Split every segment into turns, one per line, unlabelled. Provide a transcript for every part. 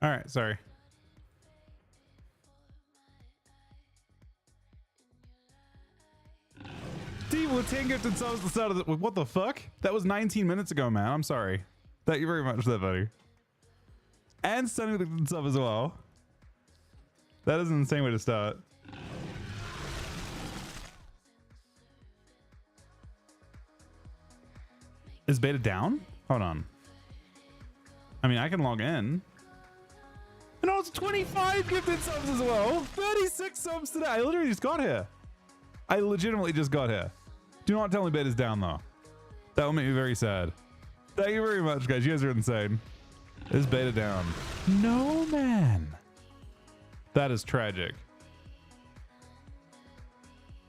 All right, sorry. D with 10 gifted subs at the start of the... What the fuck? That was 19 minutes ago, man. I'm sorry. Thank you very much for that, buddy. And Sunny with the sub as well. That is an insane way to start. Is beta down? Hold on. I mean, I can log in. And also 25 gifted subs as well. 36 subs today. I literally just got here. I legitimately just got here. Do not tell me beta's down though. That will make me very sad. Thank you very much, guys. You guys are insane. Is beta down? No, man. That is tragic.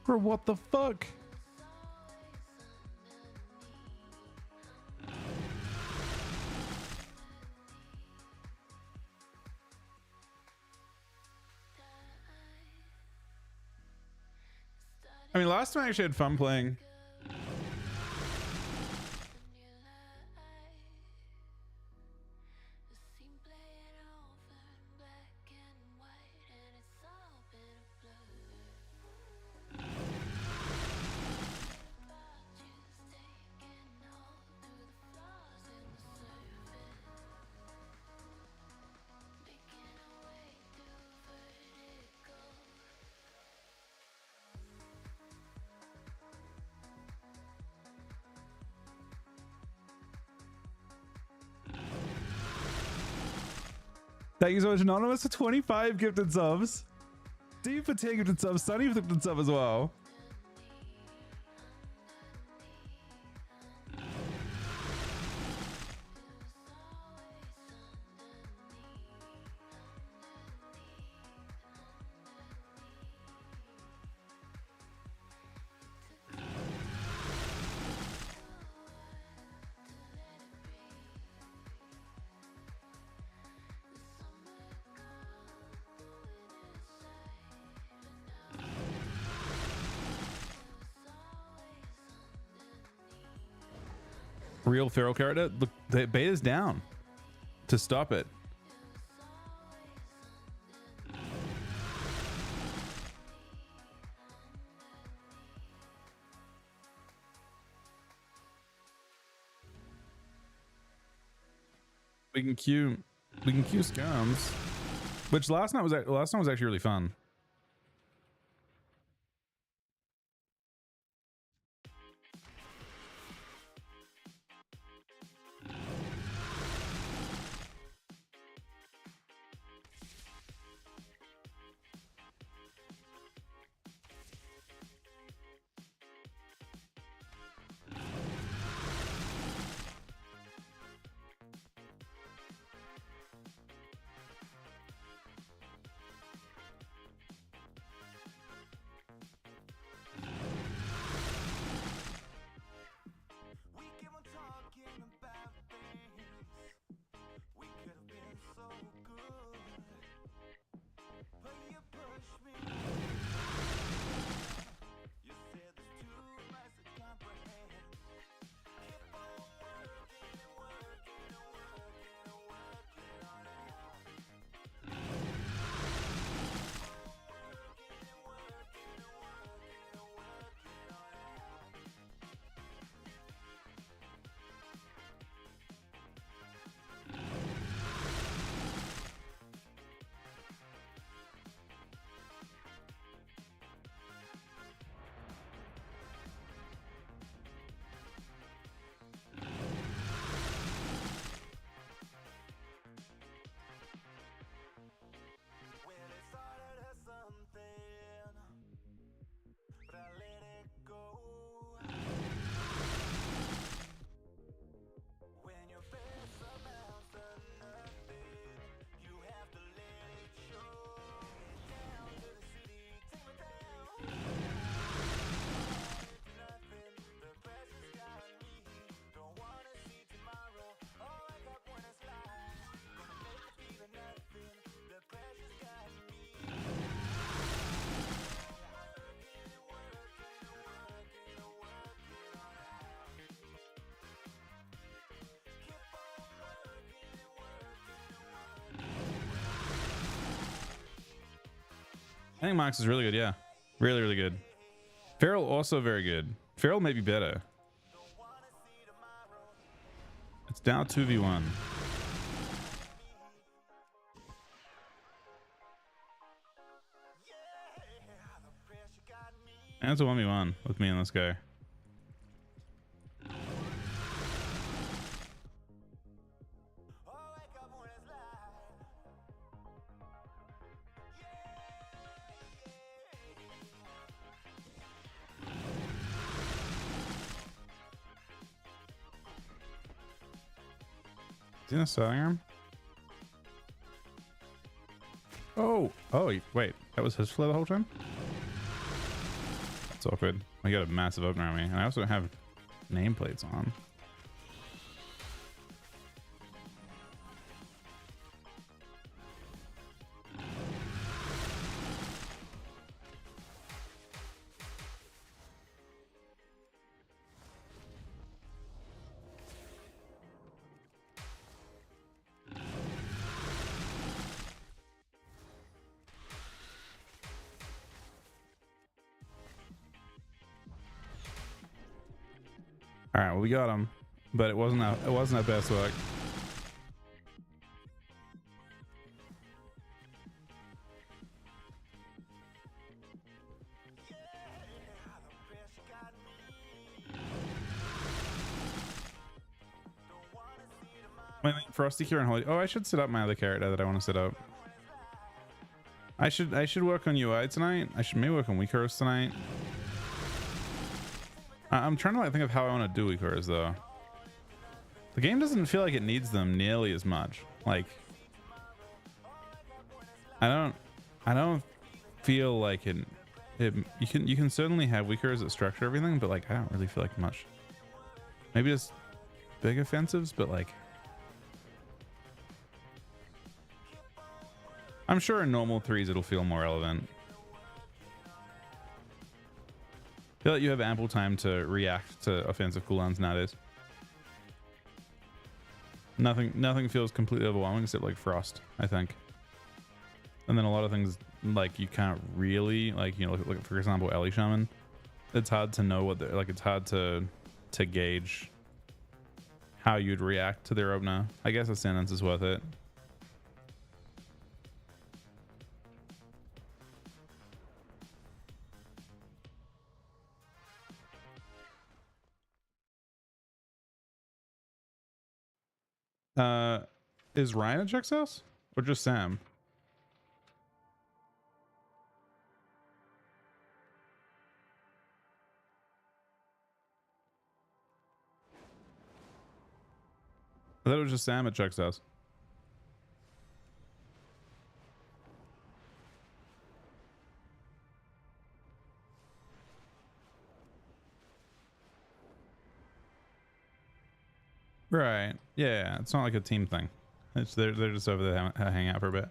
Bro, what the fuck? I mean, last time I actually had fun playing. Thank you so much, Anonymous, for 25 gifted subs. Steve for 10 gifted subs. Sunny for the gifted sub as well. Real feral character. Look, the beta's down. To stop it. We can queue scums, which last night was actually really fun. I think Mox is really good. Yeah, really, really good. Feral also very good. Feral may be better. It's now 2v1. And it's a 1v1 with me and this guy. Is he in a selling arm? Oh, wait, that was his flare the whole time? That's awkward. I got a massive opener on me, and I also have nameplates on. All right, well, we got him, but it wasn't our best work. Wait, Frosty, Kieran, Holy. Oh, I should set up my other character that I want to set up. I should work on UI tonight. I should maybe work on Weakers tonight. I'm trying to like think of how I want to do Weakers though. The game doesn't feel like it needs them nearly as much. Like, I don't feel like it. You can certainly have Weakers that structure everything, but like I don't really feel like much. Maybe just big offensives, but like. I'm sure in normal threes it'll feel more relevant. I feel like you have ample time to react to offensive cooldowns nowadays. Nothing feels completely overwhelming except like Frost, I think. And then a lot of things like you can't really like, you know, like for example Ellie Shaman. It's hard to know what they're like. It's hard to gauge how you'd react to their opener. I guess a sentence is worth it. Is Ryan at Chuck's house or just Sam? I thought it was just Sam at Chuck's house. Right. Yeah. It's not like a team thing. It's they're just over there hang out for a bit.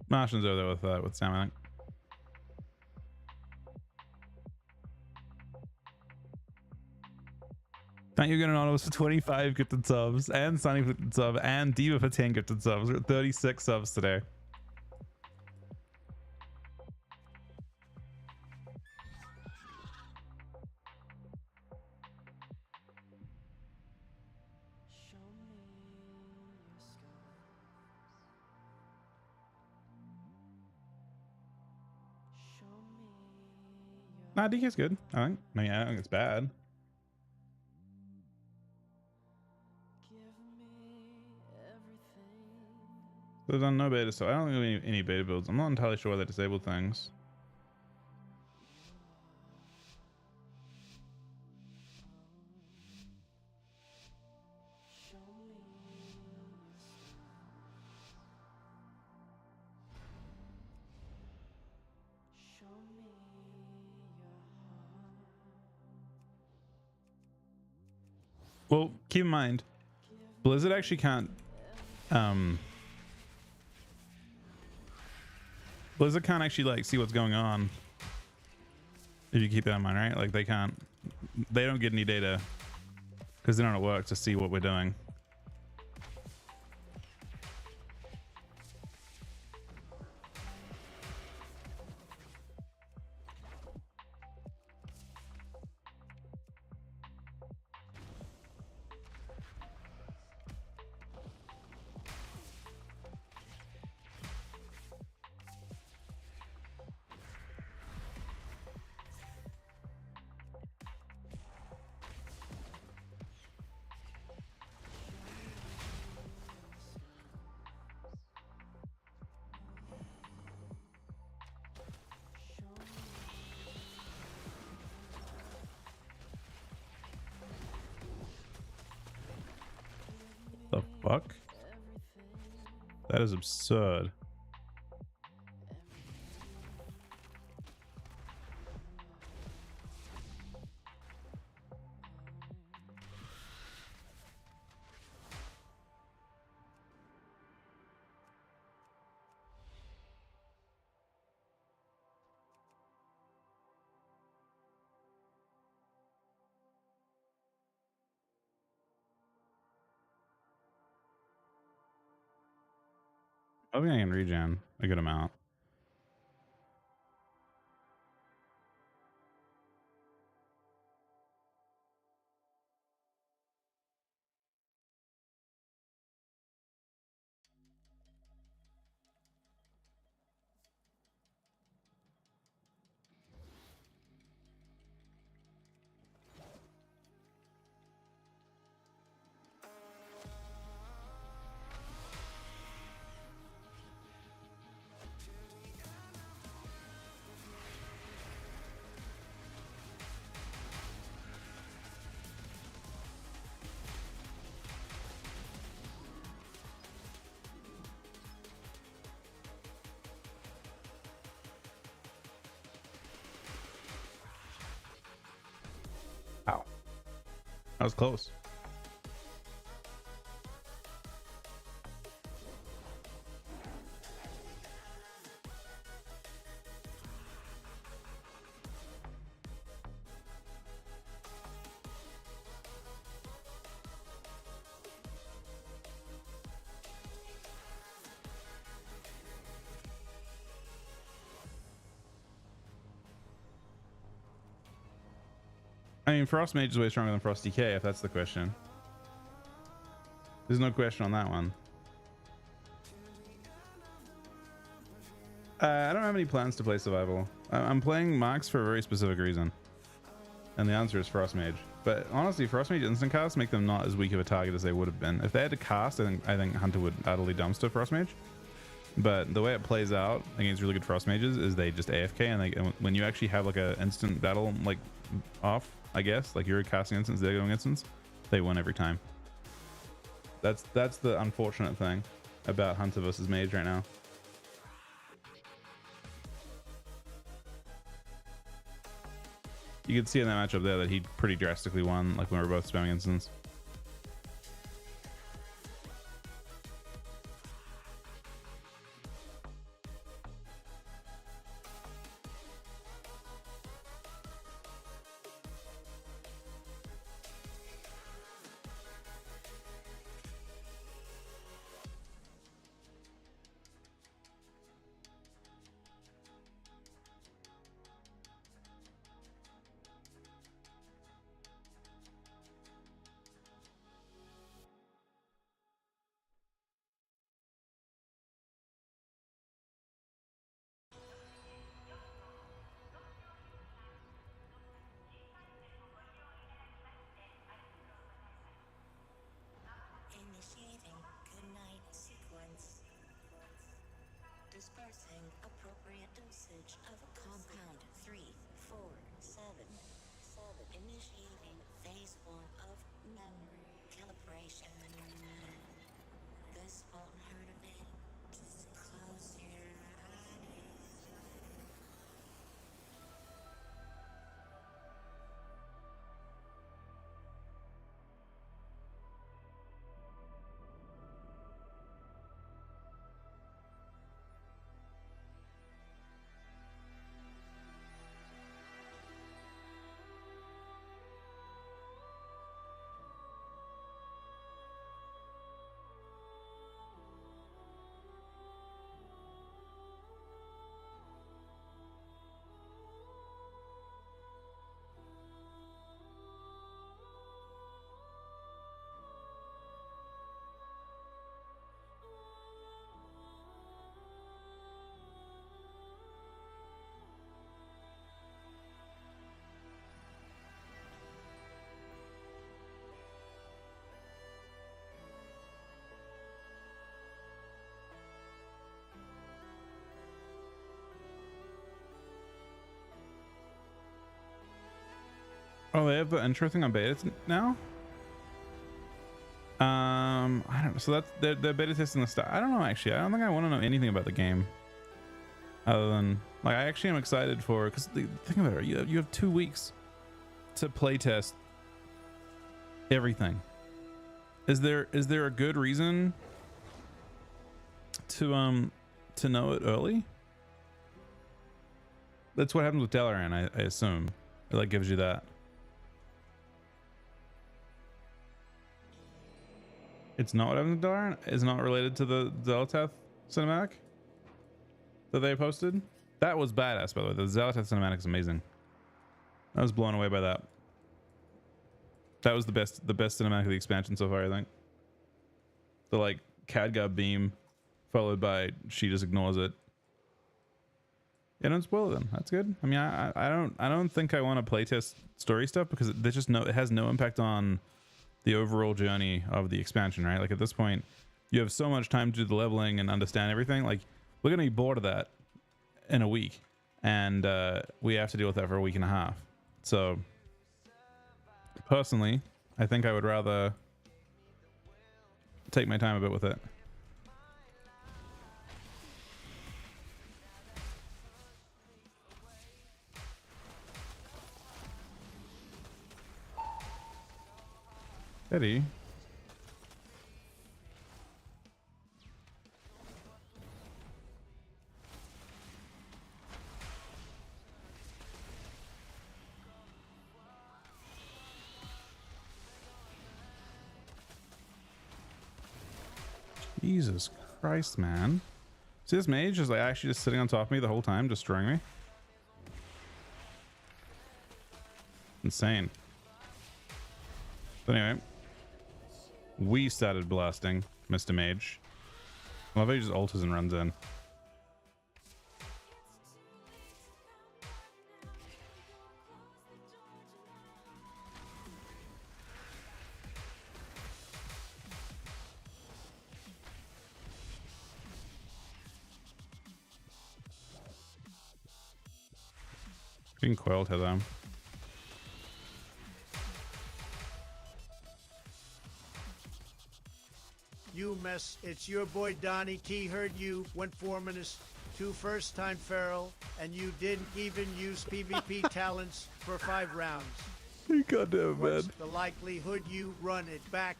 Martian's over there with Sam, I think. Thank you again, Anonymous, for 25 gifted subs, and Sunny for the sub, and Diva for 10 gifted subs. We're at 36 subs today. Nah, DK's good, I think. I mean, I don't think it's bad. They've done no beta, so I don't think we need any beta builds. I'm not entirely sure why they disabled things. Well, keep in mind, Blizzard actually can't, Blizzard can't actually like see what's going on. If you keep that in mind, right? Like they don't get any data because they don't know how it works to see what we're doing. fuck? That is absurd. I think I can regen a good amount. Wow. That was close. I mean, Frost Mage is way stronger than Frost DK, if that's the question. There's no question on that one. I don't have any plans to play Survival. I'm playing Mox for a very specific reason. And the answer is Frost Mage. But honestly, Frost Mage instant casts make them not as weak of a target as they would have been. If they had to cast, I think Hunter would utterly dumpster Frost Mage. But the way it plays out against really good Frost Mages is they just AFK, and when you actually have like a instant battle like off, I guess, like you're casting instance, they're going instance, they win every time. That's the unfortunate thing about Hunter versus Mage right now. You could see in that matchup there that he pretty drastically won, like when we were both spamming instance.
Dispersing appropriate dosage of compound 347. Initiating phase 1 of memory calibration. This won't hurt a bit. Just close your eyes. Oh, they have the intro thing on beta now?
I don't know. So that's they're beta testing the stuff. I don't know actually. I don't think I want to know anything about the game, other than like I actually am excited for it because think about it. You have 2 weeks to play test everything. Is there a good reason to know it early? That's what happens with Dalaran, I assume. It like gives you that. It's not what happens with Dalaran? It's not related to the Xal'atath cinematic that they posted? That was badass, by the way. The Xal'atath cinematic is amazing. I was blown away by that. That was the best cinematic of the expansion so far, I think. The like Khadgar beam followed by she just ignores it. Yeah, don't spoil it then. That's good. I mean, I don't think I want to playtest story stuff because there's just it has no impact on the overall journey of the expansion, right? Like at this point, you have so much time to do the leveling and understand everything. Like we're gonna be bored of that in a week, and we have to deal with that for a week and a half. So personally, I think I would rather take my time a bit with it. Eddie. Jesus Christ, man. See, this mage is like actually just sitting on top of me the whole time, destroying me. Insane. But anyway, we started blasting Mr. Mage. I love how he just alters and runs in. Being coiled here though.
You mess, it's your boy Donnie T. Heard you went Foreman's 2 first-time feral, and you didn't even use PvP talents for 5 rounds.
Goddamn,
What's the likelihood you run it back?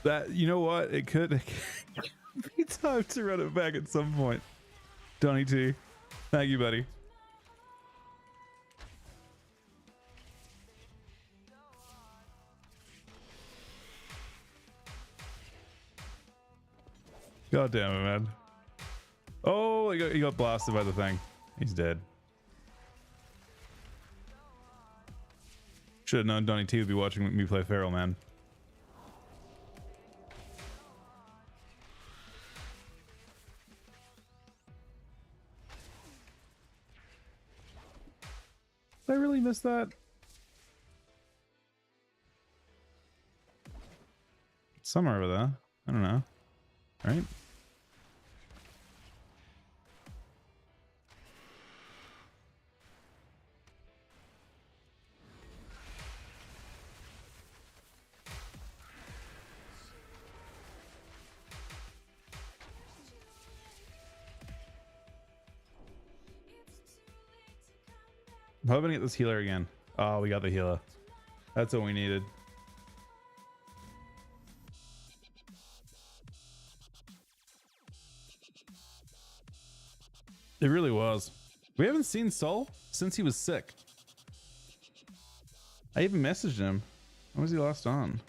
That, you know what? It could be time to run it back at some point. Donnie T. Thank you, buddy. God damn it, man. Oh, he got blasted by the thing. He's dead. Should have known Donnie T would be watching me play Feral, man. Did I really miss that? It's somewhere over there. I don't know. Right? I'm hoping to get this healer again. Oh, we got the healer. That's what we needed. It really was. We haven't seen Sol since he was sick. I even messaged him. When was he last on?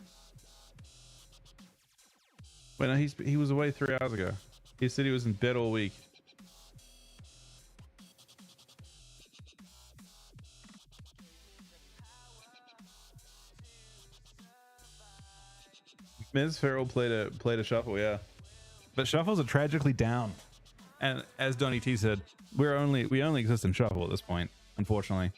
Wait, no, he was away 3 hours ago. He said he was in bed all week. Ms. Farrell played a shuffle, yeah. But shuffles are tragically down. And as Donnie T said, we only exist in shuffle at this point, unfortunately.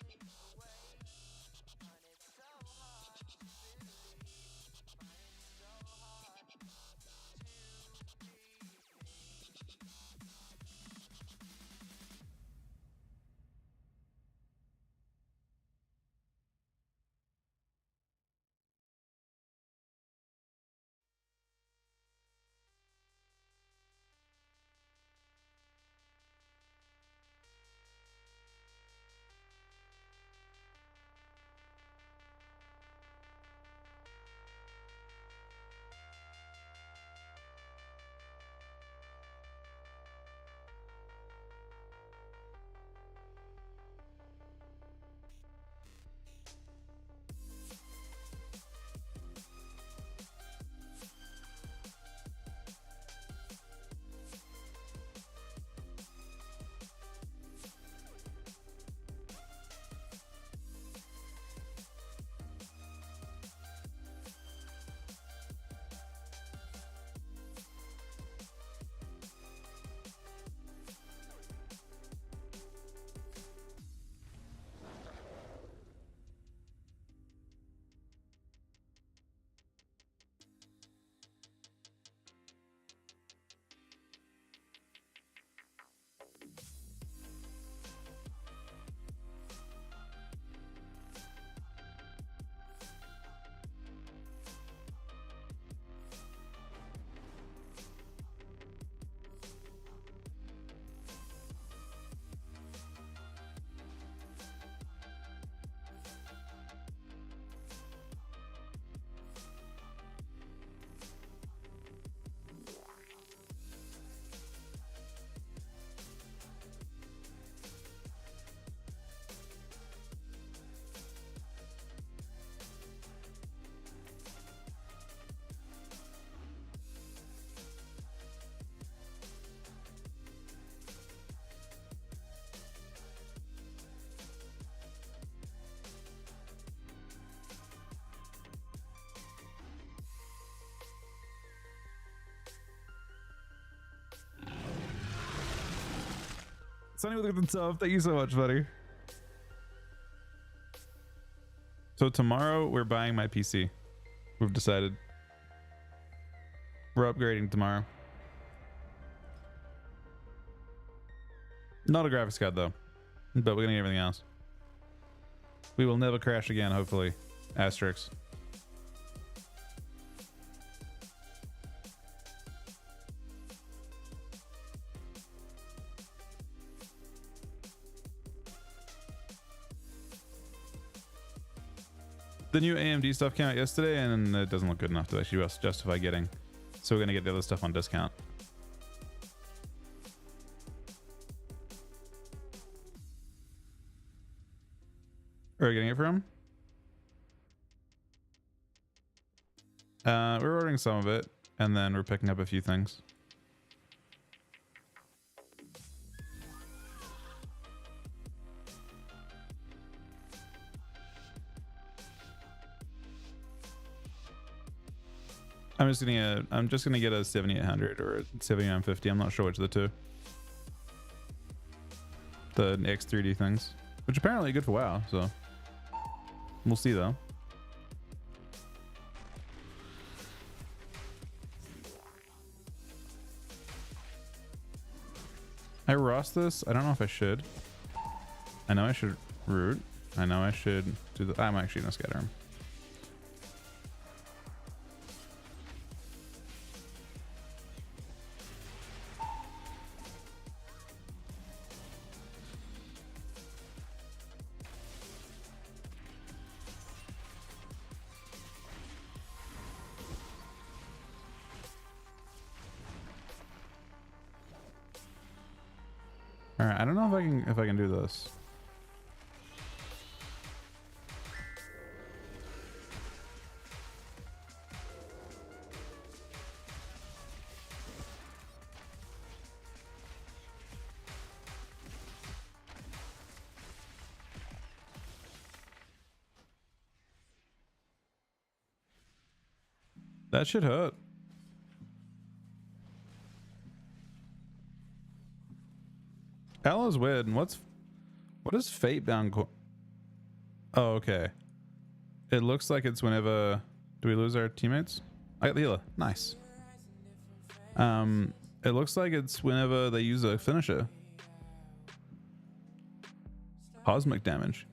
Sunny with the sub. Thank you so much, buddy. So tomorrow we're buying my PC. We've decided. We're upgrading tomorrow. Not a graphics card though, but we're gonna get everything else. We will never crash again, hopefully. Asterix. The new AMD stuff came out yesterday and it doesn't look good enough to actually justify getting. So we're gonna get the other stuff on discount. Where are we getting it from? We're ordering some of it, and then we're picking up a few things. I'm just gonna get a 7800 or a 7950. I'm not sure which of the two. The X3D things, which apparently are good for WoW, so we'll see though. I Ross this? I don't know if I should. I know I should root. I know I should do the. I'm actually gonna scatter him. All right, I don't know if I can do this. That should hurt. Alo's weird. And what is fate bound? Oh, okay. It looks like it's whenever. Do we lose our teammates? I got the healer. Nice. It looks like it's whenever they use a finisher. Cosmic damage.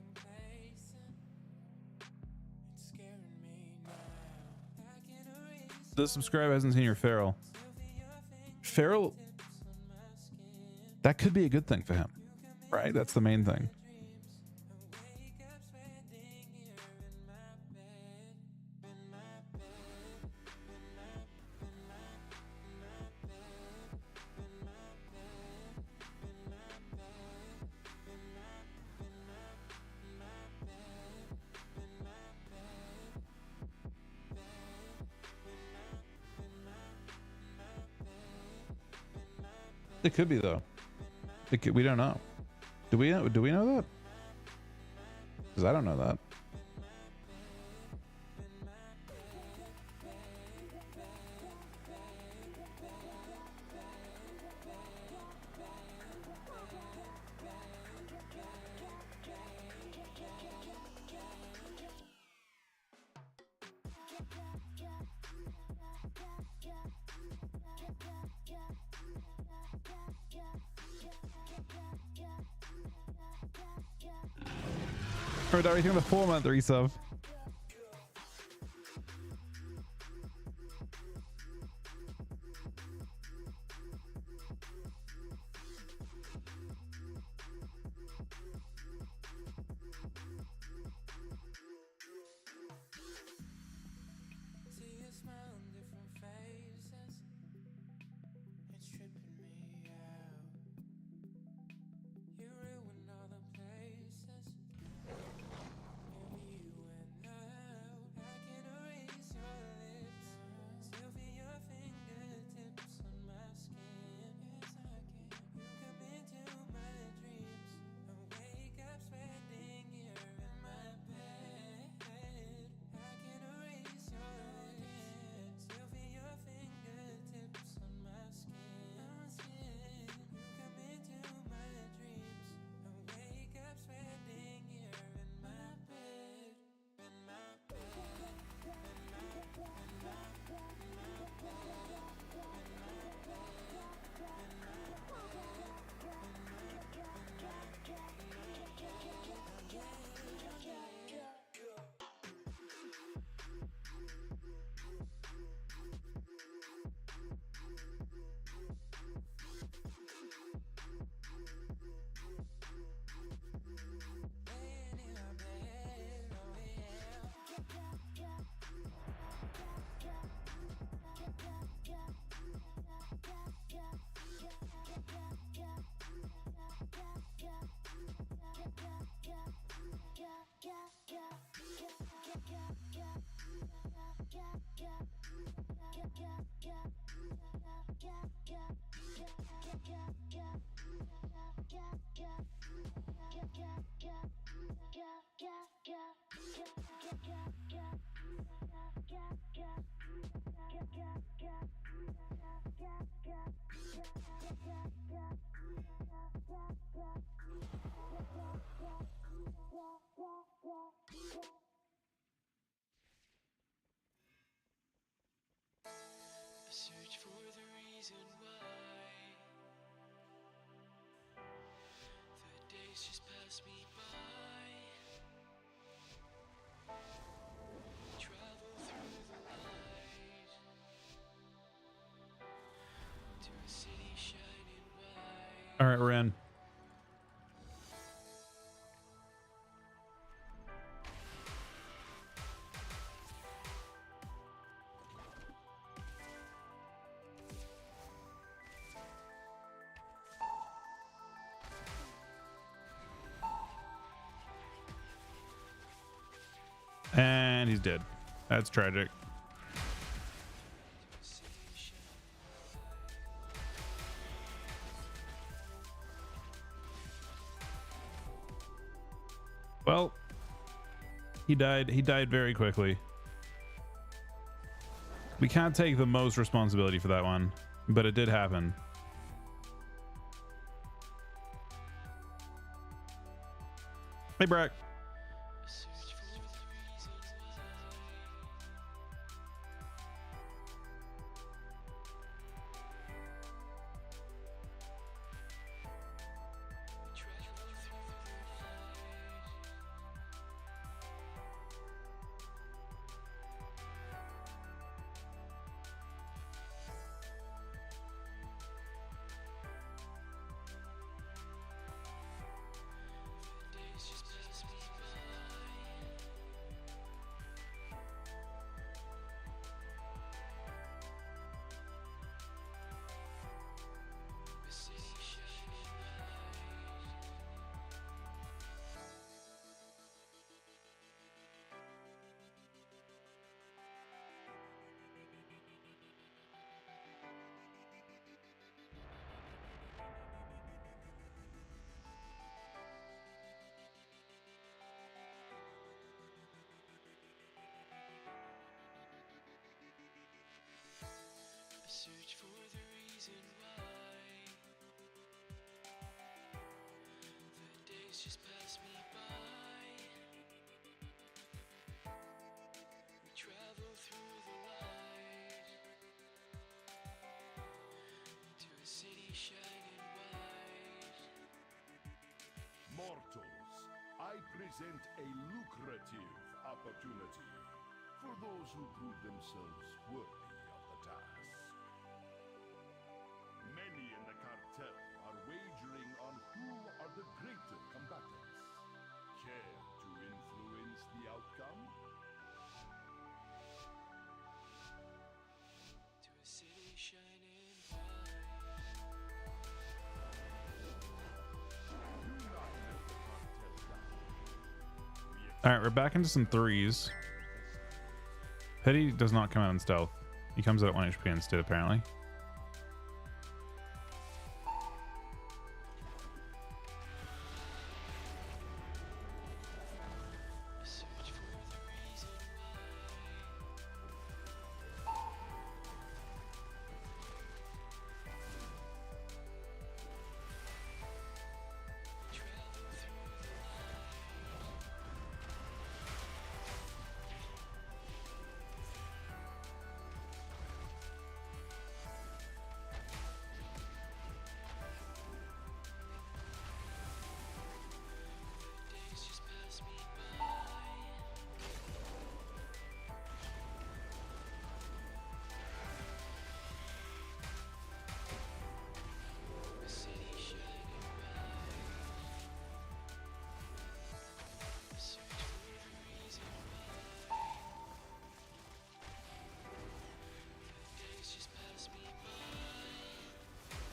The subscriber hasn't seen your Feral. Feral. That could be a good thing for him, right? That's the main thing. It could be though. We don't know. Do we know that? Because I don't know that. Heard everything on the 4-month resub.
Search for the reason why the days just pass me by. Travel through the light to a city shining white.
All right, we're in. And he's dead. That's tragic. Well, he died. He died very quickly. We can't take the most responsibility for that one, but it did happen. Hey, Brack.
Search for the reason why. Travel through the light. The days just pass me by. The city shining white. Search for the reason why the days just pass me by. We travel through the light to a city shining white.
Mortals, I present a lucrative opportunity for those who prove themselves worthy of the task. Many in the cartel are wagering on who are the greater combatants. Care to influence the outcome?
To a city shining bright.
Do not let the cartel down.
All right, we're back into some threes. Petty does not come out in stealth. He comes out at 1 HP instead, apparently.
Search for the reason why. Travel through the light. Days just pass me by. The city shining bright. Search for the reason why. The days just pass me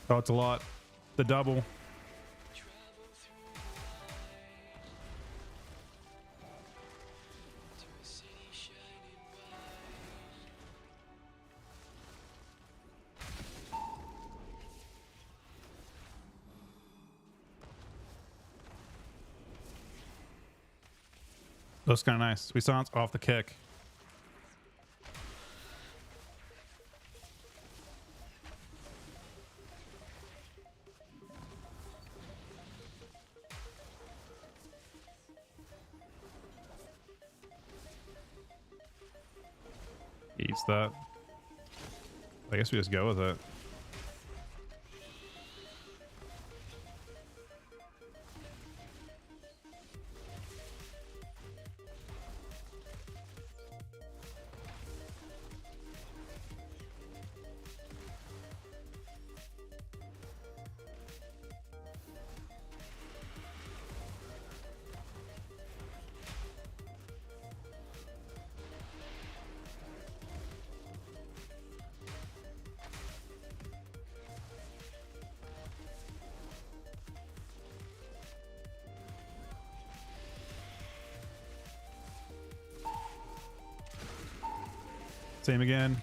by.
Oh, it's a lot. The double.
Travel through the light to a city shining white.
Looks kind of nice. We saw it off the kick. Eats that. I guess we just go with it. Same again.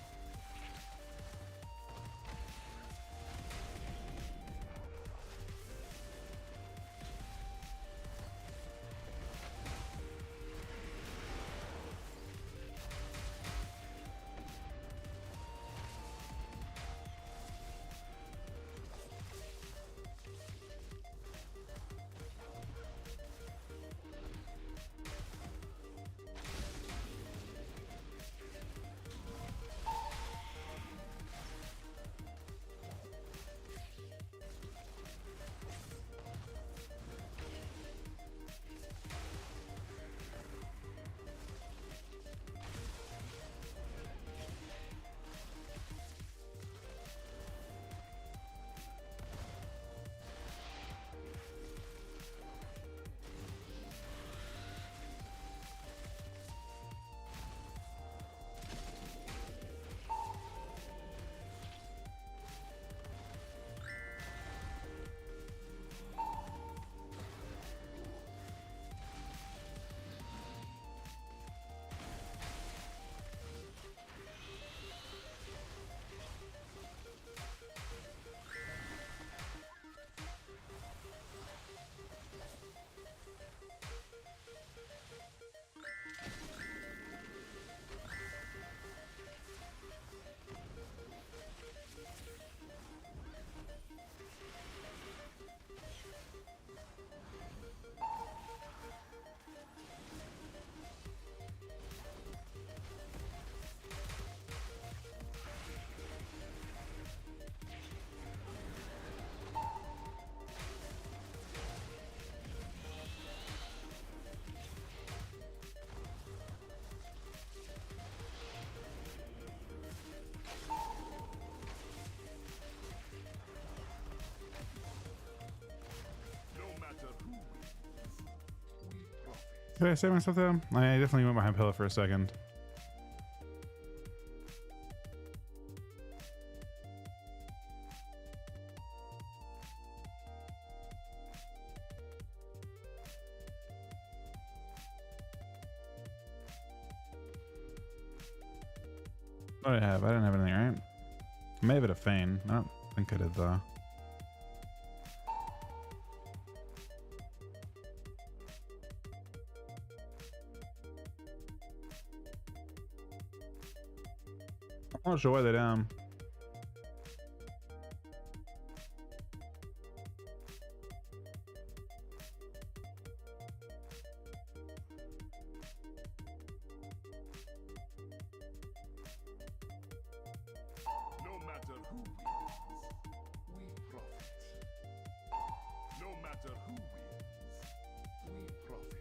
Did I say myself there? I definitely went behind pillow for a second. What did I have? I didn't have anything, right? I may have it a feign. I don't think I did though. I'm not sure why they're down.
No matter who wins, we profit. No matter who wins, we profit.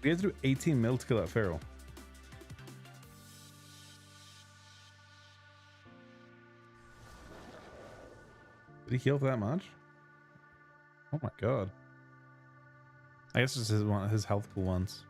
We had to do 18 mil to kill that feral. Did he heal for that much? Oh my god. I guess it's his health pool once.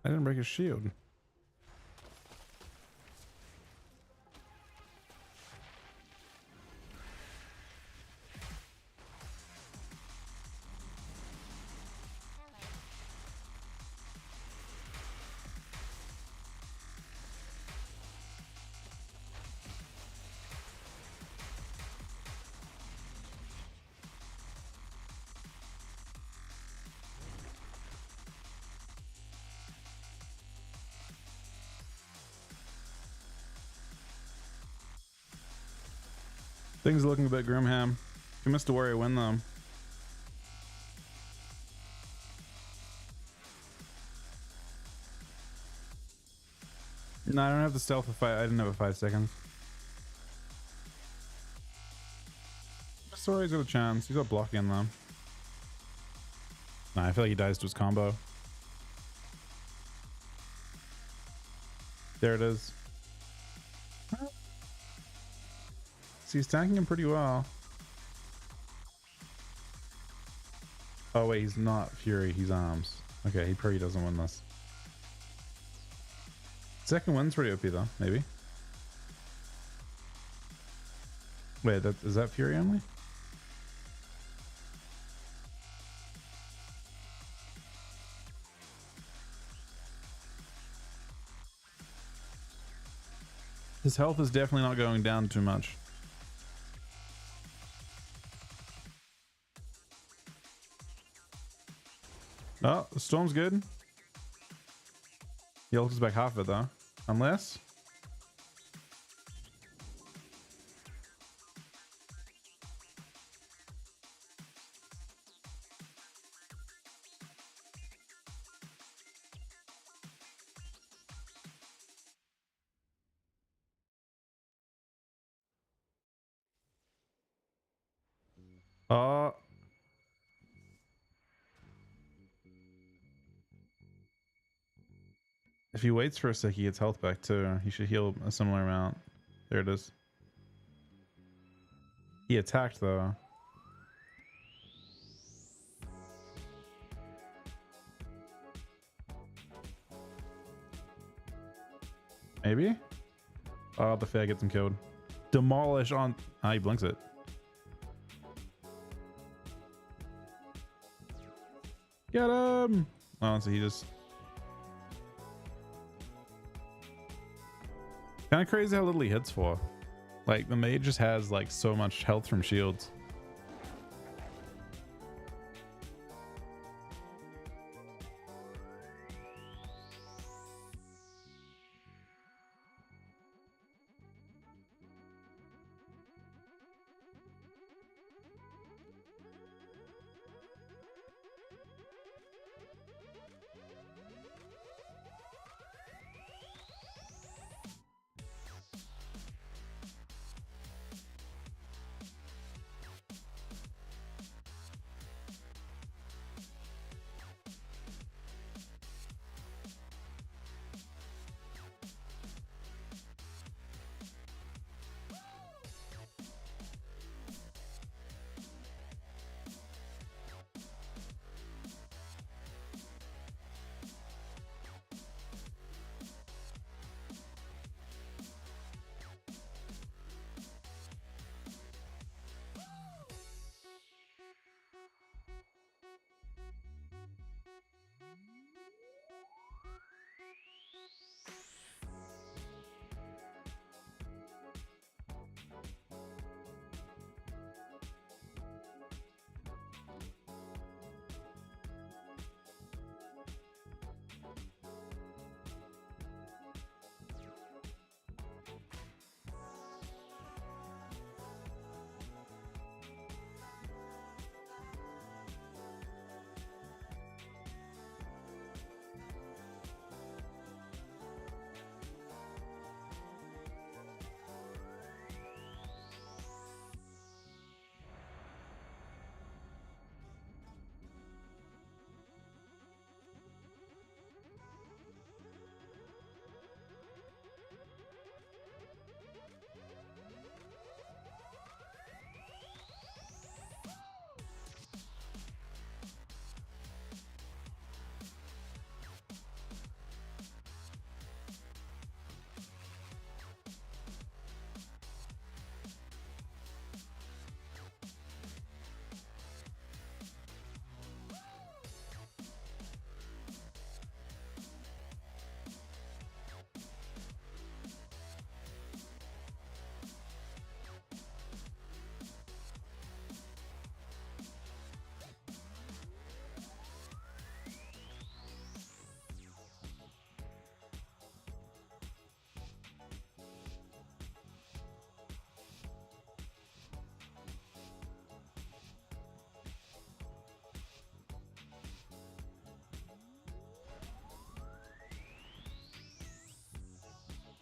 I didn't break his shield. Things are looking a bit grim, Ham. You missed a warrior win though. No, I don't have the stealth of 5. I didn't have it 5 seconds. Story's got a chance. He's got blocking though. Nah, I feel like he dies to his combo. There it is. See, he's tanking him pretty well. Oh wait, he's not Fury, he's Arms. Okay, he probably doesn't win this. Second win's pretty OP though, maybe. Wait, is that Fury only? His health is definitely not going down too much. Oh, the storm's good. He alters back half of it though. Unless. Oh. If he waits for a sec, he gets health back too. He should heal a similar amount. There it is. He attacked though. Maybe? Oh, the fair gets him killed. Demolish on... Ah, he blinks it. Get him! Oh, so he just... Kind of crazy how little he hits for. Like, the mage just has, like, so much health from shields.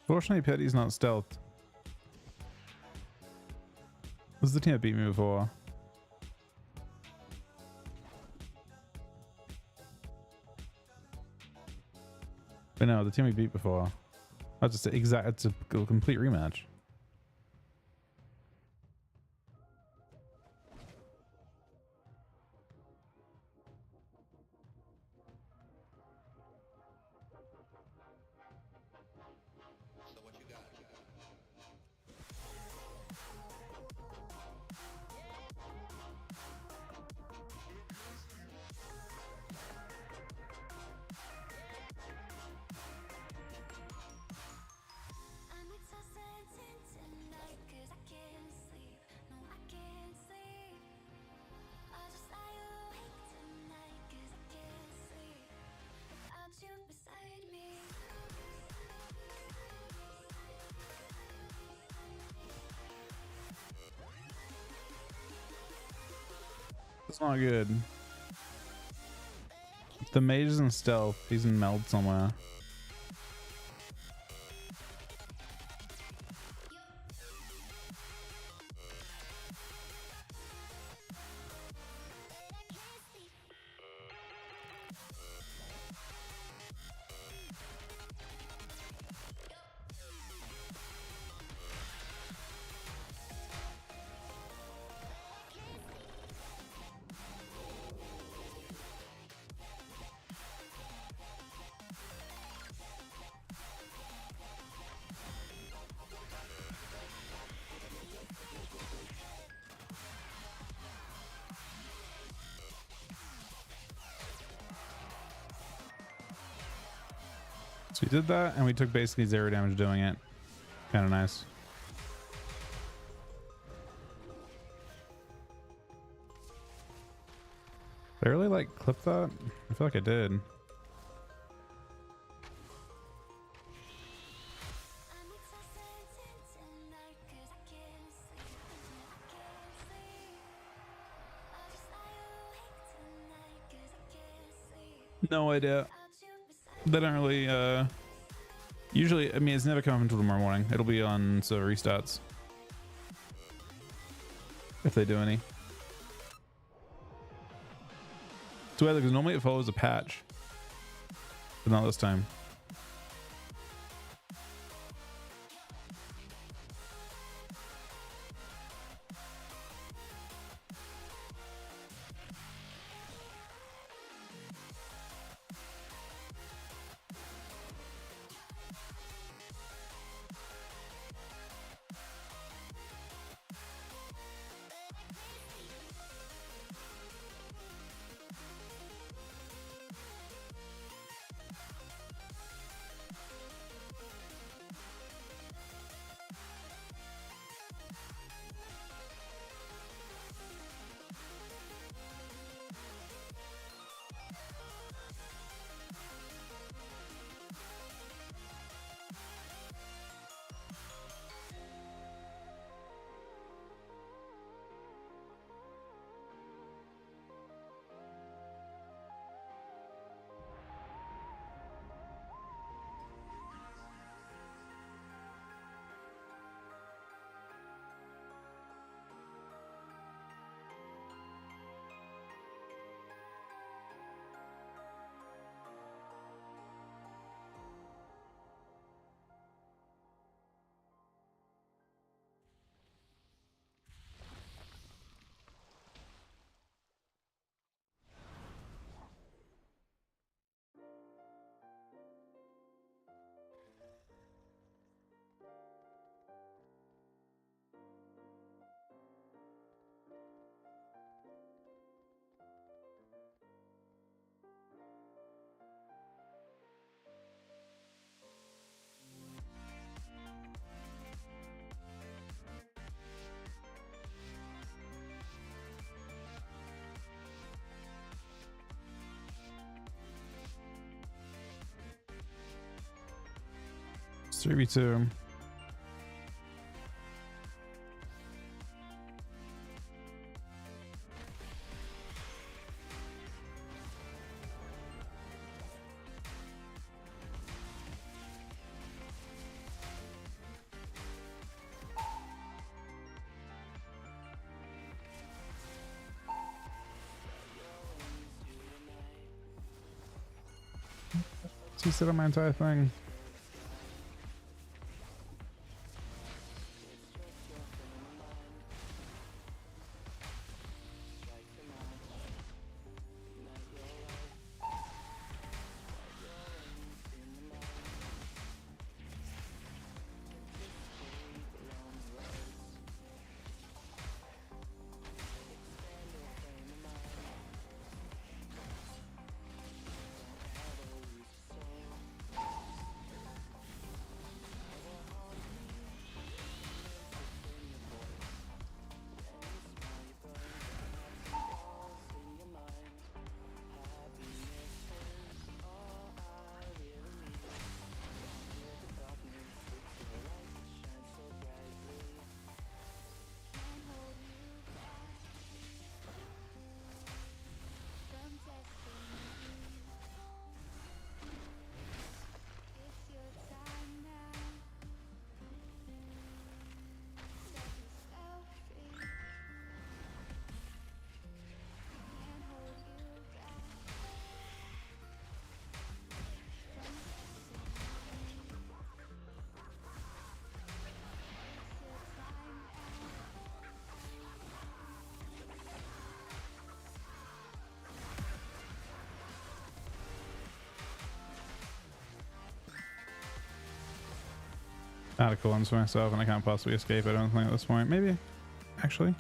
Fortunately, Petty's not stealthed. This is the team that beat me before. But no, the team we beat before. That's just exact. It's a complete rematch.
So what you got?
I'm exhausted.
It's not good. The mage is in stealth. He's in meld somewhere. So we did that, and we took basically 0 damage doing it. Kind of nice. Did I really like clip that? I feel like I did. No idea. They don't really, usually, I mean, it's never coming until tomorrow morning. It'll be on server restarts. If they do any. It's weird because normally it follows a patch. But not this time. It's 3v2. He said on my entire thing. Out of cooldown for myself, and I can't possibly escape. I don't think at this point. Maybe, actually.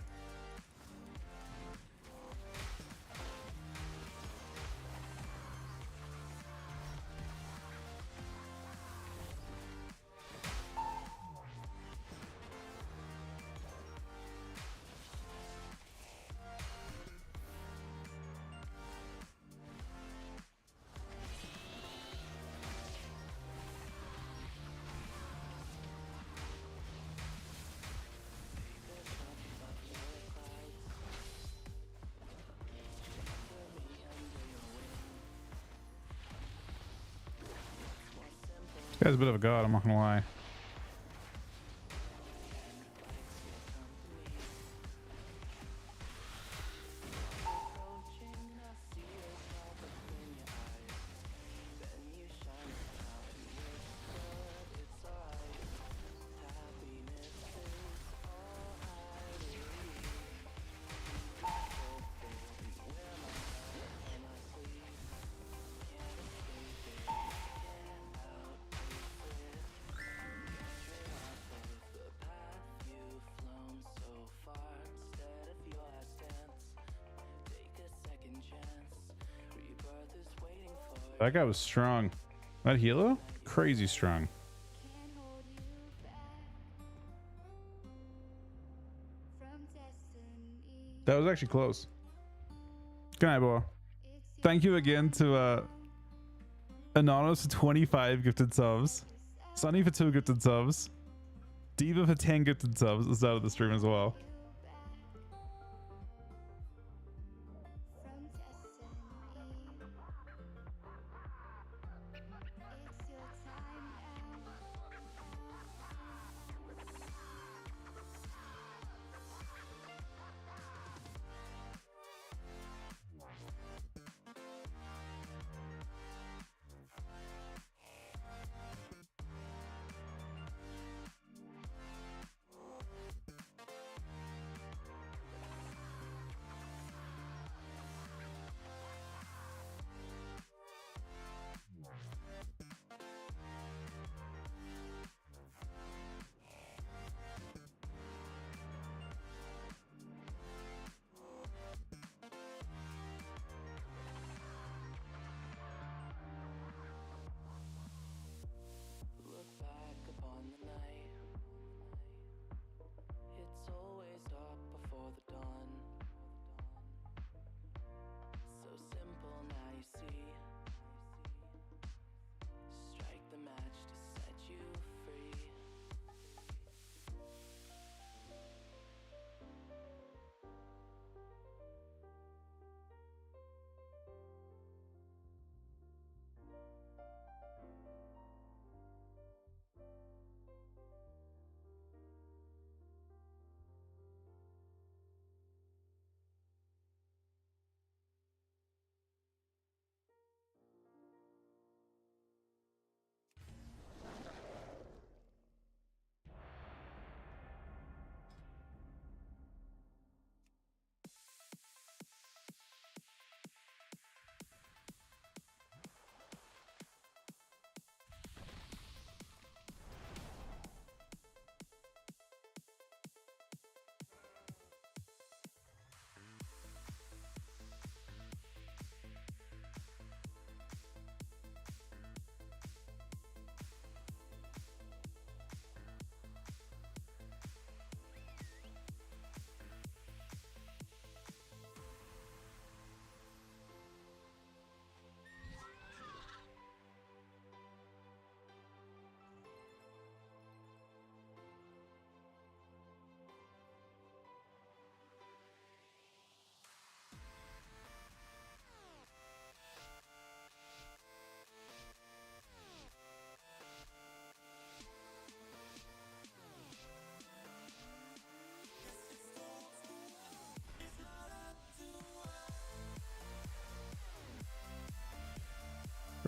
This guy's a bit of a god, I'm not gonna lie. That guy was strong. That Hilo? Crazy strong.
Can't hold you back from destiny.
That was actually close. Good night, boy. Thank you again to Anonymous for 25 gifted subs. Sunny for 2 gifted subs. Diva for 10 gifted subs at the start of the stream as well.
From destiny. It's your time now.
Look back upon the night. It's always dark before the dawn. So simple, now you see. Strike the match to set you free.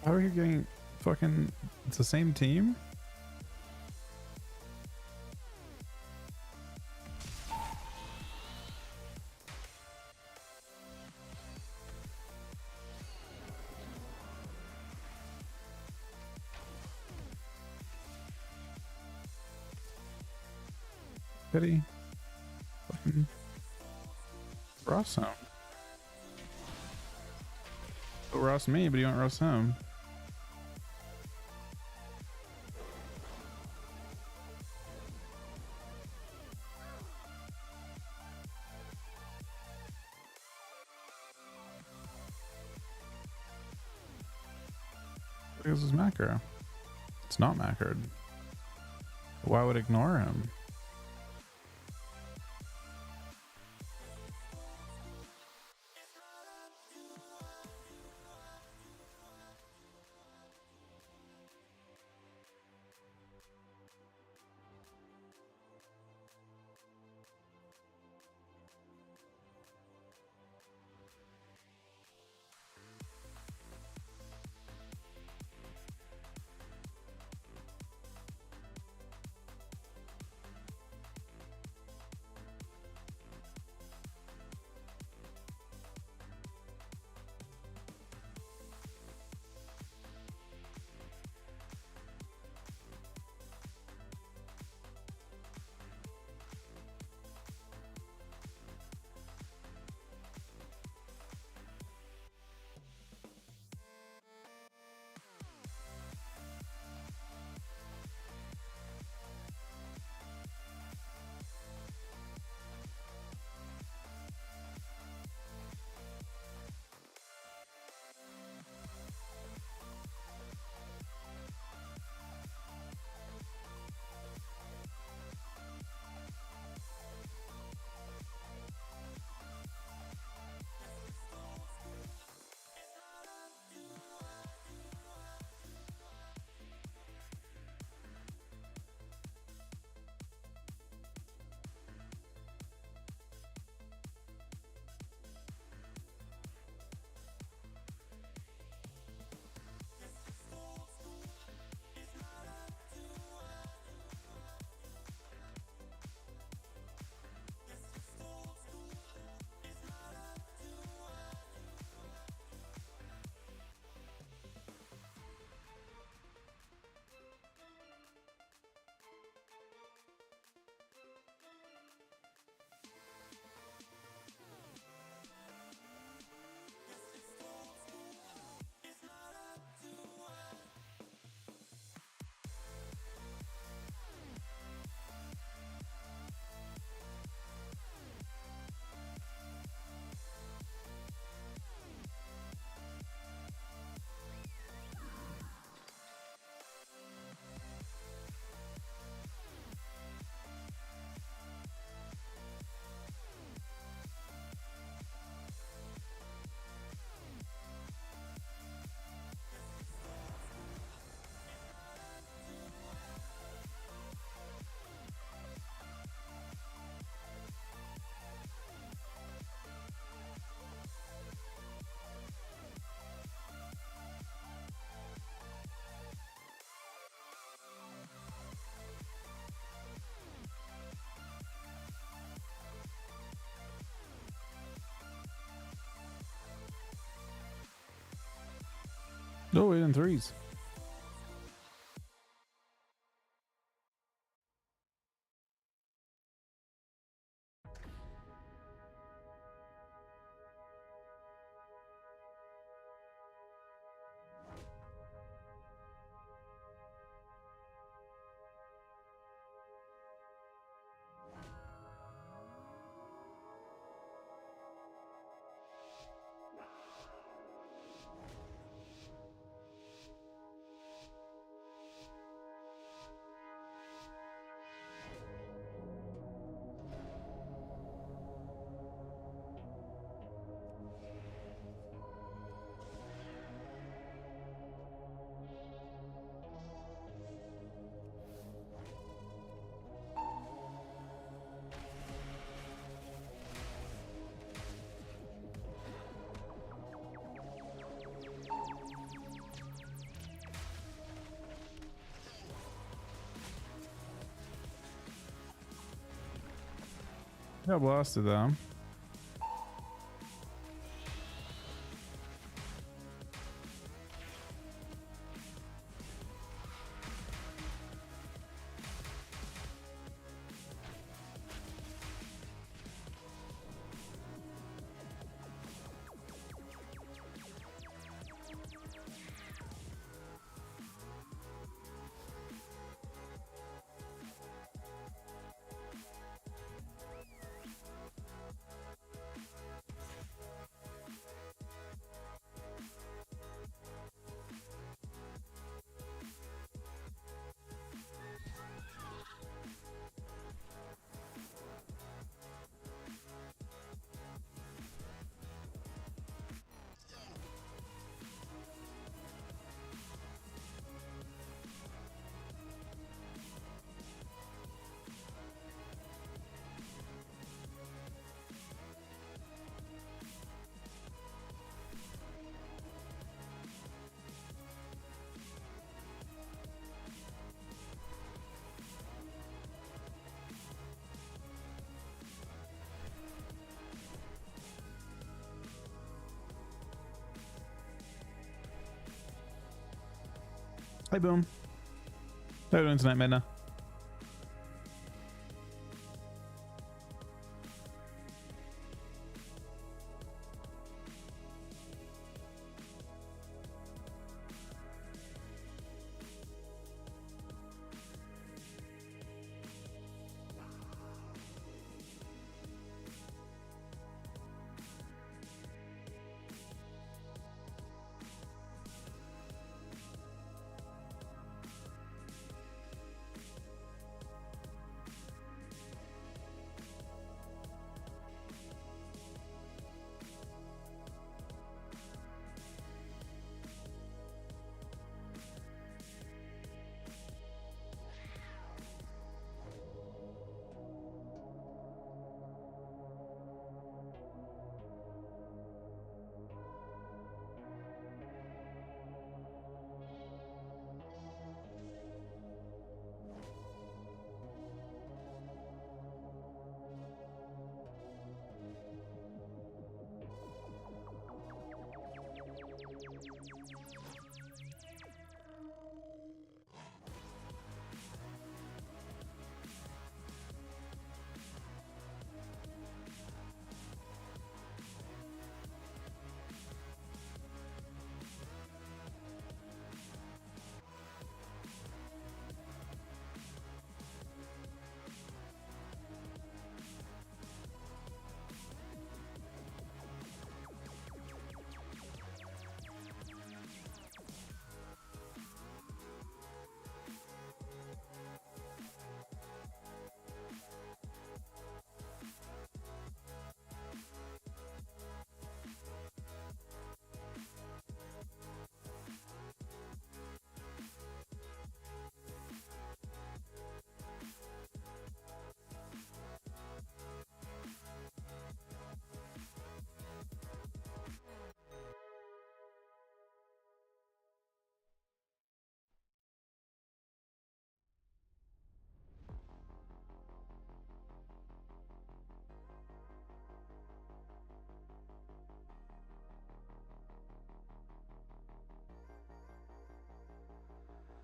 How are you getting fucking... It's the same team? pity. Fucking Ross him. He'll Ross me, but he won't Ross him. Because it's macro. It's not macroed. Why would ignore him? No, 8 and 3s. Got blasted though. Hi, Boom. How are you doing tonight, Midna?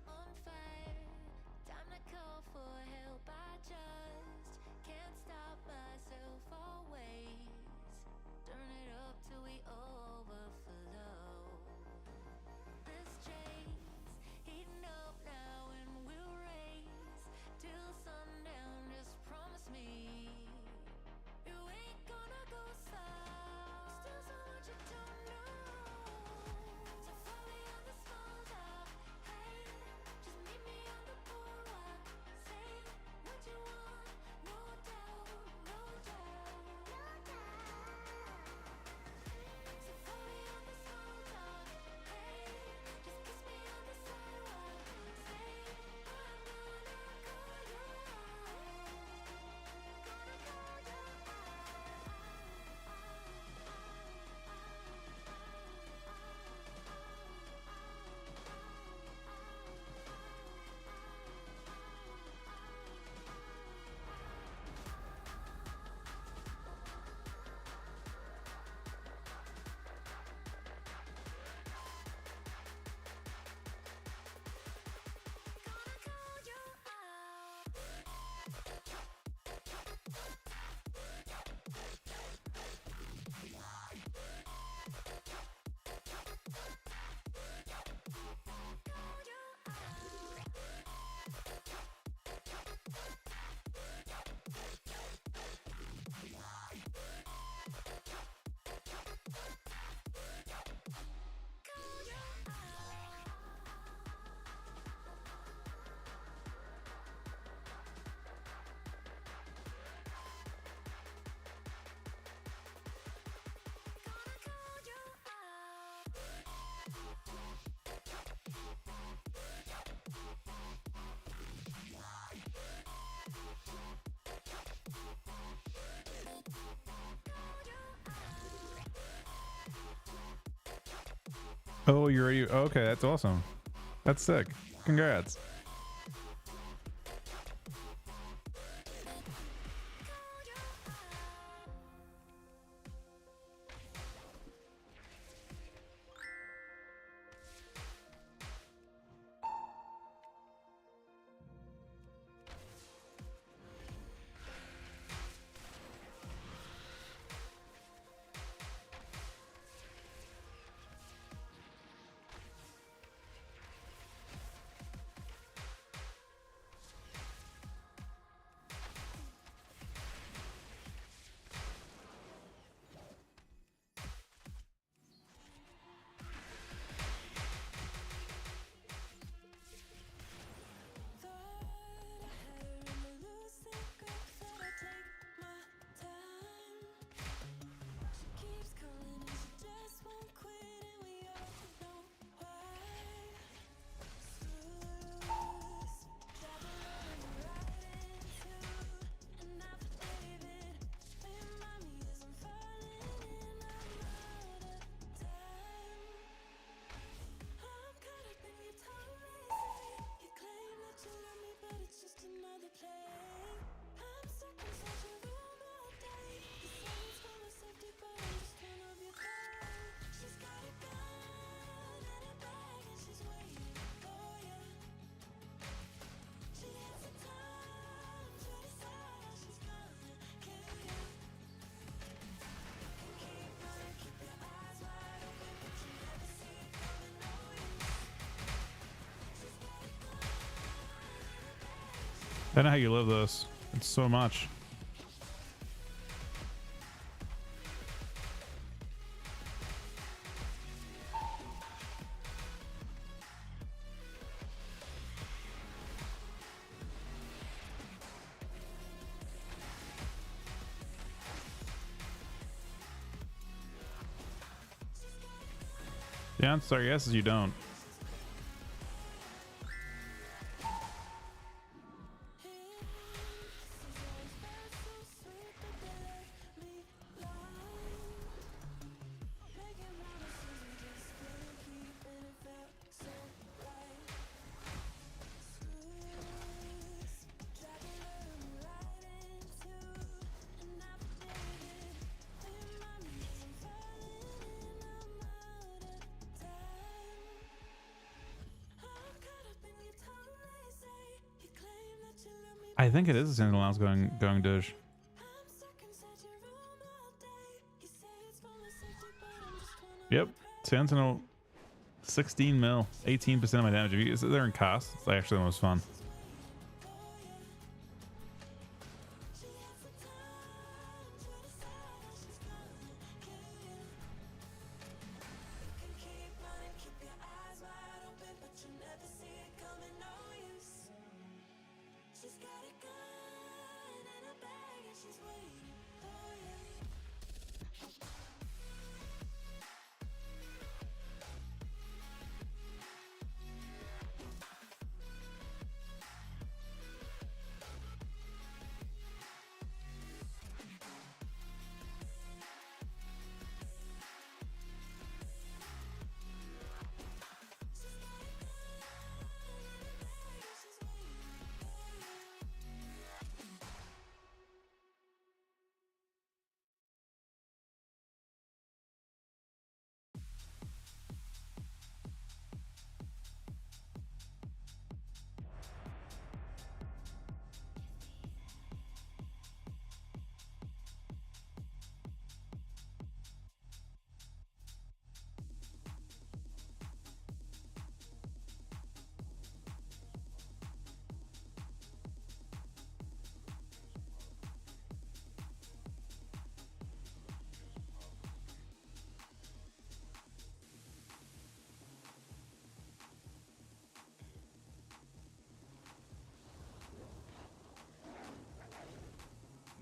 On fire, time to call for help. I just can't stop myself always. Turn it up till we overflow. This chase heating up now and we'll race till sundown. Just promise me you ain't gonna go south. Still so much you don't know. So follow me on the small talk. Hey, just meet me on the boardwalk. Say what you want, no doubt, no doubt, no doubt. So follow me on the small talk. Hey, just kiss me on the sidewalk. Say I'm gonna call you
Oh, you're already. Oh, okay, that's awesome. That's sick. Congrats. I don't know how you live this. It's so much. The answer, I guess, is you don't. I think it is a Sentinel Lounge going dish. Yep, Sentinel, 16 mil, 18% of my damage. If you sit there and cast, it's actually the most fun.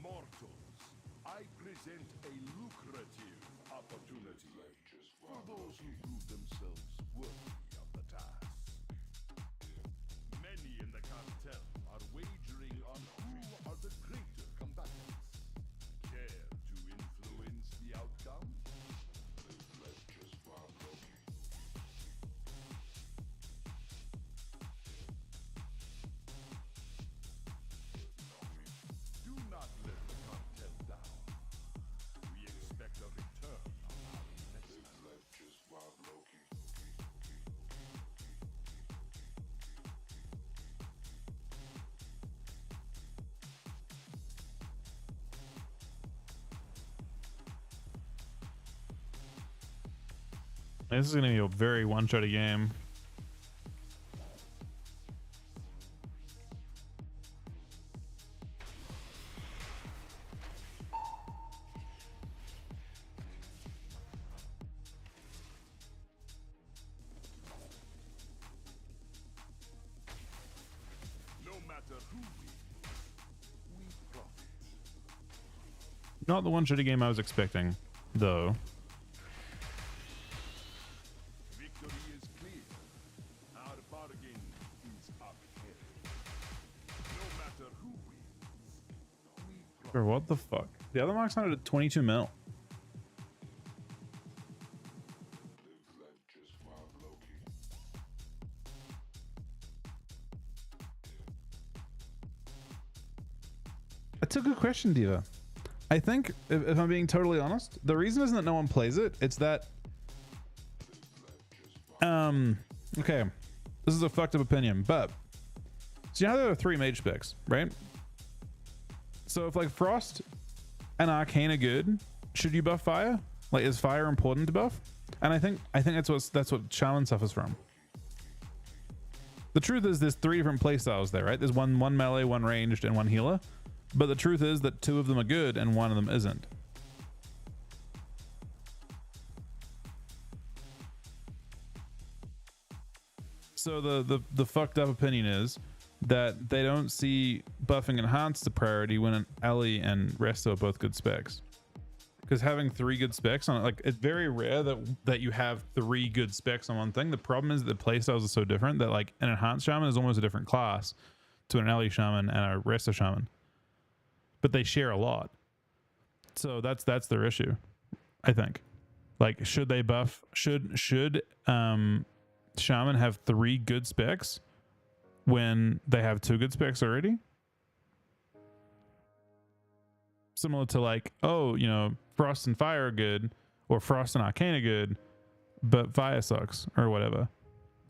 Mortals, I present a lucrative opportunity for those who prove themselves worthy of the task. Many in the cartel are wagering on who are the greater combatants. Care to influence the outcome? Do not let the cartel down. We expect a return on our investment.
This is going to be a very one-shot game.
No matter who wins, we profit.
Not the one-shot game I was expecting, though.
Victory is clear. Our bargain is upheld. No matter who wins, we profit.
Or what the fuck? The other mark's not at 22 mil. That's a good question, Diva. I think, if I'm being totally honest, the reason isn't that no one plays it. It's that, okay, this is a fucked up opinion, but so you know how there are 3 mage specs, right? So if like Frost and Arcane are good, should you buff fire? Like, is fire important to buff? And I think that's what Shaman suffers from. The truth is there's 3 different playstyles there, right? There's one melee, one ranged, and one healer. But the truth is that 2 of them are good and 1 of them isn't. So the fucked up opinion is that they don't see buffing enhanced a priority when an Ellie and Resto are both good specs. Because having 3 good specs on it, like, it's very rare that you have 3 good specs on one thing. The problem is that the playstyles are so different that, like, an enhanced shaman is almost a different class to an Ellie shaman and a Resto shaman. But they share a lot. So that's their issue, I think. Like, should they buff? Should shaman have 3 good specs when they have 2 good specs already? Similar to, like, oh, you know, Frost and Fire are good, or Frost and Arcane are good, but Fire sucks, or whatever.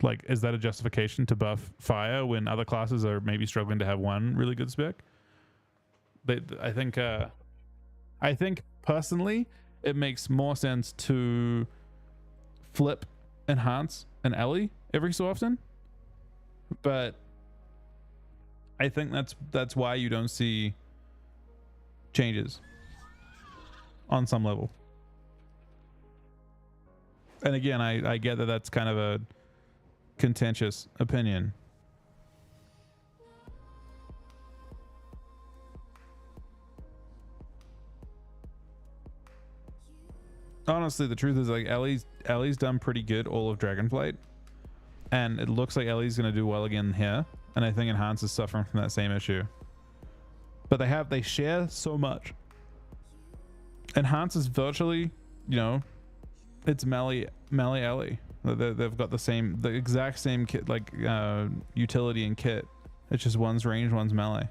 Like, is that a justification to buff Fire when other classes are maybe struggling to have 1 really good spec? I think personally it makes more sense to flip enhance an Ellie every so often, but I think that's why you don't see changes on some level. And again, I get that that's kind of a contentious opinion. Honestly, the truth is, like, Ellie's done pretty good all of Dragonflight, and it looks like Ellie's going to do well again here, and I think Enhance is suffering from that same issue. But they share so much. Enhance is virtually, you know, it's melee Ellie. They've got the exact same kit, like, utility and kit. It's just one's range, one's melee.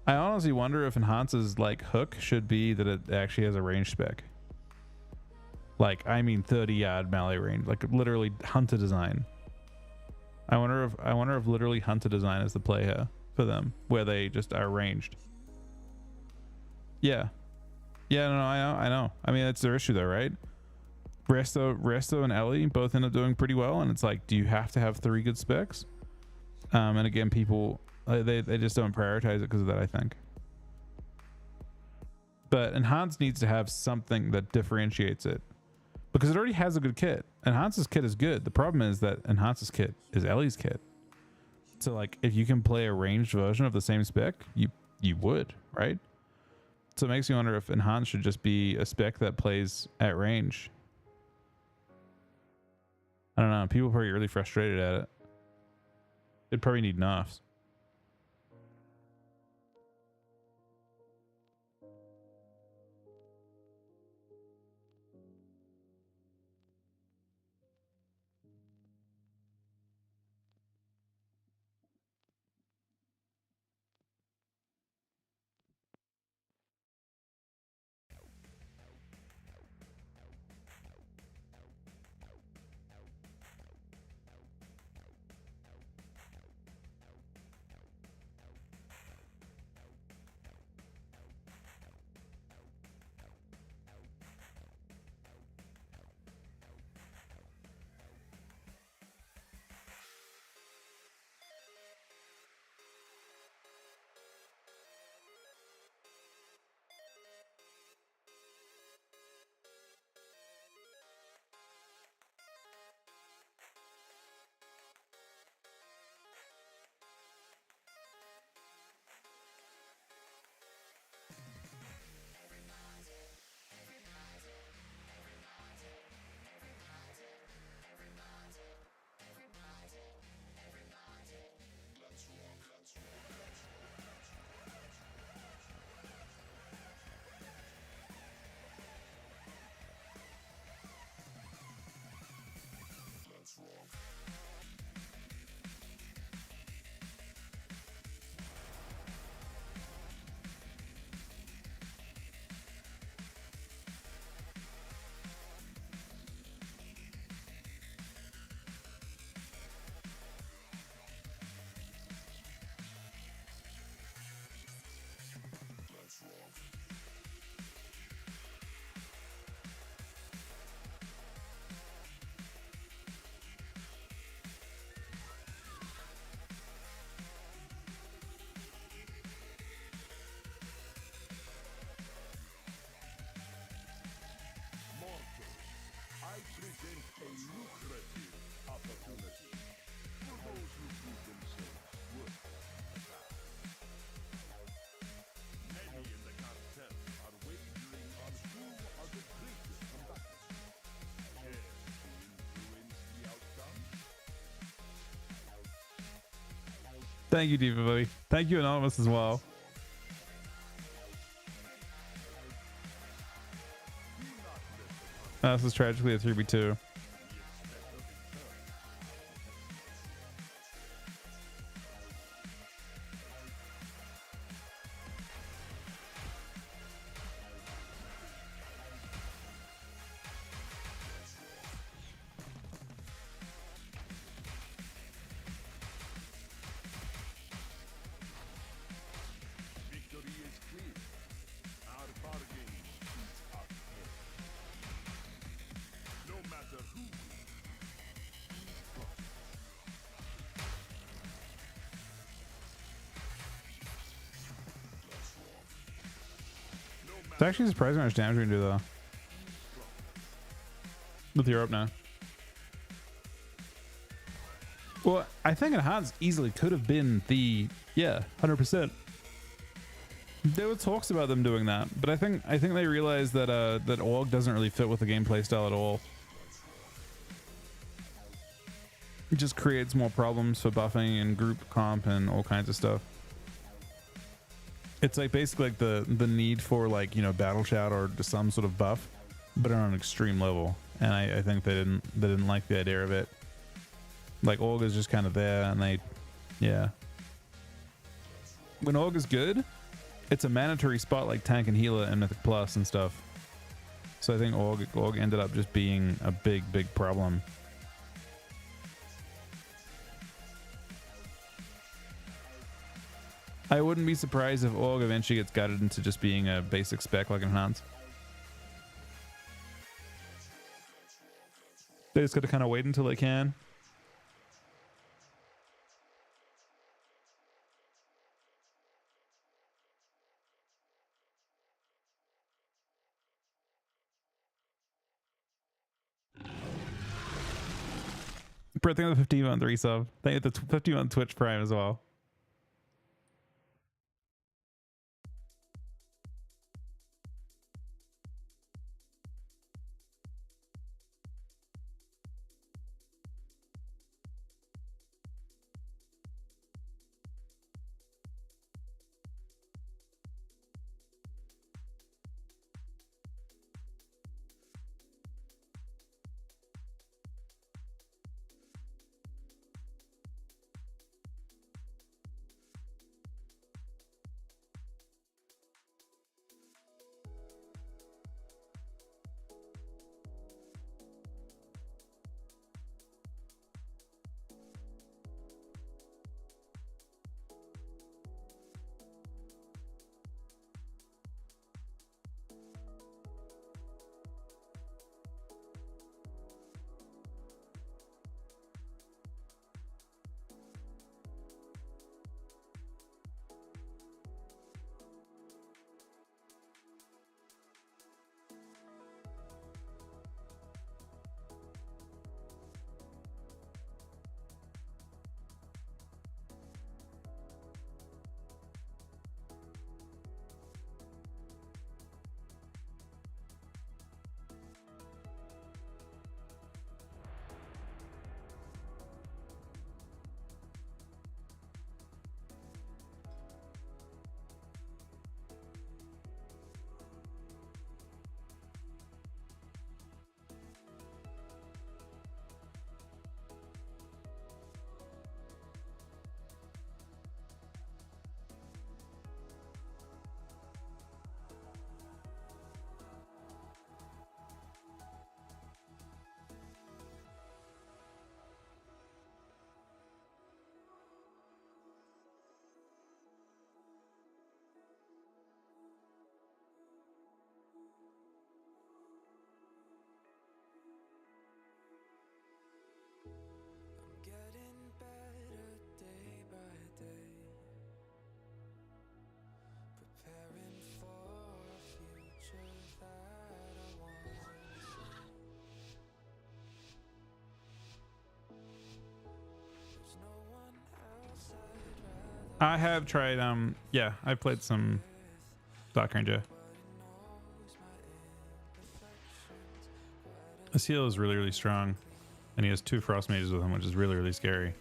I honestly wonder if Enhance's, like, hook should be that it actually has a range spec. Like, I mean 30-yard melee range, like literally Hunter design. I wonder if literally Hunter design is the play here for them, where they just are ranged. Yeah, no, I know. I mean, that's their issue though, right? Resto and Ellie both end up doing pretty well, and it's like, do you have to have 3 good specs? And again, people, they just don't prioritize it because of that, I think. But Enhance needs to have something that differentiates it, because it already has a good kit. Enhance's kit is good. The problem is that Enhance's kit is Ellie's kit. So, like, if you can play a ranged version of the same spec, you would, right? So it makes me wonder if Enhance should just be a spec that plays at range. I don't know. People are probably really frustrated at it. It'd probably need nerfs. Thank you, Diva Buddy. Thank you, Anonymous, as well. This is tragically a 3v2.
Victory is clear. Our bargain is up. No matter who.
It's actually surprising how much damage we can do, though. With Europe now. Well, I think Enhanced easily could have been the 100%. There were talks about them doing that, but I think they realized that that Org doesn't really fit with the gameplay style at all. It just creates more problems for buffing and group comp and all kinds of stuff. It's like basically like the need for, like, you know, battle shout or some sort of buff, but on an extreme level. And I think they didn't like the idea of it. Like, Org is just kind of there, and when Org is good, it's a mandatory spot like tank and healer and Mythic Plus and stuff. So I think Org ended up just being a big problem. I wouldn't be surprised if Org eventually gets gutted into just being a basic spec like Enhance. They just got to kind of wait until they can. Thank you for the 15-month resub. Thank you for the 50-month Twitch Prime as well.
Getting better day by day, preparing for a future that I want. There's no one else I'd rather
I have tried, I played some Dark Ranger. His heal is really strong, and he has 2 Frost Mages with him, which is really scary.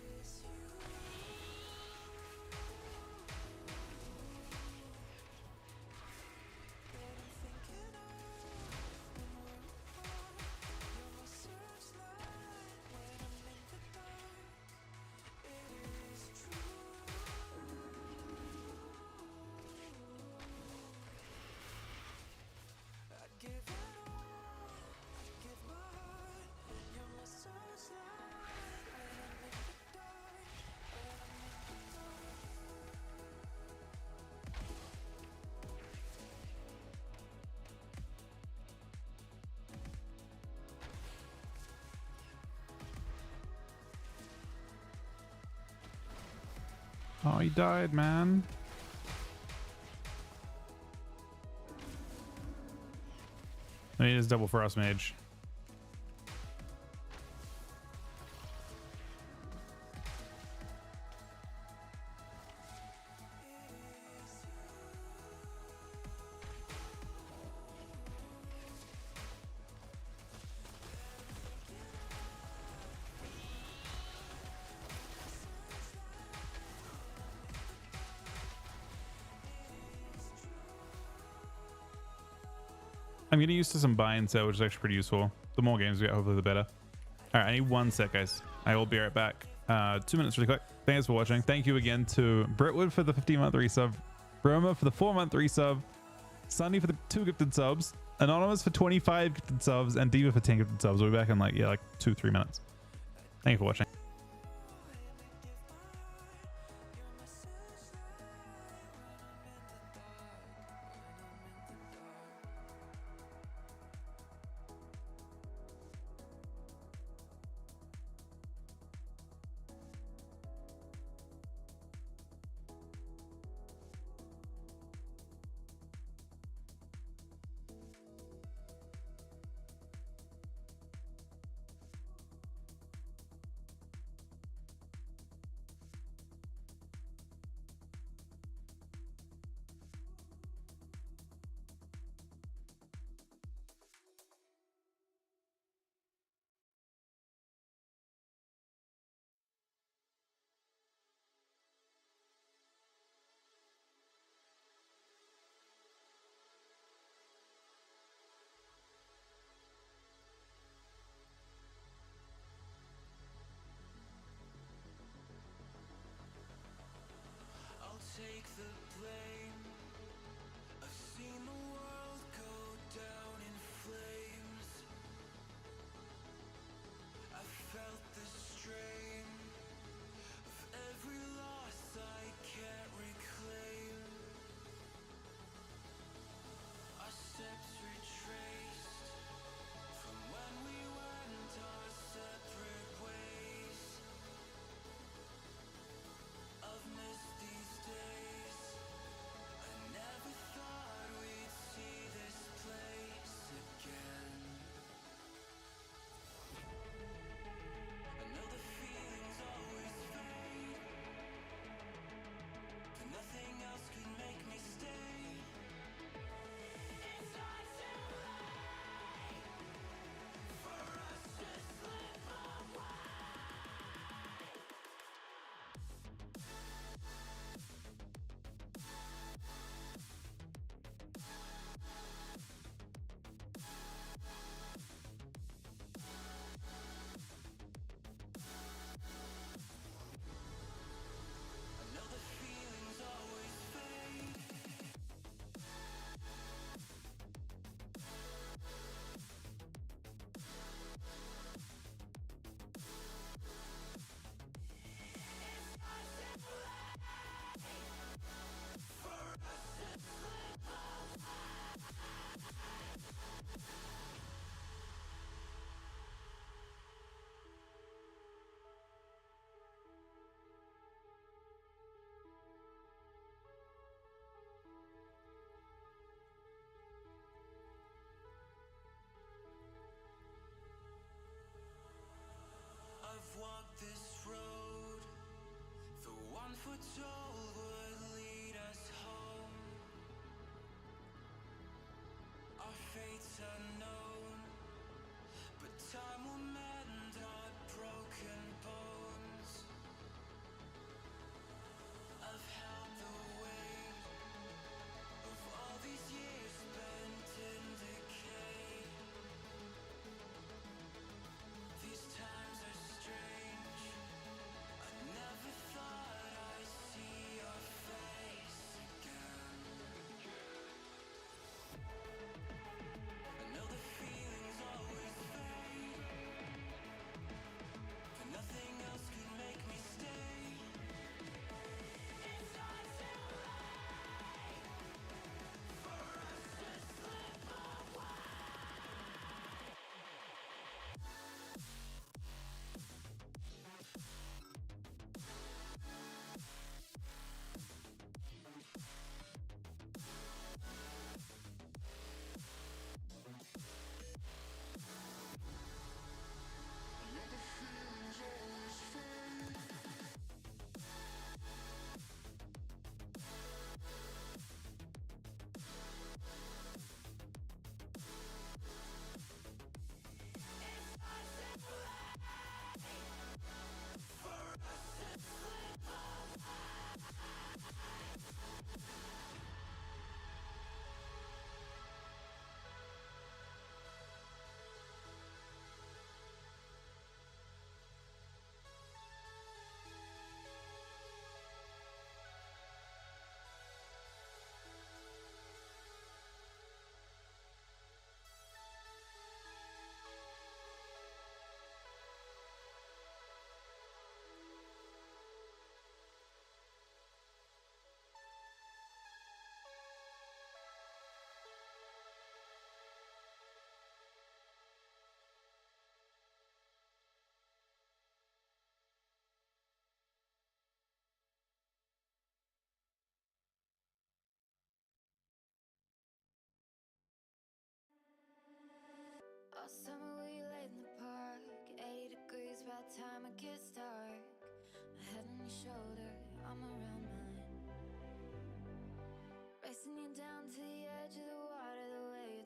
Oh, he died, man. I need his double frost mage. I'm getting used to some buy and sell, which is actually pretty useful. The more games we get, hopefully the better. All right, I need 1 sec, guys. I will be right back. 2 minutes really quick. Thanks for watching. Thank you again to Britwood for the 15-month resub, Roma for the 4-month resub, Sunny for the 2 gifted subs, Anonymous for 25 gifted subs, and Diva for 10 gifted subs. We'll be back in like 2-3 minutes. Thank you for watching.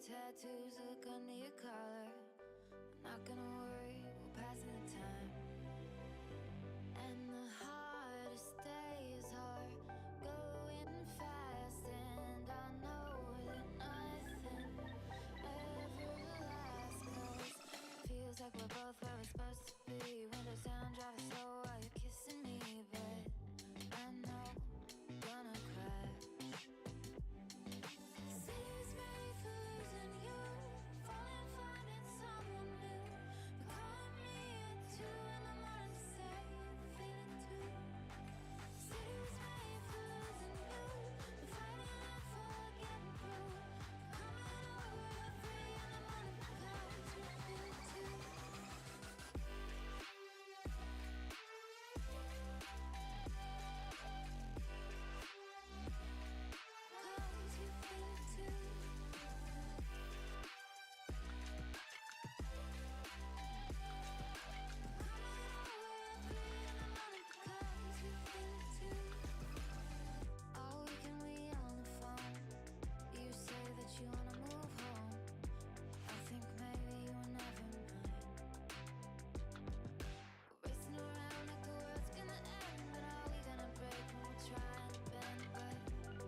tattoos look under your collar. I'm not gonna worry, we're passing the time. And the hardest days are going fast, and I know that nothing ever lasts. 'Cause feels like we're both where we're supposed to be. Windows down, driving slow while you're kissing me, but I know I'm gonna crash. City's made for losing you, falling, finding someone new. But calling me at 2 in the morning to say you feel it too. City's made for losing you, but fighting and for getting through. Coming over at 3 in the morning because you feel it too. Cause you feel it too. All weekend we on the phone. You say that you wanna move home. I think maybe you were never mine. We're racing around like the world's gonna end, but are we gonna break when we're trying to bend? But when you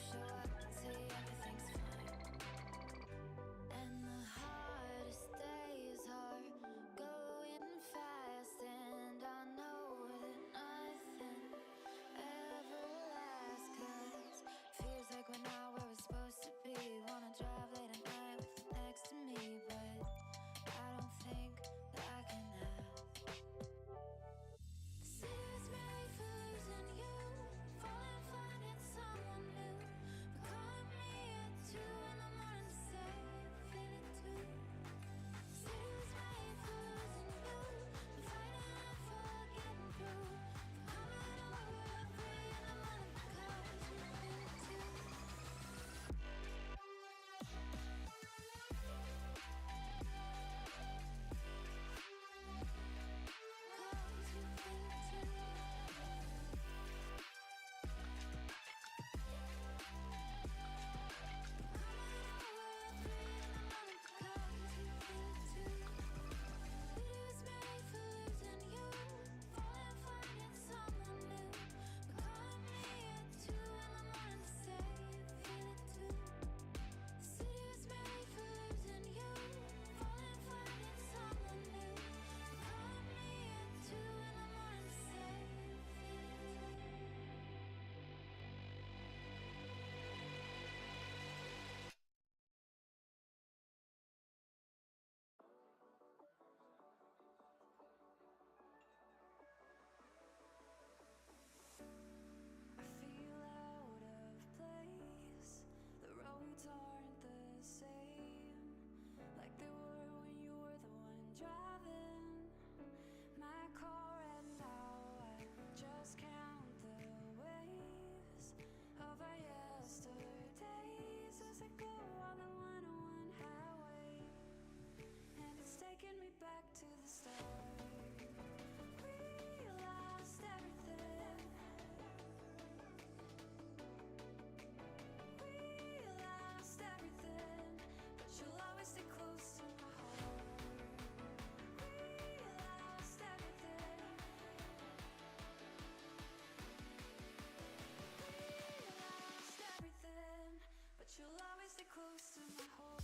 show up and say everything's fine. And the hardest days are going fast, and I know that nothing ever lasts. 'Cause feels like we're not where we're supposed to be. Wanna drive late at night with you next to me, but I don't think that I can have. The city's made for losing you, falling, finding someone new. But calling me at 2 in the morning to say you feel it too. City's made for losing you, but fighting and for getting through. Coming over at 3 in the morning because you feel it too. Cause you feel it too. City's made for losing you, falling, finding someone new. But calling me at 2 in the morning to say you feel it too. City's made for losing you, falling, finding someone new. But calling me at 2 in the morning to say you feel it too. I feel out of place. The roads aren't the same like they were when you were the one driving my car, and now I just count the waves of our yesterdays as I go on the 101 highway, and it's taking me back to the start. We lost everything. We lost everything, but you'll always stay close to my heart. We lost everything. We lost everything, but you'll always stay close to my heart.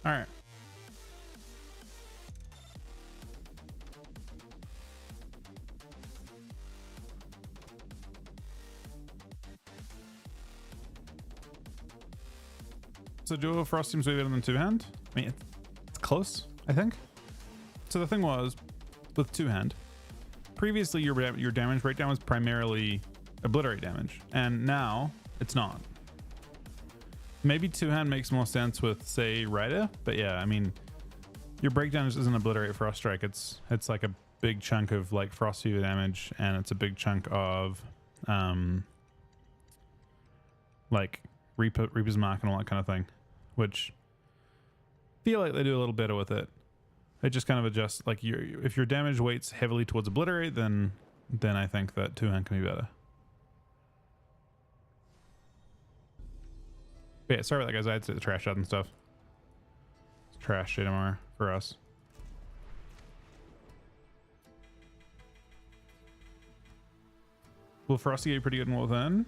All right. So dual frost seems way better than two hand. I mean, it's close, I think. So the thing was, with two hand, previously your damage breakdown was primarily obliterate damage, and now it's not. Maybe two hand makes more sense with, say, Rider, but yeah, I mean, your breakdown isn't obliterate frost strike. It's like a big chunk of like frost fever damage, and it's a big chunk of like Reaper's Mark and all that kind of thing, which feel like they do a little better with it. They just kind of adjust, like if your damage weights heavily towards obliterate, then I think that two hand can be better. But yeah, sorry about that, guys. I had to take the trash out and stuff. It's trash day tomorrow for us. Will Frosty get pretty good in Within?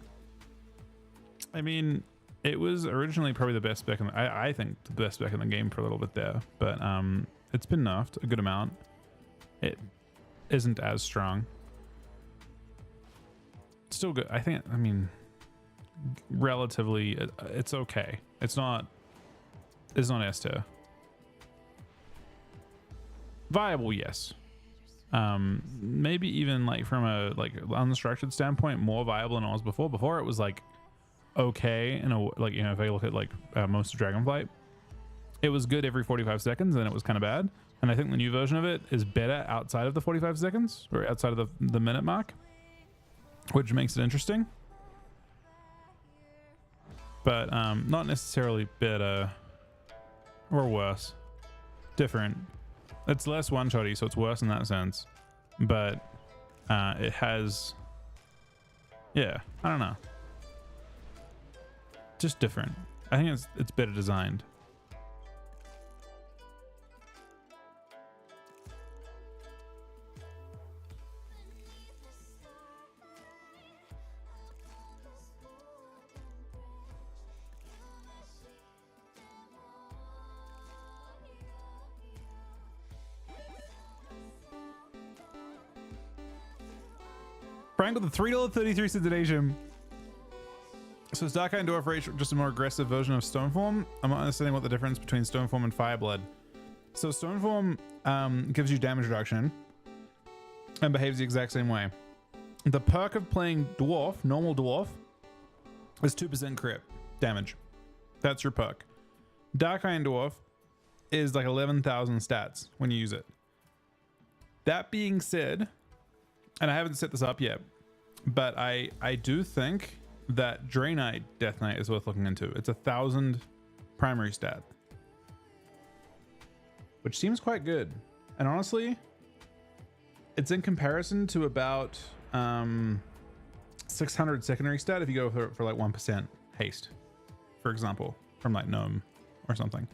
I mean, it was originally probably the best spec in the, I think the best spec in the game for a little bit there, but it's been nerfed a good amount. It isn't as strong. Still good. I think, I mean, relatively it's okay. It's not S tier. Viable, yes. Maybe even like from a like unstructured standpoint more viable than it was before. Before it was like okay, in a, like, you know, if I look at like most of Dragonflight, it was good every 45 seconds and it was kind of bad. And I think the new version of it is better outside of the 45 seconds or outside of the minute mark, which makes it interesting, but not necessarily better or worse. Different. It's less one-shotty, so it's worse in that sense, but it has, yeah, I don't know, just different. I think it's better designed. Frank with the $3.33 donation. So is Dark Eye and Dwarf Rage just a more aggressive version of Stoneform? I'm not understanding what the difference between Stoneform and Fireblood. So Stoneform gives you damage reduction and behaves the exact same way. The perk of playing Dwarf, normal Dwarf, is 2% crit damage. That's your perk. Dark Eye and Dwarf is like 11,000 stats when you use it. That being said, and I haven't set this up yet, but I do think that Draenei Death Knight is worth looking into. It's 1,000 primary stat, which seems quite good. And honestly, it's in comparison to about 600 secondary stat if you go for like 1% haste, for example, from like Gnome or something.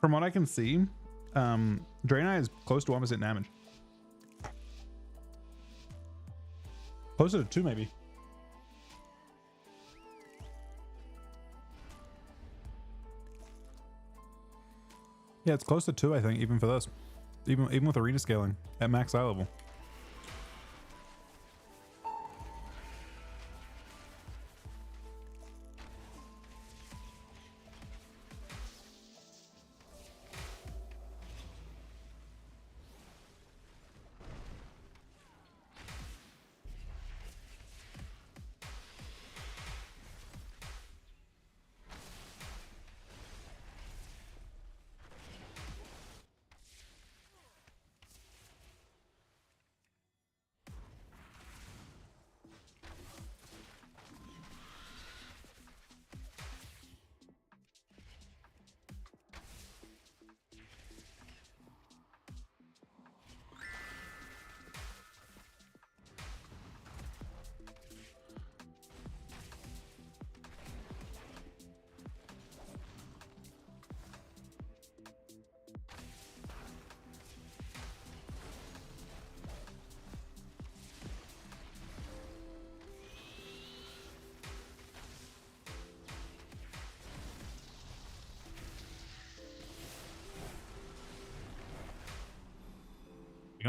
From what I can see, Draenei is close to 1% damage. Closer to 2 maybe. Yeah, it's close to 2, I think, even for this. Even with arena scaling at max eye level.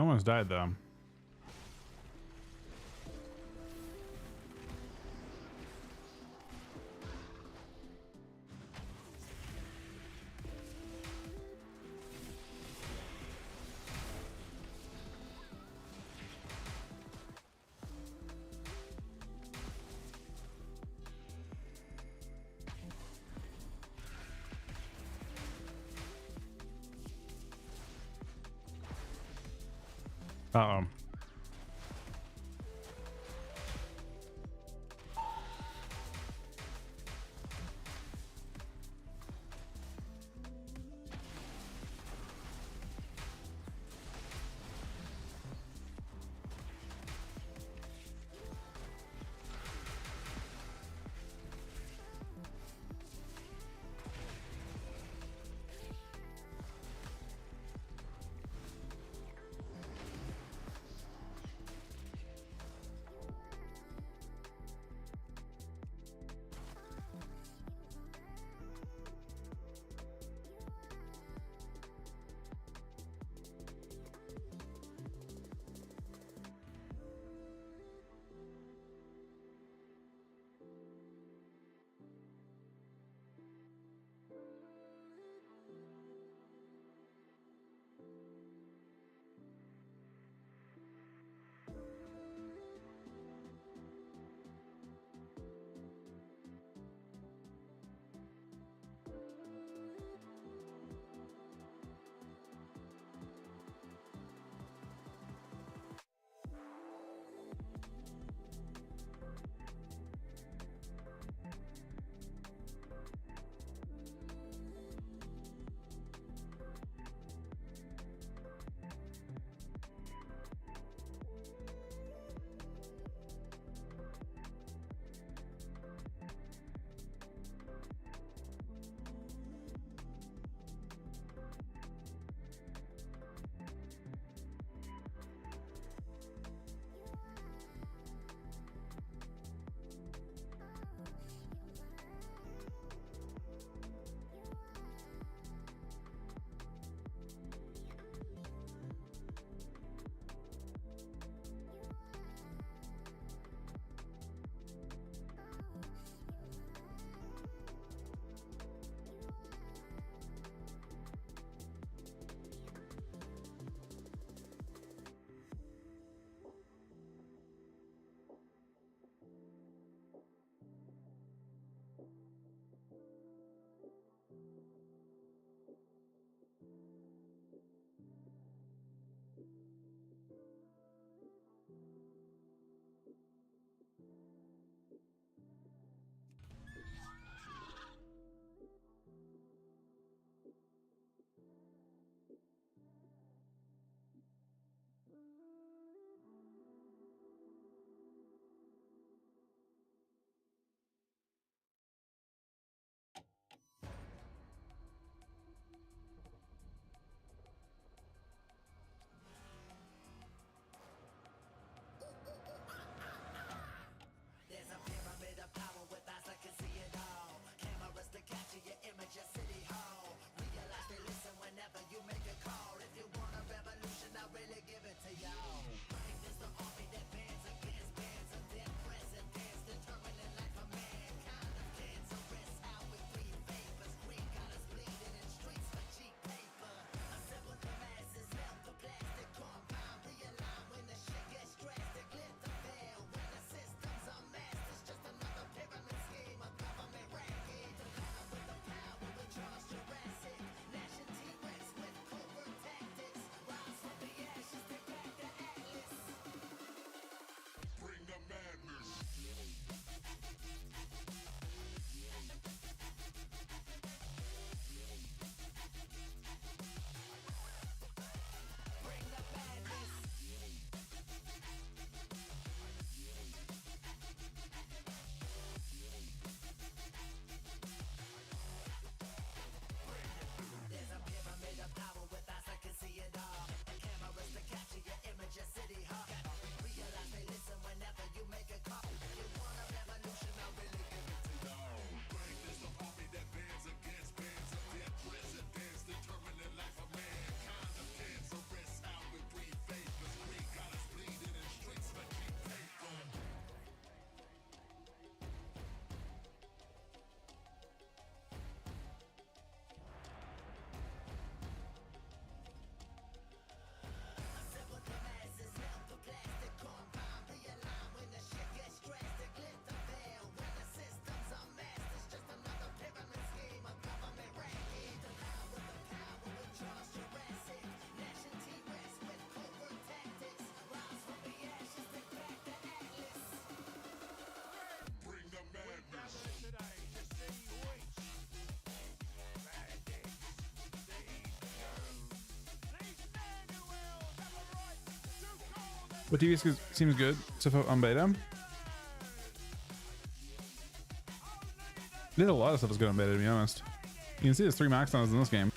He almost died though. Uh-oh. But TV seems good so far on beta. Did a lot of stuff is good on beta, to be honest. You can see there's 3 max downs in this game.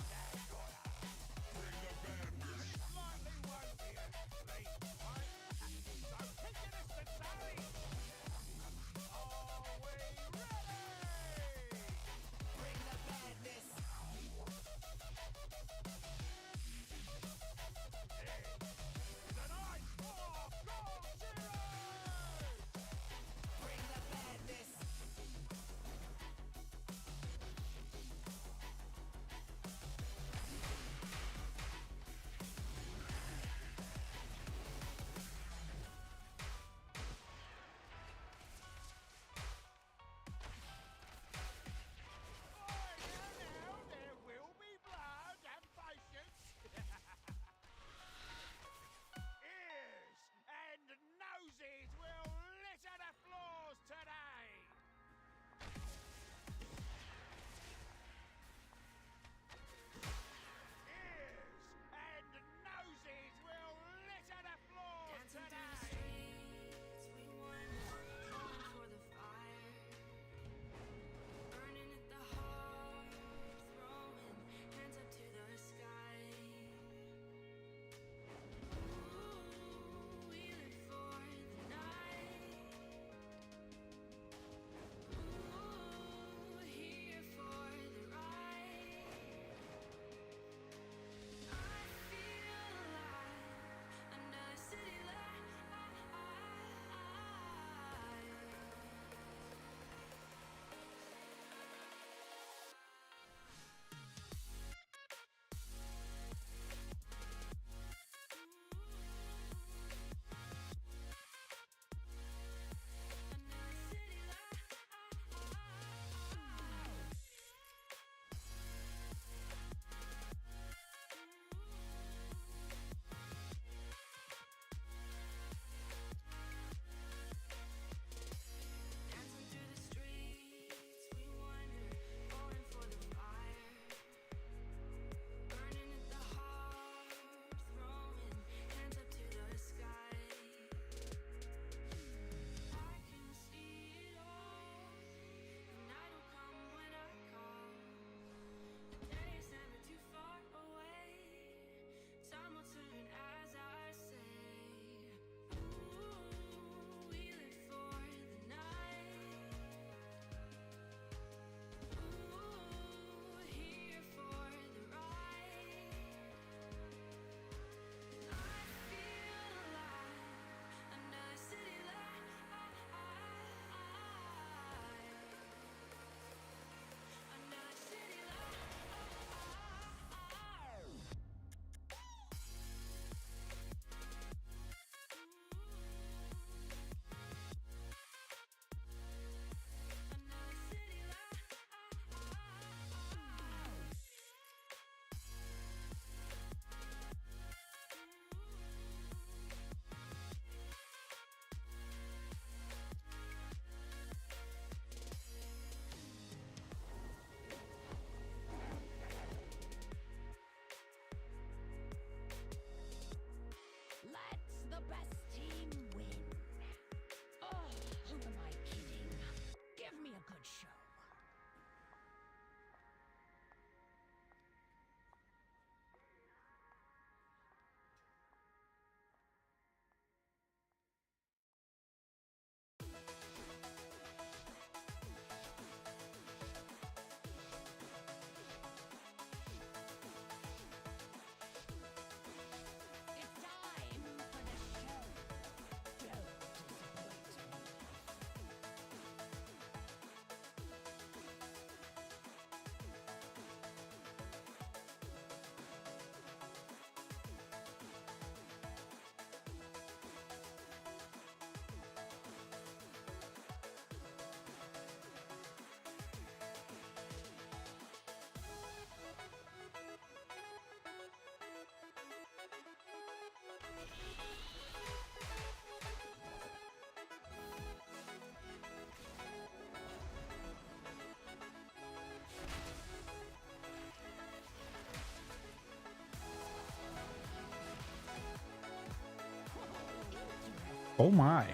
Oh my.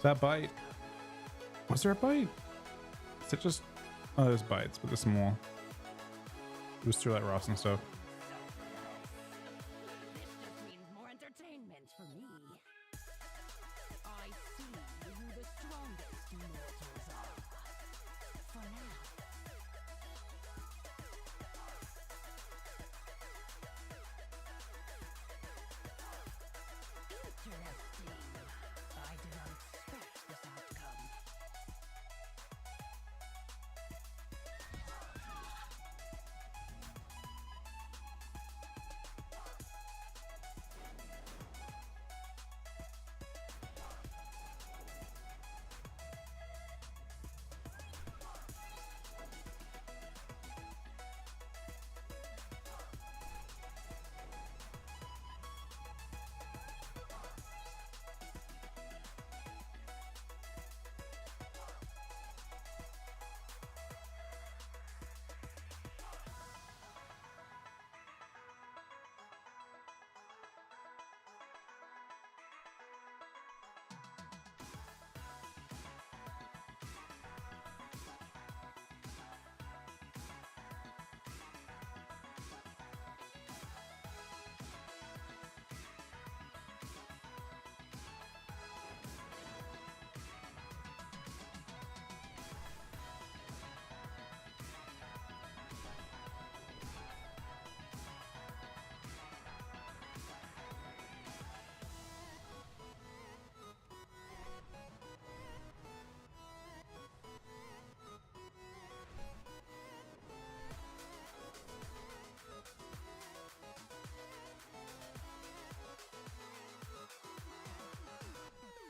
That bite. Was there a bite? Is it just... Oh, there's bites, but there's some more. It was through like Ross and stuff.
This just means more entertainment for me. I see who the strongest mortals are. For now. Interesting. I did not expect this outcome.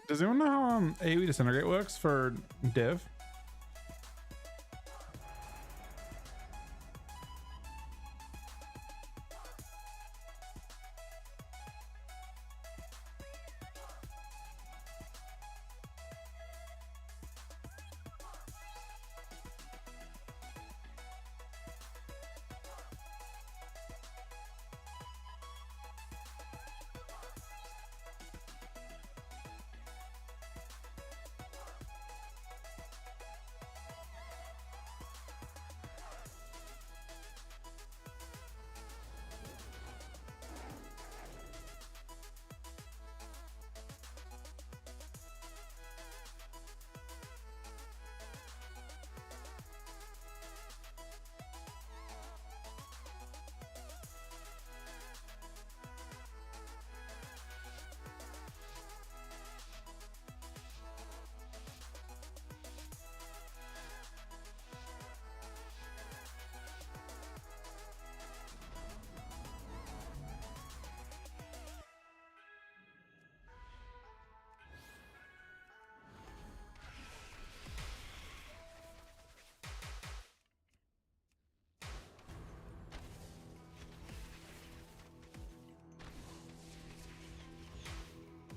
Does anyone know how AoE Disintegrate works for Div?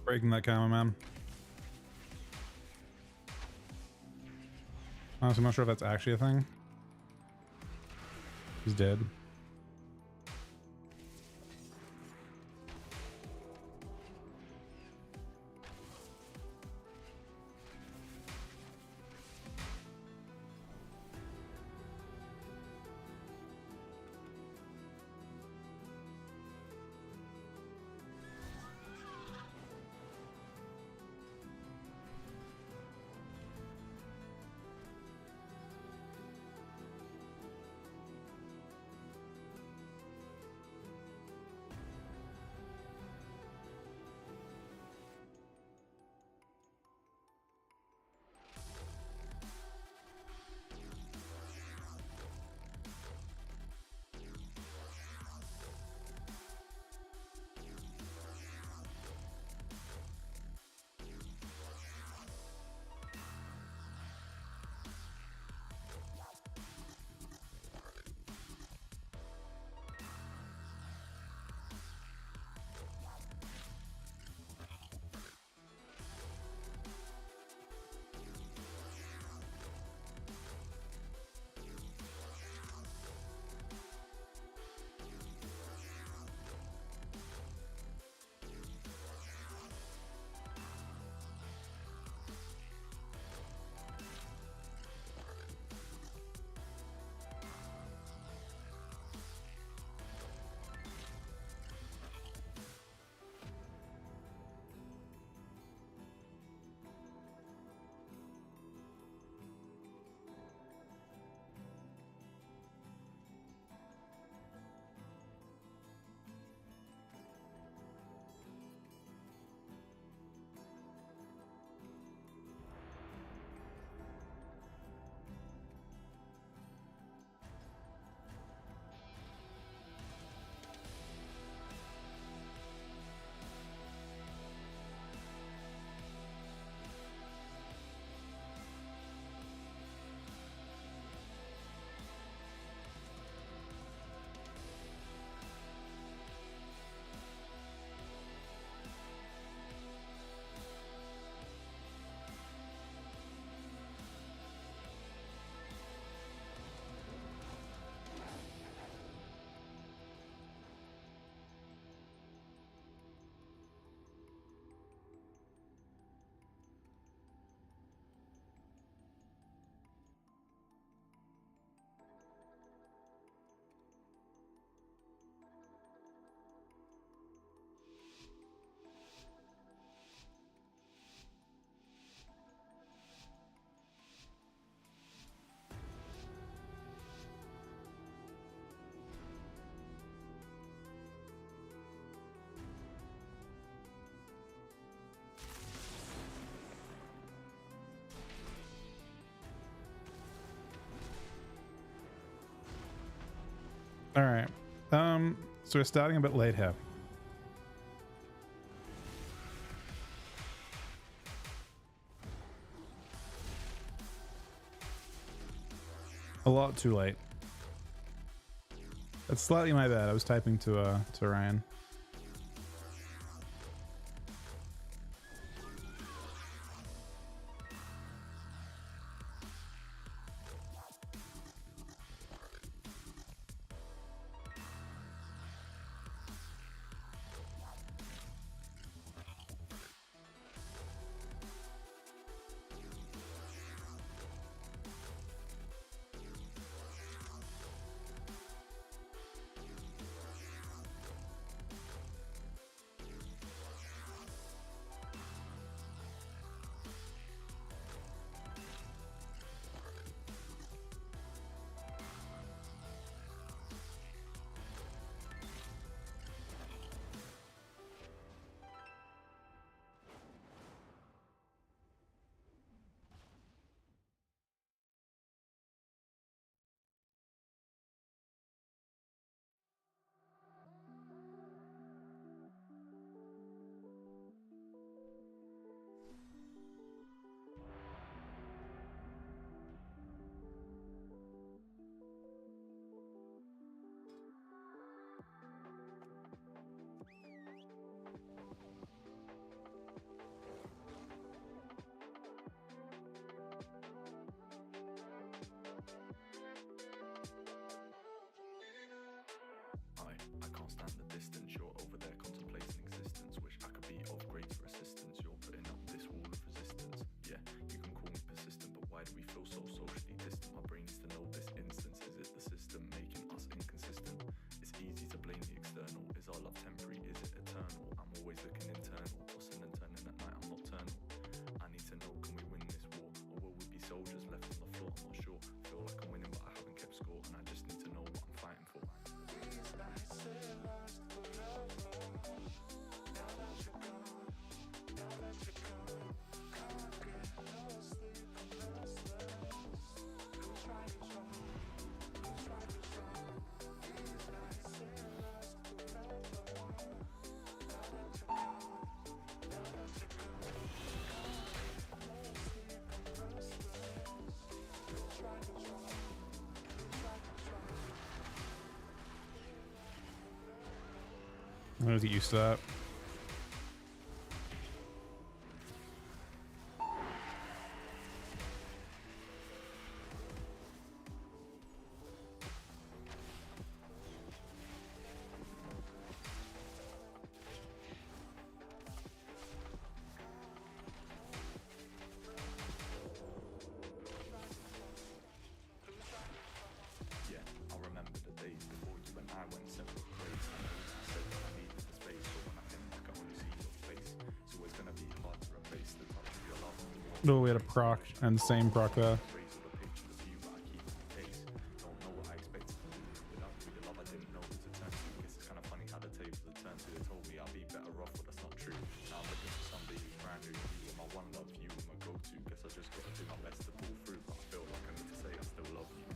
Breaking that camera, man. Honestly, I'm not sure if that's actually a thing. He's dead. All right. So we're starting a bit late here. A lot too late. That's slightly my bad. I was typing to Ryan.
I can't stand the distance. You're over there contemplating existence. Wish I could be of greater assistance. You're putting up this wall of resistance. Yeah, you can call me persistent, but why do we feel so socially distant? My brain needs to know this instance. Is it the system making us inconsistent? It's easy to blame the external. Is our love temporary? Is it eternal? I'm always looking internal. Tossing and turning at night, I'm nocturnal. I need to know, can we win this war? Or will we be soldiers left on the floor? I'm not sure. Feel like I'm winning, but I haven't kept score. And I just need to know what I'm fighting for.
I'm gonna get used to that.
Yeah, I remember the days before you and I went separate ways. I said that I needed the space, but when I think back, I only see your face. It's always gonna be hard to replace the touch of your love.
Oh, we had a proc and same proc there.
Raise all the pictures of you, but I keep the pace. Don't know what I expected from you. Without you, the love I didn't know who to turn to. Guess it's kind of funny how the tables have turned to. They told me I'll be better off, but that's not true. Now I'm looking for somebody who's brand new. You were my one love, you were my go-to. Guess I just gotta do my best to pull through, but I feel like I need to say I still love you.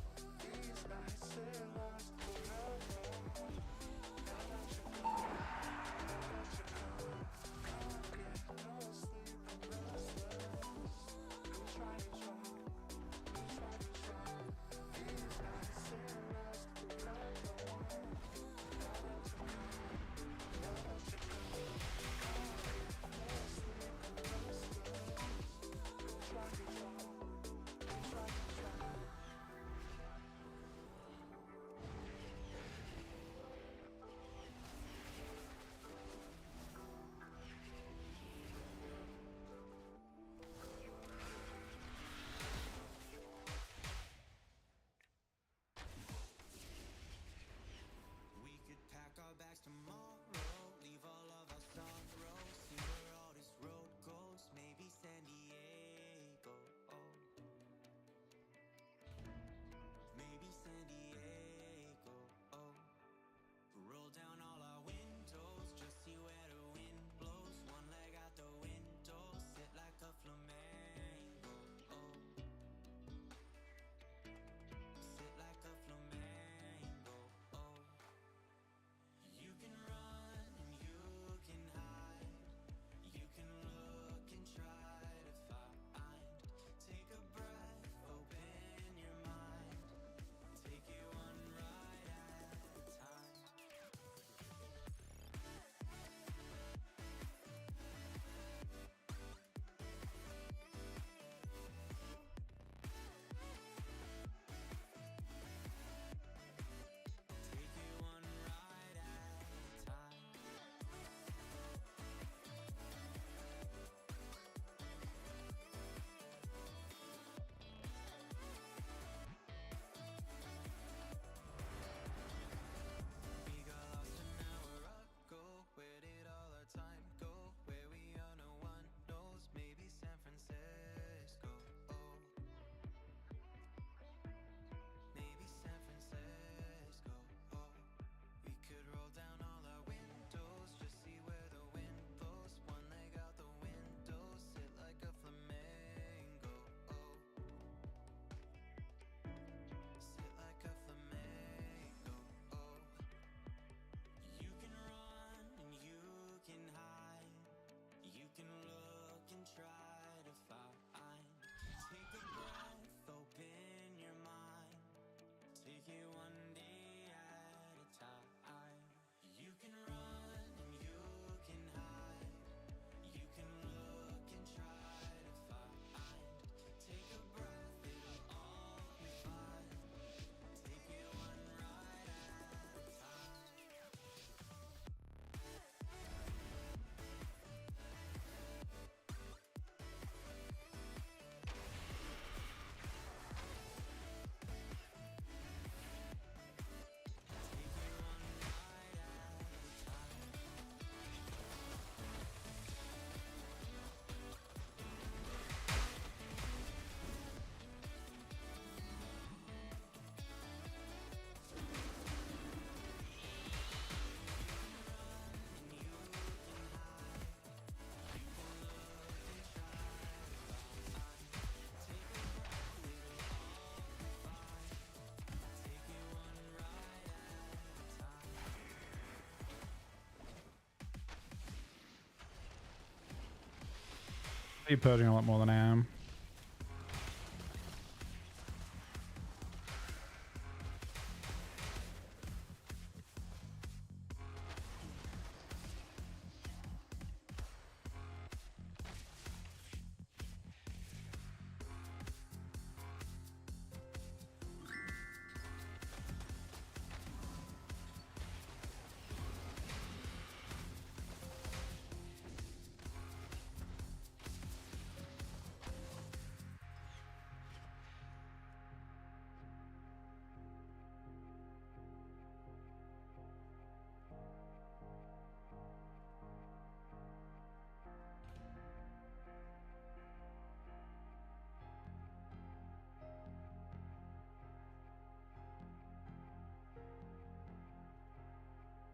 Be purging a lot more than I am.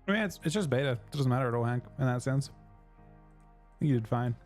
I mean, it's just beta. It doesn't matter at all, Hank, in that sense. I think you did fine.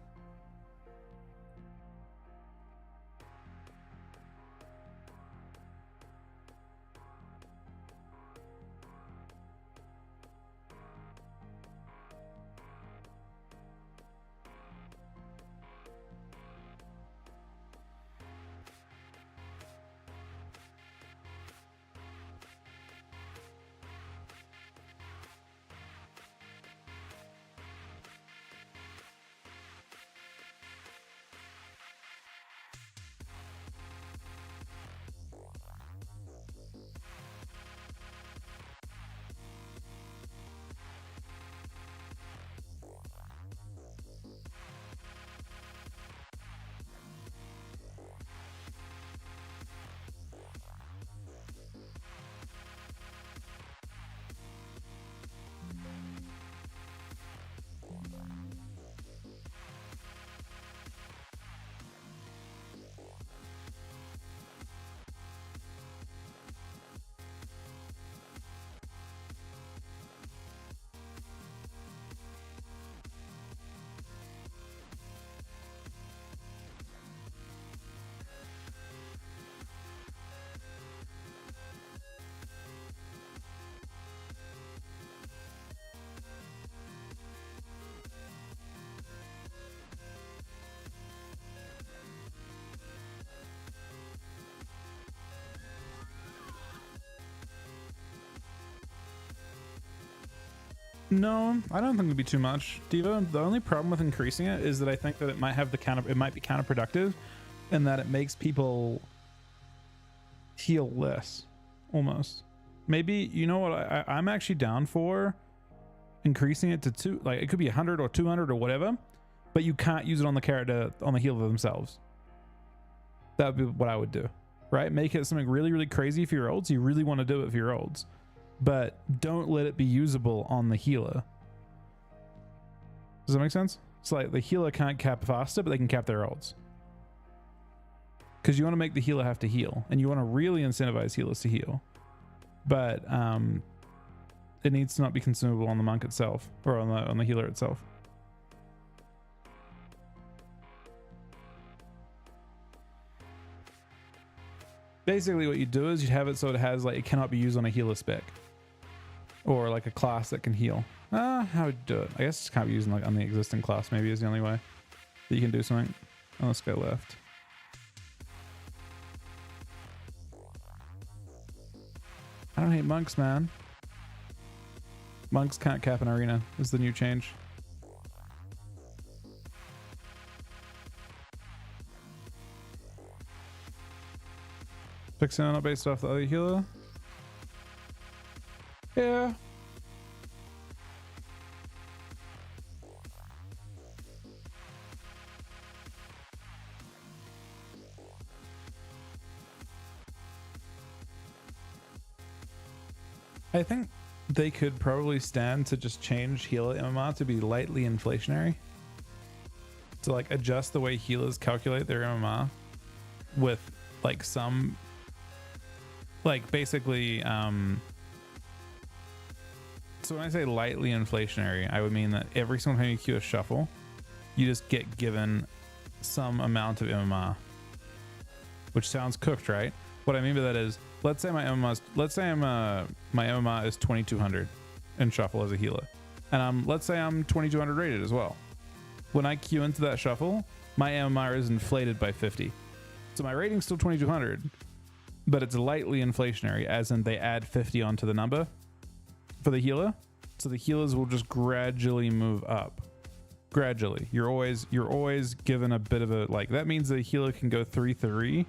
No, I don't think it'd be too much, Diva. The only problem with increasing it is that I think that it might have it might be counterproductive, and that it makes people heal less, almost. Maybe, you know what? I'm actually down for increasing it to 2. Like, it could be 100 or 200 or whatever, but you can't use it on the character on the healer themselves. That would be what I would do, right? Make it something really, really crazy for your olds. You really want to do it for your olds, but don't let it be usable on the healer. Does that make sense? It's like the healer can't cap faster, but they can cap their ults. Because you want to make the healer have to heal, and you want to really incentivize healers to heal. But it needs to not be consumable on the monk itself, or on the healer itself. Basically what you do is you have it so it has, like, it cannot be used on a healer spec. Or like a class that can heal. How would you do it? I guess it can't be used like on the existing class, maybe is the only way that you can do something. Oh, let's go left. I don't hate monks, man. Monks can't cap an arena is the new change. Fixing it not based off the other healer. Yeah. I think they could probably stand to just change healer MMR to be lightly inflationary. To like adjust the way healers calculate their MMR with like some, like basically, so when I say lightly inflationary, I would mean that every single time you queue a shuffle, you just get given some amount of MMR, which sounds cooked, right? What I mean by that is, let's say my MMR is 2200 in shuffle as a healer, and let's say I'm 2200 rated as well. When I queue into that shuffle, my MMR is inflated by 50. So my rating's still 2200, but it's lightly inflationary, as in they add 50 onto the number for the healer. So the healers will just gradually move up. Gradually. You're always given a bit of a, like, that means the healer can go 3-3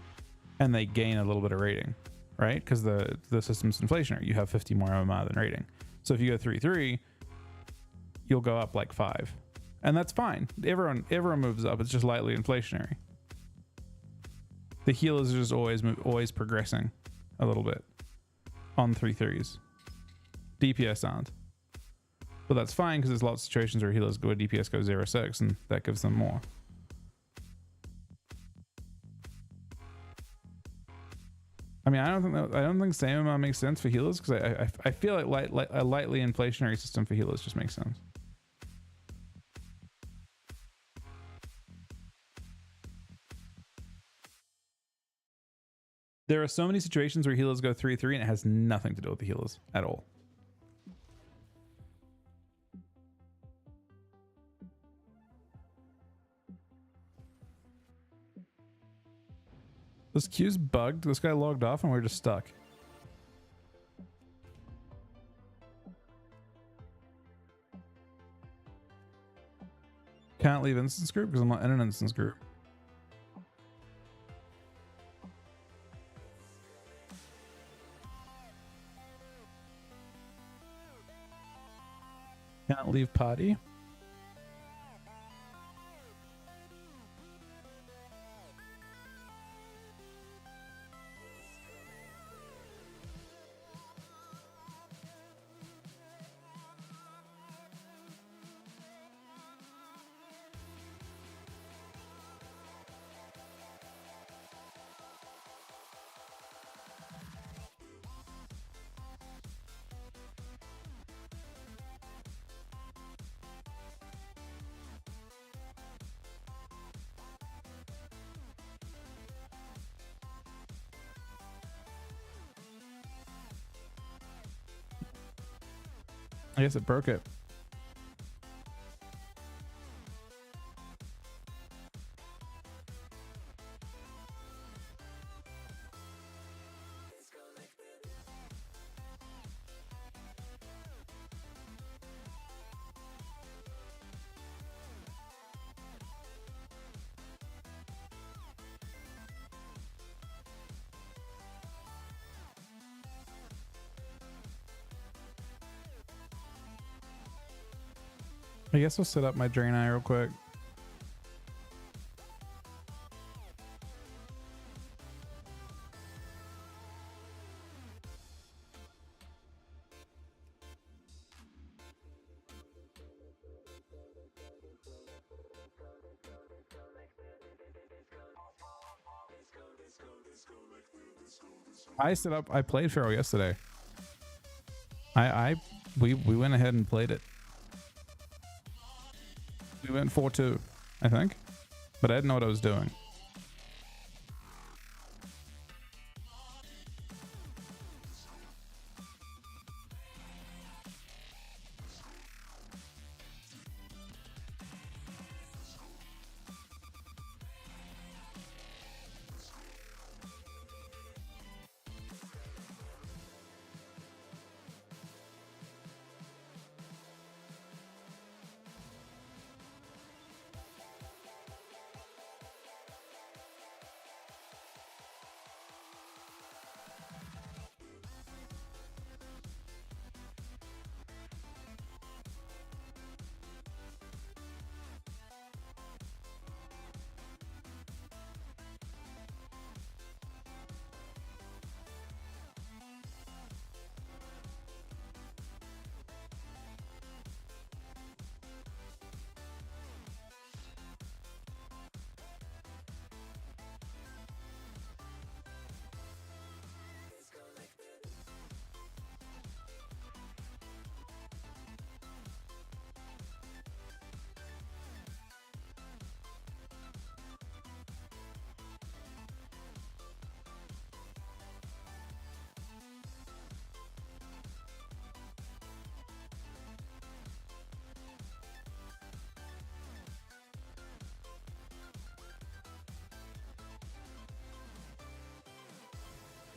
and they gain a little bit of rating, right? Because the system's inflationary. You have 50 more MMR than rating. So if you go 3-3, you'll go up like 5. And that's fine. Everyone moves up. It's just lightly inflationary. The healers are just always progressing a little bit on 3-3s. DPS aren't. But that's fine because there's lots of situations where healers go DPS go 0-6 and that gives them more. I mean, I don't think same amount makes sense for healers because I feel like a lightly inflationary system for healers just makes sense. There are so many situations where healers go 3-3 and it has nothing to do with the healers at all. This queue's bugged. This guy logged off and we're just stuck. Can't leave instance group because I'm not in an instance group. Can't leave party. I guess it broke it. I guess I'll set up my Draenei real quick. I played Pharaoh yesterday. We went ahead and played it. We went 4-2, I think, but I didn't know what I was doing.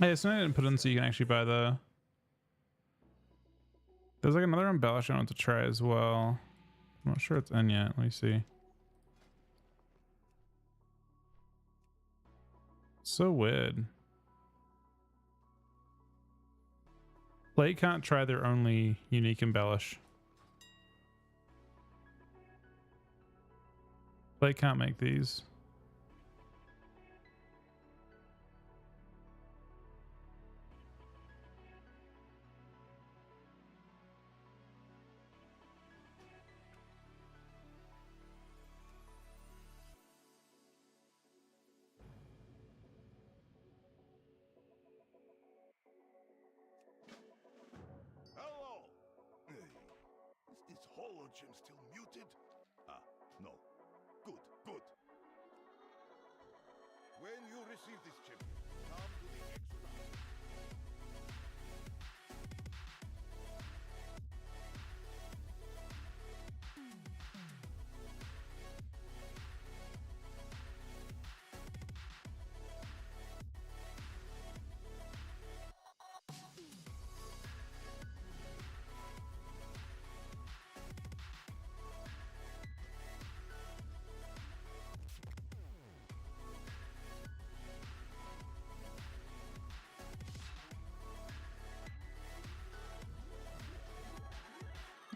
Hey, so I didn't put in so you can actually buy the. There's like another embellish I want to try as well. I'm not sure it's in yet. Let me see. So weird. Play can't try their only unique embellish. Play can't make these.
Hello! Hey, is this hologem still muted? Ah, no. Good, good. When you receive this chip, come to the Exodus.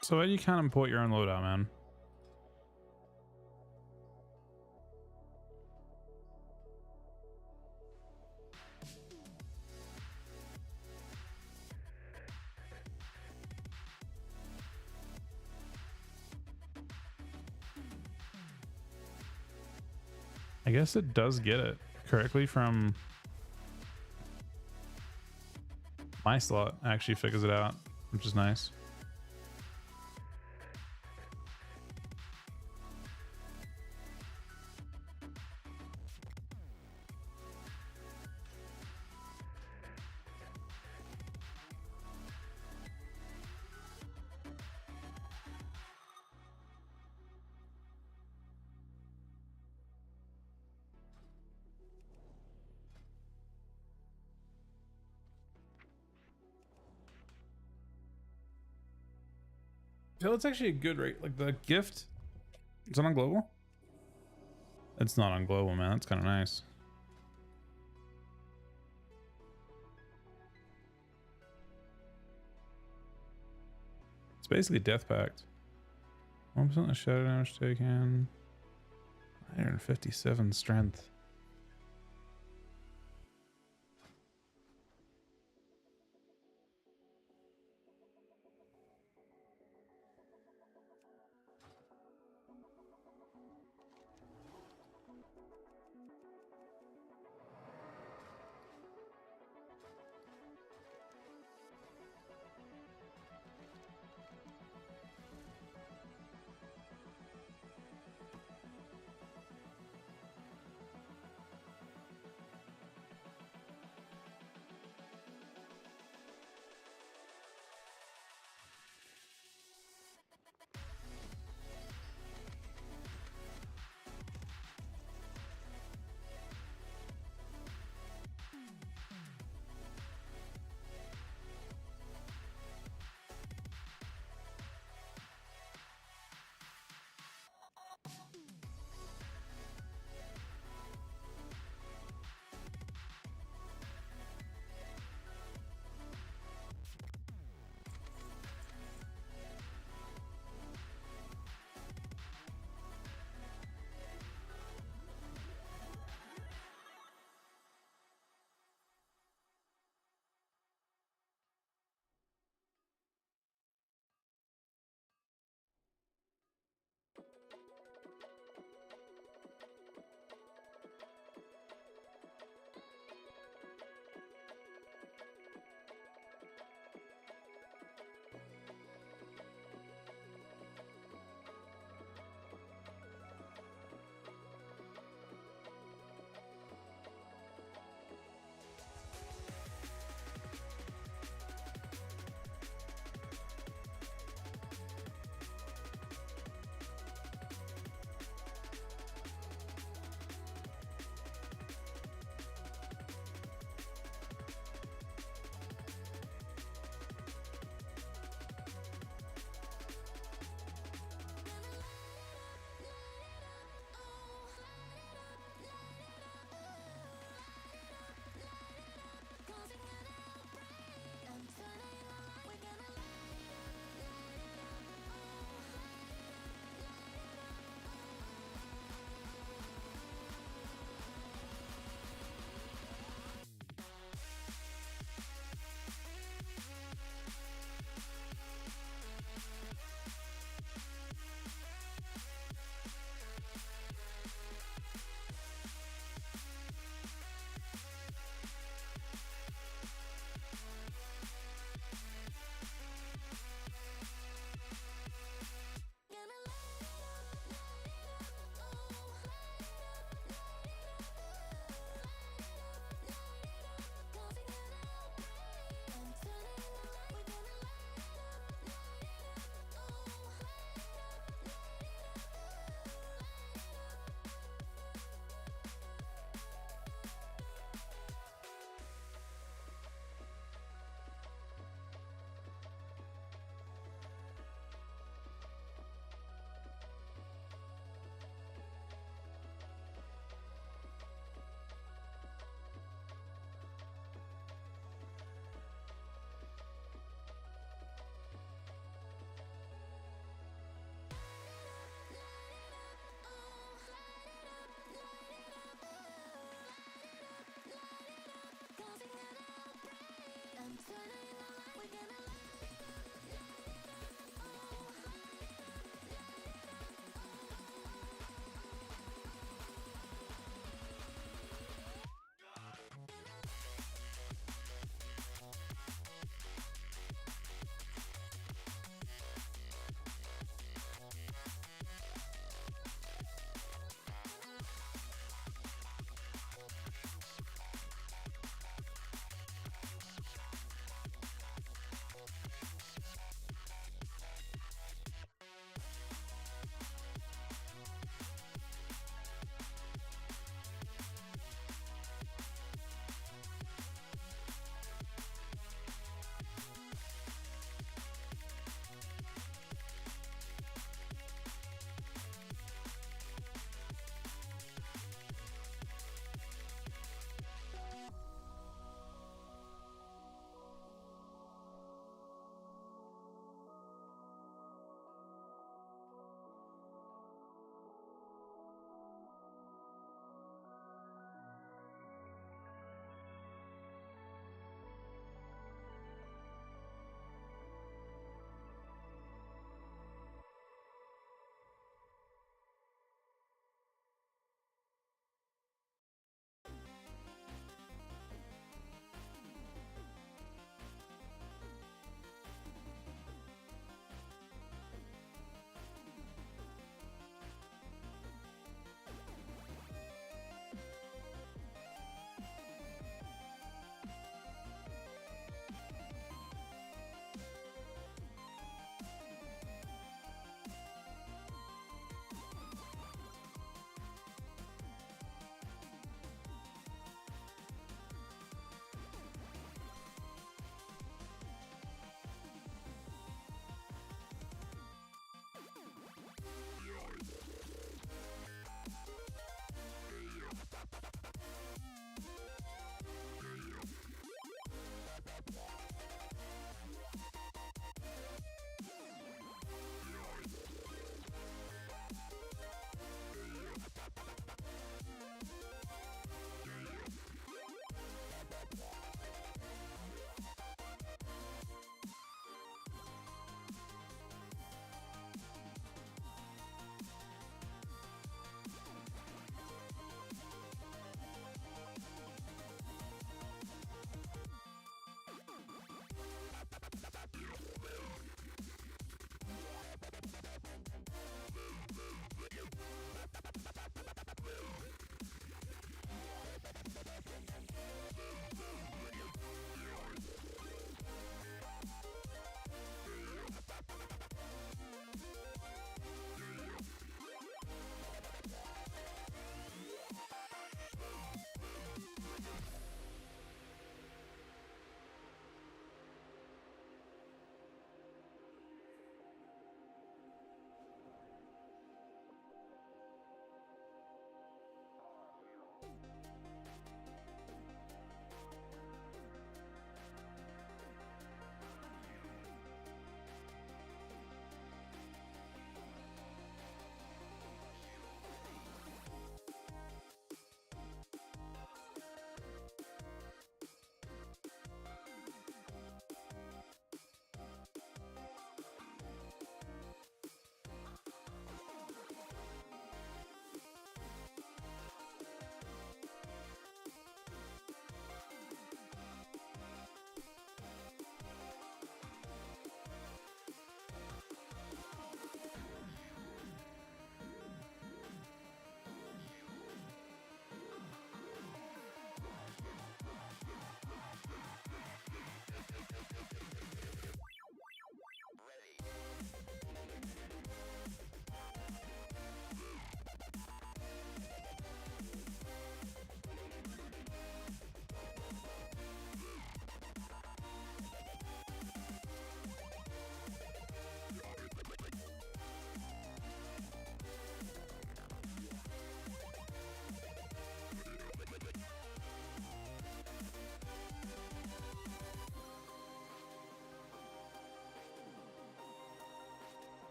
So you can't import your own loadout, man. I guess it does get it correctly from my slot. Actually figures it out, which is nice. So it's actually a good rate. Like the gift, is it on global? It's not on global, man. That's kind of nice. It's basically Death Pact. 1% of shadow damage taken. 157 strength.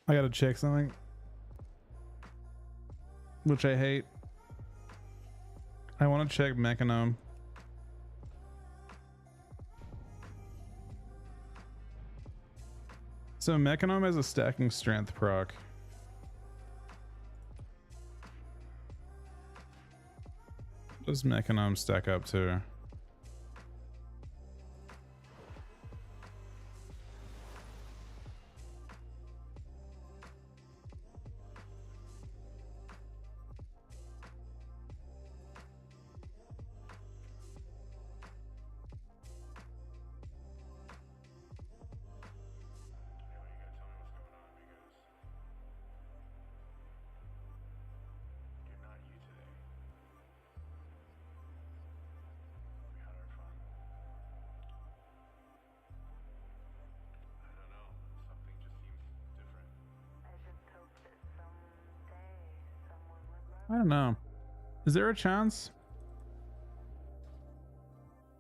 I gotta check something, which I hate. I want to check Mechanome. So Mechanome has a stacking strength proc. What does Mechanome stack up to? I don't know. Is there a chance?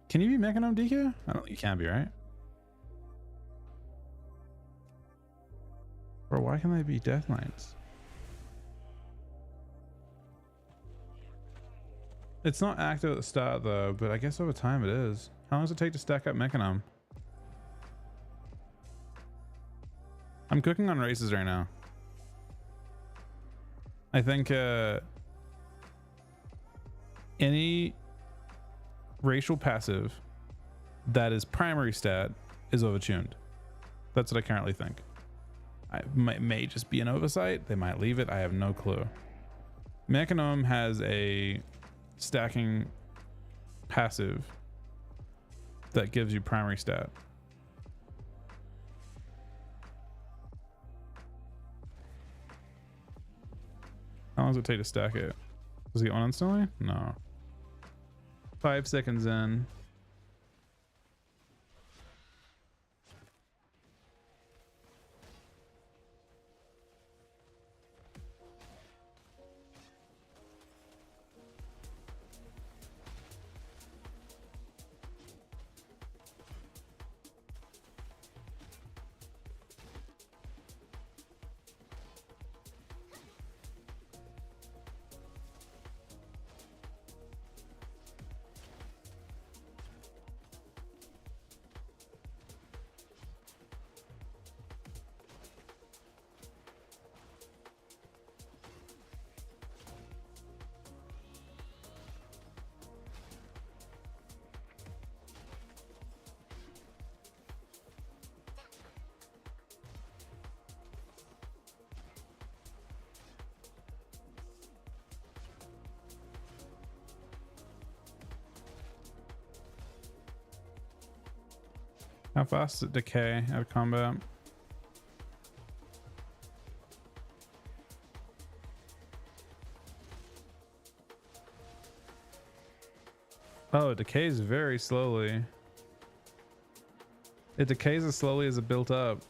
Can you be Mechanome DK? I don't think you can be, right? Or why can they be Death Knights? It's not active at the start though, but I guess over time it is. How long does it take to stack up Mechanome? I'm cooking on races right now. I think any racial passive that is primary stat is overtuned. That's what I currently think. I may just be an oversight. They might leave it. I have no clue. Mechanome has a stacking passive that gives you primary stat. How long does it take to stack it? Does he get one instantly? No. 5 seconds in. How fast does it decay out of combat? Oh, it decays very slowly. It decays as slowly as it built up.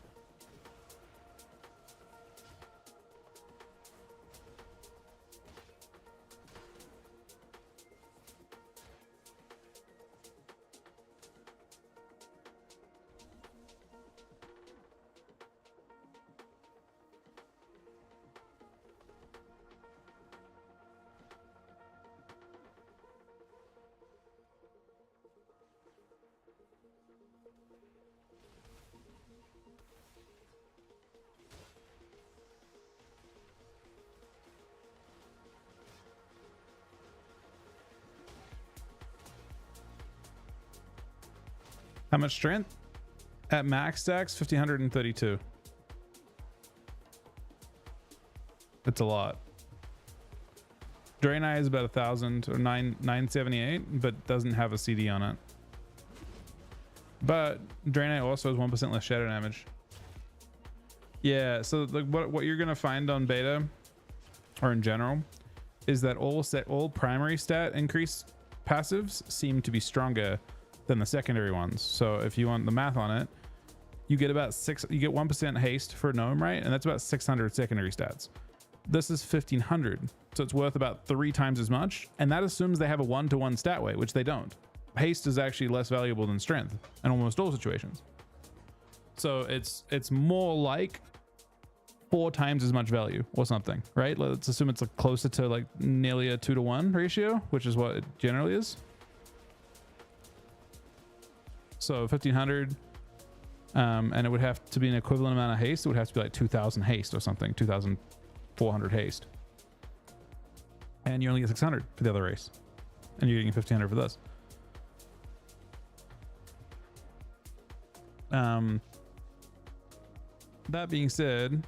How much strength? At max stacks, 1532. It's a lot. Draenei is about 1,000 or 978, but doesn't have a CD on it. But Draenei also has 1% less shadow damage. Yeah, so like what you're gonna find on beta, or in general, is that all primary stat increase passives seem to be stronger than the secondary ones. So if you want the math on it, you get about 1% haste for Gnome, right? And that's about 600 secondary stats. This is 1500, so it's worth about 3 times as much, and that assumes they have a 1-to-1 stat weight, which they don't. Haste is actually less valuable than strength in almost all situations. So it's more like 4 times as much value or something, right? Let's assume it's like closer to like nearly a 2-to-1 ratio, which is what it generally is. So 1500, and it would have to be an equivalent amount of haste. It would have to be like 2000 haste or something, 2400 haste. And you only get 600 for the other race, and you're getting 1500 for this. That being said,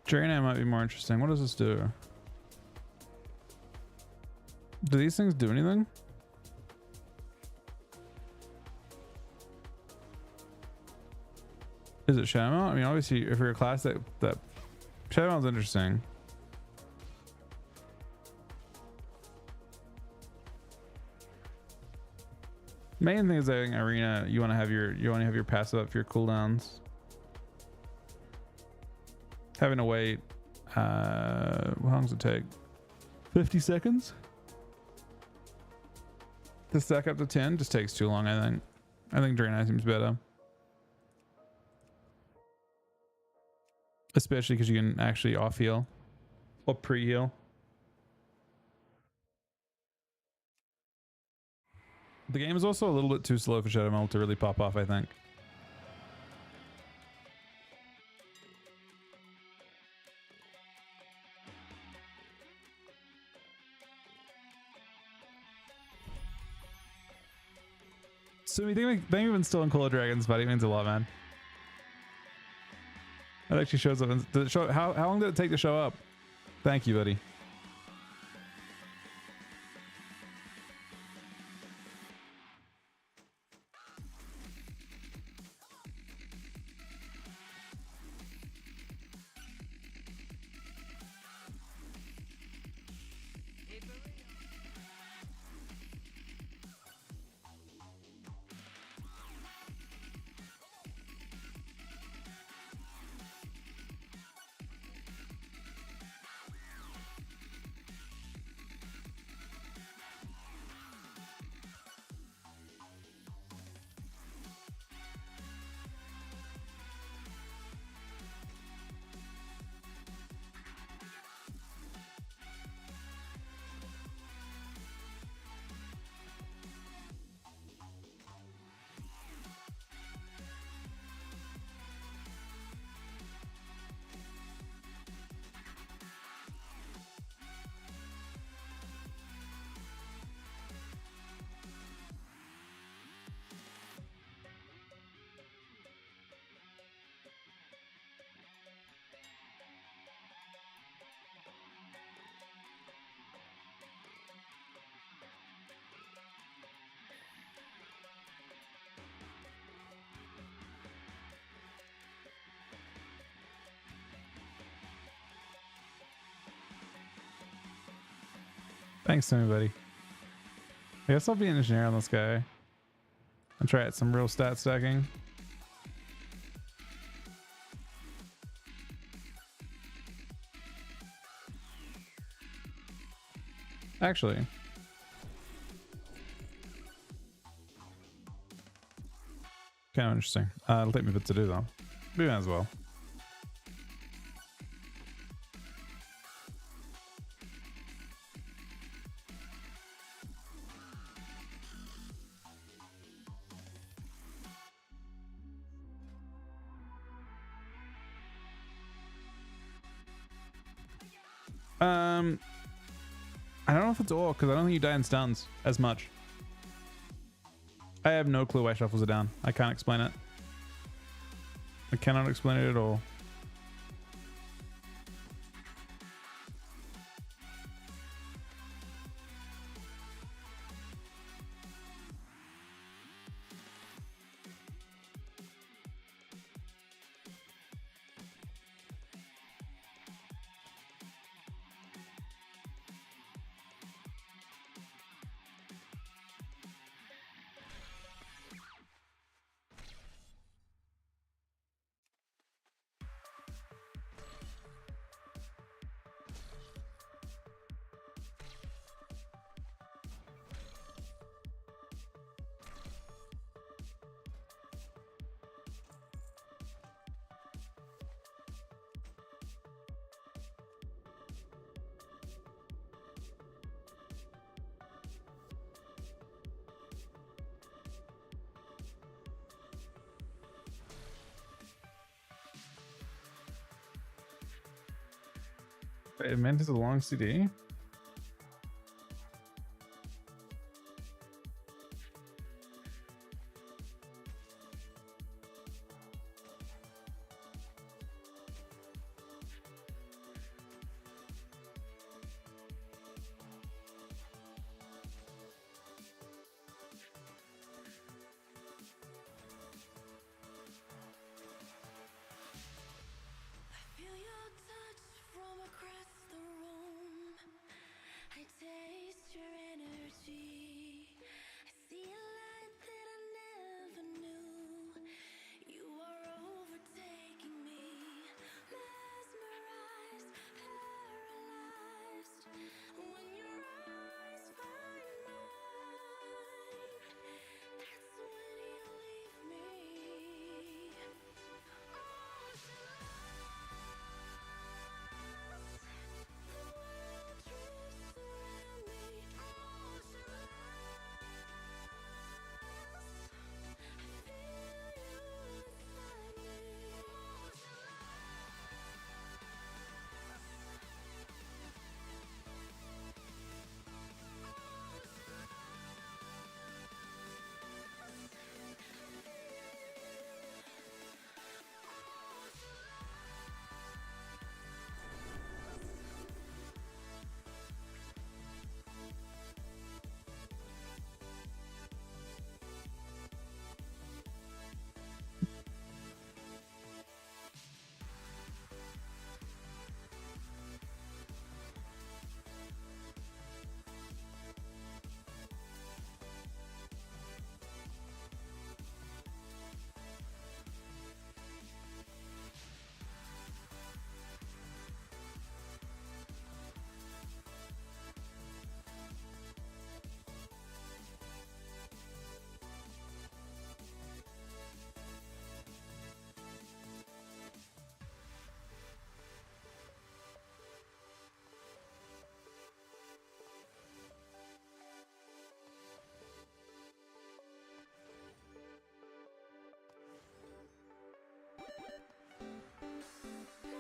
Draenei might be more interesting. What does this do? Do these things do anything? Is it Shadowmount? I mean, obviously, if you're a class that Shadowmount's interesting. Main thing is that in Arena, you want to have your passive up for your cooldowns. Having to wait, how long does it take? 50 seconds to stack up to 10 just takes too long. I think Draenei seems better, especially because you can actually off heal or pre heal. The game is also a little bit too slow for Shadowmount to really pop off, I think. Sumi, thank you for installing Call of Dragons, buddy. It means a lot, man. It actually shows up. Did it show? How long did it take to show up? Thank you, buddy. Thanks to me, buddy. I guess I'll be an engineer on this guy and try out some real stat stacking. Actually, kind of interesting. It'll take me a bit to do though. We might as well. I don't know if it's all because I don't think you die in stuns as much. I have no clue why shuffles are down. I can't explain it. I cannot explain it at all. It meant it's a long CD.
I feel your touch from across the room. I taste your energy. I see a light that I never knew. You are overtaking me. Mesmerized, paralyzed. When your eyes find mine, that's when you leave me.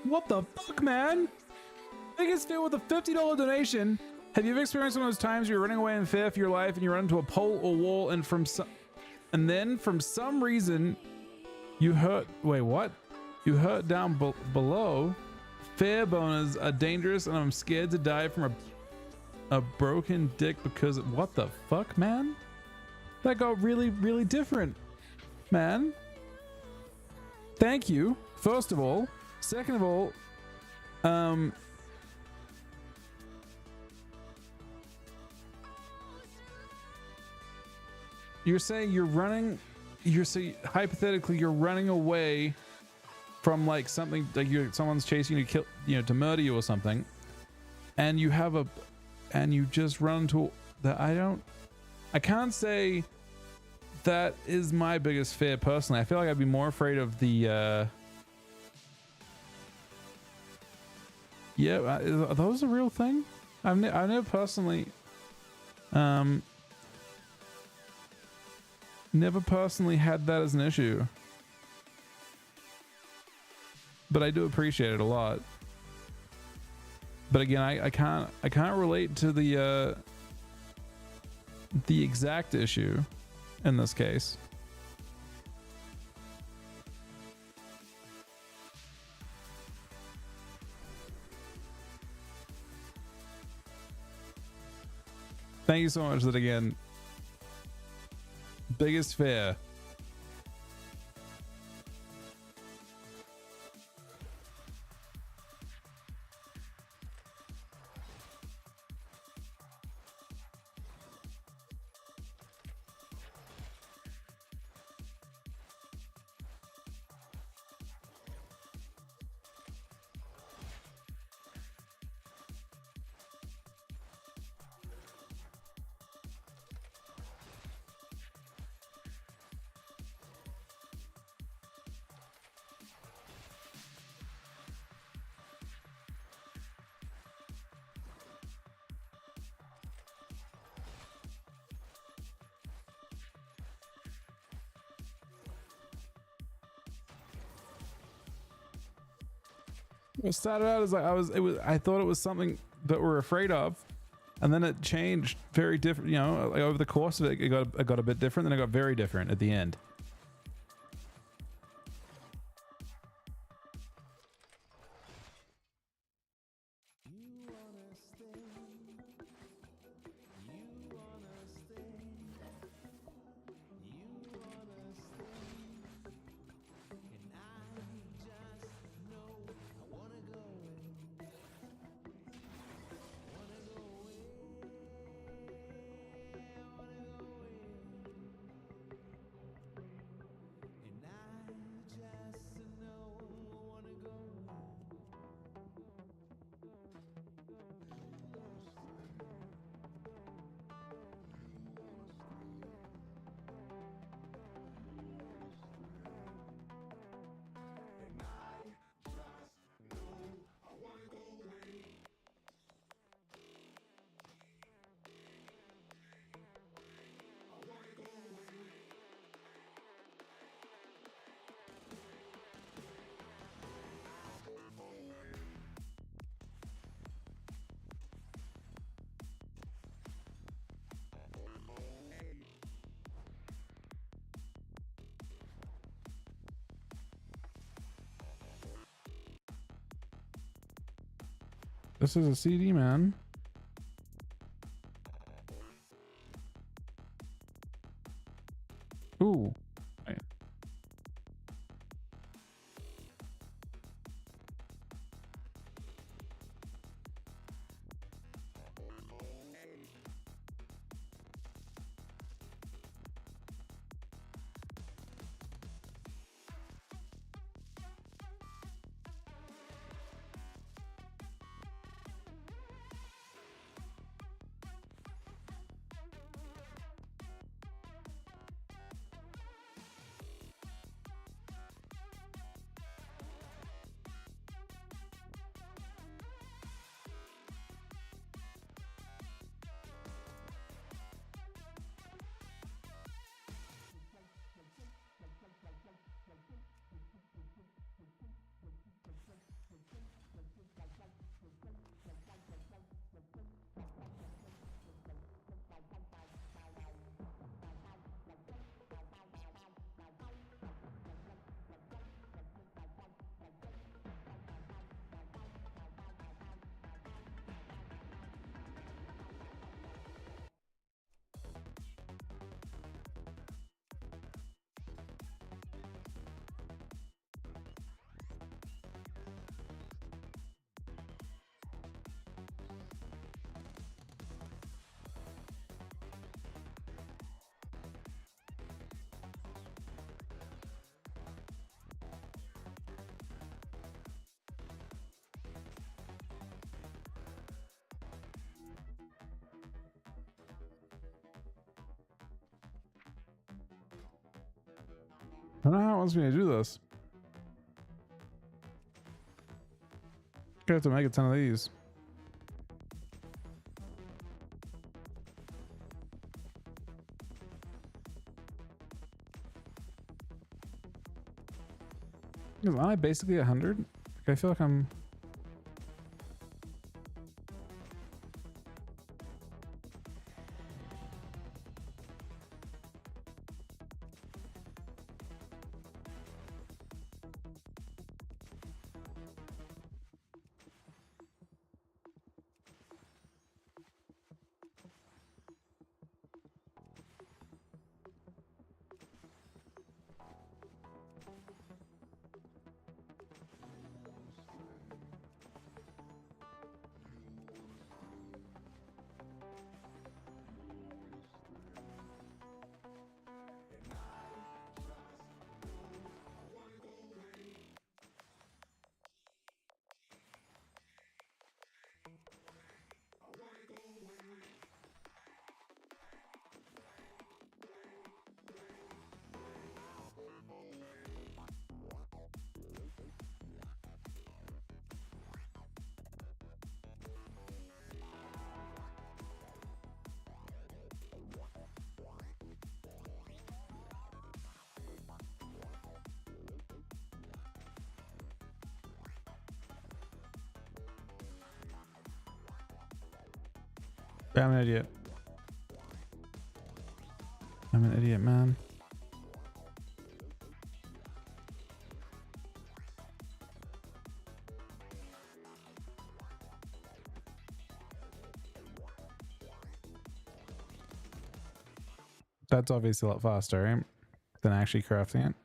What the fuck, man? Biggest fail with a $50 donation. Have you ever experienced one of those times you're running away in fear for your life and you run into a pole or wall and then from some reason you hurt? Wait, what? You hurt down below. Fair boners are dangerous and I'm scared to die from a broken dick because of, what the fuck, man? That got really, really different, man. Thank you, first of all. Second of all, you're saying hypothetically you're running away from like something, like someone's chasing you to kill, to murder you or something, and you just run to that. I can't say that is my biggest fear personally. I feel like I'd be more afraid of the yeah, are those a real thing? I've never personally had that as an issue, but I do appreciate it a lot. But again, I can't relate to the exact issue in this case. Thank you so much for that again. Biggest fear. It started out as like I thought it was something that we're afraid of, and then it changed very different. You know, like over the course of it, it got a bit different. Then it got very different at the end. This is a CD, man. Ooh. Wait. I don't know how it wants me to do this. I have to make a ton of these. Because I basically 100. I feel like I'm. I'm an idiot. I'm an idiot, man. That's obviously a lot faster, right? Than actually crafting it.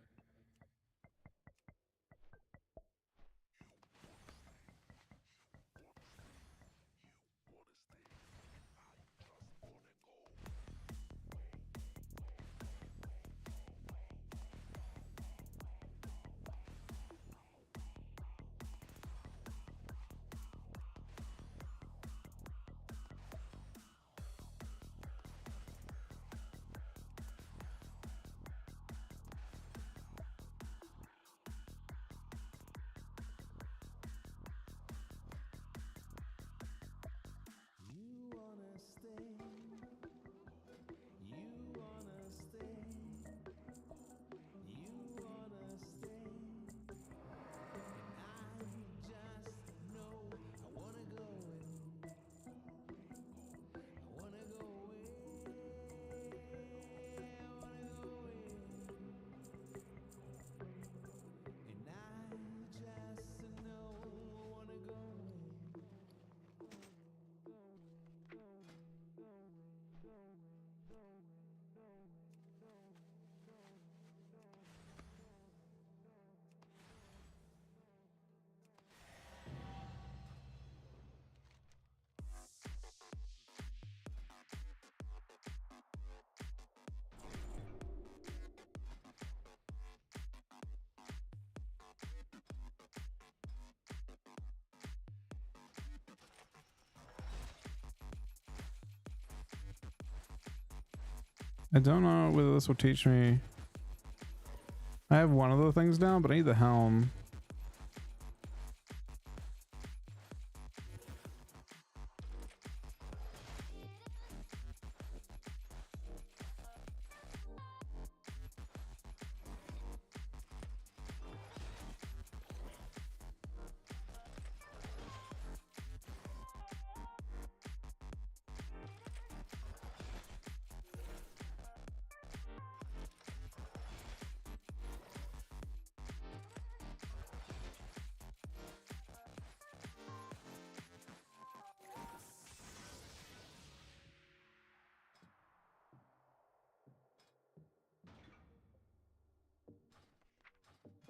I don't know whether this will teach me. I have one of the things down, but I need the helm.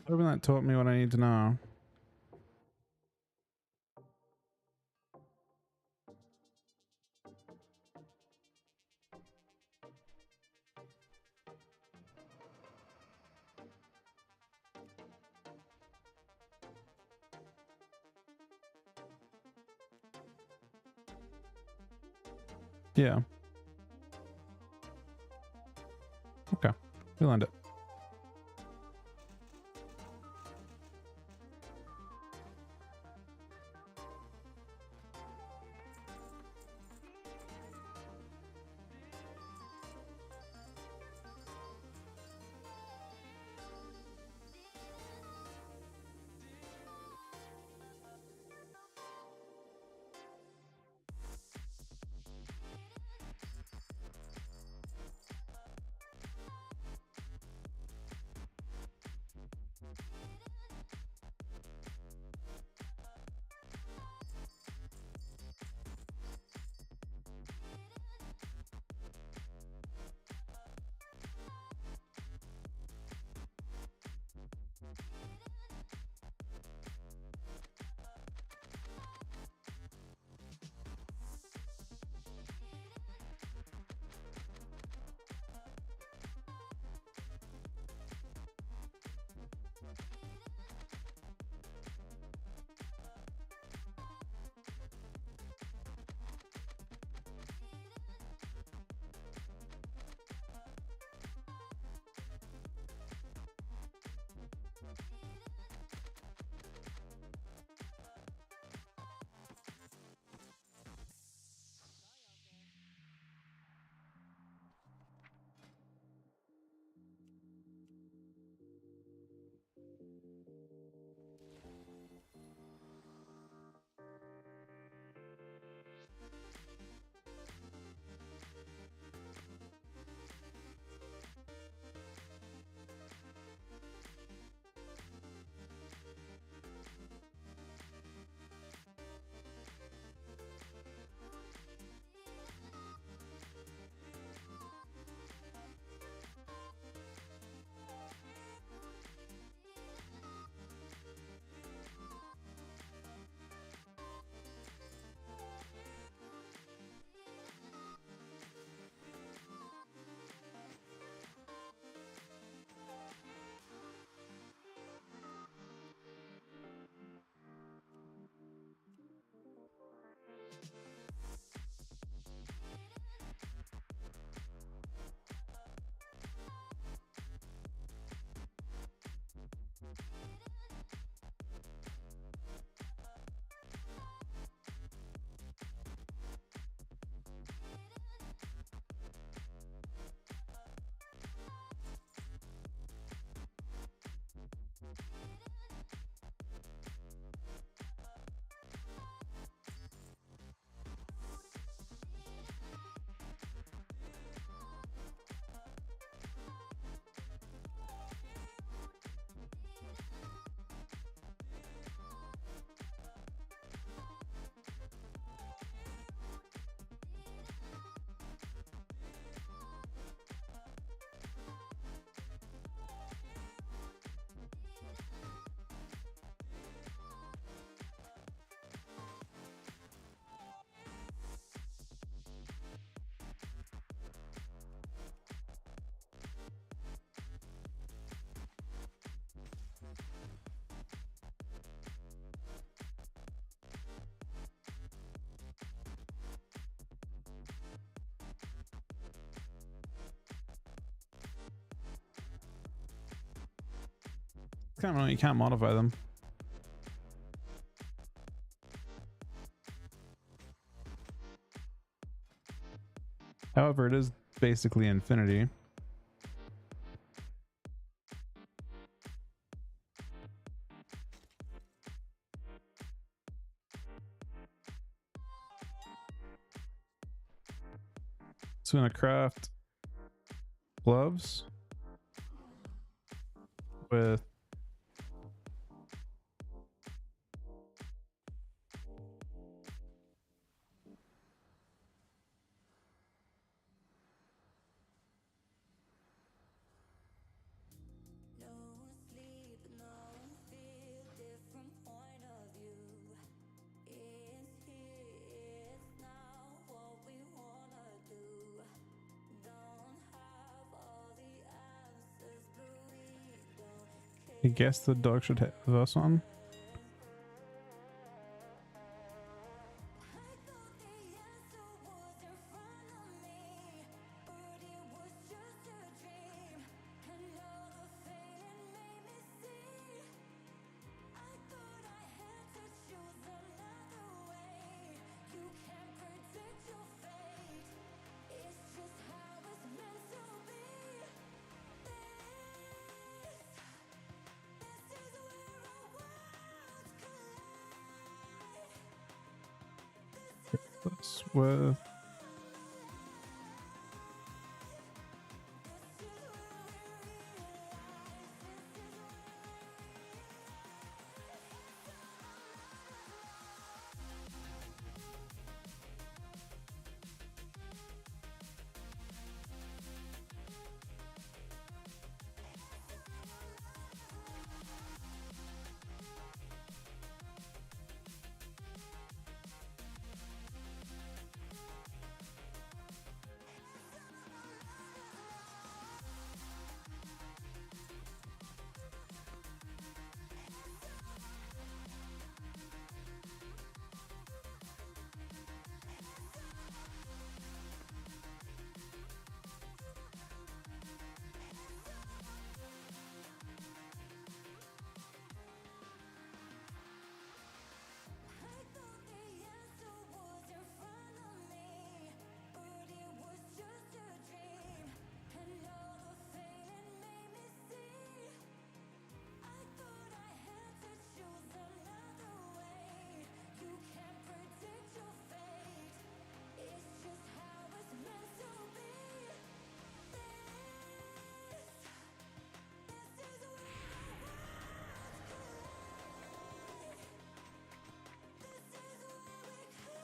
Hoping that taught me what I need to know. Yeah. Okay. We learned it. kind of, you can't modify them. However, it is basically infinity. So I'm gonna craft gloves with
No sleep, no fear, different point of view. It's here, it's now, what we wanna do. Don't have all the answers, but we don't
I guess the dog should have us on.
I thought the answer was in front of me, but it was just a dream. And all the fading made me see. I thought I had to choose another way. You can't predict your fate. It's just how it's meant to be. This is where our worlds collide.
This with
I thought the answer was in front of me, but it was just a dream. And all the fading made me see. I thought I had to choose another way. You can't predict your fate. It's just how it's meant to be. This is where our worlds collide. This is where we come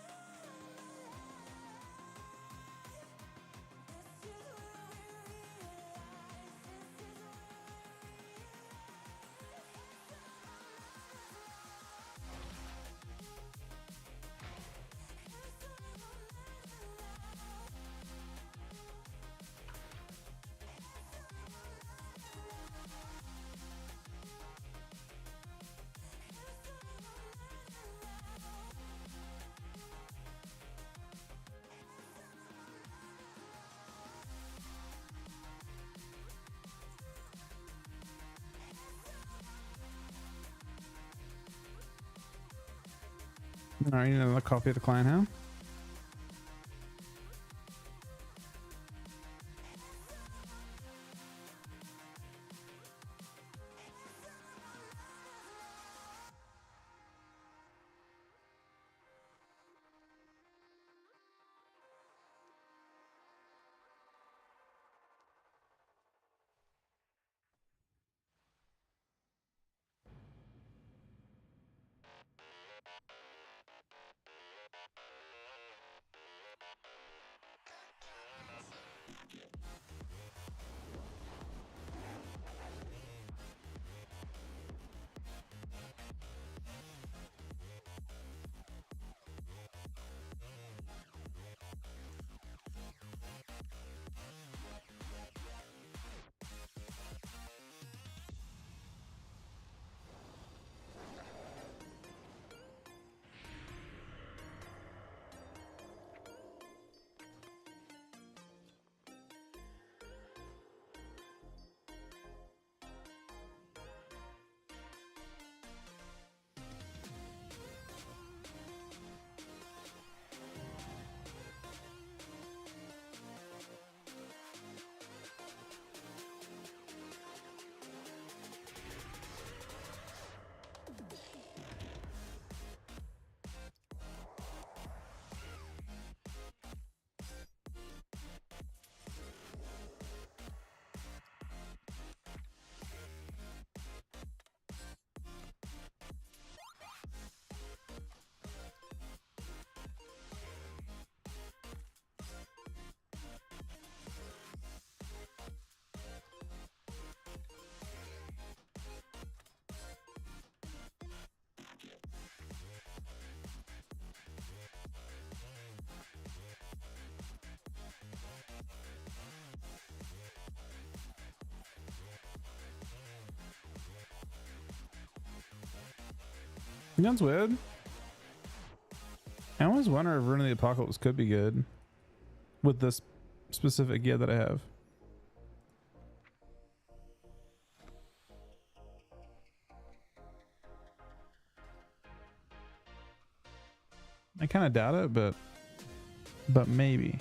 alive. This is where we realize. This is
Alright, you need another copy of the client now. Gun's weird. I always wonder if Rune of the Apocalypse could be good with this specific gear that I have. I kind of doubt it, but maybe.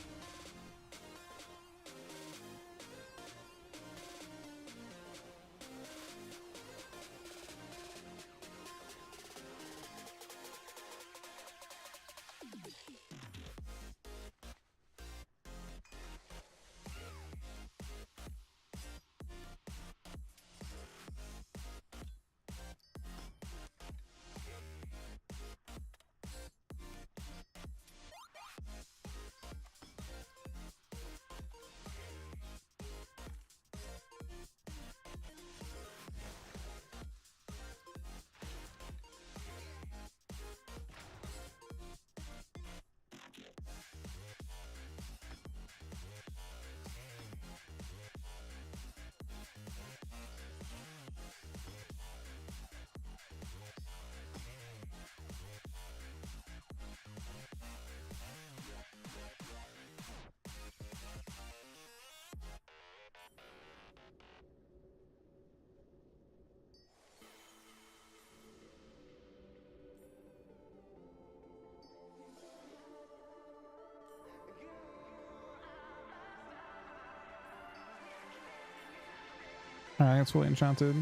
Alright, it's fully enchanted.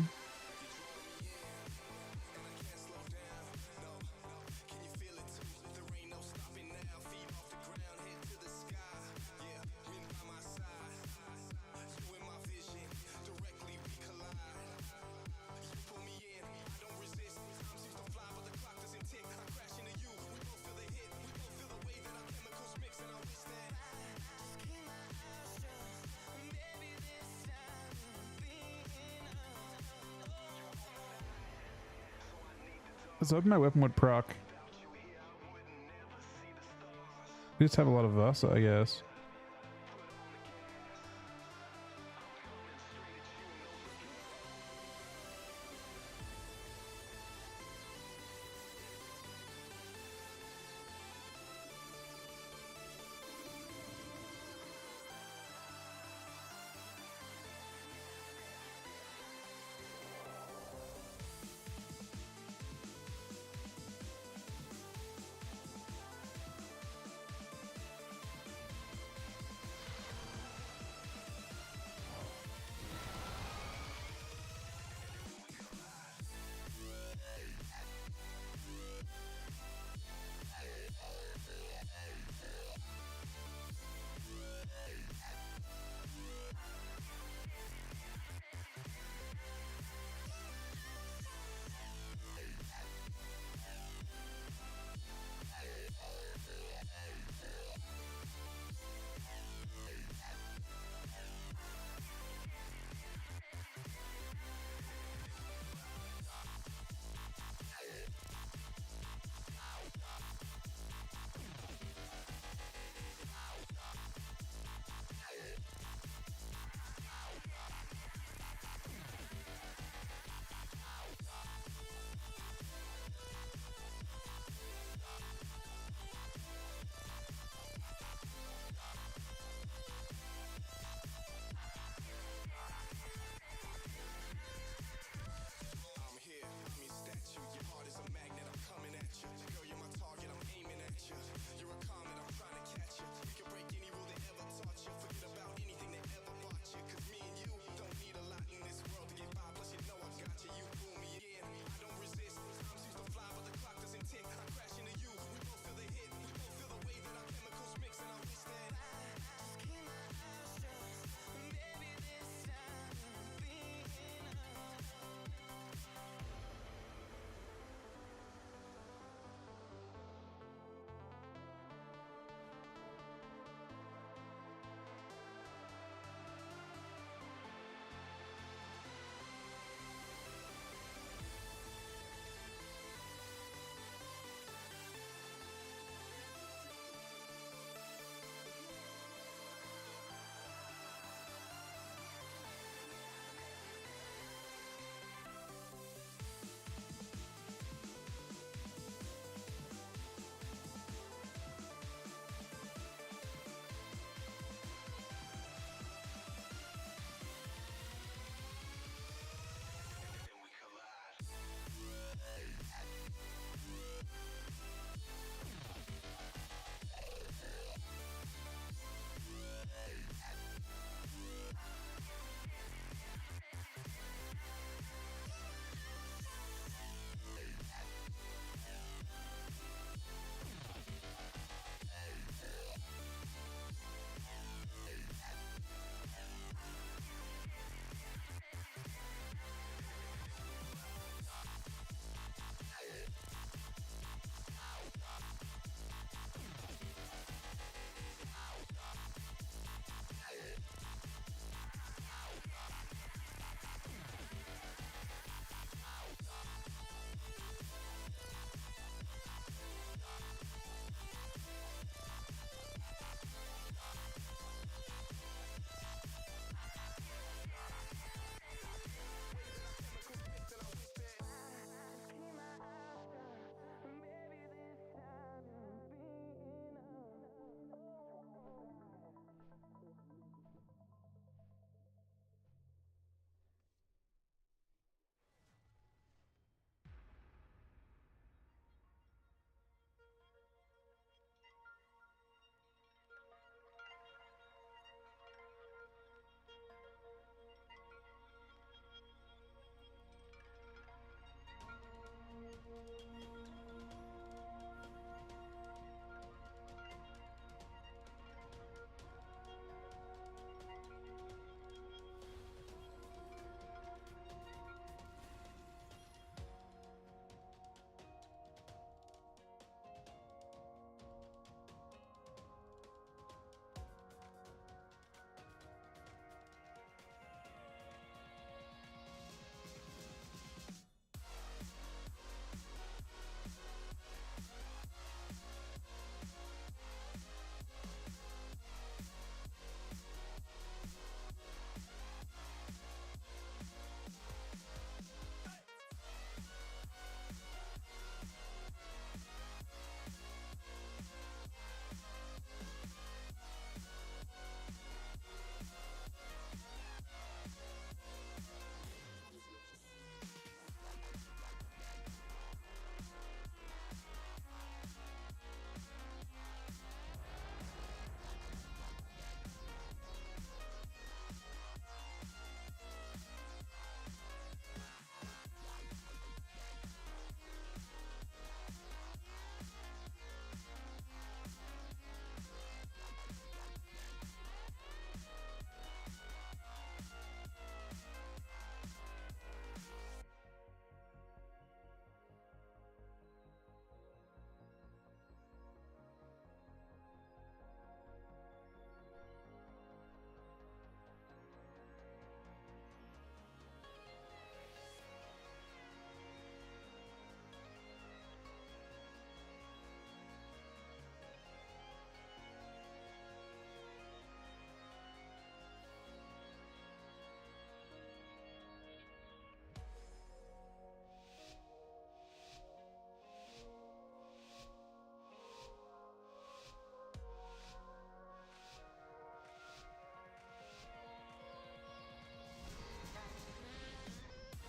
Let's open my weapon with proc. We just have a lot of Vasa, I guess.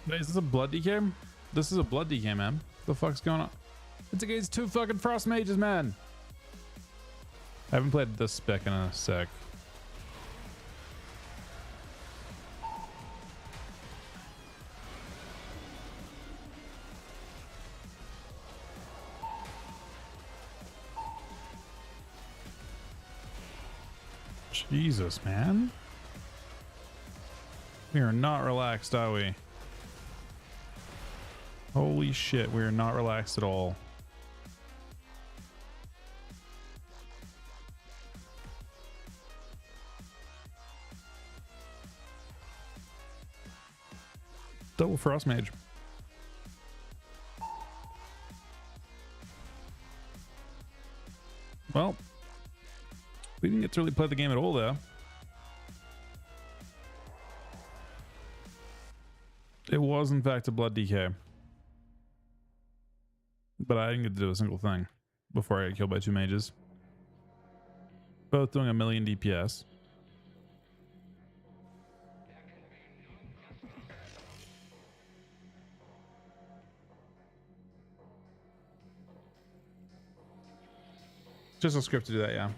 Wait, is this a blood DK? This is a blood DK, man. The fuck's going on? It's against 2 fucking frost mages, man. I haven't played this spec in a sec. Jesus, man. We are not relaxed, are we? Holy shit, we are not relaxed at all. Double Frost Mage. Well, we didn't get to really play the game at all, though. It was, in fact, a blood DK. But I didn't get to do a single thing before I got killed by 2 mages. Both doing 1,000,000 DPS. Just a script to do that, yeah.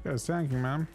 Guy's tanking, man.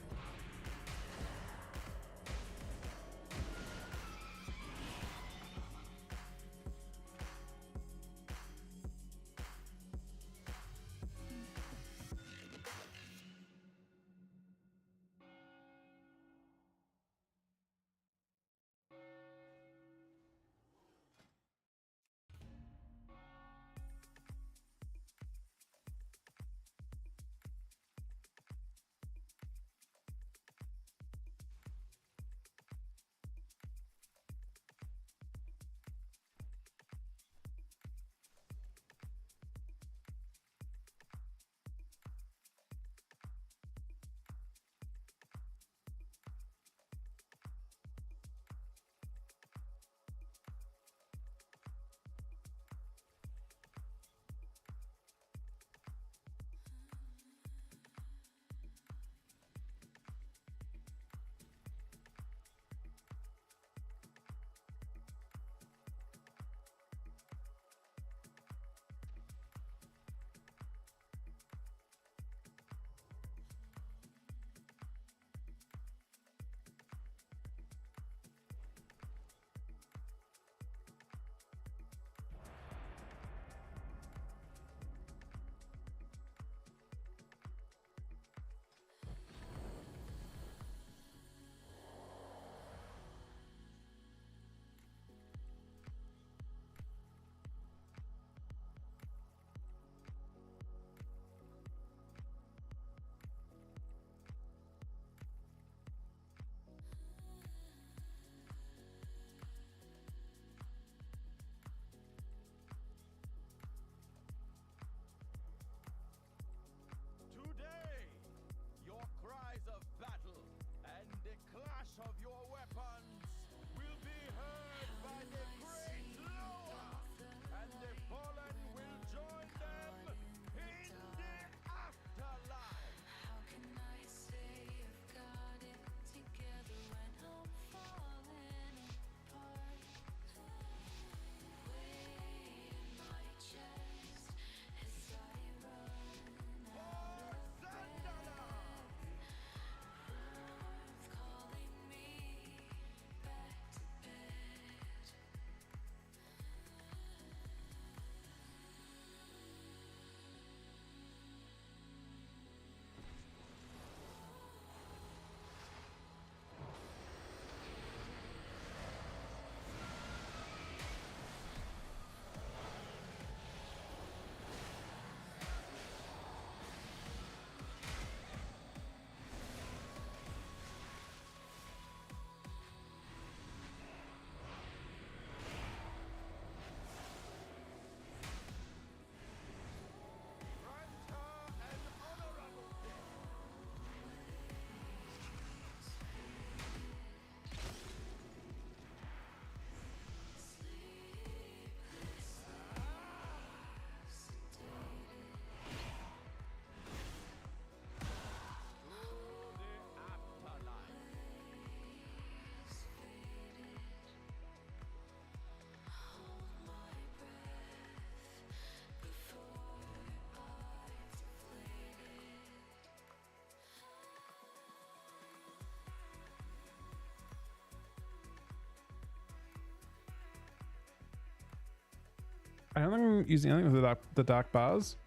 I don't think I'm using anything with the dark bars.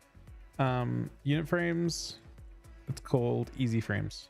Unit frames. It's called easy frames.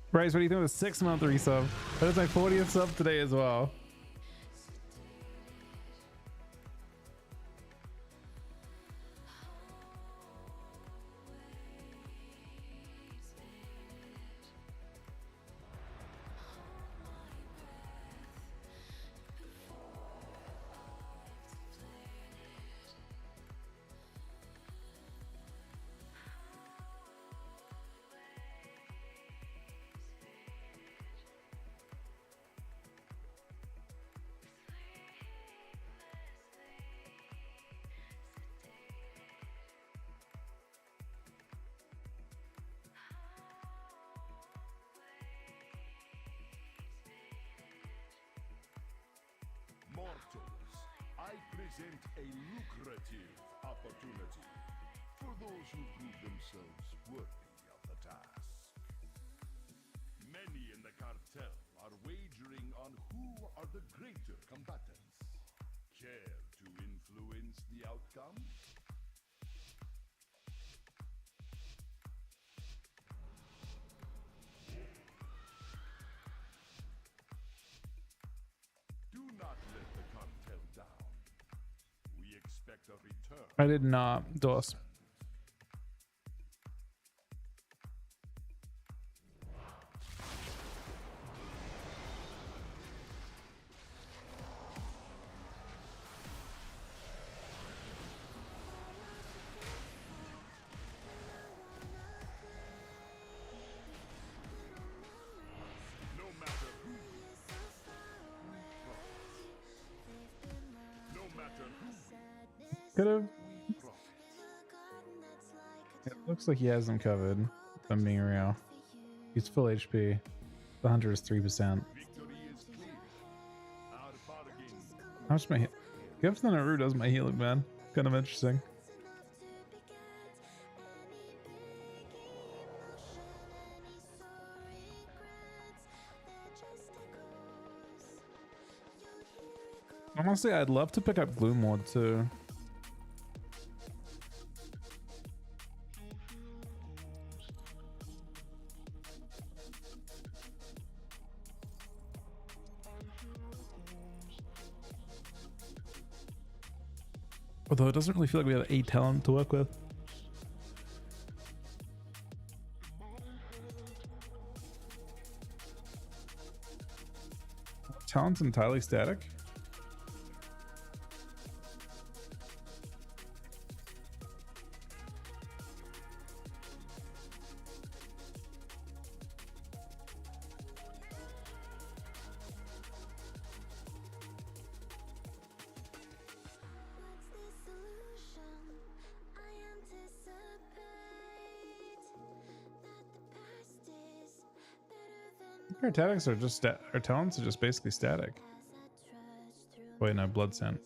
Bryce, what do you think of the 6-month resub? That is my 40th sub today as well.
Mortals, I present a lucrative opportunity for those who prove themselves worthy of the task. Many in the cartel are wagering on who are the greater combatants. Care to influence the outcome? Do not let the cartel down. We expect a return.
I did not, DOS.
No matter who. No matter who.
Could have. It looks like he has them covered. If I'm being real. He's full HP. The hunter is 3%.
Victory is clear. Our bargain.
How much my Gift the Naru does my healing, man. Kind of interesting. Honestly, I'd love to pick up Gloomward too. Although it doesn't really feel like we have a talent to work with. Talent's entirely static. Our tactics are just our talents are just basically static. Wait, no, blood scent.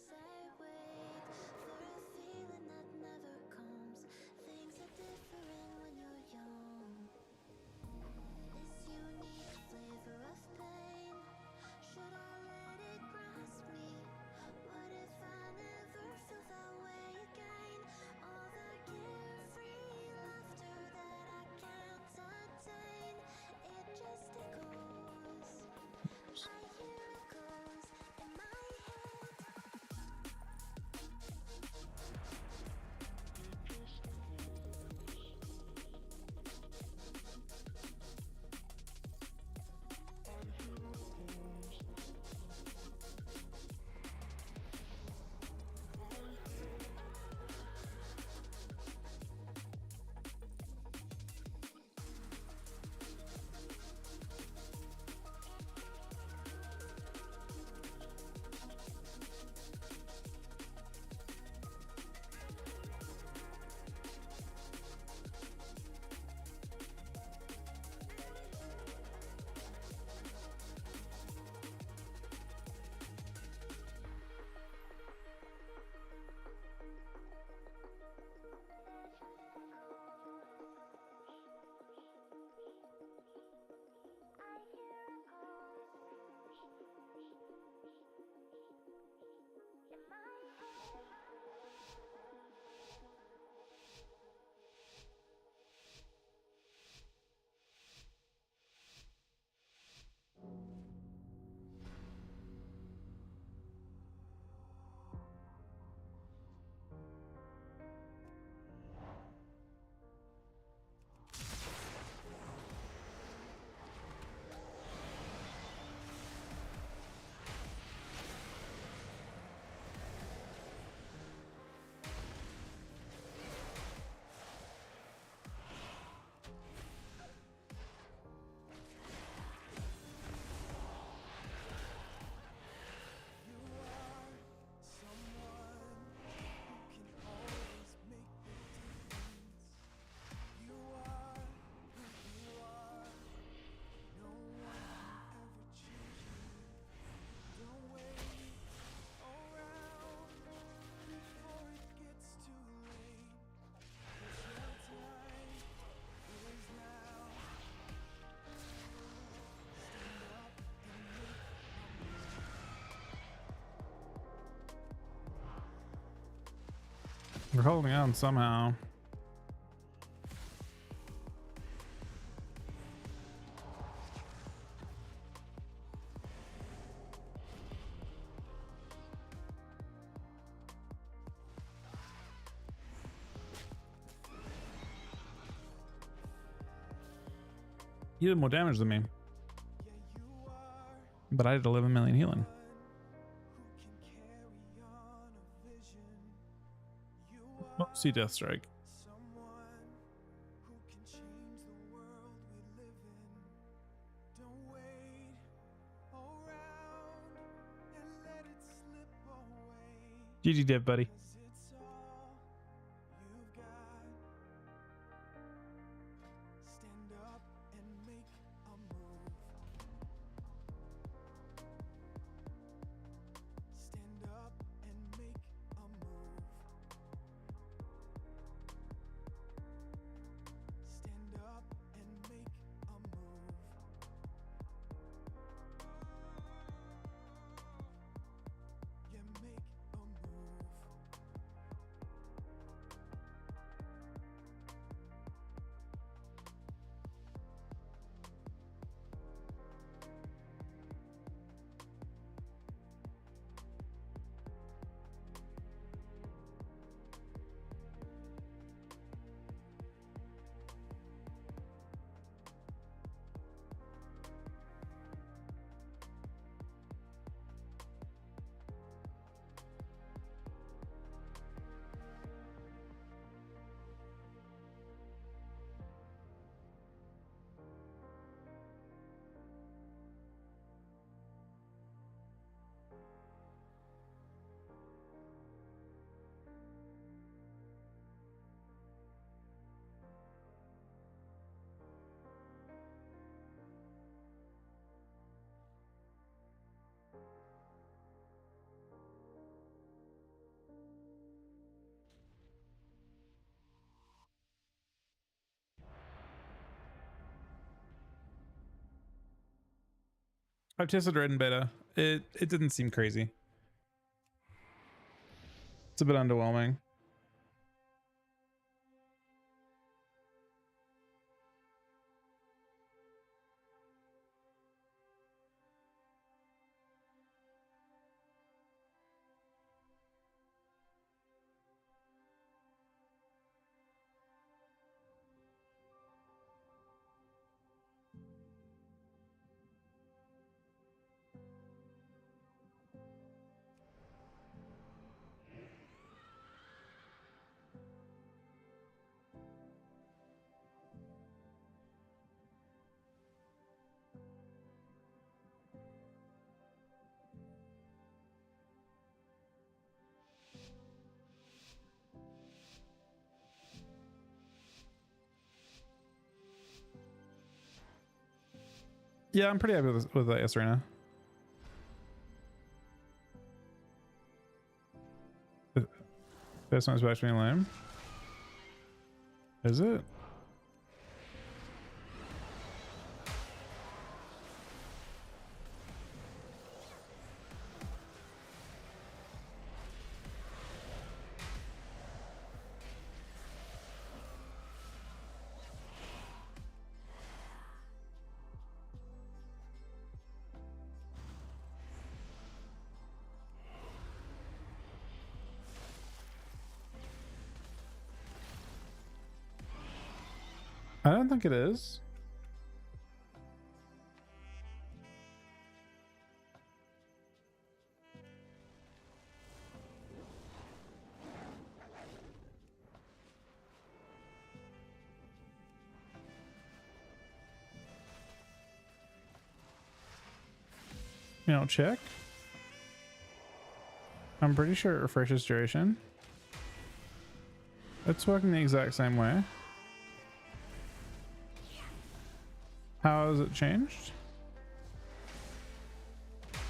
We're holding on somehow. You did more damage than me. But I did 11 million healing. Oh, see Deathstrike. GG Dev, buddy. I've tested red and beta. It didn't seem crazy. It's a bit underwhelming. Yeah, I'm pretty happy with that Serena. This one's actually lame. Is it? I don't think it is. You know, check. I'm pretty sure it refreshes duration. It's working the exact same way. How has it changed?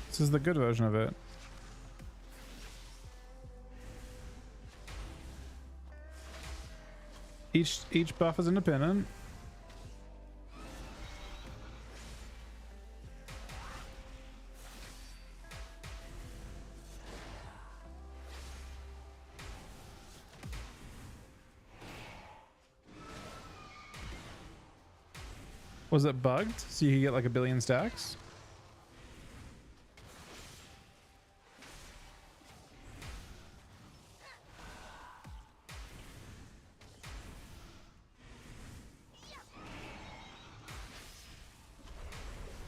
This is the good version of it. Each buff is independent. Was it bugged so you could get like 1 billion stacks?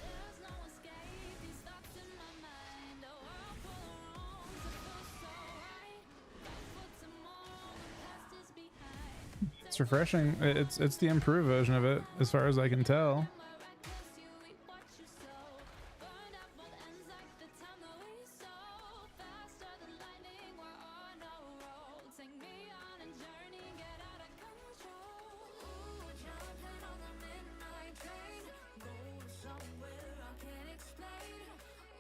There's no escape, these thoughts in my mind. A world full of wrongs, it feels so right. Fight for tomorrow, the past is behind.
It's refreshing. It's the improved version of it, as far as I can tell.
My reckless, you reap what you sow. Burned out both ends like the time that we sow. Faster than lightning, we're on a roll. Take me on a journey, get out of control. Ooh, jumping on the midnight train. Going somewhere I can't explain.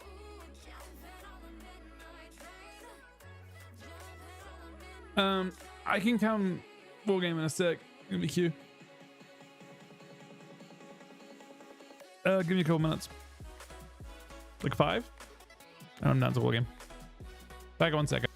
Ooh, jumping on the midnight train. Jumping on the midnight.
I can come full game in a sec. Give me Q. Give me a couple minutes. Like 5? And I'm done to full game. Back 1 second.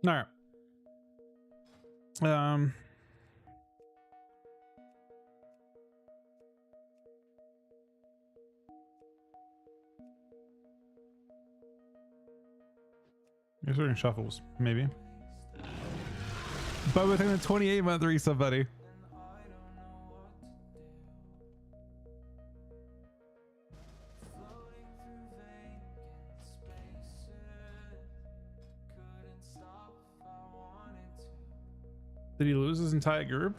All right. You're doing shuffles, maybe. But within the 28-month resub, buddy. Did he lose his entire group?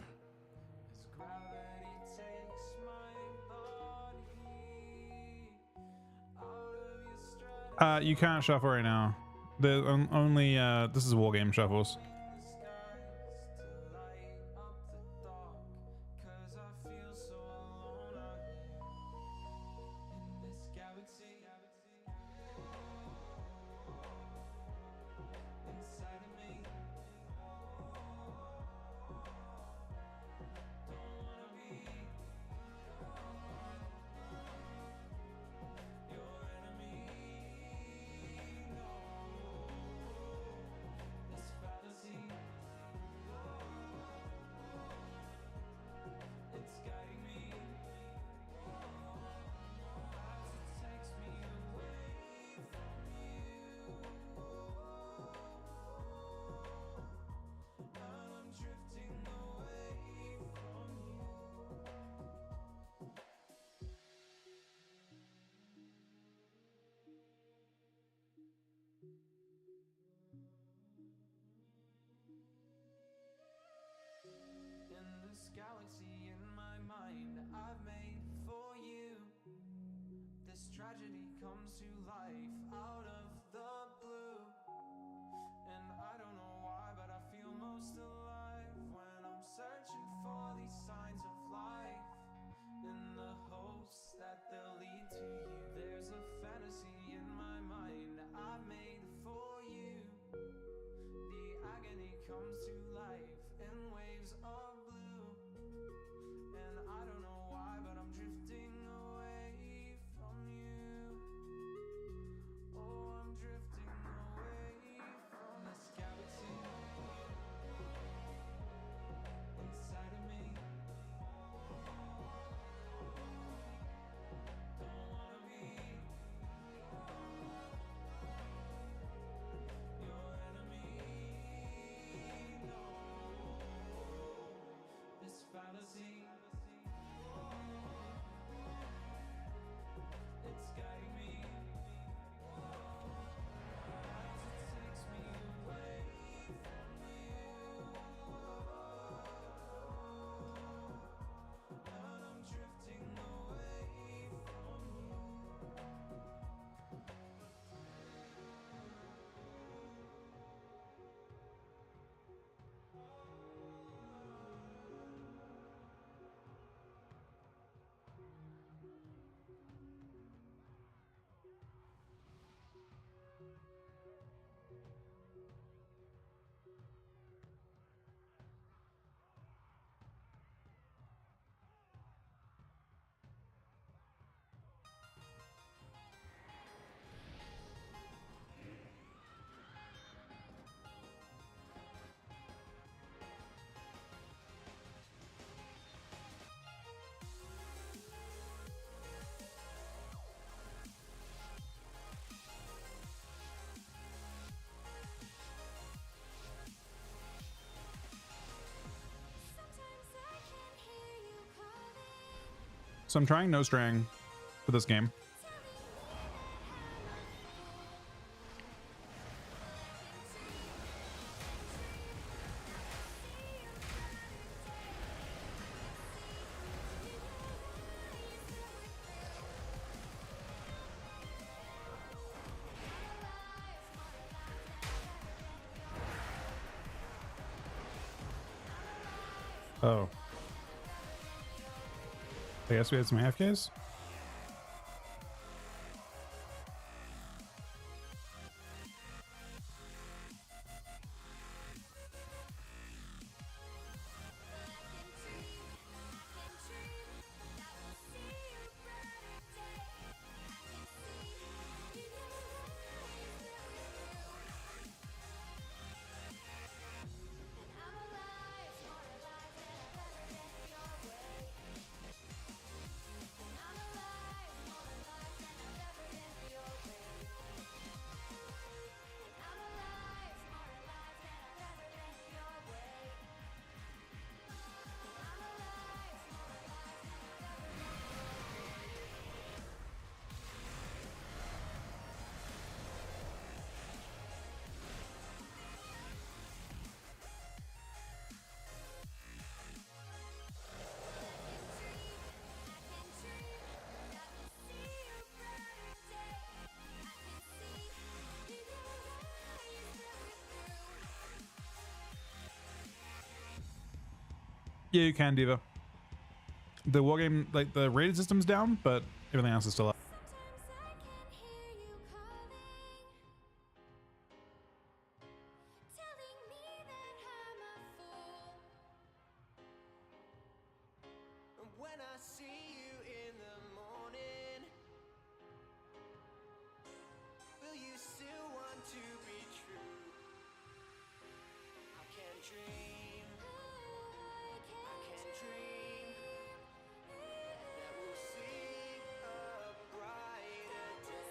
You can't shuffle right now. The only this is war game shuffles.
Galaxy in my mind I've made for you. This tragedy comes to life out of the blue. And I don't know why, but I feel most alive when I'm searching for these signs of life, in the hopes that they'll lead to you. There's a fantasy in my mind I've made for you. The agony comes to life in waves of blue. And I don't know why, but I'm drifting away from you. Oh, I'm drifting away from this galaxy inside of me. Don't wanna be your enemy. No, this fantasy, it's guiding me as it takes me away from you. And I'm drifting away from you.
Sometimes I can hear you calling.
So I'm trying no strang for this game. Oh. I guess we had some half Ks. Yeah, you can, Diva. The war game, like the rated system's down, but everything else is still up.
Sometimes I can hear you calling, telling me that I'm a fool.
When I see you in the morning, will you still want to be true? I can dream, I can dream that we'll see a brighter day.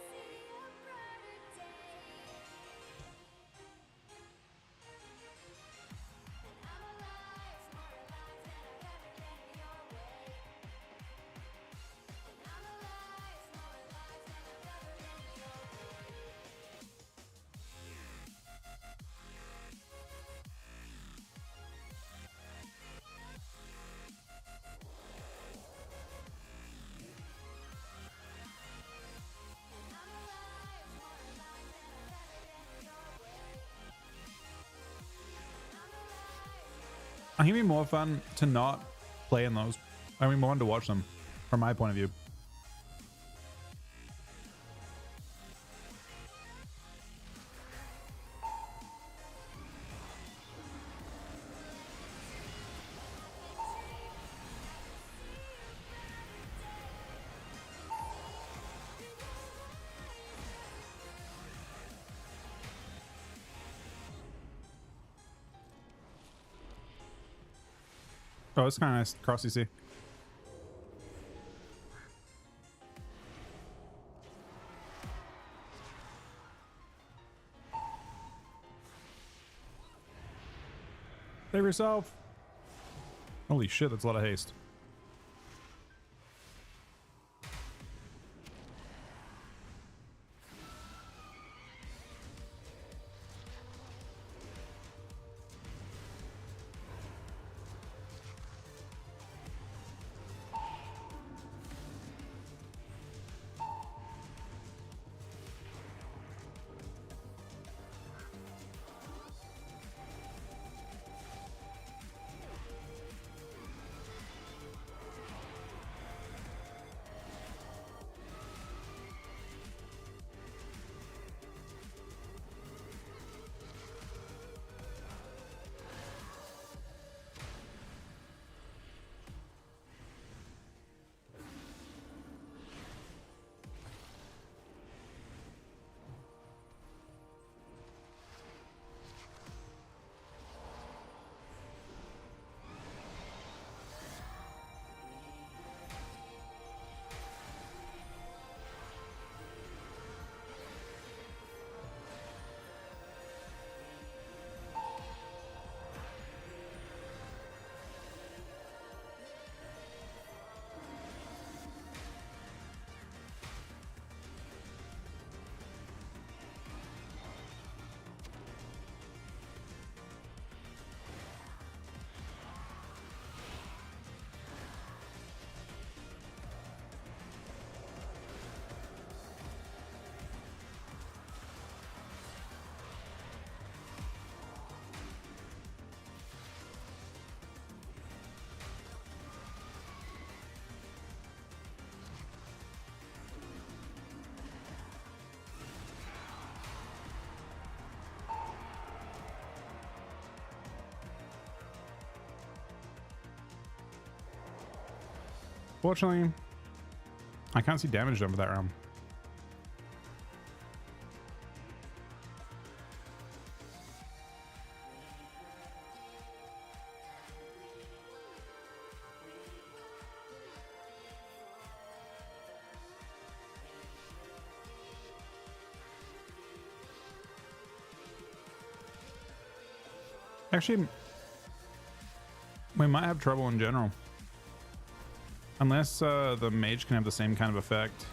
I think it'd be more fun to not play in those. I mean, more fun to watch them, from my point of view. Oh, it's kind of nice. Cross CC. Save yourself. Holy shit, that's a lot of haste. Fortunately, I can't see damage done for that round. Actually, we might have trouble in general. Unless the mage can have the same kind of effect.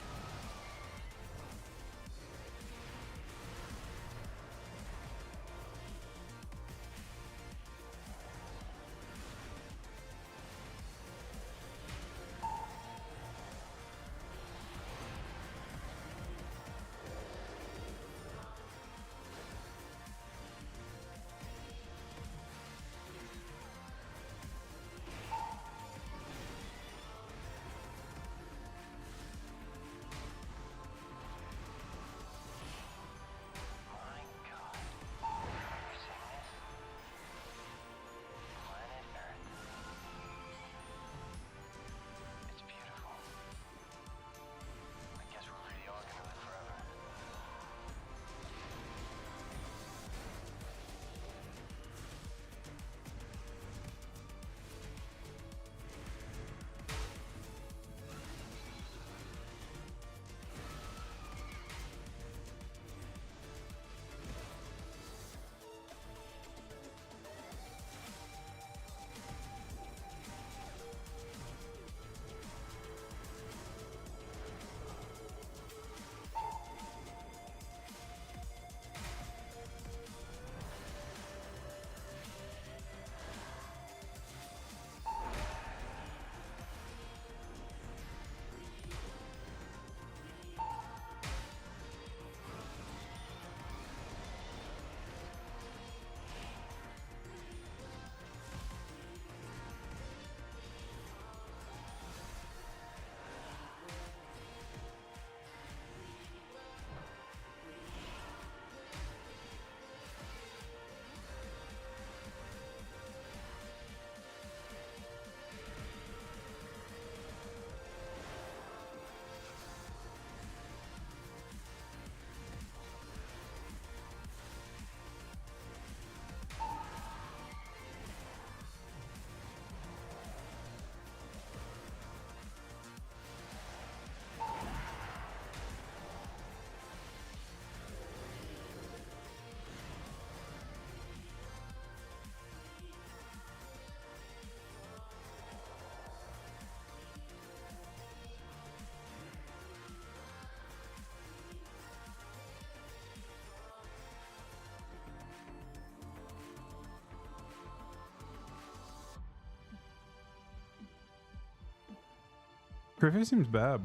Griffey seems bad.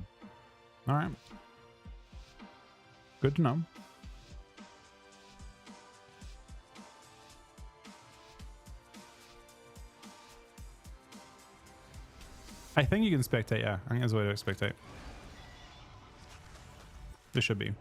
All right. Good to know. I think you can spectate, yeah. I think there's a way to spectate. There should be.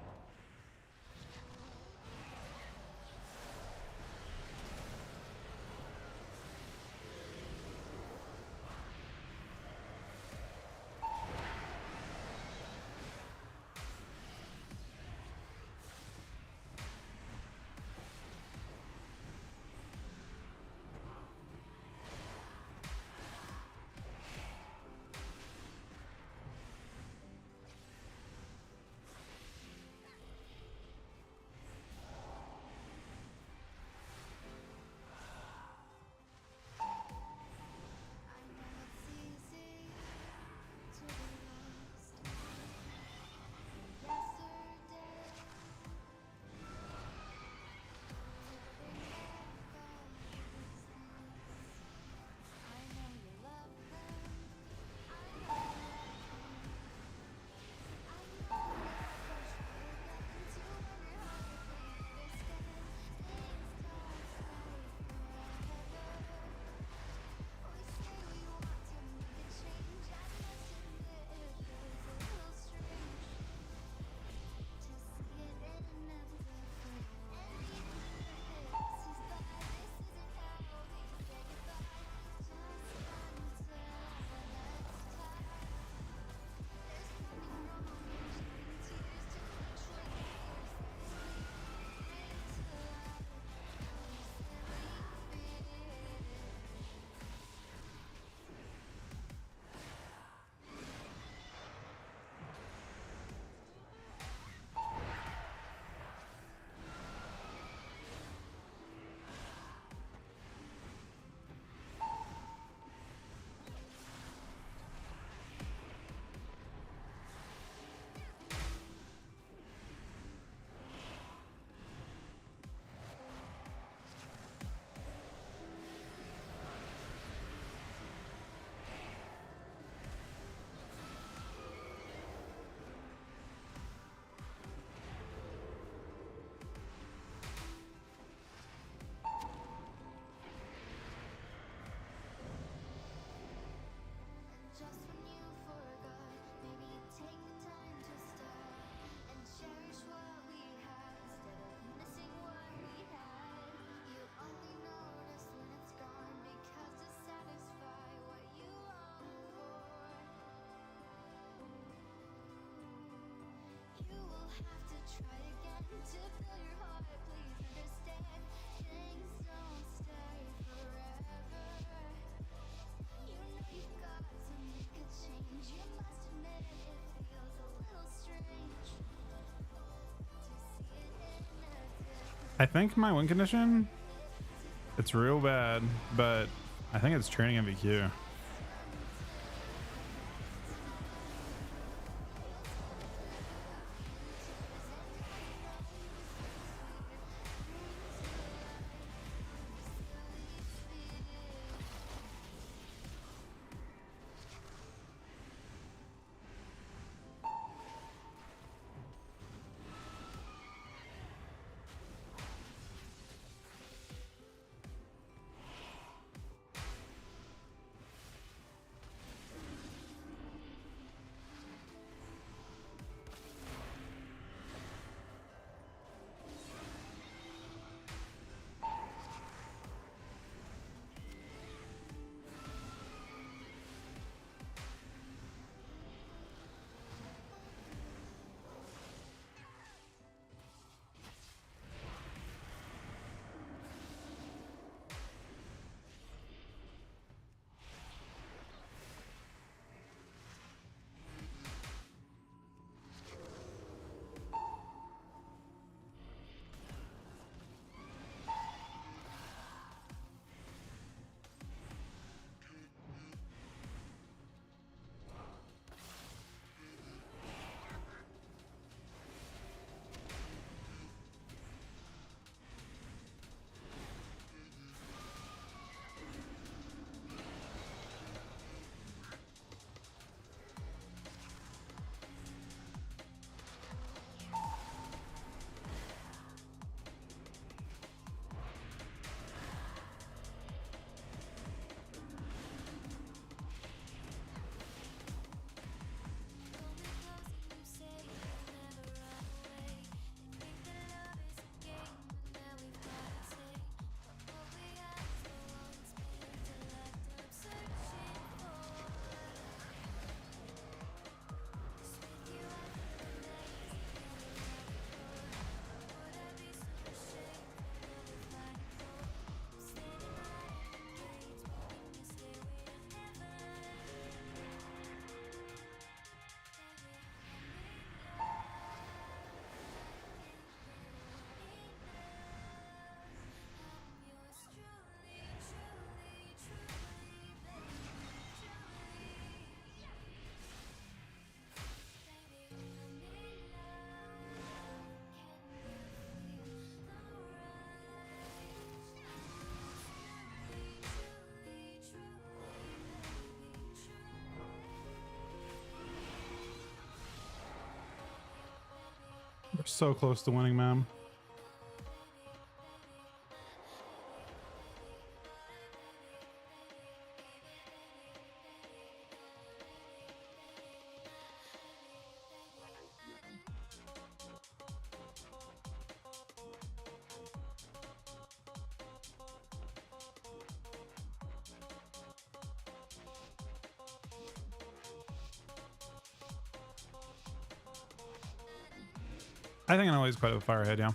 Just when you forgot, maybe take the time to stop and cherish what we have instead of missing what we had. You only notice when it's gone because to satisfy what you long for, you will have to try again to fill your heart. Please understand, things don't stay forever. You know you've got to make a change. You must admit it feels a little strange to see it in a different.
I think my win condition, it's real bad, but I think it's training MVQ. So close to winning, man. I think I know he's quite a firehead, yeah.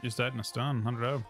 Just dead in a stun, 100 0.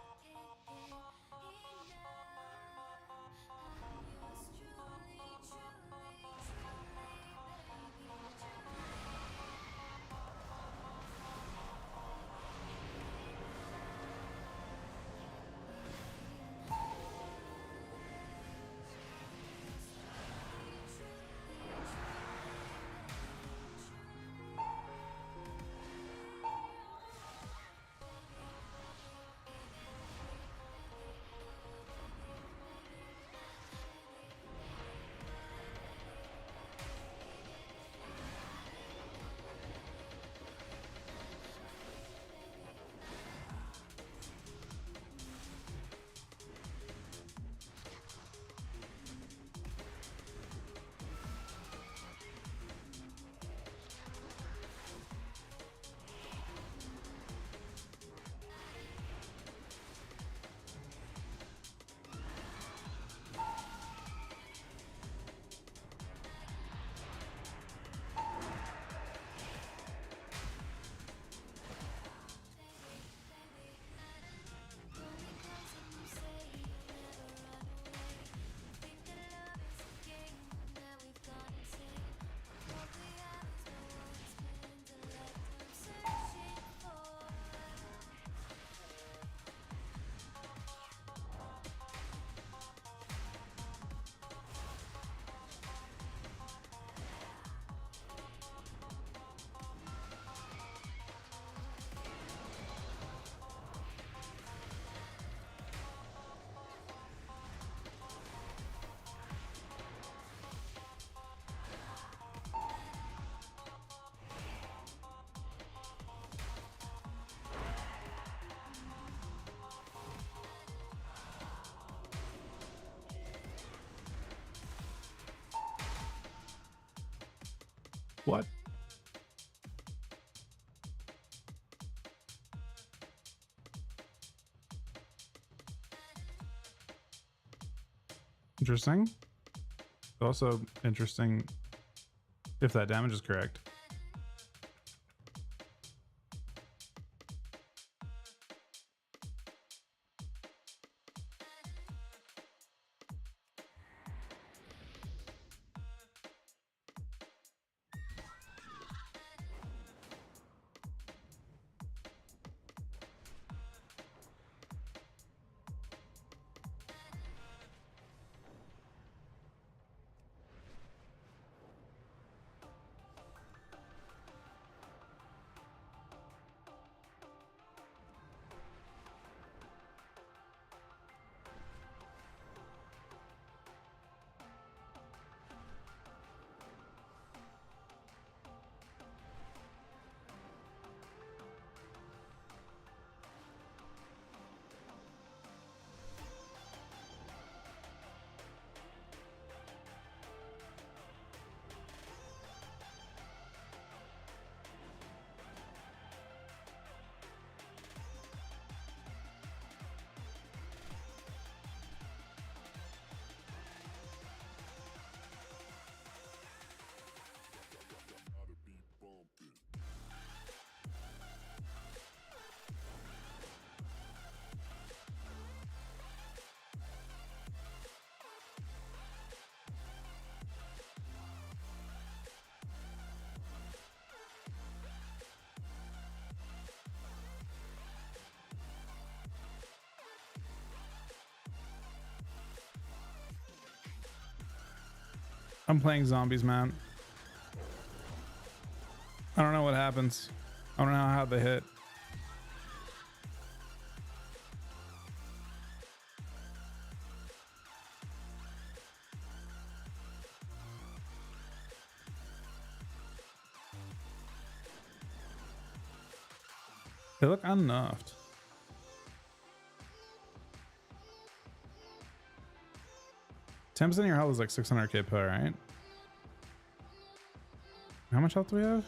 What? Interesting. Also interesting if that damage is correct. I'm playing zombies, man. I don't know what happens. I don't know how they hit. They look unnerfed. 10% of your health is like 600k per, right? How much health do we have?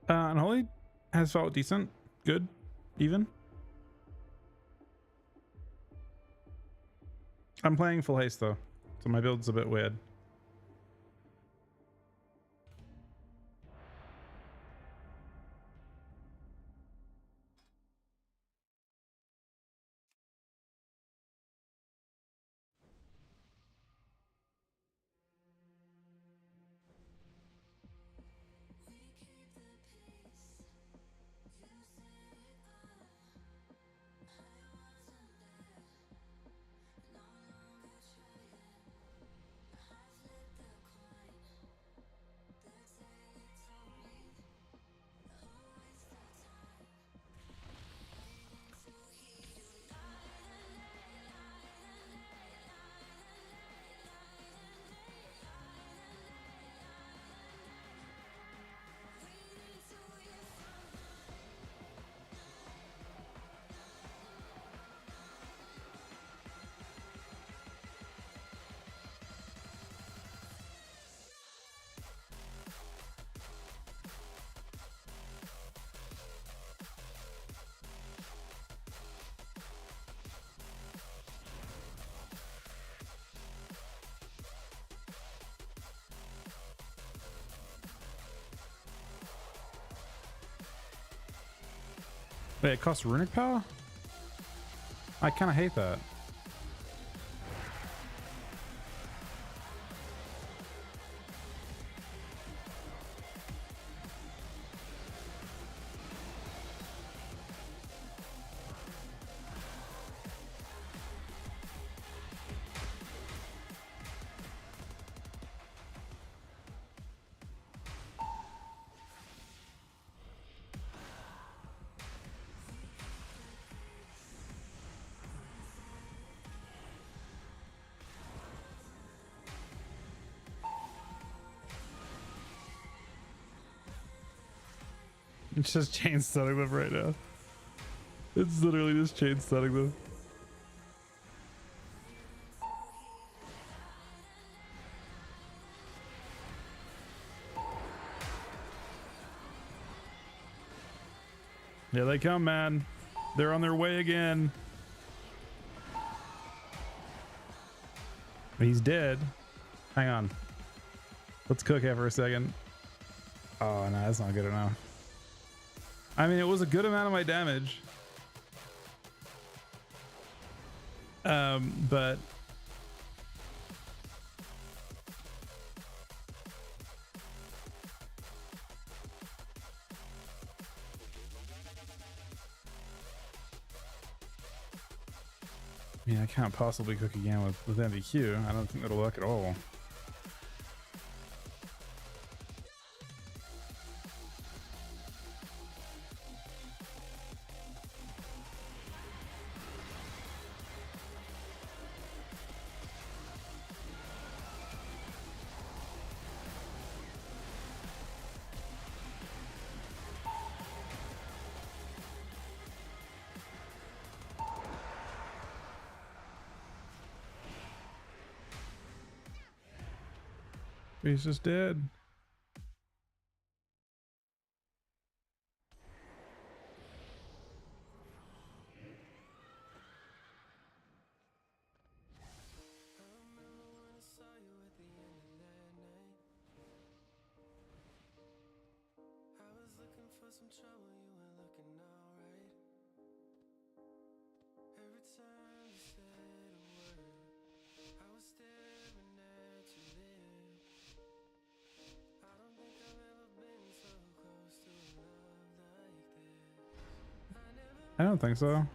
Unholy has felt decent, good, even. I'm playing full haste though, so my build's a bit weird. Wait, it costs runic power? I kind of hate that. It's just chain stunning them right now. It's literally just chain stunning them. Here they come, man. They're on their way again. He's dead. Hang on. Let's cook it for a second. Oh, no, that's not good enough. I mean, it was a good amount of my damage. But I mean, I can't possibly cook again with MVQ. I don't think that'll work at all. He's just dead. I don't think so.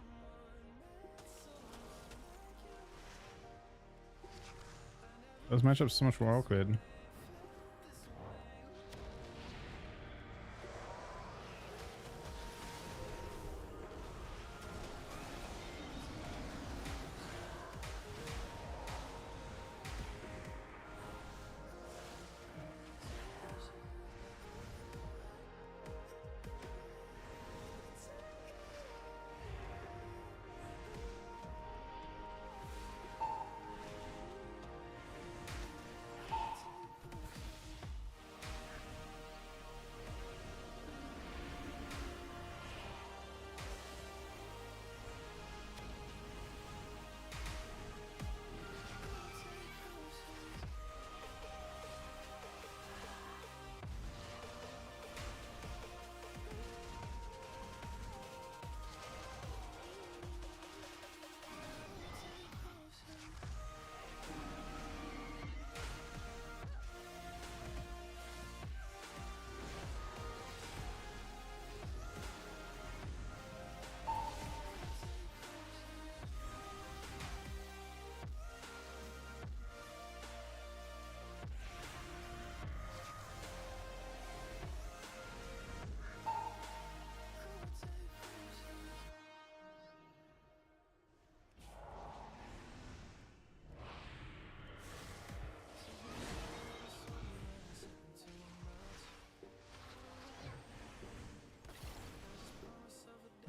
Those matchups so much more awkward.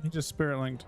He just spirit linked.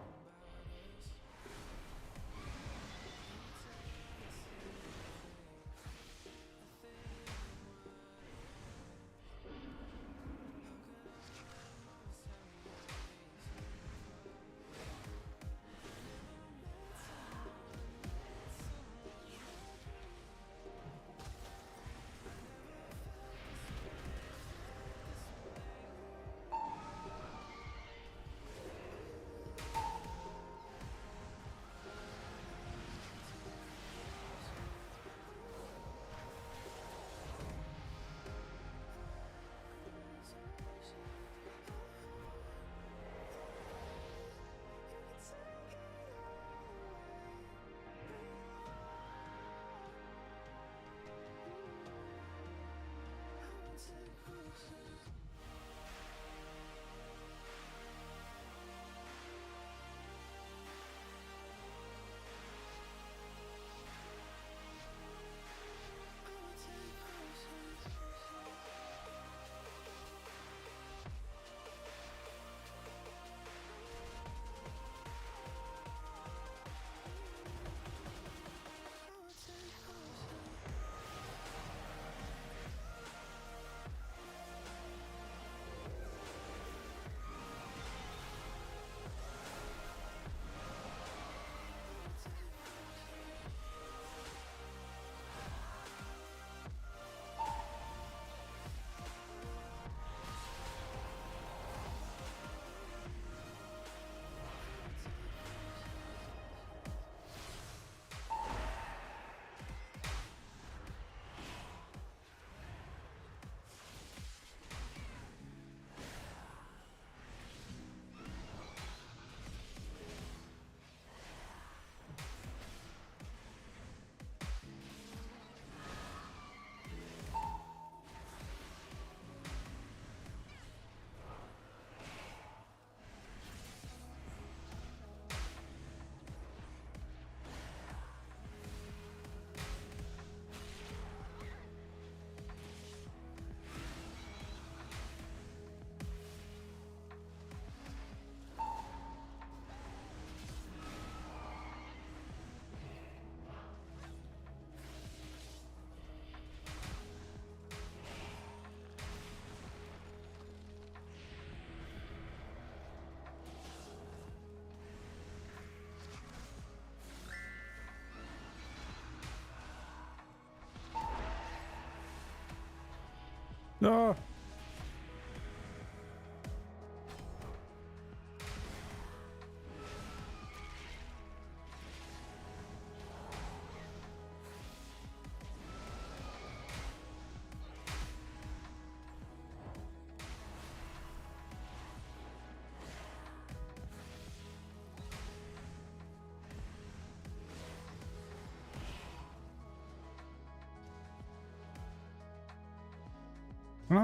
No.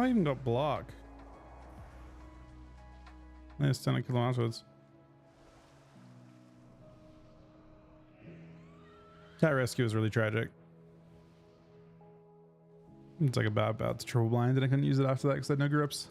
I even got block. Nice 10 kill afterwards. Cat rescue is really tragic. It's like a bad to triple blind, and I couldn't use it after that because I had no grips.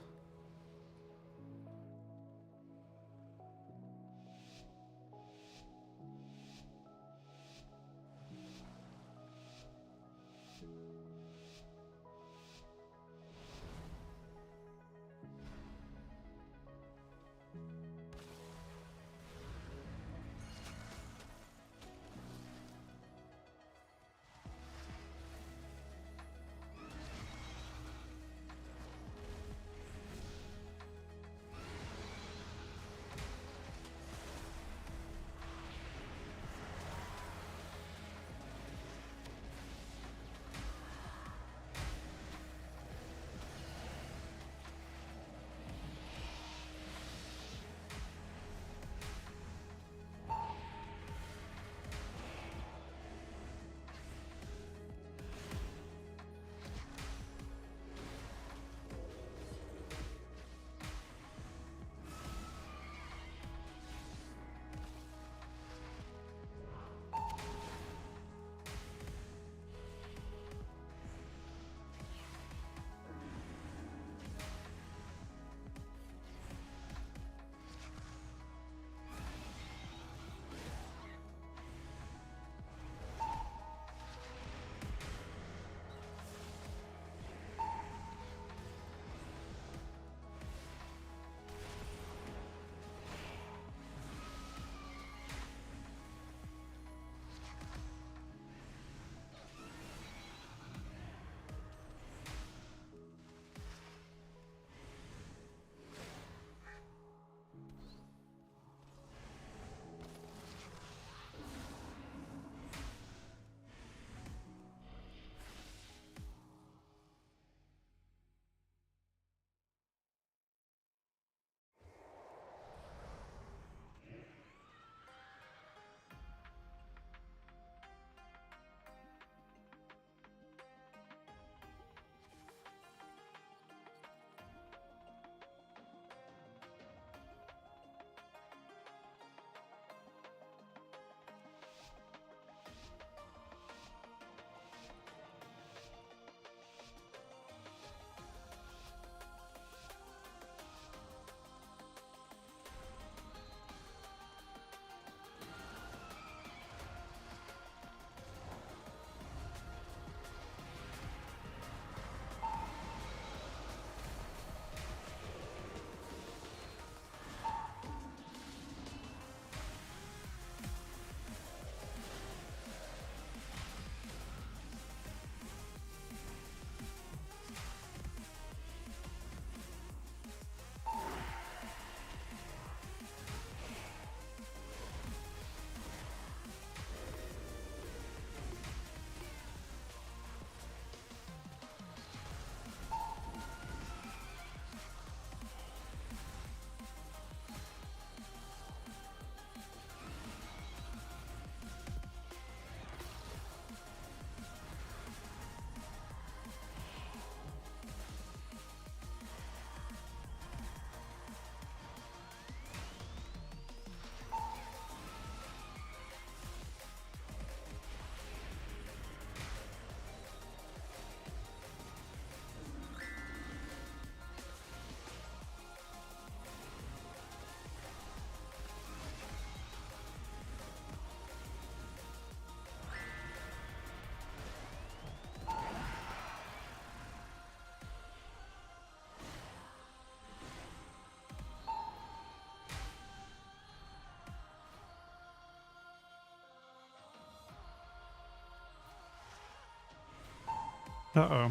Uh-oh.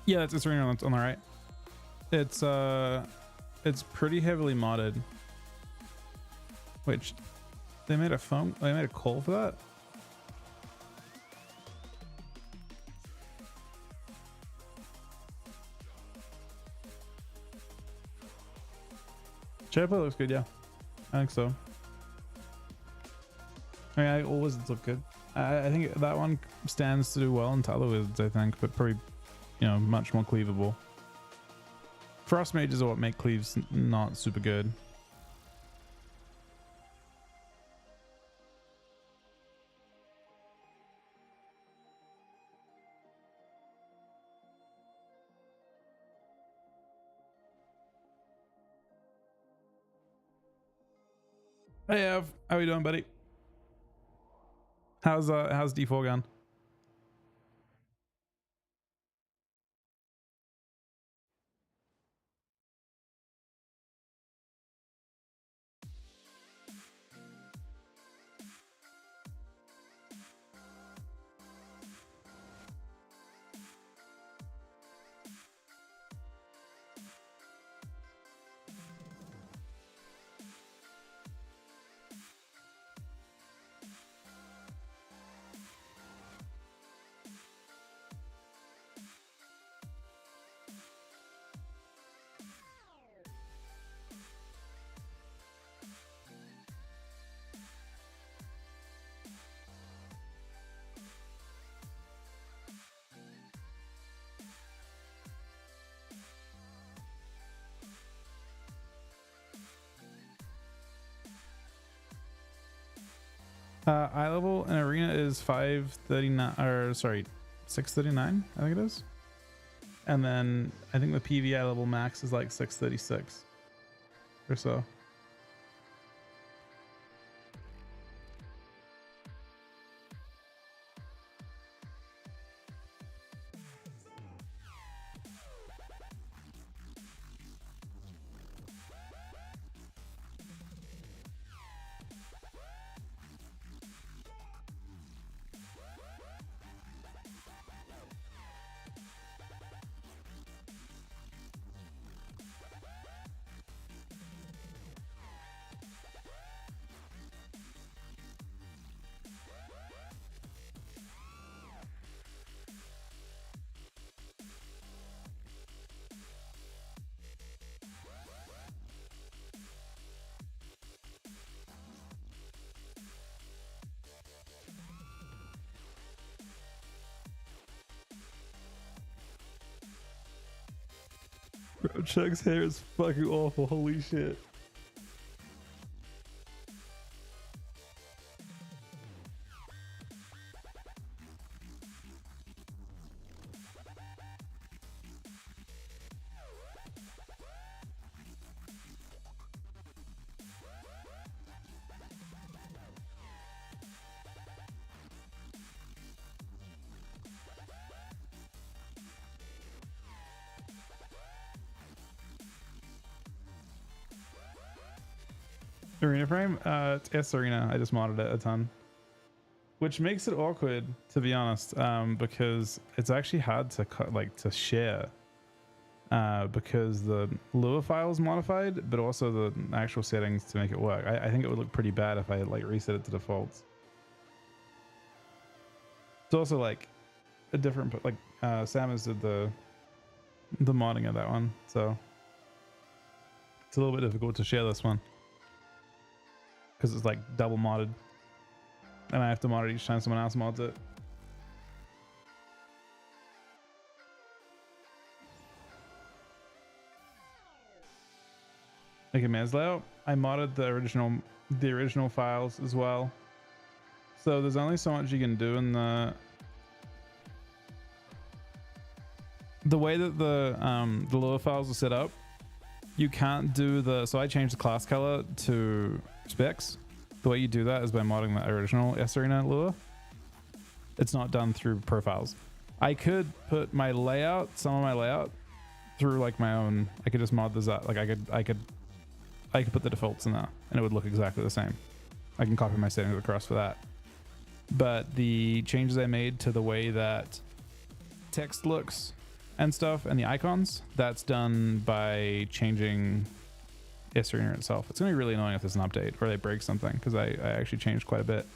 Yeah, that's Arena on the right. It's pretty heavily modded. Which they made a call for that. Shadow looks good, yeah. I think so. I mean, all wizards look good. I think that one stands to do well in Tyler wizards, I think, but probably, you know, much more cleavable. Frost mages are what make cleaves not super good. Hey Ev, how you doing, buddy? How's D4 going? Eye level in arena is 539, or sorry, 639, I think it is. And then I think the PVI level max is like 636 or so. Bro, Chuck's hair is fucking awful. Holy shit. Arena frame? It's S Arena. I just modded it a ton. Which makes it awkward, to be honest, because it's actually hard to to share. Because the Lua file is modified, but also the actual settings to make it work. I think it would look pretty bad if I reset it to defaults. It's also a different, Samus did the modding of that one, so it's a little bit difficult to share this one. Because it's double modded. And I have to mod it each time someone else mods it. Okay, Maz layout. I modded the original files as well. So there's only so much you can do in the way that the Lua files are set up. You can't do so I changed the class color to specs. The way you do that is by modding the original S Arena Lua. It's not done through profiles. I could put my layout, some of my layout, through my own. I could just mod this up. I could put the defaults in there, and it would look exactly the same. I can copy my settings across for that. But the changes I made to the way that text looks and stuff and the icons, that's done by changing S-Arena itself. It's gonna be really annoying if there's an update or they break something, because I actually changed quite a bit.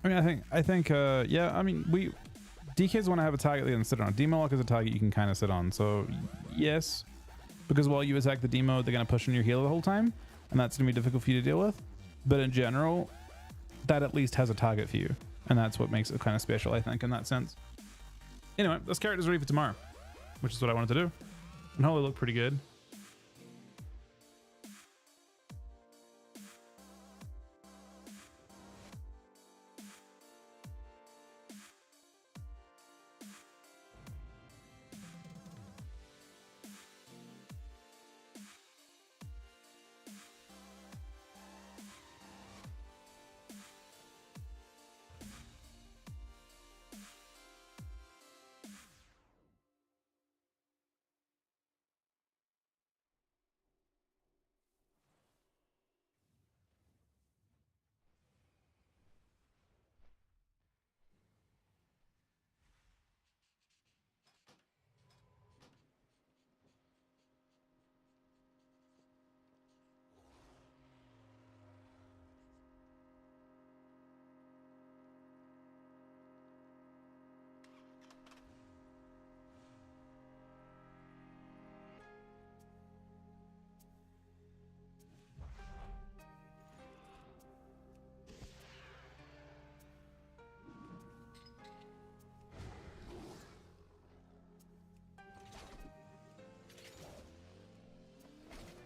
I mean, I think, yeah, I mean, DKs want to have a target they can sit on. Demo lock is a target you can kind of sit on. So, yes, because while you attack the demo, they're going to push on your healer the whole time, and that's going to be difficult for you to deal with. But in general, that at least has a target for you, and that's what makes it kind of special, I think, in that sense. Anyway, this character's ready for tomorrow, which is what I wanted to do. And hopefully look pretty good.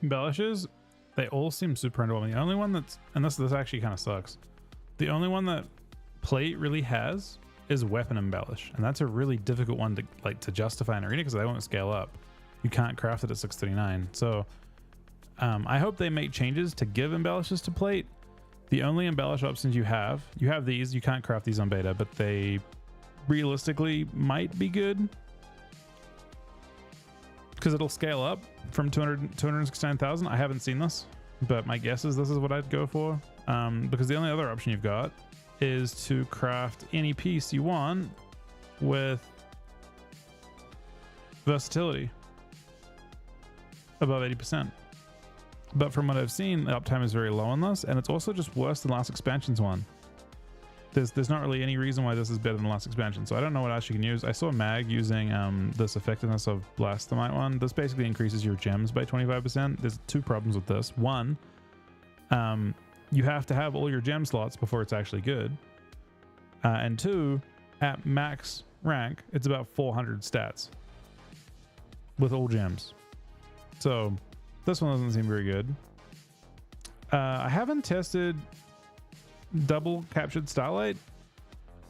Embellishes, they all seem super underwhelming. The only one that's, and this actually kind of sucks, the only one that Plate really has is Weapon Embellish, and that's a really difficult one to justify in Arena because they won't scale up. You can't craft it at 639. So I hope they make changes to give embellishes to Plate. The only embellish options you have these. You can't craft these on beta, but they realistically might be good because it'll scale up from 269,000. I haven't seen this, but my guess is this is what I'd go for, because the only other option you've got is to craft any piece you want with versatility above 80%. But from what I've seen, the uptime is very low on this, and it's also just worse than last expansion's one. There's not really any reason why this is better than the last expansion, so I don't know what else you can use. I saw Mag using this effectiveness of Blasphemite one. This basically increases your gems by 25%. There's two problems with this. One, you have to have all your gem slots before it's actually good. And two, at max rank, it's about 400 stats with all gems. So this one doesn't seem very good. I haven't tested double captured Starlight.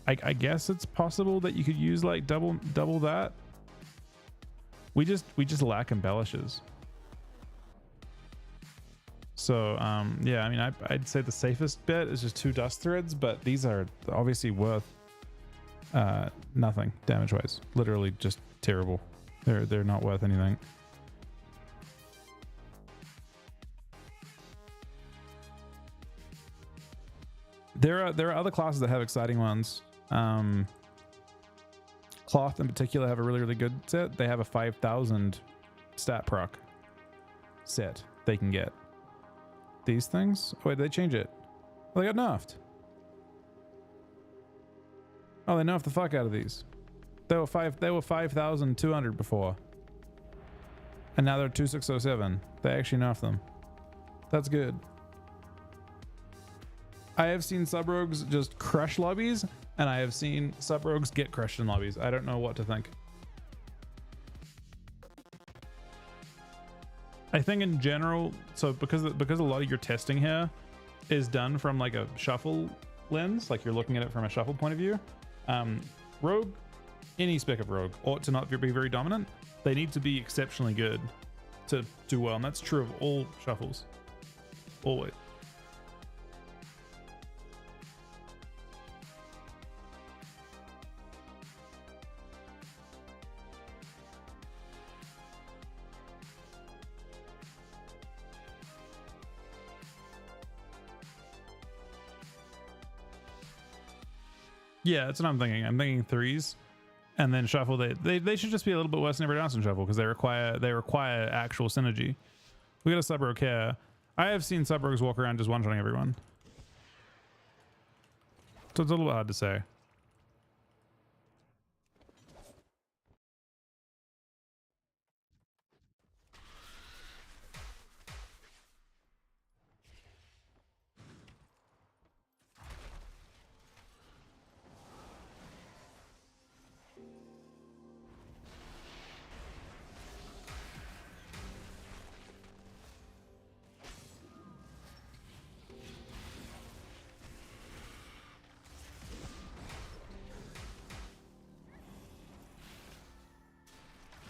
I guess it's possible that you could use like double that. We just lack embellishes. So yeah, I mean, I'd say the safest bet is just 2 dust threads, but these are obviously worth nothing damage wise. Literally just terrible. They're not worth anything. There are other classes that have exciting ones. Cloth in particular have a really good set. They have a 5,000 stat proc set they can get. These things? Oh, wait, did they change it? Oh, they got nerfed. Oh, they nerfed the fuck out of these. They were 5,200 before, and now they're 2,607. They actually nerfed them. That's good. I have seen sub-rogues just crush lobbies, and I have seen sub-rogues get crushed in lobbies. I don't know what to think. I think in general, so because a lot of your testing here is done from like a shuffle lens, like you're looking at it from a shuffle point of view, rogue, any spec of rogue ought to not be very dominant. They need to be exceptionally good to do well, and that's true of all shuffles, always. Yeah, that's what I'm thinking. I'm thinking 3s, and then shuffle. They should just be a little bit worse than everyone else in shuffle because they require actual synergy. We got a sub rogue here. I have seen sub rogues walk around just one-shotting everyone. So it's a little bit hard to say.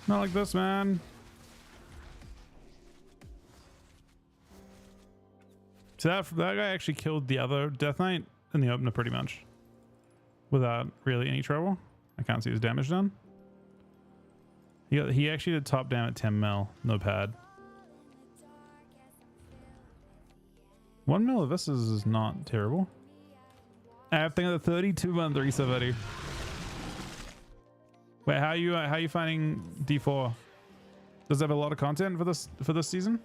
Not like this, man. So that guy actually killed the other Death Knight in the opener pretty much. Without really any trouble. I can't see his damage done. He actually did top down at 10 mil. No pad. 1 mil of this is not terrible. I have thing of the 32-1-3 Savati. Wait, how are you finding D4? Does it have a lot of content for this season?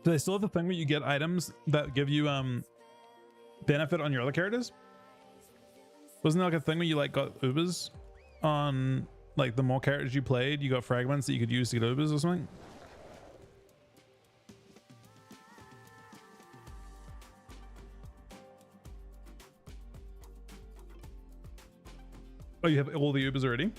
Do they still have the thing where you get items that give you benefit on your other characters? Wasn't there like a thing where you like got Ubers on like the more characters you played, you got fragments that you could use to get Ubers or something? Oh, you have all the Ubers already?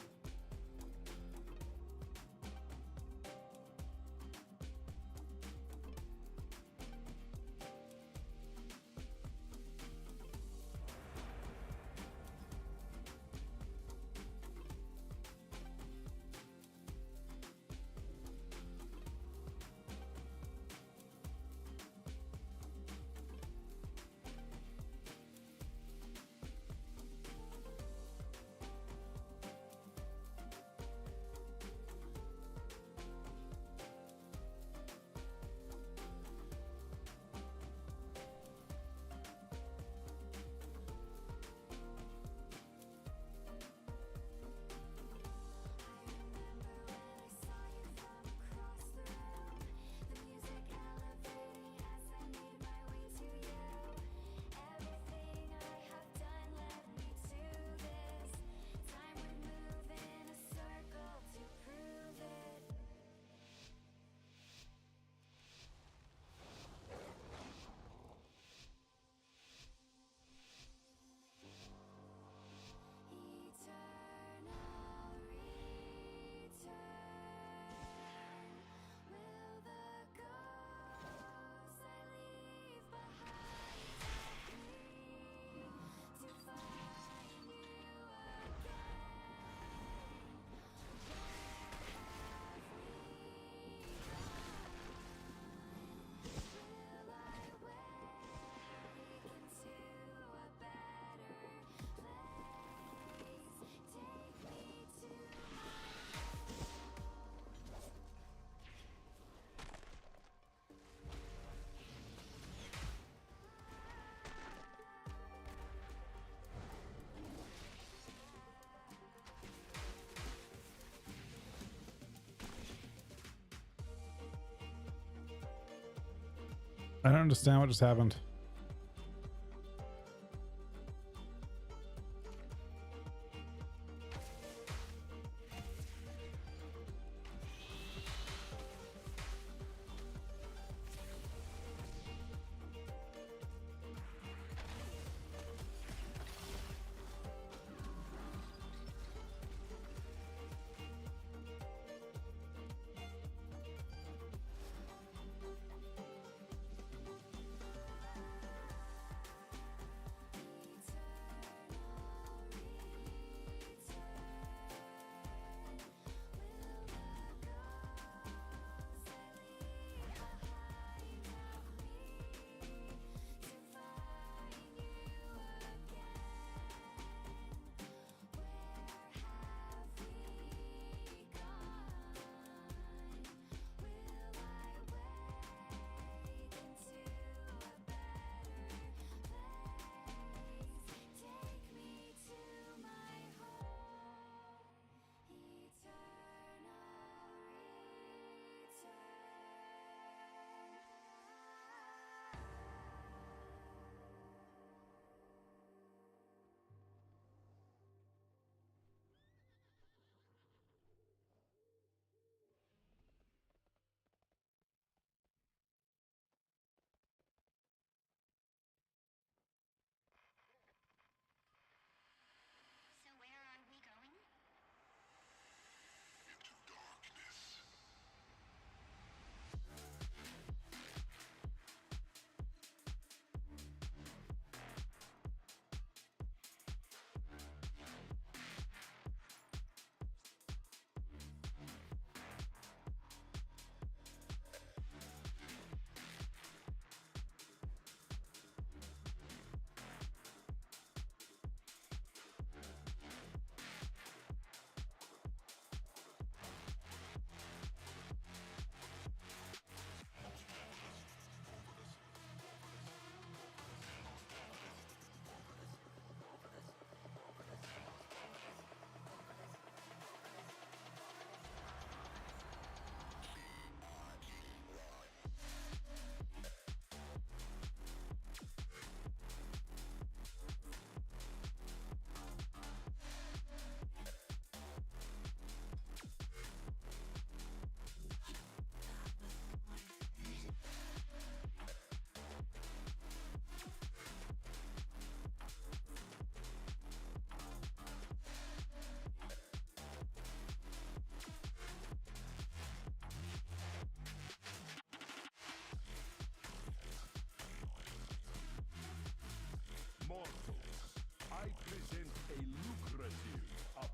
I don't understand what just happened.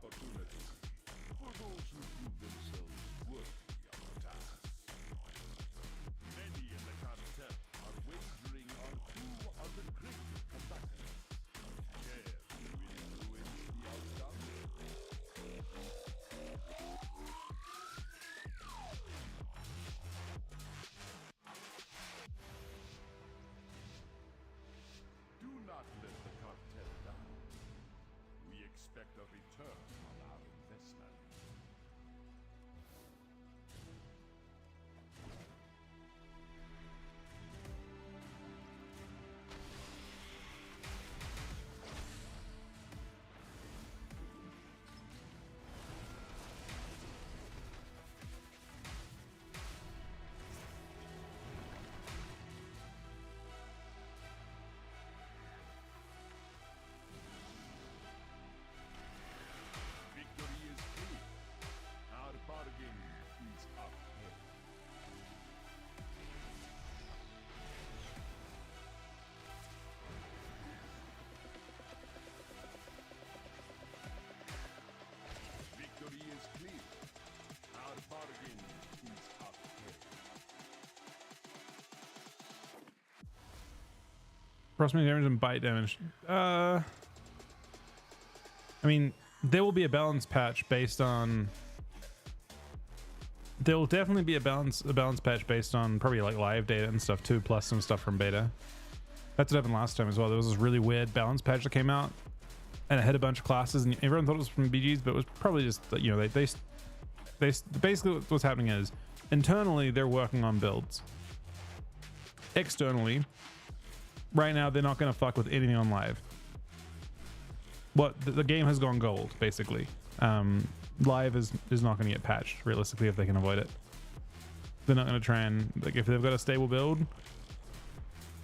opportunity for those who prove themselves worthy of the task. Many in the cartel are wagering on who are the greater combatants. Care to influence the outcome? Do not let the cartel down. We expect a return on our investment. Victory is clear. Our bargain is upheld. Victory is clear. Our bargain is upheld.
Proximity damage and bite damage. I mean, there will be a balance patch based on. There will definitely be a balance patch based on probably like live data and stuff too, plus some stuff from beta. That's what happened last time as well. There was this really weird balance patch that came out, and it had a bunch of classes, and everyone thought it was from BGs, but it was probably just that, you know, they basically what's happening is internally they're working on builds. Externally, right now they're not going to fuck with anything on live. The game has gone gold basically. Live is not going to get patched realistically if they can avoid it. They're not going to try and, like, if they've got a stable build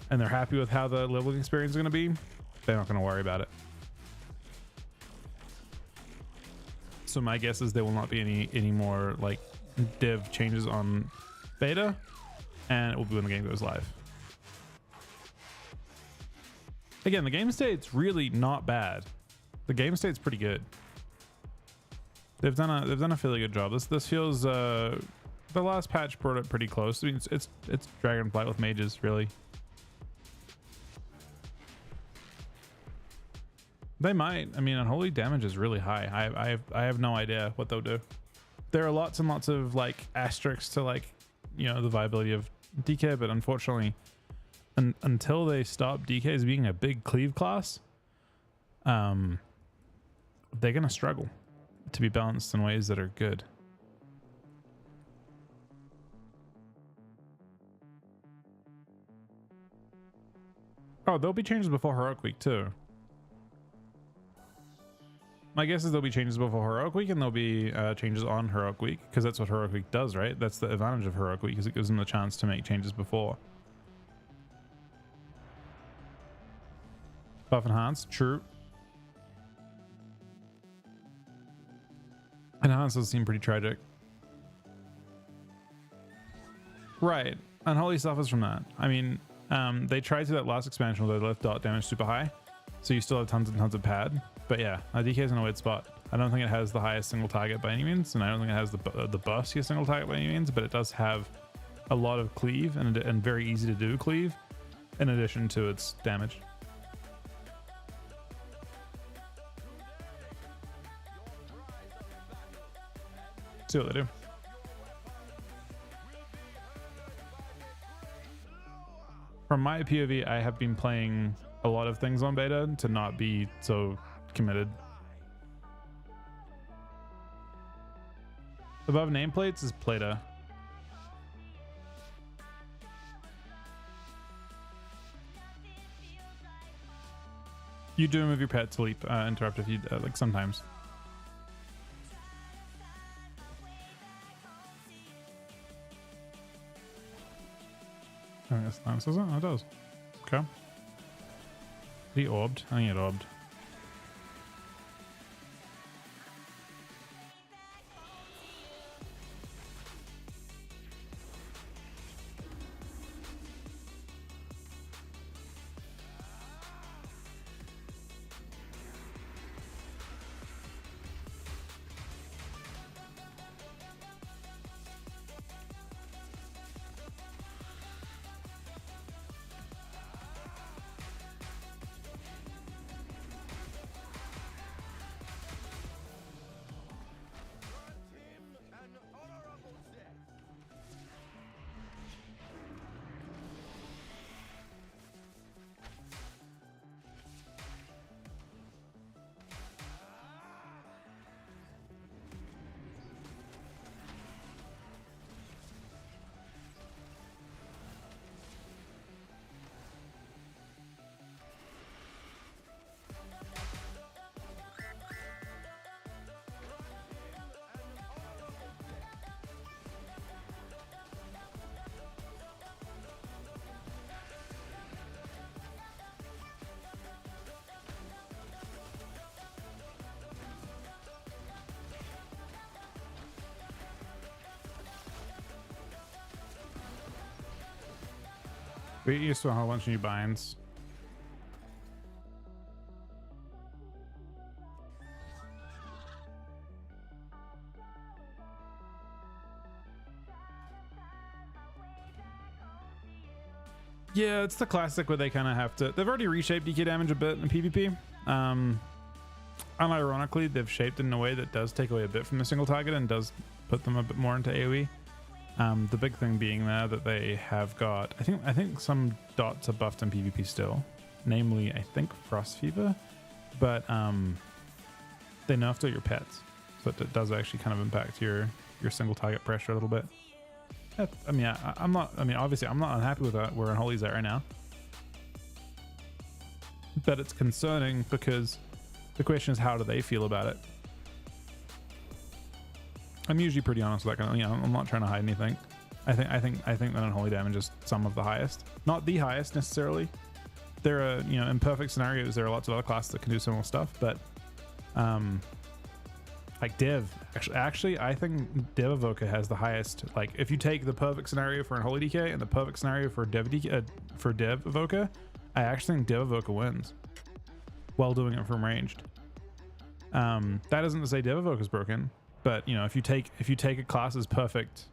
and they're happy with how the leveling experience is going to be, they're not going to worry about it. So my guess is there will not be any more like dev changes on beta, and it will be when the game goes live. Again, the game state's really not bad. The game state's pretty good. They've done a fairly good job. This feels the last patch brought it pretty close. I mean, it's Dragonflight with mages, really. They might. I mean, unholy damage is really high. I have no idea what they'll do. There are lots and lots of like asterisks to, like, you know, the viability of DK, but unfortunately, until they stop DKs being a big cleave class, they're gonna struggle to be balanced in ways that are good. Oh, there'll be changes before Heroic Week too. My guess is there'll be changes before Heroic Week, and there'll be changes on Heroic Week, because that's what Heroic Week does, right? That's the advantage of Heroic Week, is it gives them the chance to make changes before. Buff enhanced, true. Enhancers seem pretty tragic. Right, Unholy suffers from that. I mean, they tried to that last expansion where they left dot damage super high, so you still have tons and tons of pad. But yeah, DK is in a weird spot. I don't think it has the highest single target by any means, and I don't think it has the burstiest single target by any means, but it does have a lot of cleave and very easy to do cleave, in addition to its damage. See what they do. From my POV, I have been playing a lot of things on beta to not be so committed. Above nameplates is Plata. You do move your pet to leap, interrupt if you like sometimes. I think that's nice, isn't it? It does. Okay. He orbed. I think it orbed. We used to a whole bunch of new binds. Yeah, it's the classic where they kind of have to. They've already reshaped DK damage a bit in PvP. Unironically, they've shaped it in a way that does take away a bit from the single target and does put them a bit more into AoE. The big thing being there that they have got, I think some dots are buffed in PvP still, namely I think Frost Fever, but they nerfed all your pets, so it does actually kind of impact your single target pressure a little bit. I mean, I'm not. I mean, obviously, I'm not unhappy with where Unholy's at right now, but it's concerning because the question is, how do they feel about it? I'm usually pretty honest with that kind of, I'm not trying to hide anything. I think that Unholy damage is some of the highest, not the highest necessarily. There are, in perfect scenarios, there are lots of other classes that can do similar stuff, but like Dev, actually, I think Dev Evoker has the highest. Like, if you take the perfect scenario for Unholy DK and the perfect scenario for Dev Evoker, I actually think Dev Evoker wins while doing it from ranged. That isn't to say Dev Evoker is broken, but if you take a class's perfect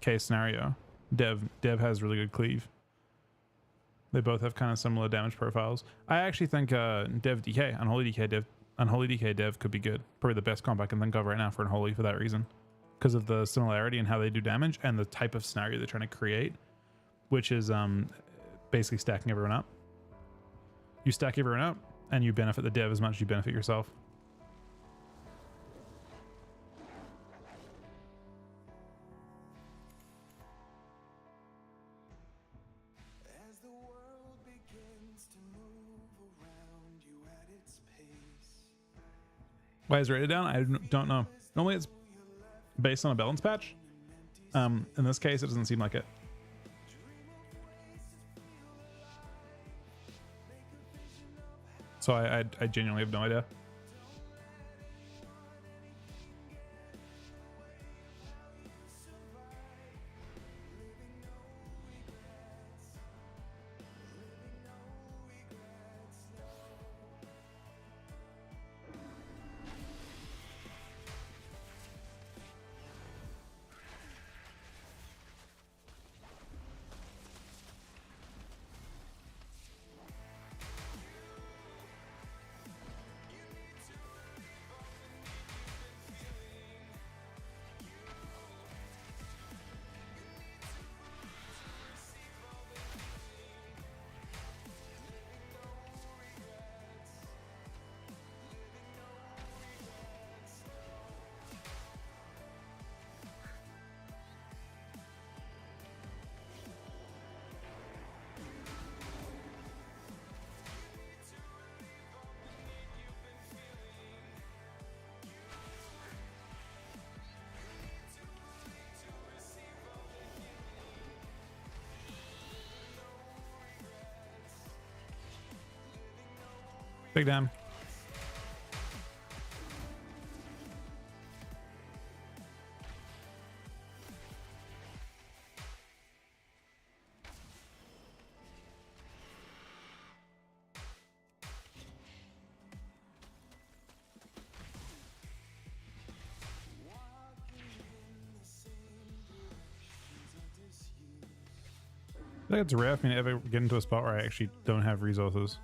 case scenario, Dev has really good cleave. They both have kind of similar damage profiles. I actually think Dev DK, Unholy DK Dev could be good. Probably the best comp I can think of right now for Unholy for that reason, because of the similarity in how they do damage and the type of scenario they're trying to create, which is basically stacking everyone up. You stack everyone up and you benefit the Dev as much as you benefit yourself.
As the world begins to move around you at its pace.
Why is it rated down? I don't know. Normally it's based on a balance patch. In this case, it doesn't seem like it. So I genuinely have no idea. Big damn. I think it's rare for me to ever get into a spot where I actually don't have resources.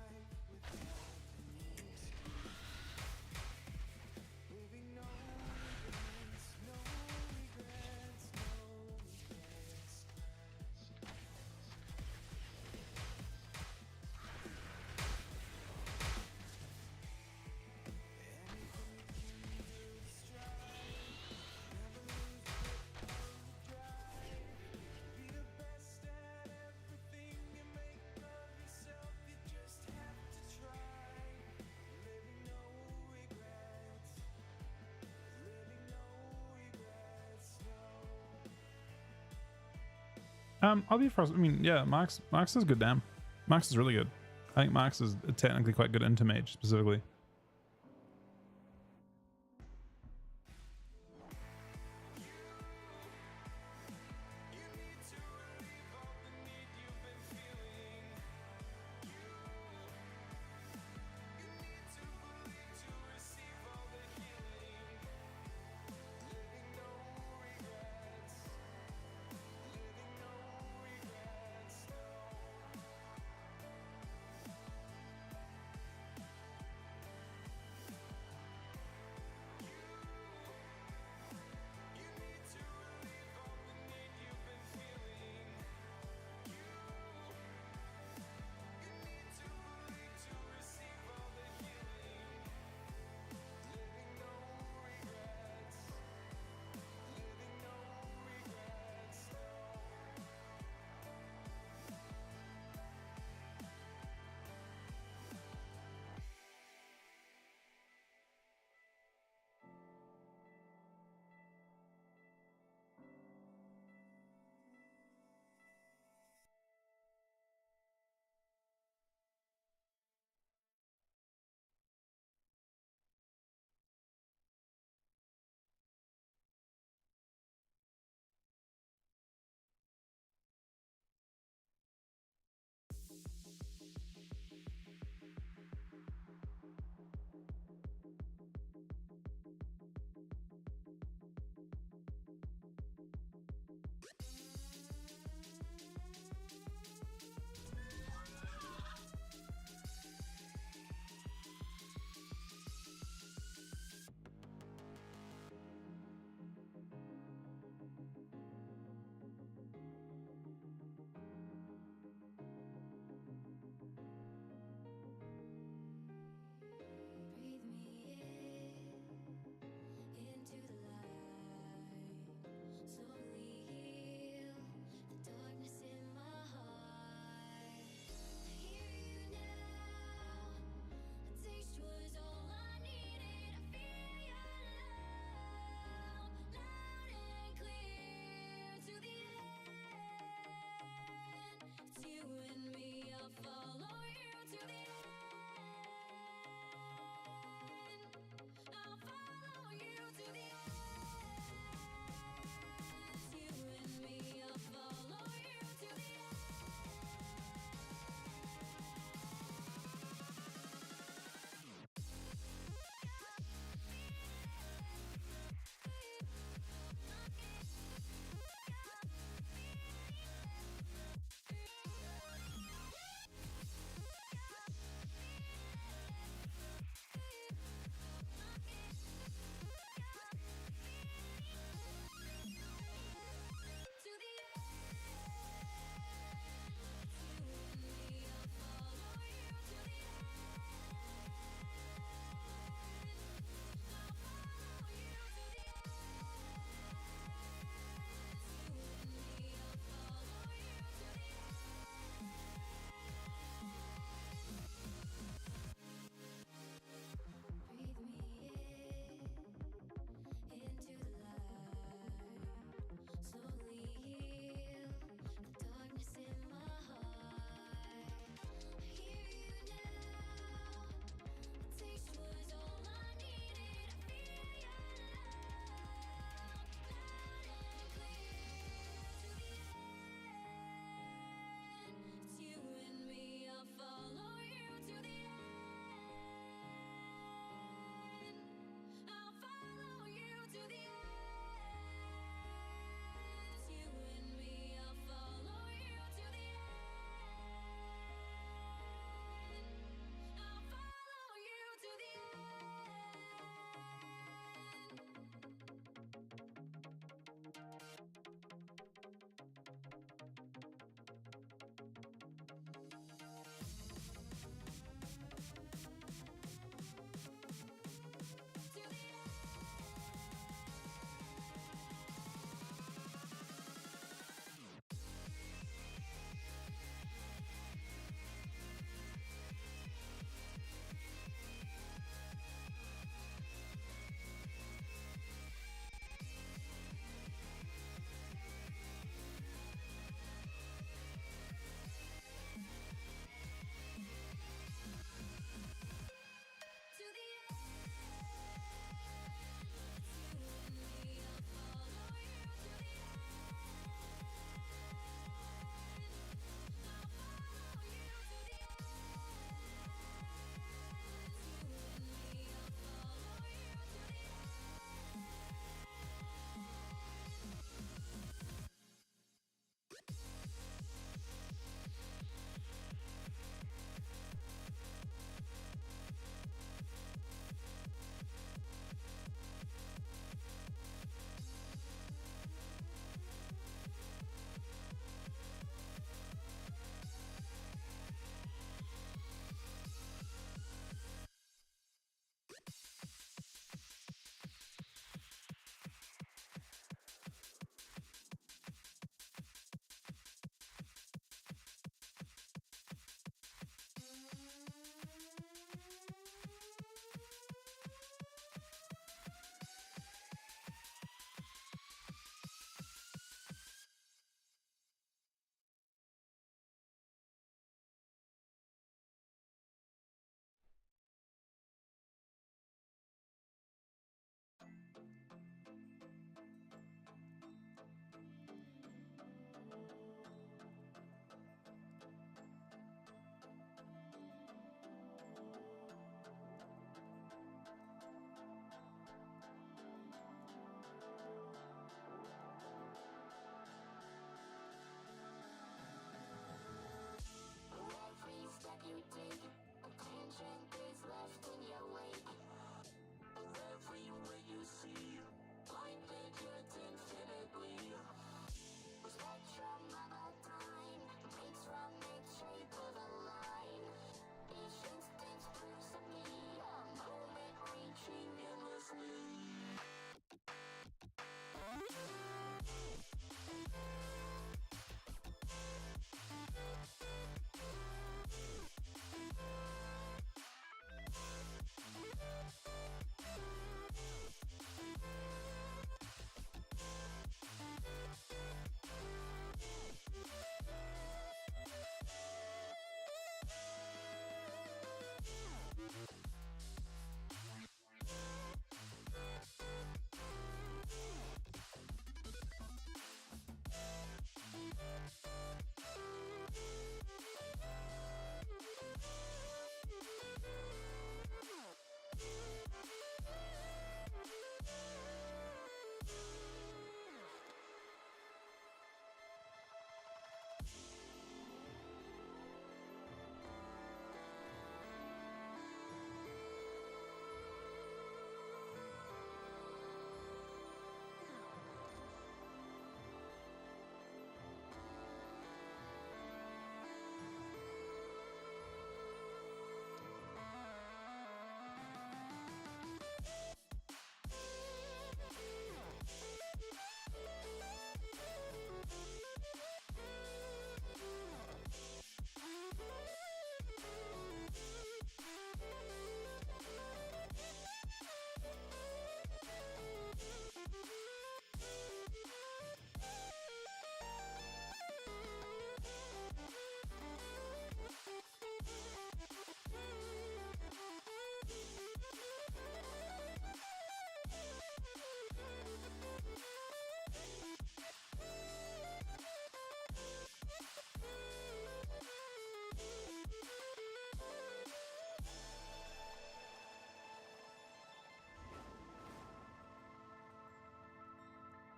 I'll be first. I mean, yeah, Mox is good. Damn, Mox is really good. I think Mox is technically quite good into mage specifically.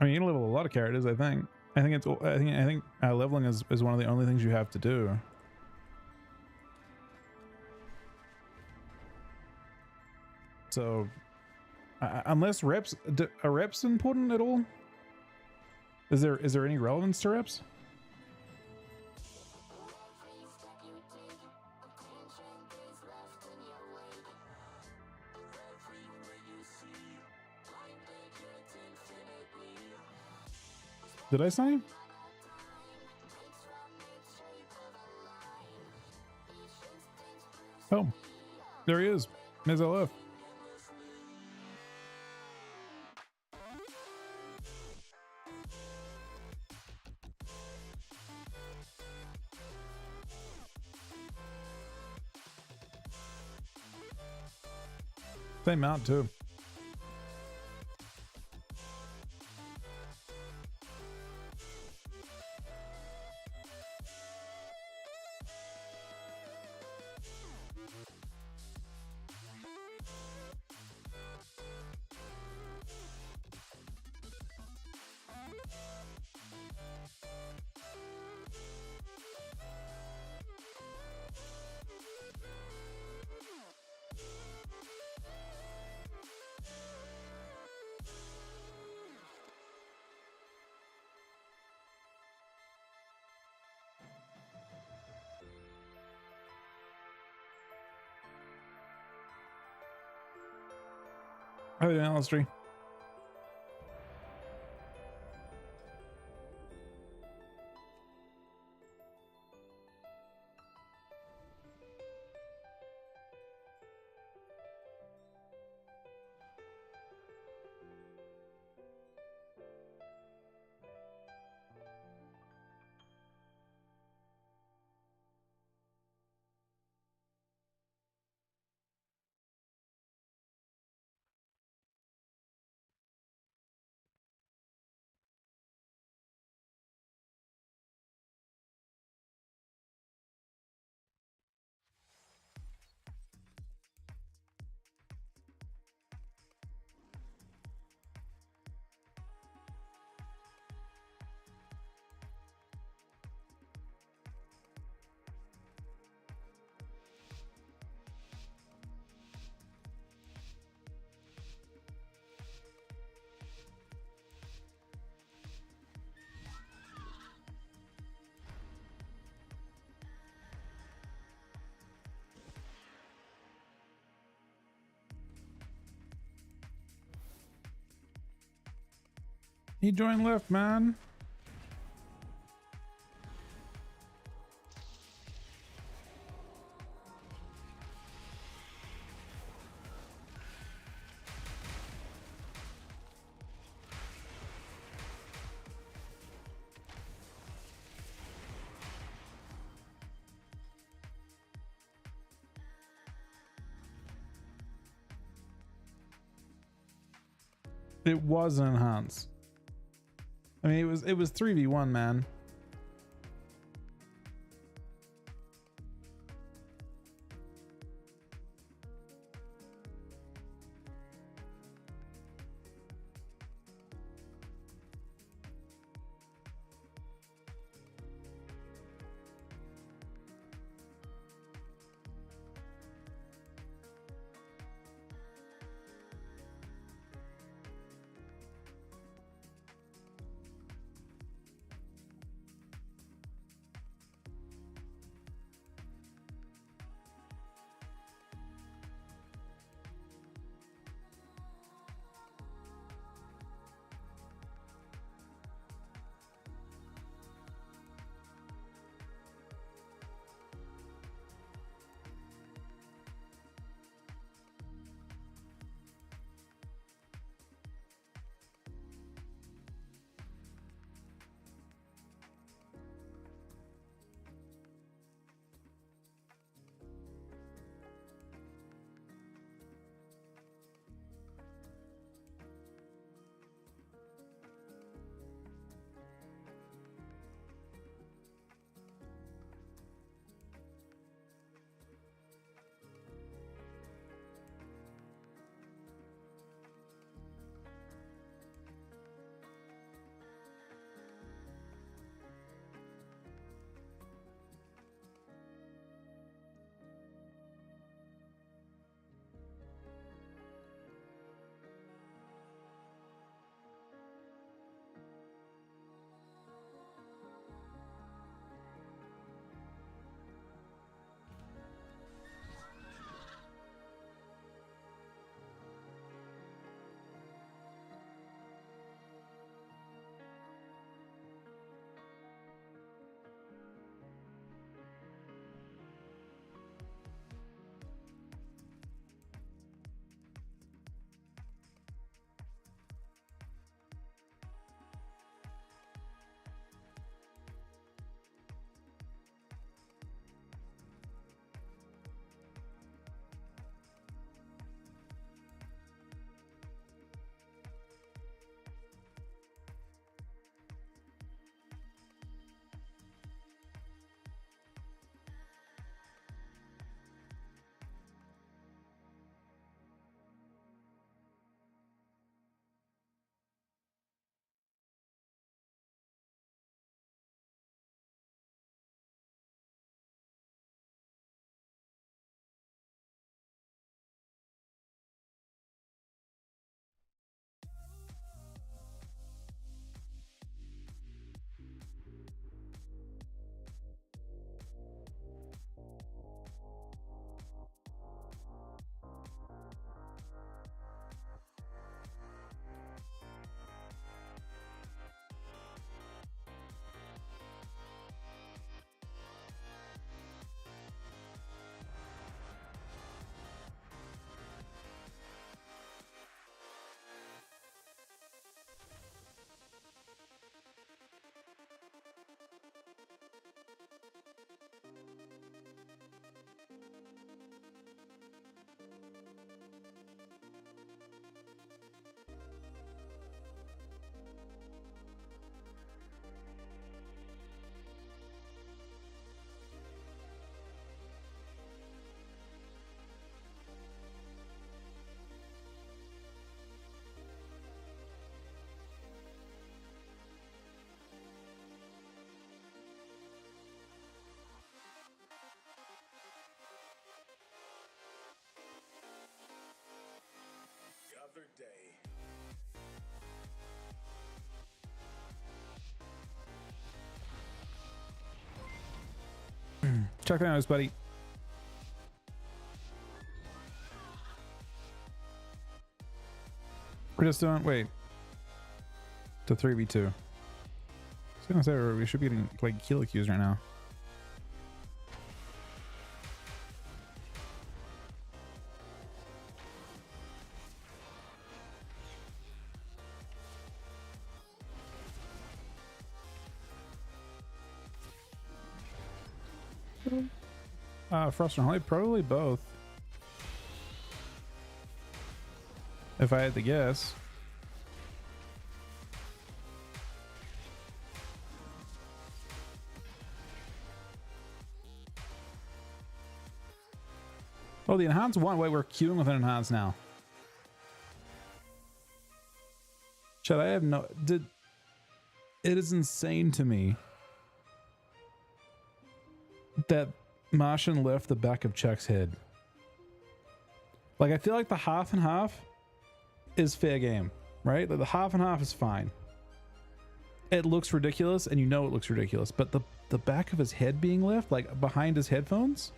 I mean, you can level a lot of characters. I think leveling is one of the only things you have to do. So, unless reps are reps important at all? Is there any relevance to reps? Did I sign him? Oh, there he is. Ms. LF. Same mount too. How are you doing, Alistair? He joined left, man. It was enhanced. I mean, it was 3v1, man. Check that out, buddy. We're just doing, wait. To 3v2. I was gonna say we should be getting like kill queues right now. Frost and Holly, probably both. If I had to guess. Oh, the enhanced one. Wait, we're queuing with an enhanced now. Should I have no? Did it is insane to me that Martian left the back of Chuck's head. Like, I feel like the half and half is fair game, right? Like, the half and half is fine. It looks ridiculous, and you know it looks ridiculous, but the back of his head being left, like behind his headphones,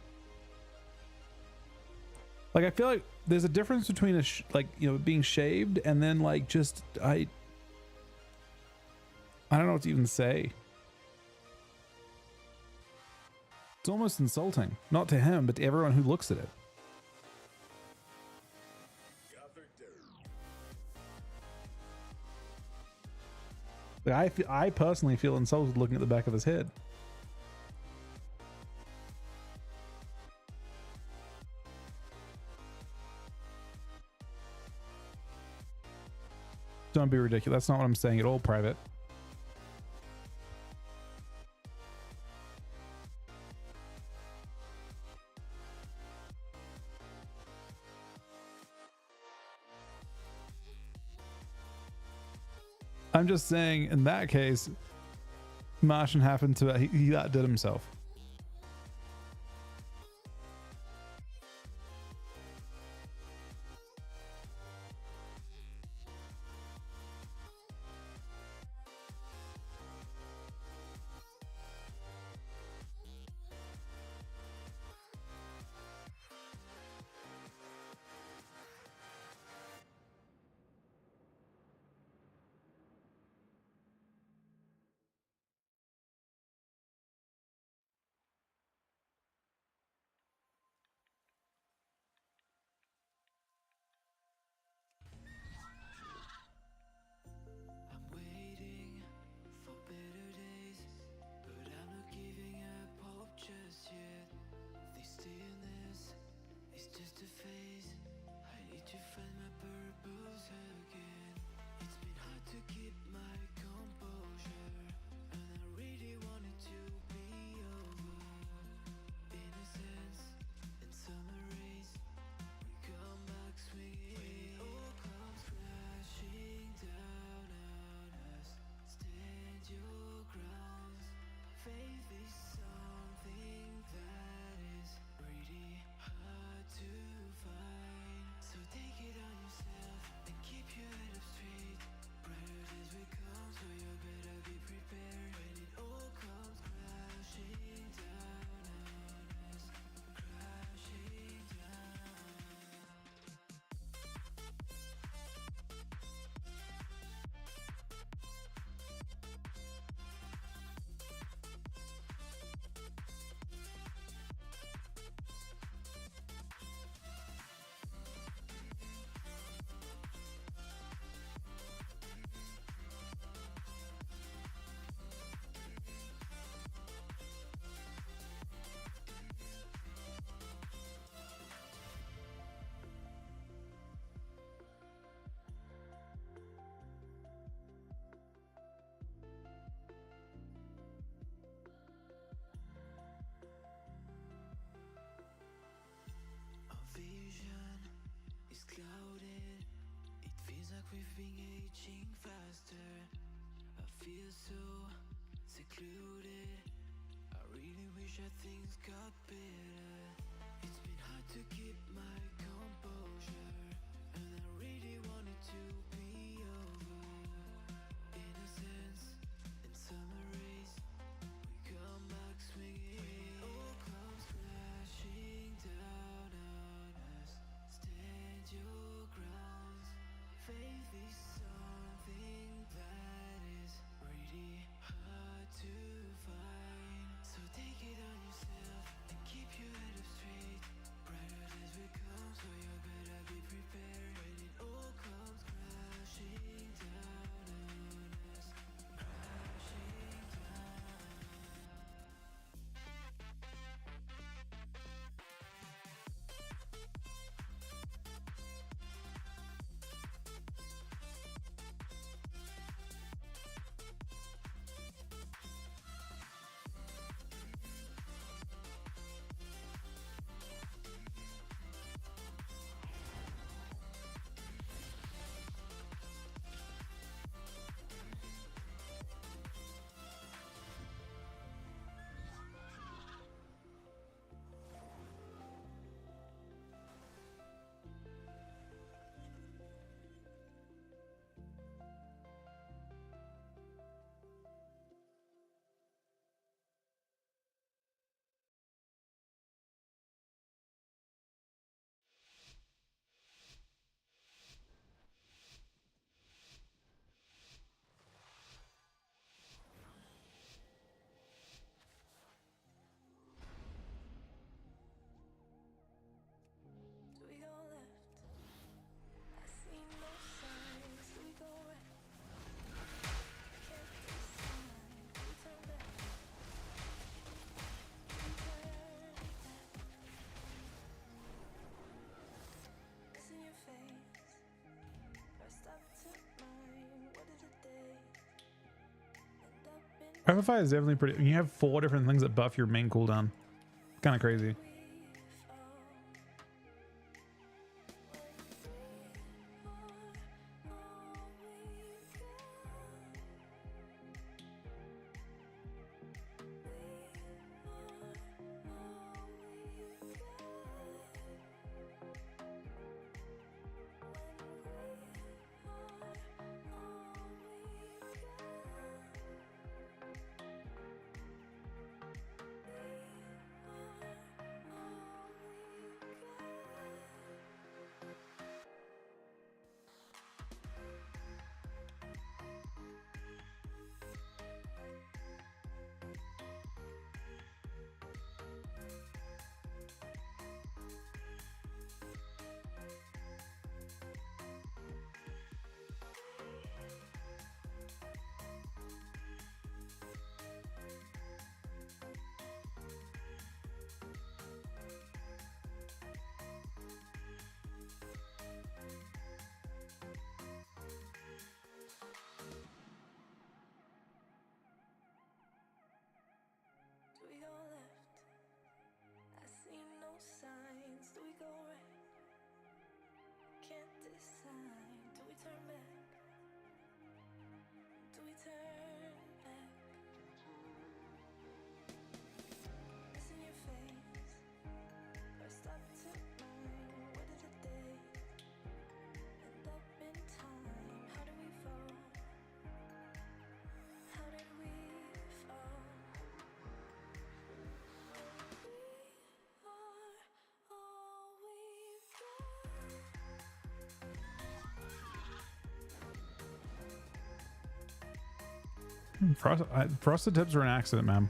like, I feel like there's a difference between a like, you know, being shaved and then like just I don't know what to even say. It's almost insulting, not to him, but to everyone who looks at it. Like, I personally feel insulted looking at the back of his head. Don't be ridiculous. That's not what I'm saying at all, Private. I'm just saying, in that case, Martian happened to he outdid himself.
I'm waiting for better days, but I'm not giving up hope just yet. This stillness is just a phase. I need to find my purpose again. It's been hard to keep my composure, and I really want it to be over. Innocence and summer rays, we come back swinging. When it all comes crashing down on us, stand your ground. Faith is something that is pretty hard to find. So take it on yourself and keep your head up straight. Brighter days will come, so you better be prepared. When it all comes crashing down on us, crashing down. Our vision is clouded. It feels like we've been aging faster. I feel so secluded. I really wish that things got better. It's been hard to keep my composure, and I really want it
Revivify is definitely pretty. You have 4 different things that buff your main cooldown. Kind of crazy.
Do we go left? I see no signs. Do we go right? Can't decide. Do we turn back? Do we turn back? It's in your face. First up to mine. What did the day end up in time? How did we fall? How did we fall?
Frosted tips were an accident, man.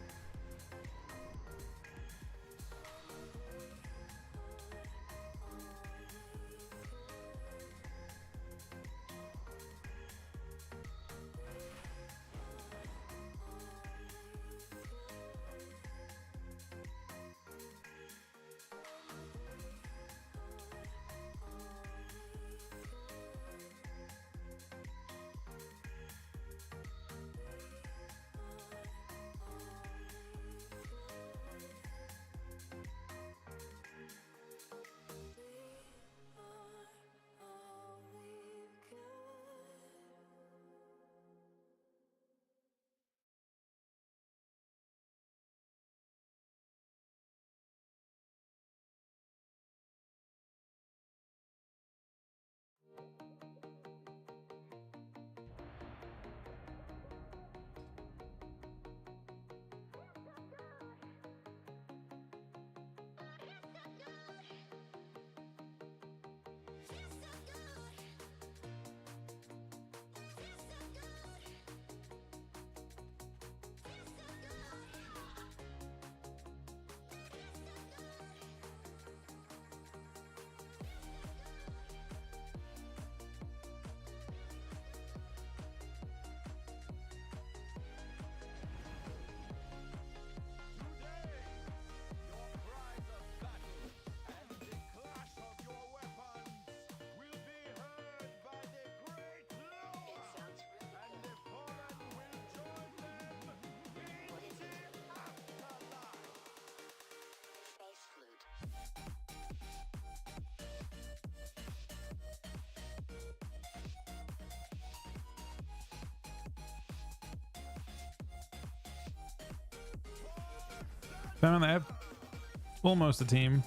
Found they have almost a team.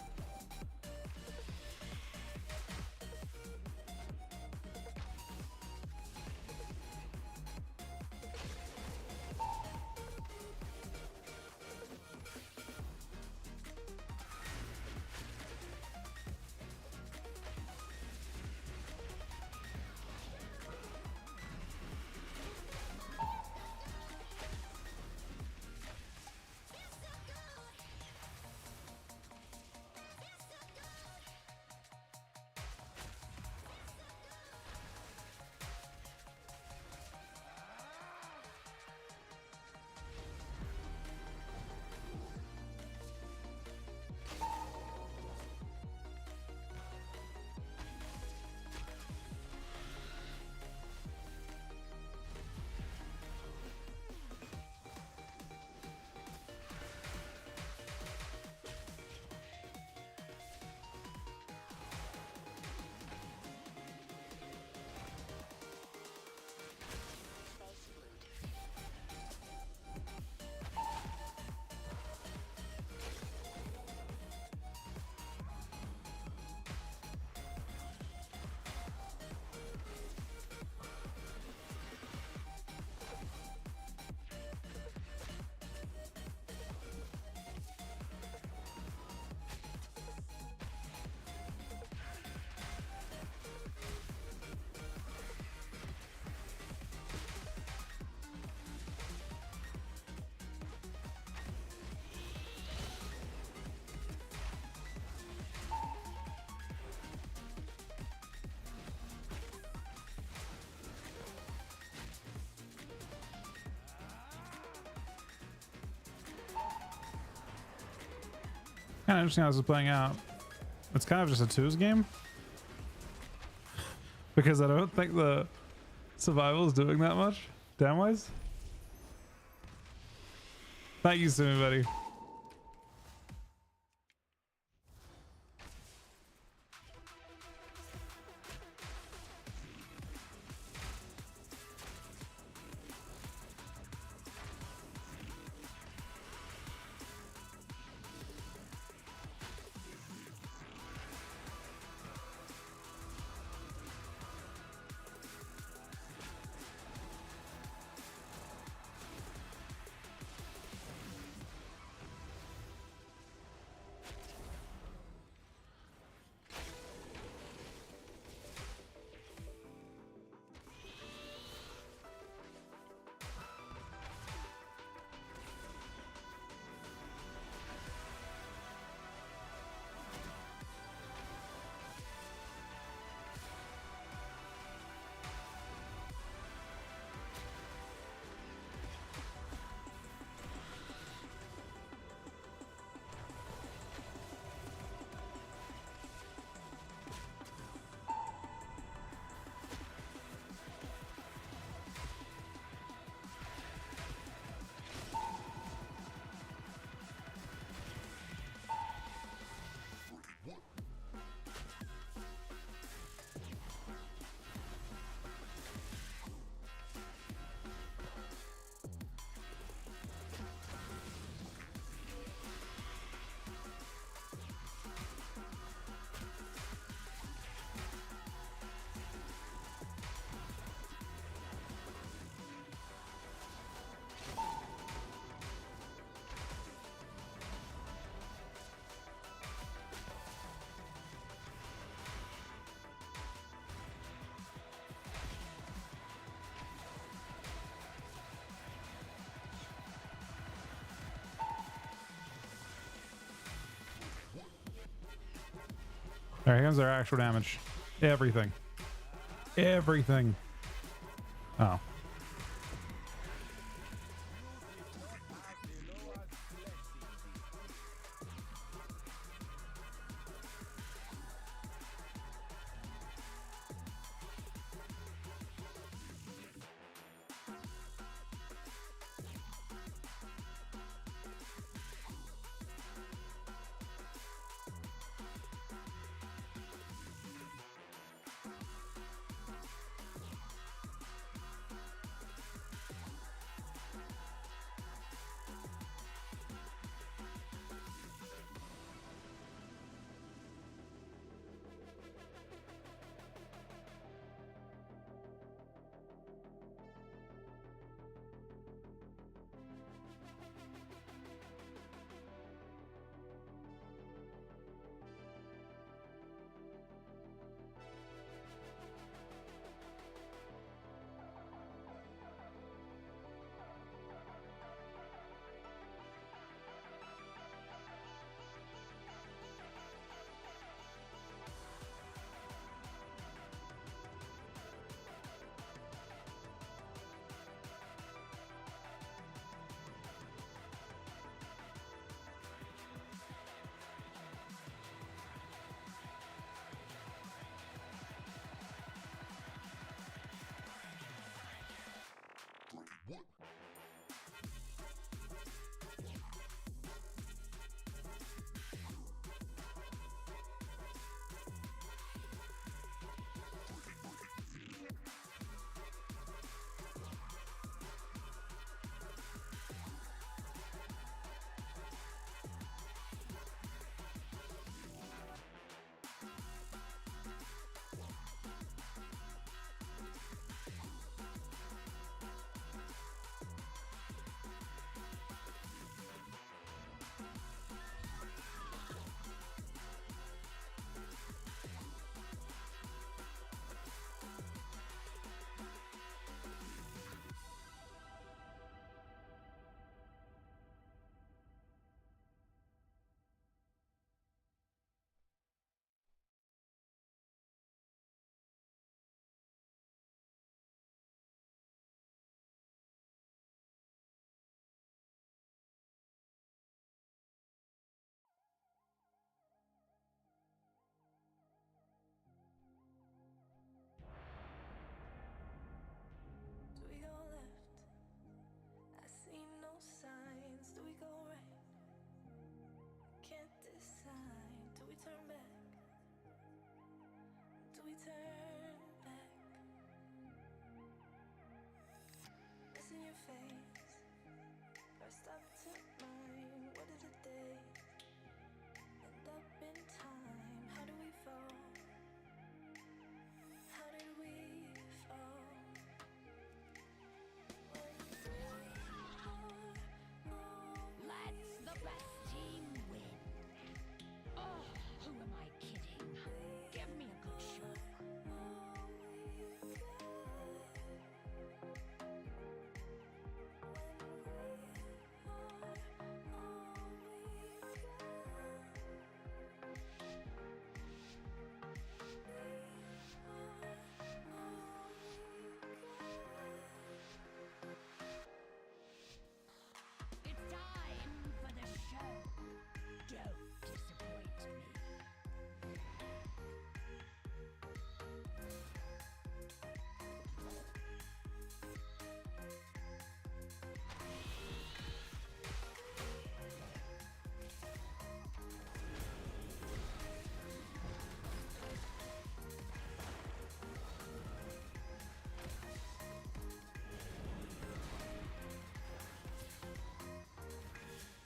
Kind of interesting how this is playing out. It's kind of just a twos game. Because I don't think the survival is doing that much damn-wise. Thank you, Sumi, buddy. Alright, here comes our actual damage. Everything. Everything. Oh.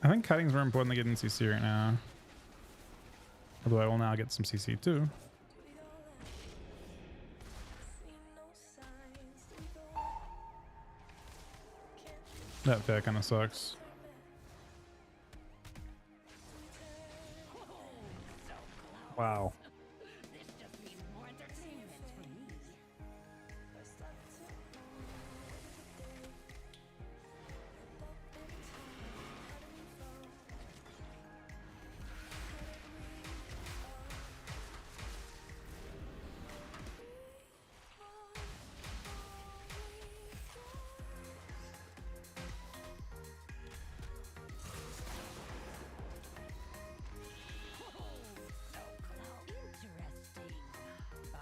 I think kiting's more important than getting CC right now. Although I will now get some CC too. That fair kind of sucks. Wow.
This just means more entertainment for me. Interesting.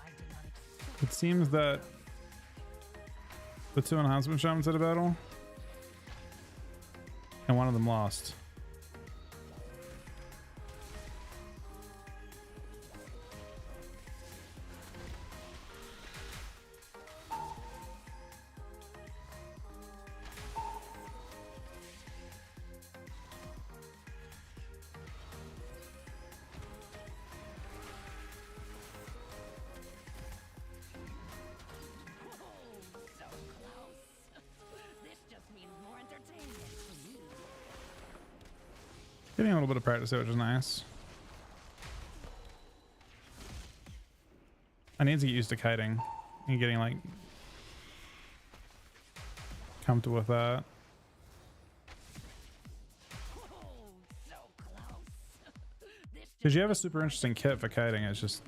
I did not expect.
It seems that the two enhancement shamans had a battle, and one of them lost.
So close. This just means more entertainment for me.
Getting a little bit of practice here, which is nice. I need to get used to kiting and getting like comfortable with that.
So close. This
Because you have a super interesting kit for kiting, it's just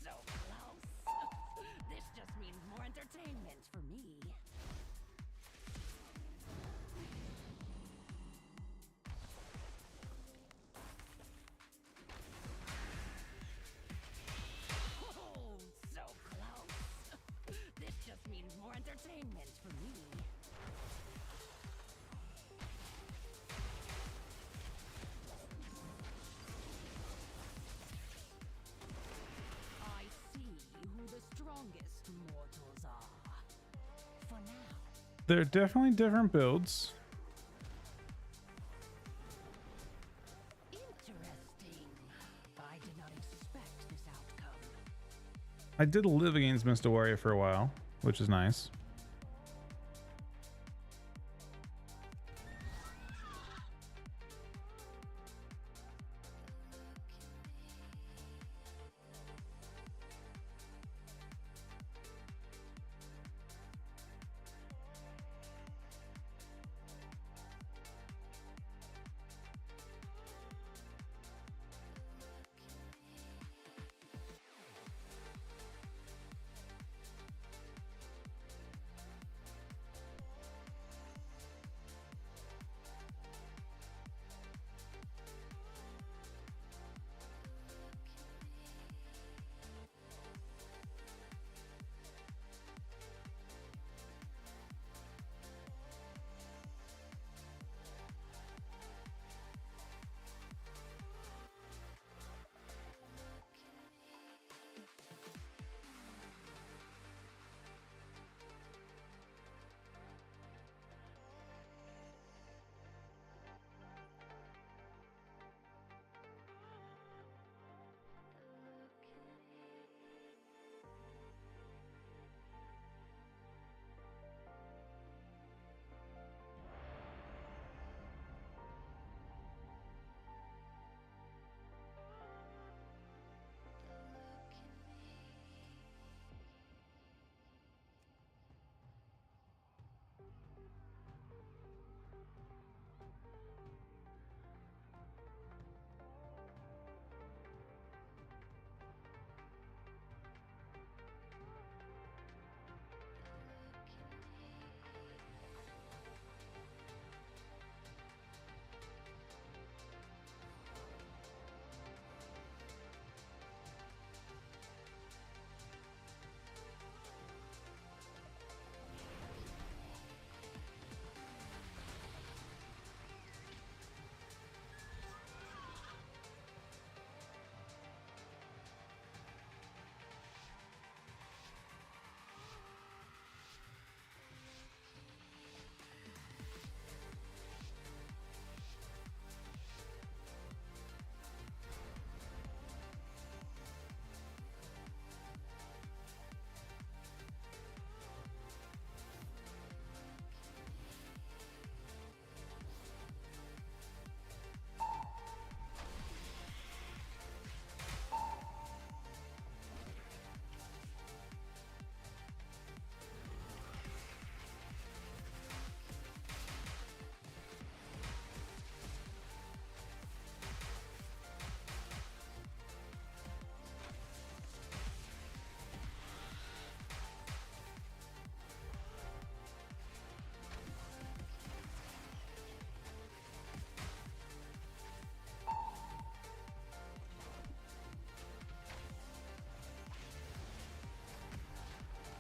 so close. This just means more entertainment for me. So close. This just means more entertainment for me. I see who the strongest mortals are. For now.
they're definitely different builds.
Interesting. I did not expect this outcome.
I did live against Mr. Warrior for a while, which is nice.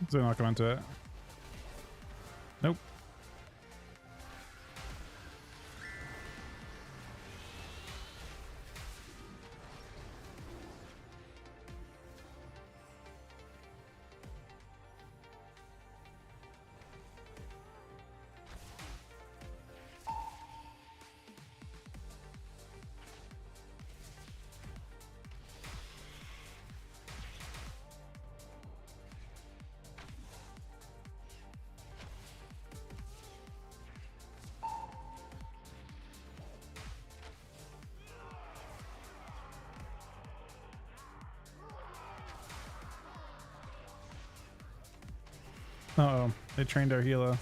So not come into it. Nope. Uh-oh, they trained our healer.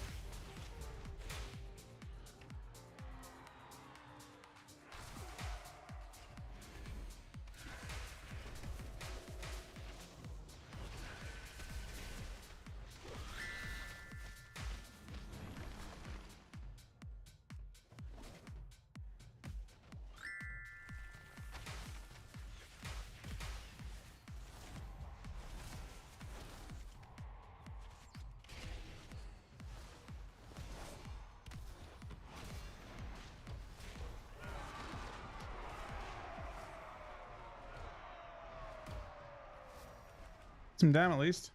Some damn at least.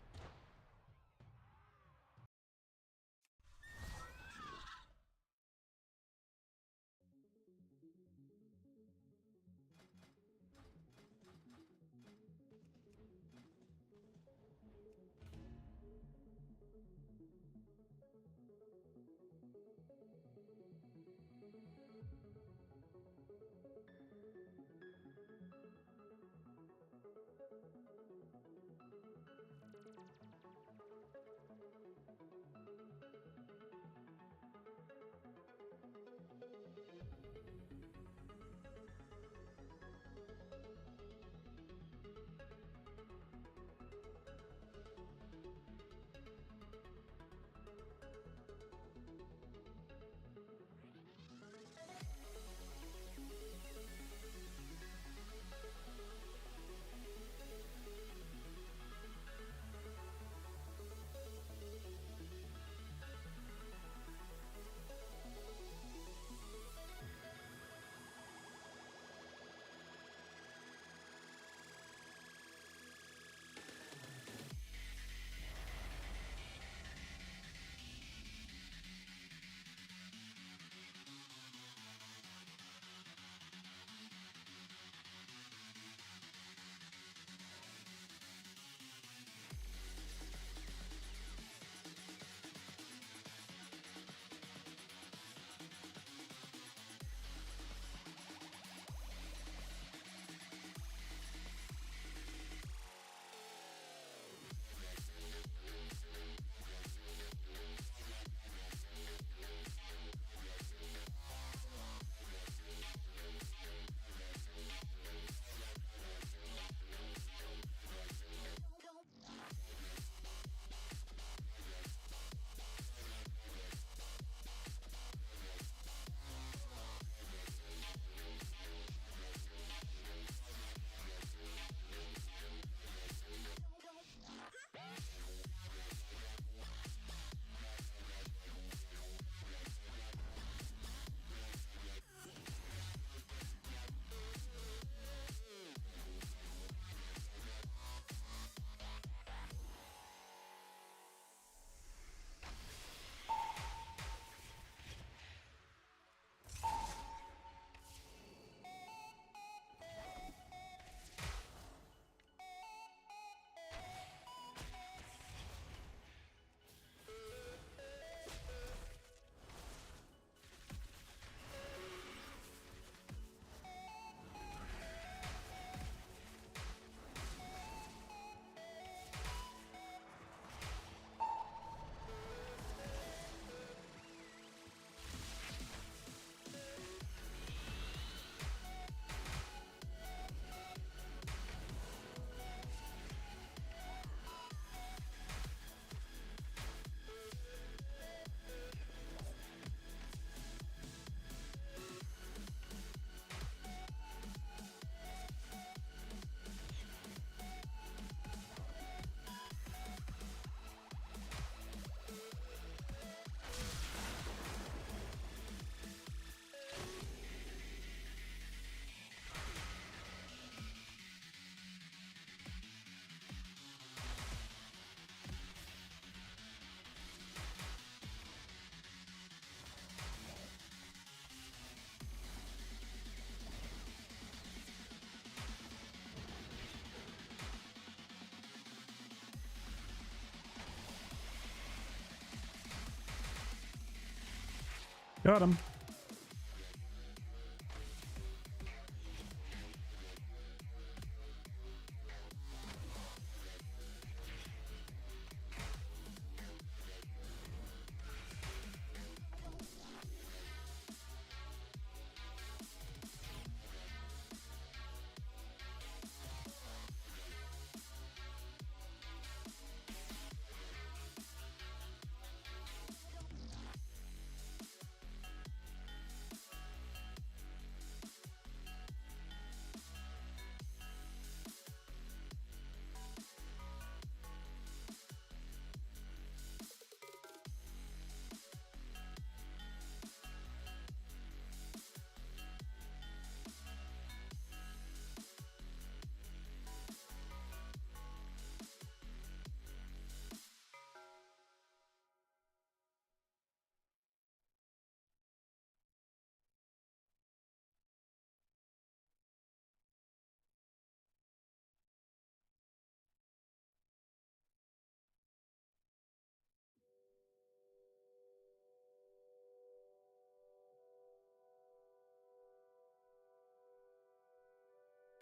Got him.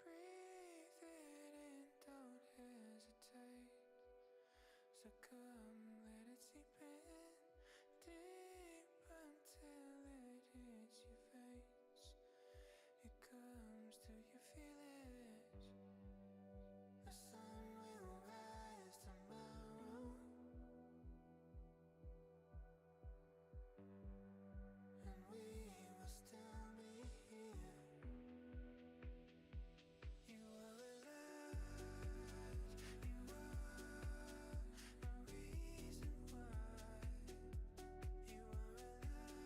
Breathe it in, don't hesitate. Succumb, let it seep in deep until it hits your face. It comes to you, feel it. The sun will rise tomorrow, and we will still be here. You are alive, you are a reason why. You are alive, you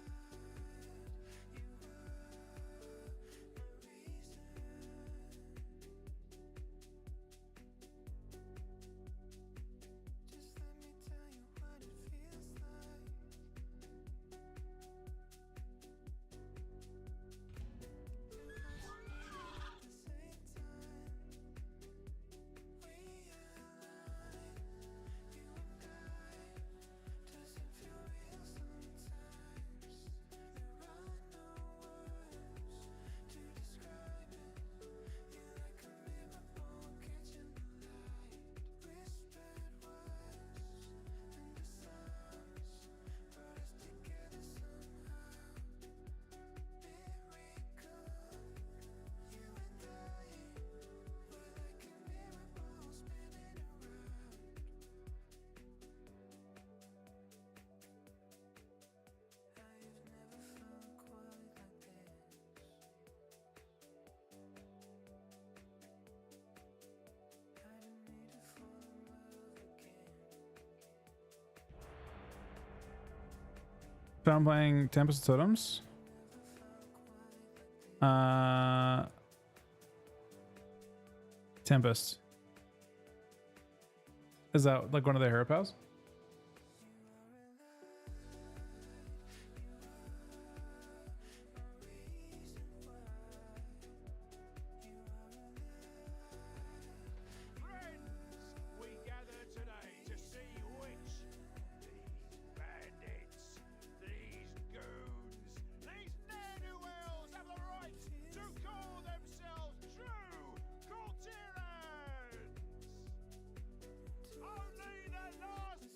are a reason. Just let me tell you what it feels like.
So I'm playing Tempest Totems. Tempest. Is that like one of the hero pals?
Friends, we gather today to see which these bandits, these goons, these ne'er-do-wells have the right to call themselves true Courtierans. Only the last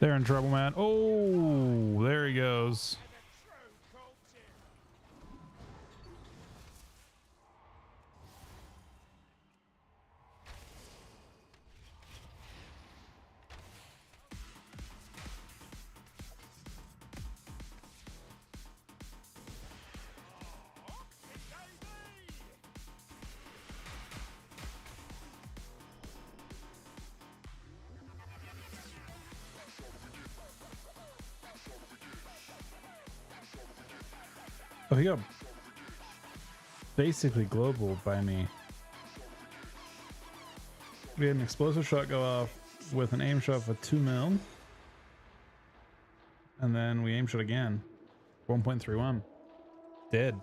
They're in trouble, man. Oh, there he goes. Oh, he got basically global by me. We had an explosive shot go off with an aim shot for 2 mil. And then we aim shot again. 1.31. Dead.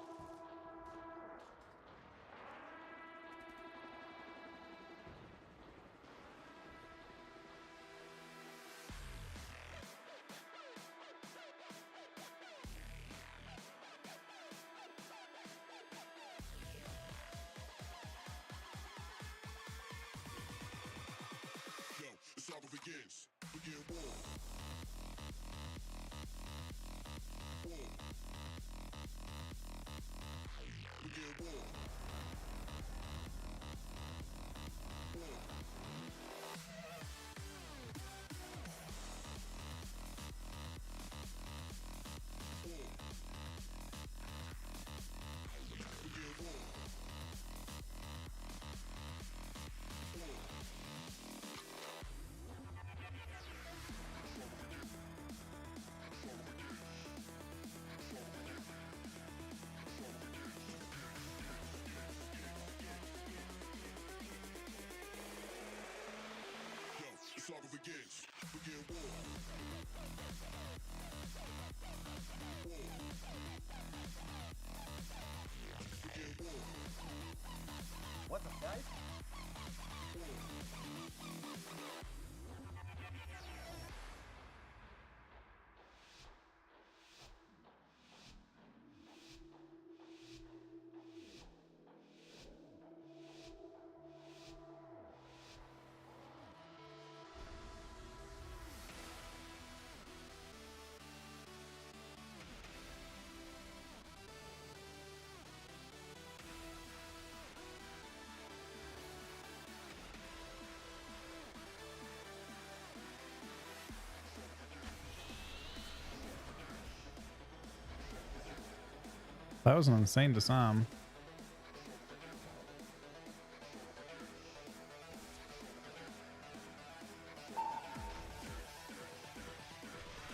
What the guys?
That was an insane disarm.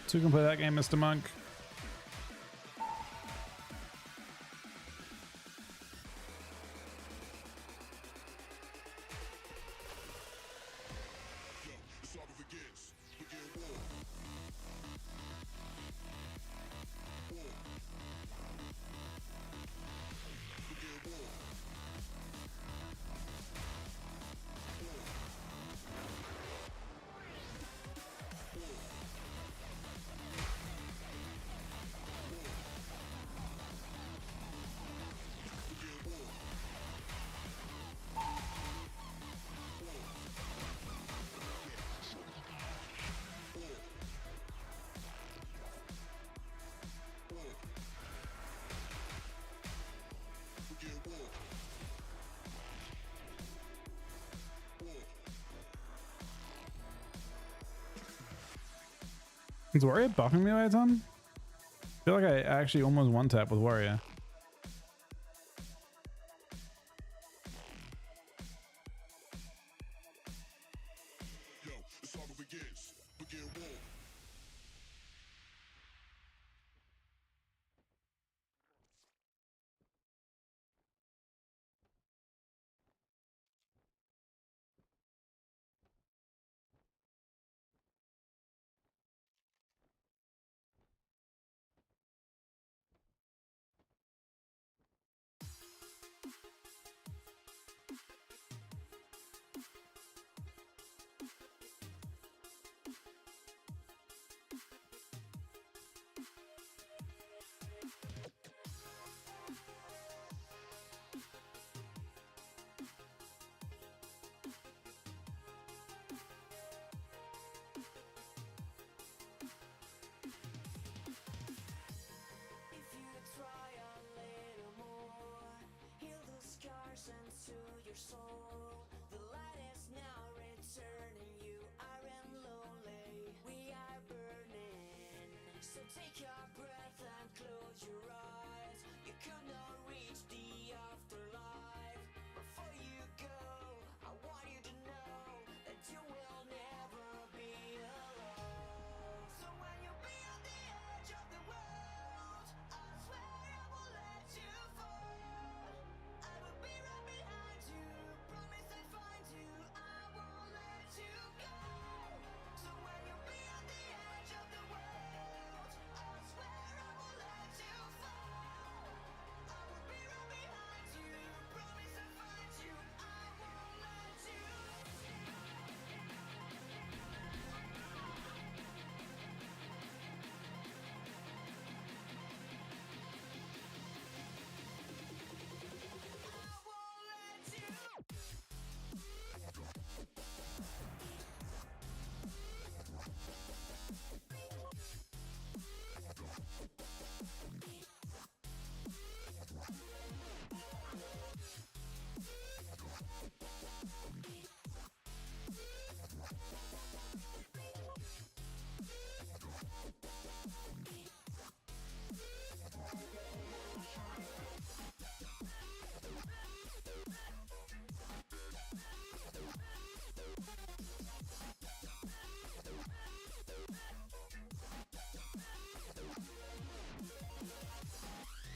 So you can play that game, Mr. Monk. Is Warrior buffing me by a ton? I feel like I actually almost one tap with Warrior.
soul. The light is now returning. You aren't lonely. We are burning. So take your breath and close your eyes. You could not reach the afterlife. Before you go, I want you to know that you will never be alone. So when you'll be on the edge of the world, I swear I won't let you fall. I will be right behind you. Promise I'll find you. I won't let you go. So when you'll be on the edge of the world, I swear I won't let you fall. I will be right behind you. Promise I'll find you. I won't let you. I won't let you.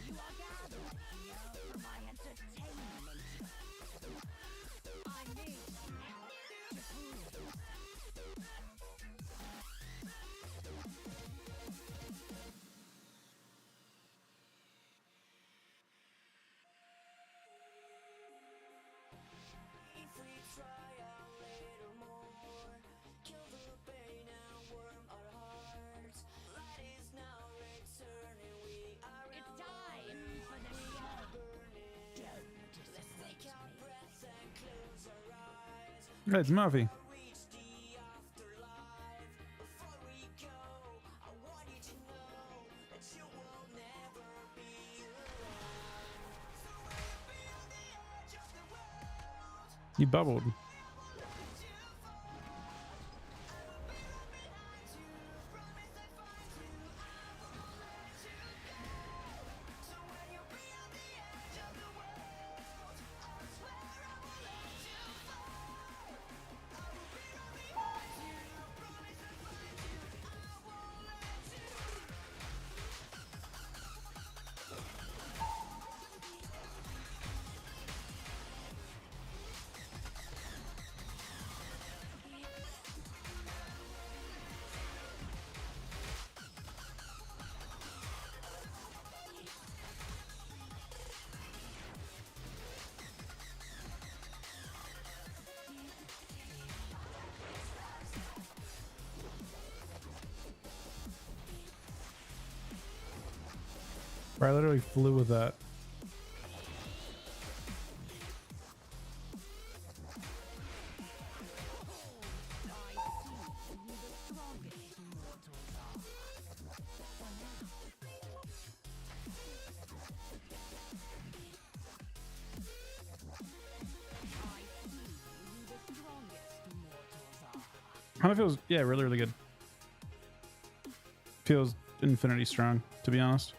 You are gathered here for my entertainment. I need you to prove.
If we try a little more, kill the pain and warm our hearts. Light is now returning. We are
It's time for the show. Don't
Let's take our
disappoint me.
breaths and close our eyes.
Hey, it's Murphy.
Reach the afterlife. Before we go, I want you to know that you will never be alone. So when you be on the edge of the world,
You bubbled. I literally flew with that. Kind of feels, yeah, really, really good. Feels infinity strong, to be honest.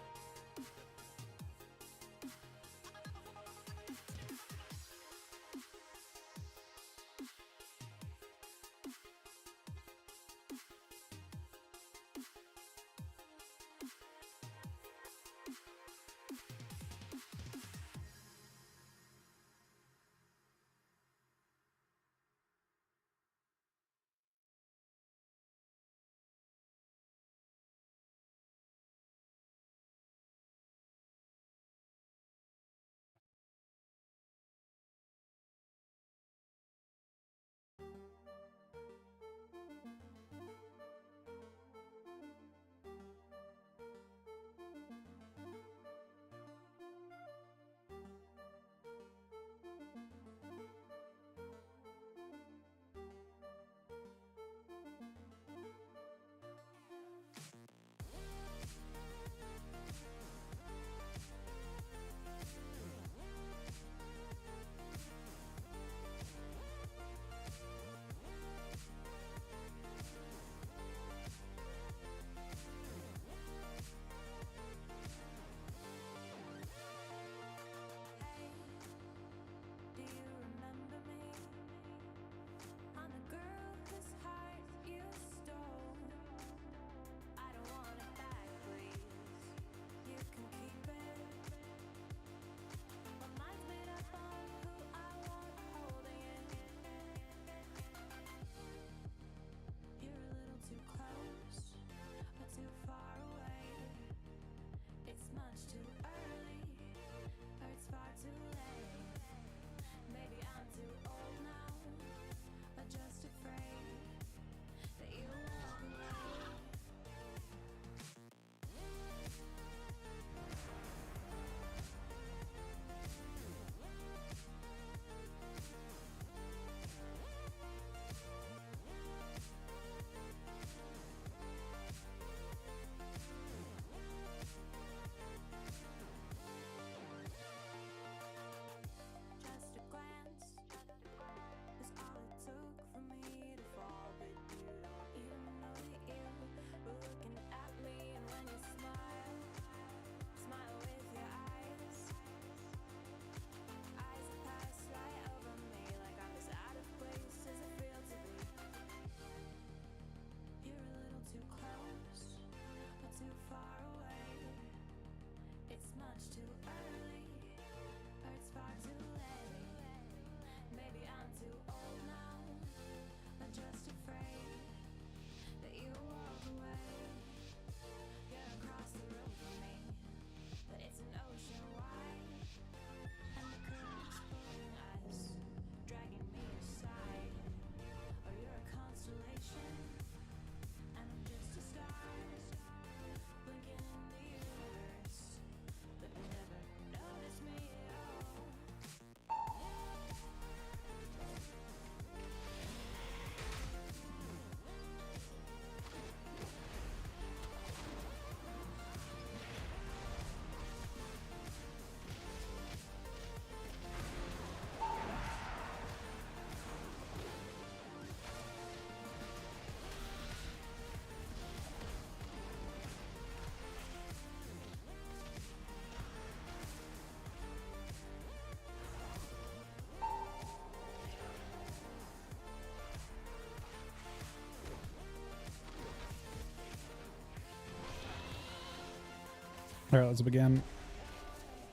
All right, let's begin.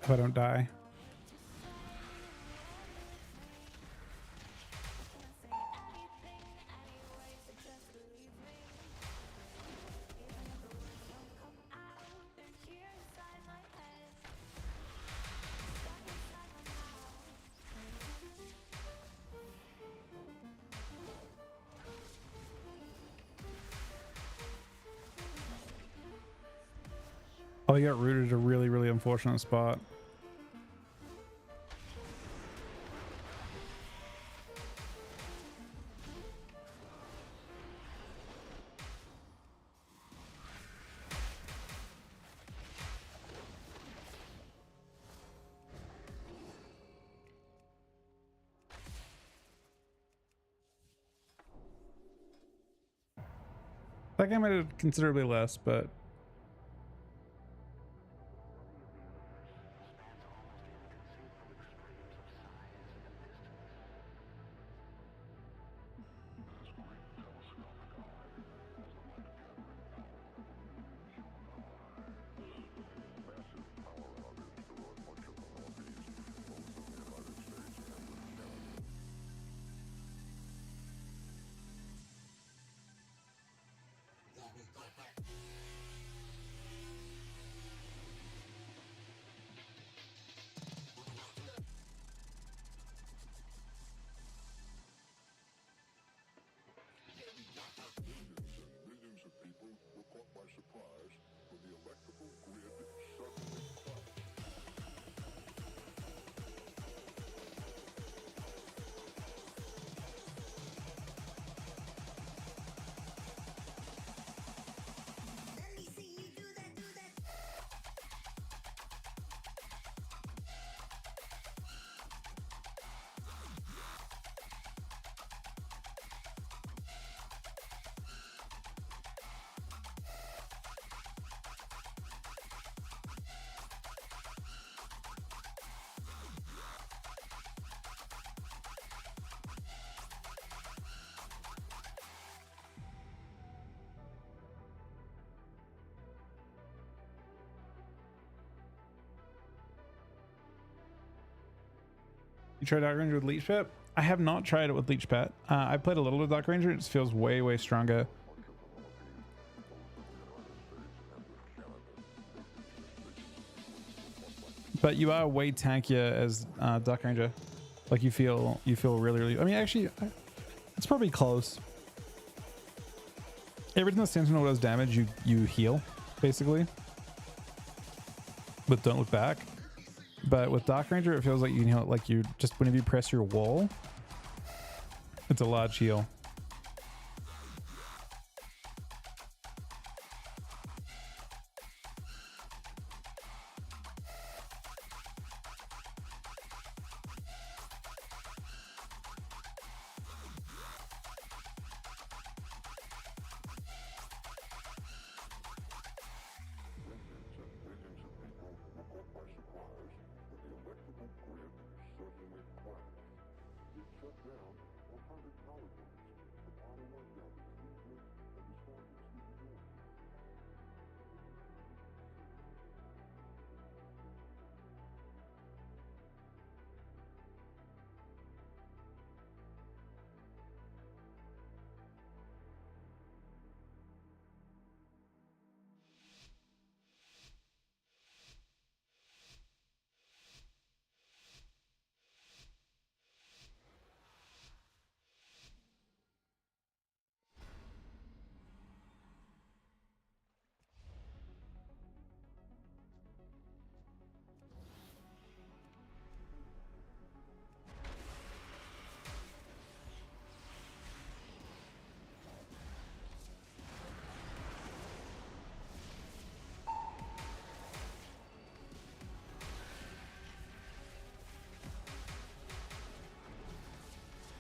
If I don't die. Oh, he got rooted at a really, really unfortunate spot. That game I did considerably less, but
Millions of people were caught by surprise when the electrical grid suddenly crashed.
you tried Dark Ranger with Leech Pet? I have not tried it with Leech Pet. I played a little with Dark Ranger. It just feels way, way stronger. But you are way tankier as Dark Ranger. Like you feel really, really. I mean, actually, it's probably close. Every time the Sentinel does damage, you heal, basically. But don't look back. But with Dark Ranger, it feels like you can heal it like you just whenever you press your wall, it's a large heal.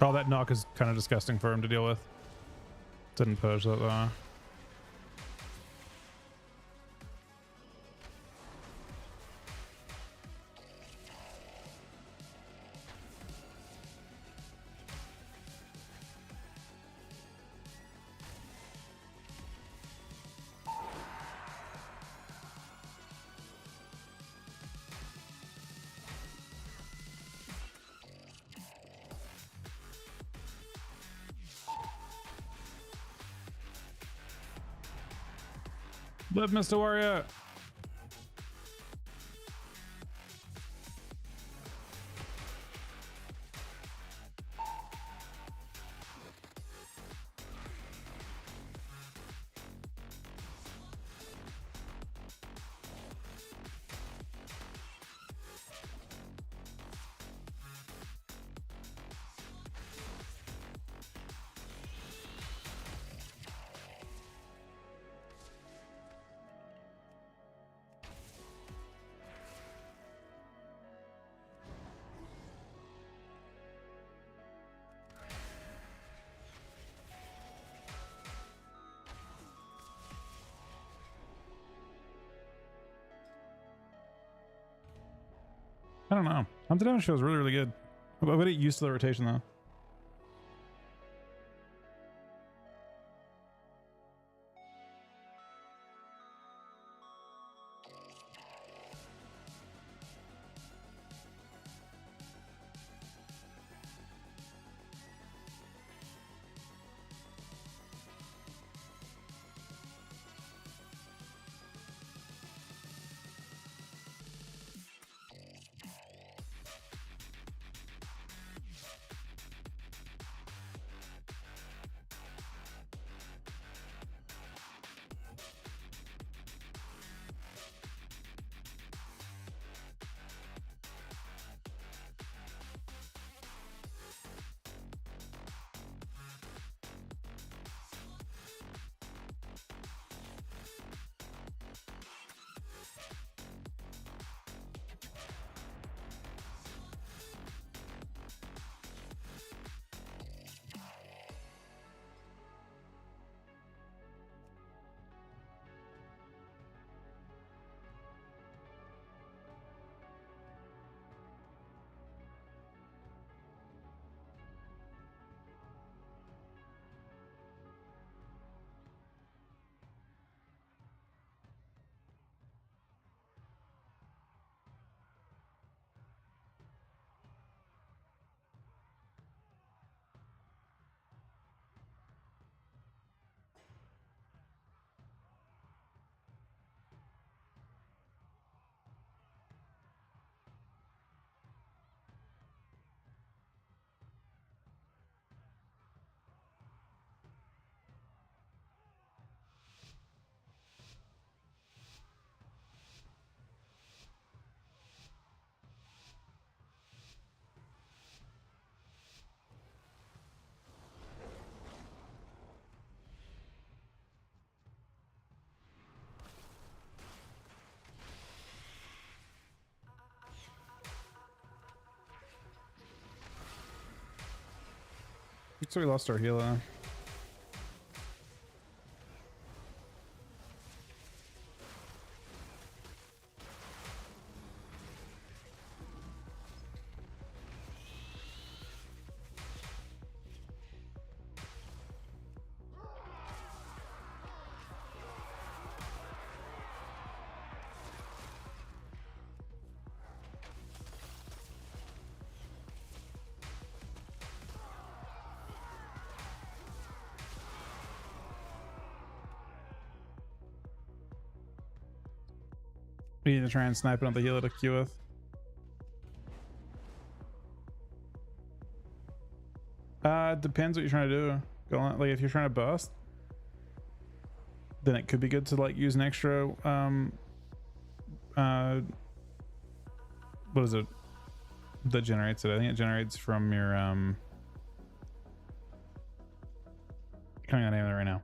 Oh, that knock is kind of disgusting for him to deal with. Didn't purge that though. Live, Mr. Warrior. I don't know. Hunted Down show is really, really good. I'm gonna get used to the rotation though. So we lost our healer. We need to try and snipe it on the healer to queue with. Depends what you're trying to do. Go on, like if you're trying to burst, then it could be good to like use an extra what is it that generates it? I think it generates from your coming on name of it right now.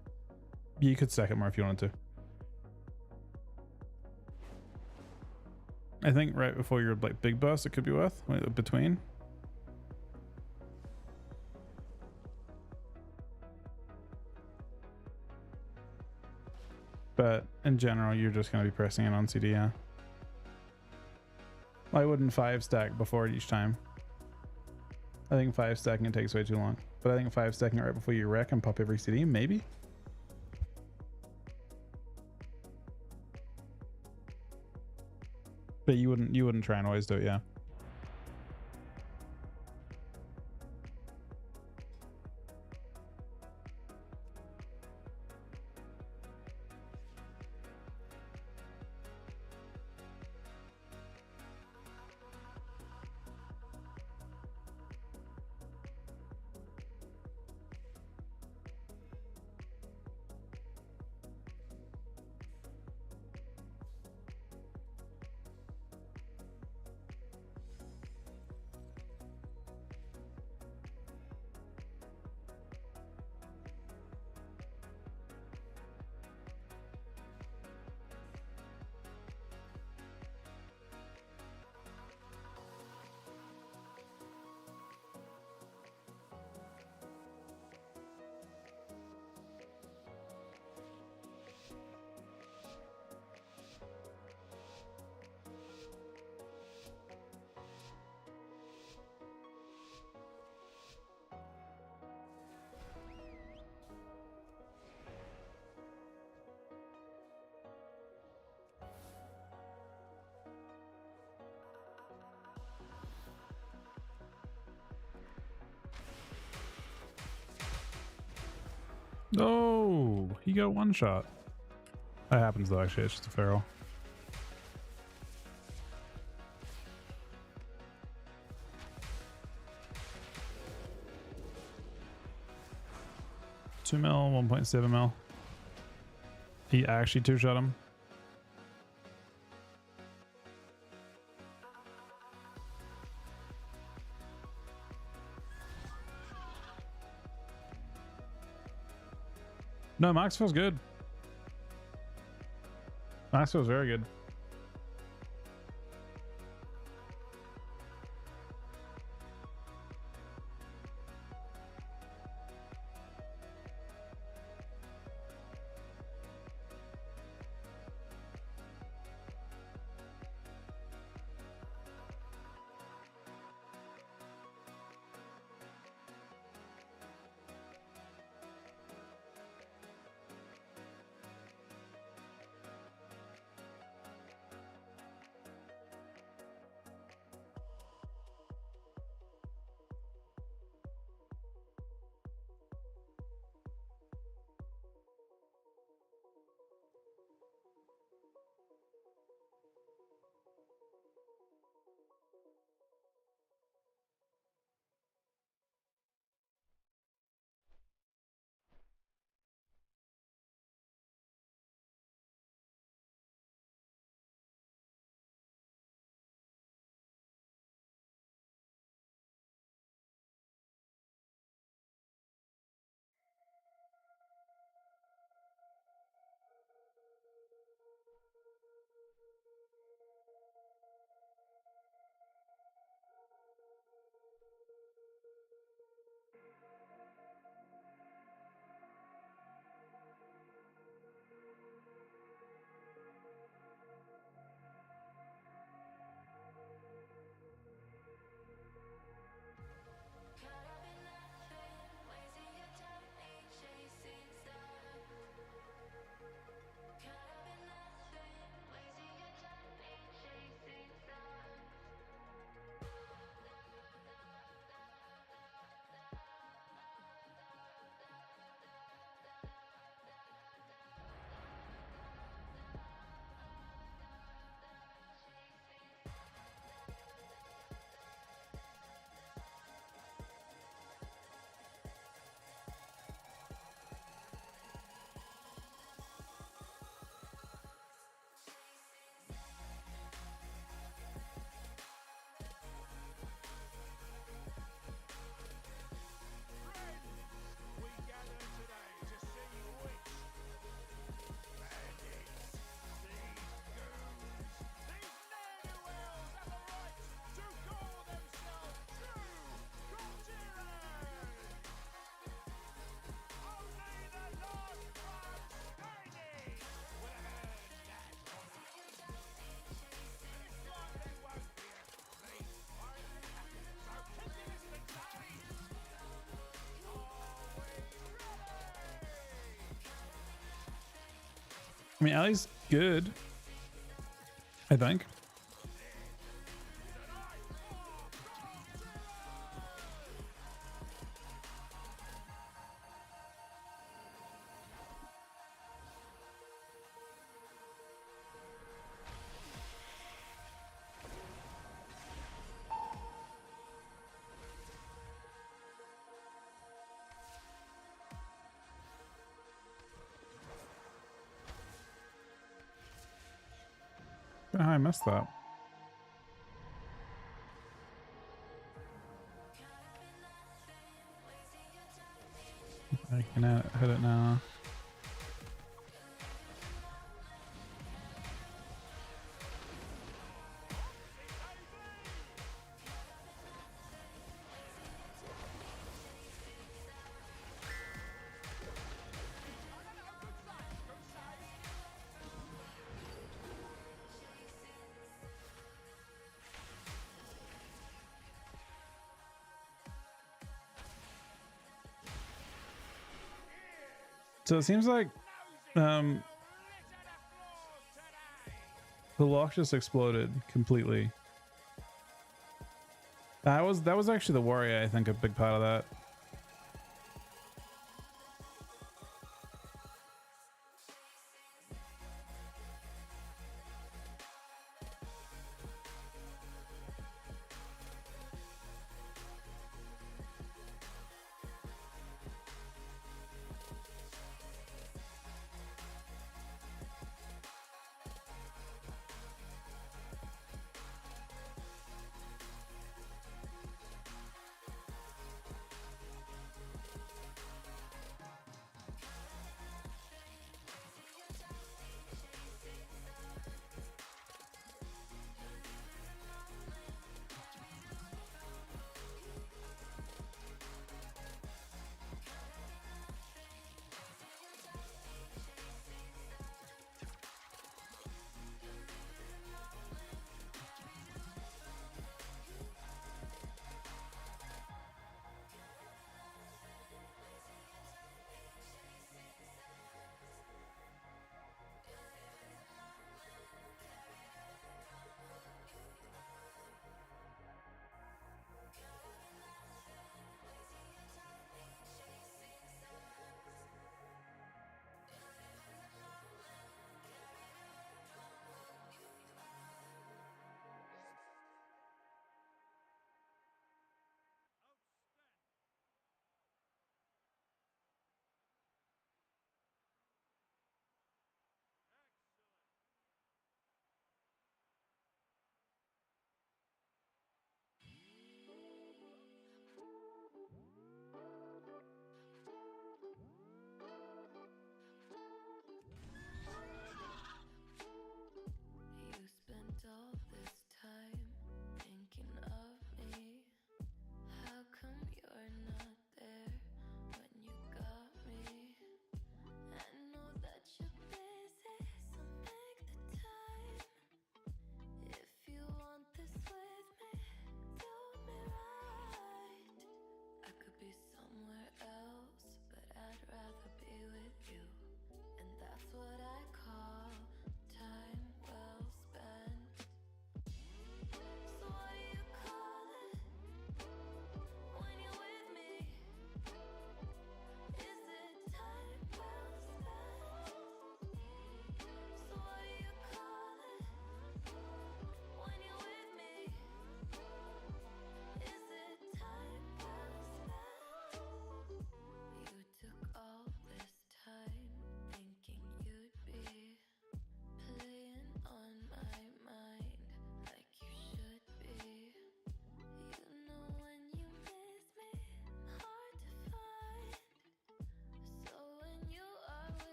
You could stack it more if you wanted to. I think right before your like big burst, it could be worth between. But in general, you're just going to be pressing it on CD, yeah. I wouldn't 5 stack before it each time. I think 5 stacking it takes way too long. But I think 5 stacking it right before you wreck and pop every CD, maybe? But you wouldn't try and always do it, yeah. Oh, he got one shot. That happens though, actually. It's just a feral. $2 mil, 1.7 mil. He actually two-shot him. No, Max feels good. Max feels very good.
We gather today to see which bandits, these goons, these ne'er-do-wells have the right to call themselves true Conjuring! Only the last one standing will have earned that honor. This likely won't be a complete fight, so keep your listening, ladies!
I mean, Ali's good. I think. I don't know how I missed that. I can hit it now. So it seems like the lock just exploded completely. That was actually the worry, I think, a big part of that.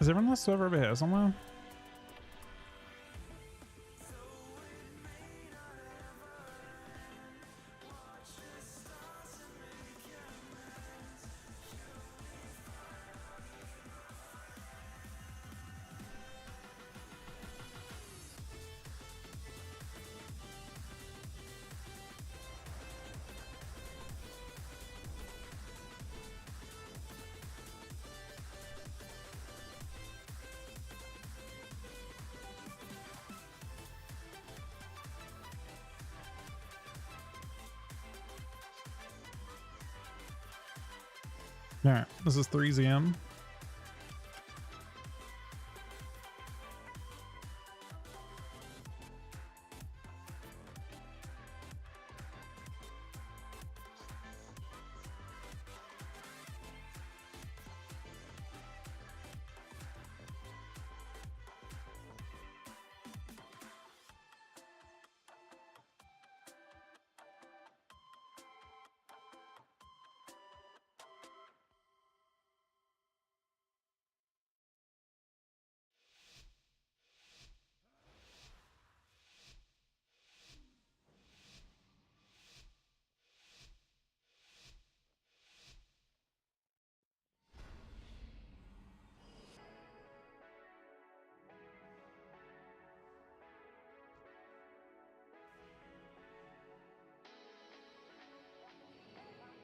Is everyone else over here somewhere? All right, this is 3ZM.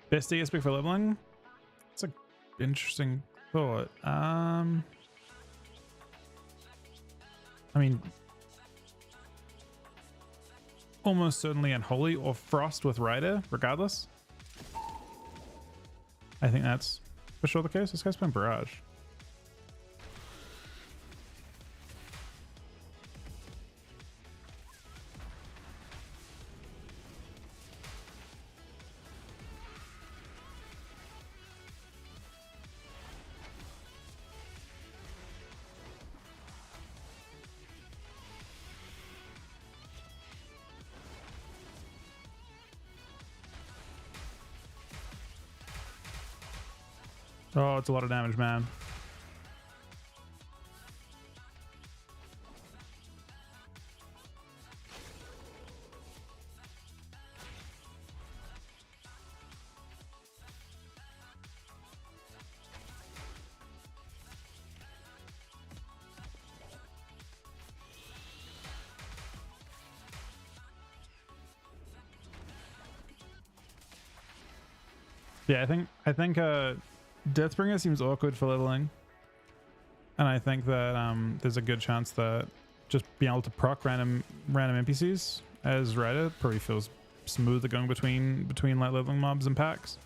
Best DSP for leveling? That's an interesting thought. I mean, almost certainly Unholy or Frost with Rider, regardless. I think that's for sure the case. This guy's playing Barrage. Oh, it's a lot of damage, man. Yeah, I think Deathbringer seems awkward for leveling, and I think that there's a good chance that just being able to proc random NPCs as Rider probably feels smoother going between like leveling mobs and packs.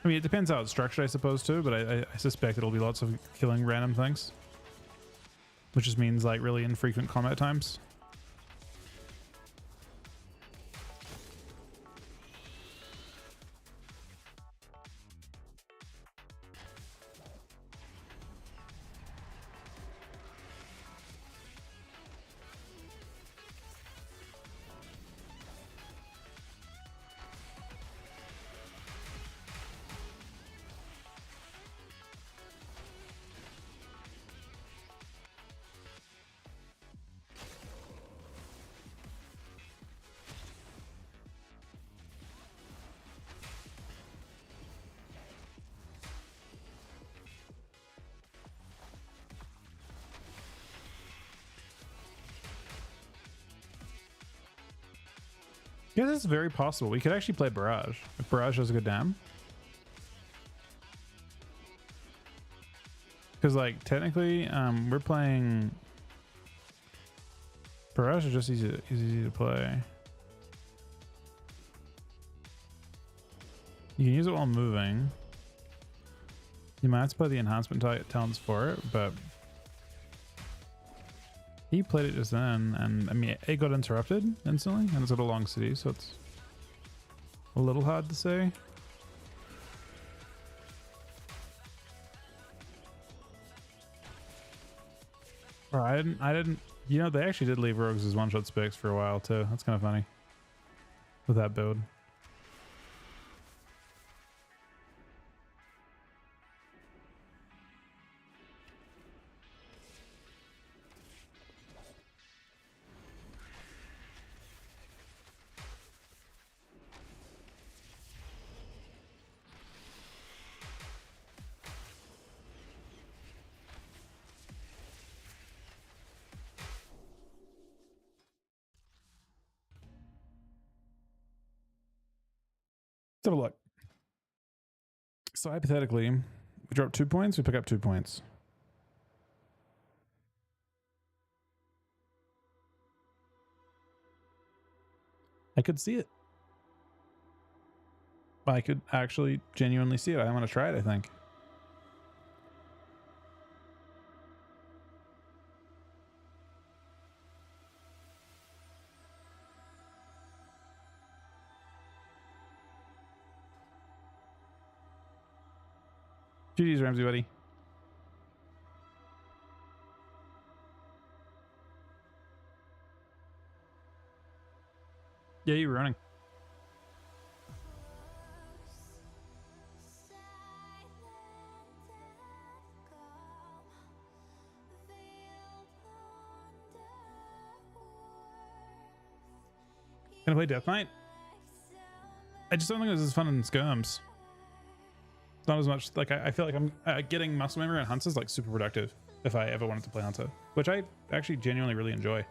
I mean, it depends how it's structured, I suppose, too, but I suspect it'll be lots of killing random things, which just means like really infrequent combat times. Yeah, this is very possible. We could actually play Barrage if Barrage has a good dam. Because like technically, we're playing Barrage is just easy to play. You can use it while moving. You might have to play the enhancement talents for it, but he played it just then, and I mean, it got interrupted instantly, and it's at a long city, so it's a little hard to say. Or I didn't, you know, they actually did leave rogues as one-shot specs for a while too. That's kind of funny with that build. have a look. So hypothetically, we drop 2 points, we pick up 2 points. I could see it. I could actually genuinely see it. I'm going to try it, I think. GG's, Ramsey, buddy. Yeah, you were running. Gonna play Death Knight? I just don't think it was as fun in Skirms. It's not as much, like, I feel like I'm getting muscle memory on Hunts is like super productive if I ever wanted to play Hunter, which I actually genuinely really enjoy.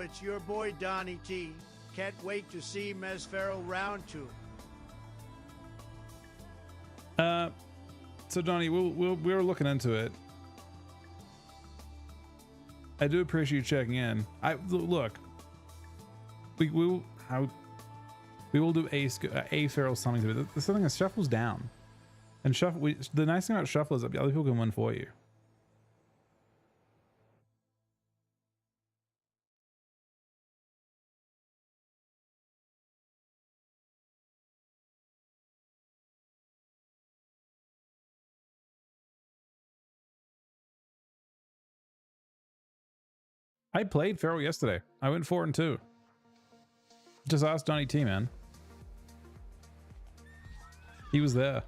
It's your boy Donnie T. Can't wait to see Mesfero round 2.
So Donnie, we're looking into it. I do appreciate you checking in. Look. We will do a feral summoning to it. The thing is, Shuffle's down, and the nice thing about Shuffle is that other people can win for you. I played Feral yesterday. I went 4-2. Just ask Donnie T, man. He was there.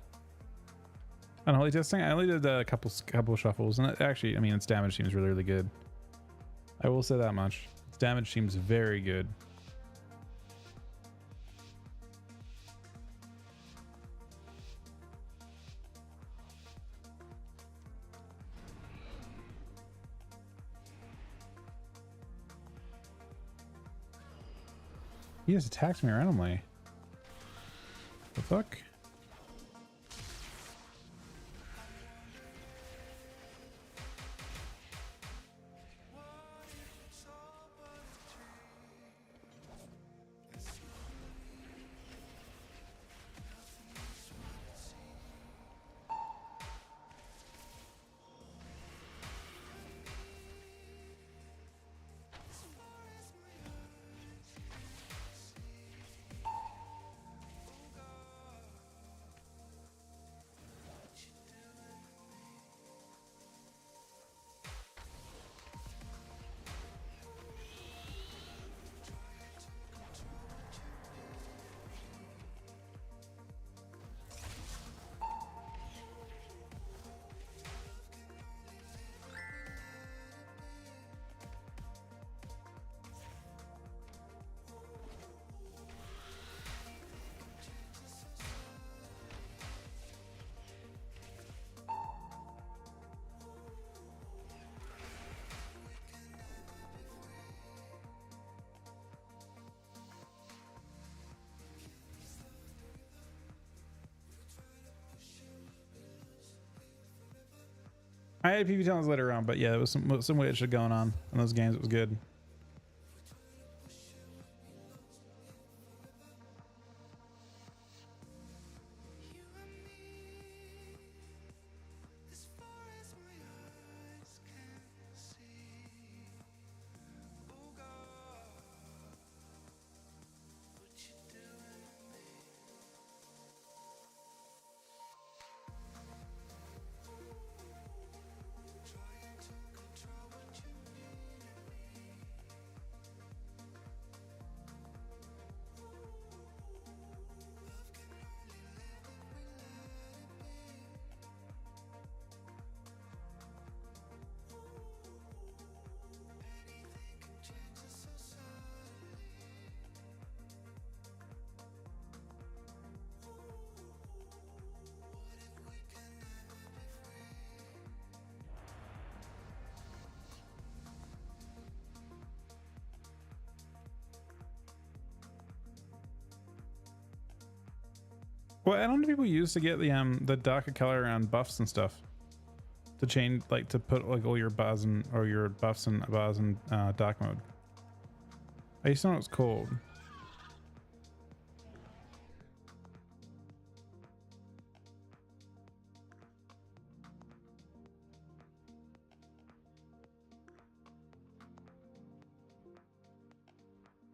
On holy testing, I only did a couple shuffles, and actually, I mean, its damage seems really, really good. I will say that much. Its damage seems very good. He just attacks me randomly. The fuck? I had PV talents later on, but yeah, there was some weird shit going on in those games. It was good. What add-on do people use to get the darker color around buffs and stuff? To change, like, to put like all your bars and or your buffs and bars in dark mode. I used to know what it's called.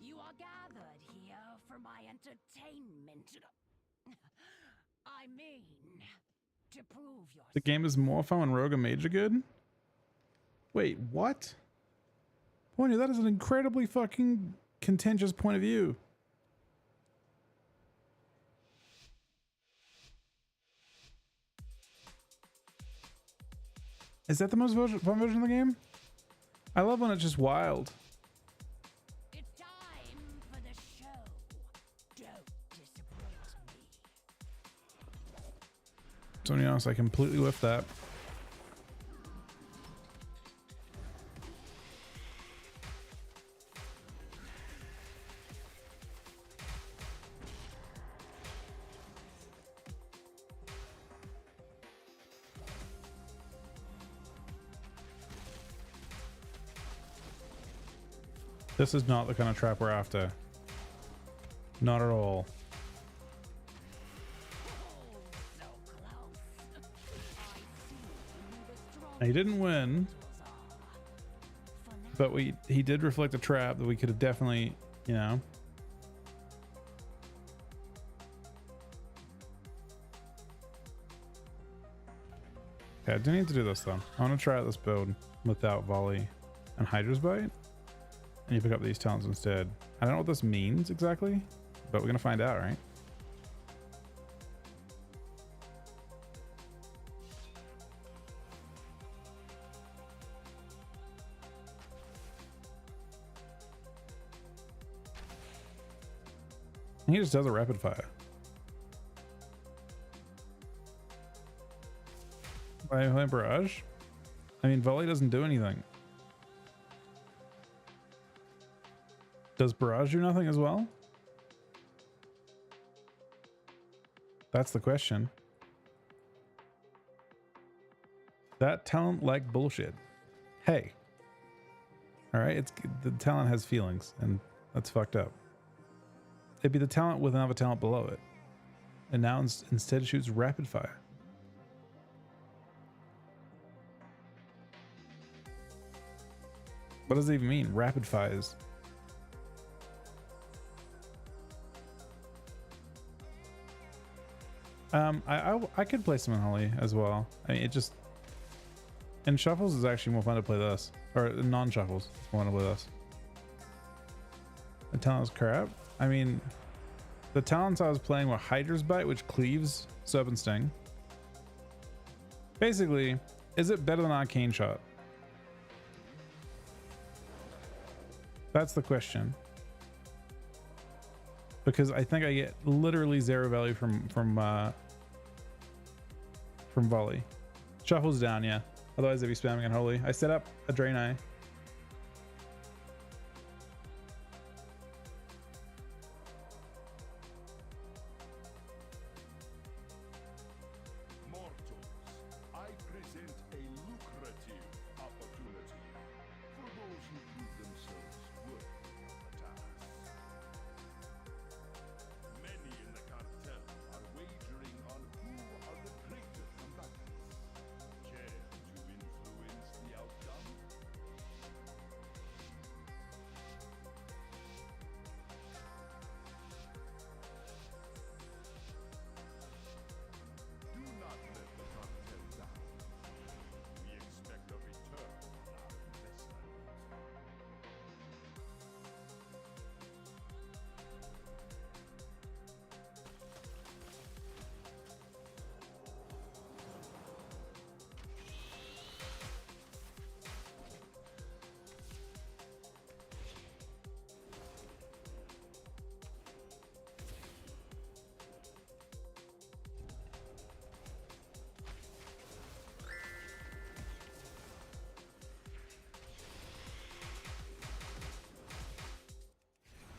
You are gathered here for my entertainment. I mean, to prove your
The game is more fun when Rogue and Mage are good? Wait, what? Pointy, that is an incredibly fucking contentious point of view. Is that the most fun version of the game? I love when it's just wild.
It's time for the show. Don't disappoint me.
To be honest, I completely whiffed that. This is not the kind of trap we're after. Not at all.
So close. I see who the strong
He didn't win,
are. For now,
but he did reflect a trap that we could have definitely, you know. Okay, I do need to do this though. I want to try out this build without volley and Hydra's Bite. And you pick up these talents instead. I don't know what this means exactly, but we're gonna find out, right? He just does a rapid fire. By barrage? I mean, volley doesn't do anything. Does barrage do nothing as well? That's the question. That talent like bullshit. Hey. All right, it's the talent has feelings, and that's fucked up. It'd be the talent with another talent below it, and now instead it shoots rapid fire. What does it even mean? Rapid fires. I could play some Unholy as well. I mean, it just in shuffles is actually more fun to play this, or non-shuffles. It's more fun to play this. The talent is crap. I mean, the talents I was playing were Hydra's Bite, which cleaves Serpent Sting. Basically, is it better than Arcane Shot? That's the question. Because I think I get literally zero value from volley. Shuffles down, yeah. Otherwise they'd be spamming Unholy. I set up a Draenei.
Mortals, I present a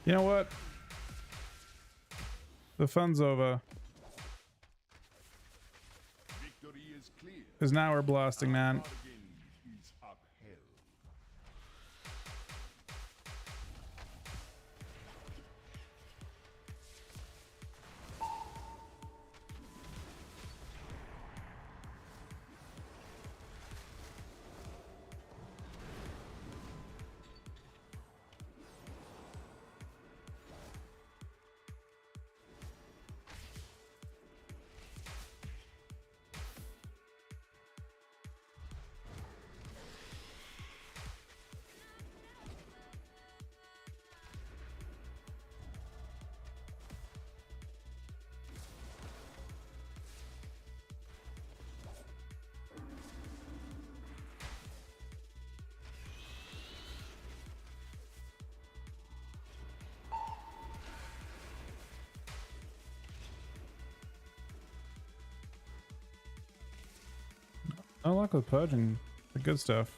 You know what? The fun's over.
Victory is clear.
Because now we're blasting, man.
Bargain is upheld.
No luck with purging the good stuff.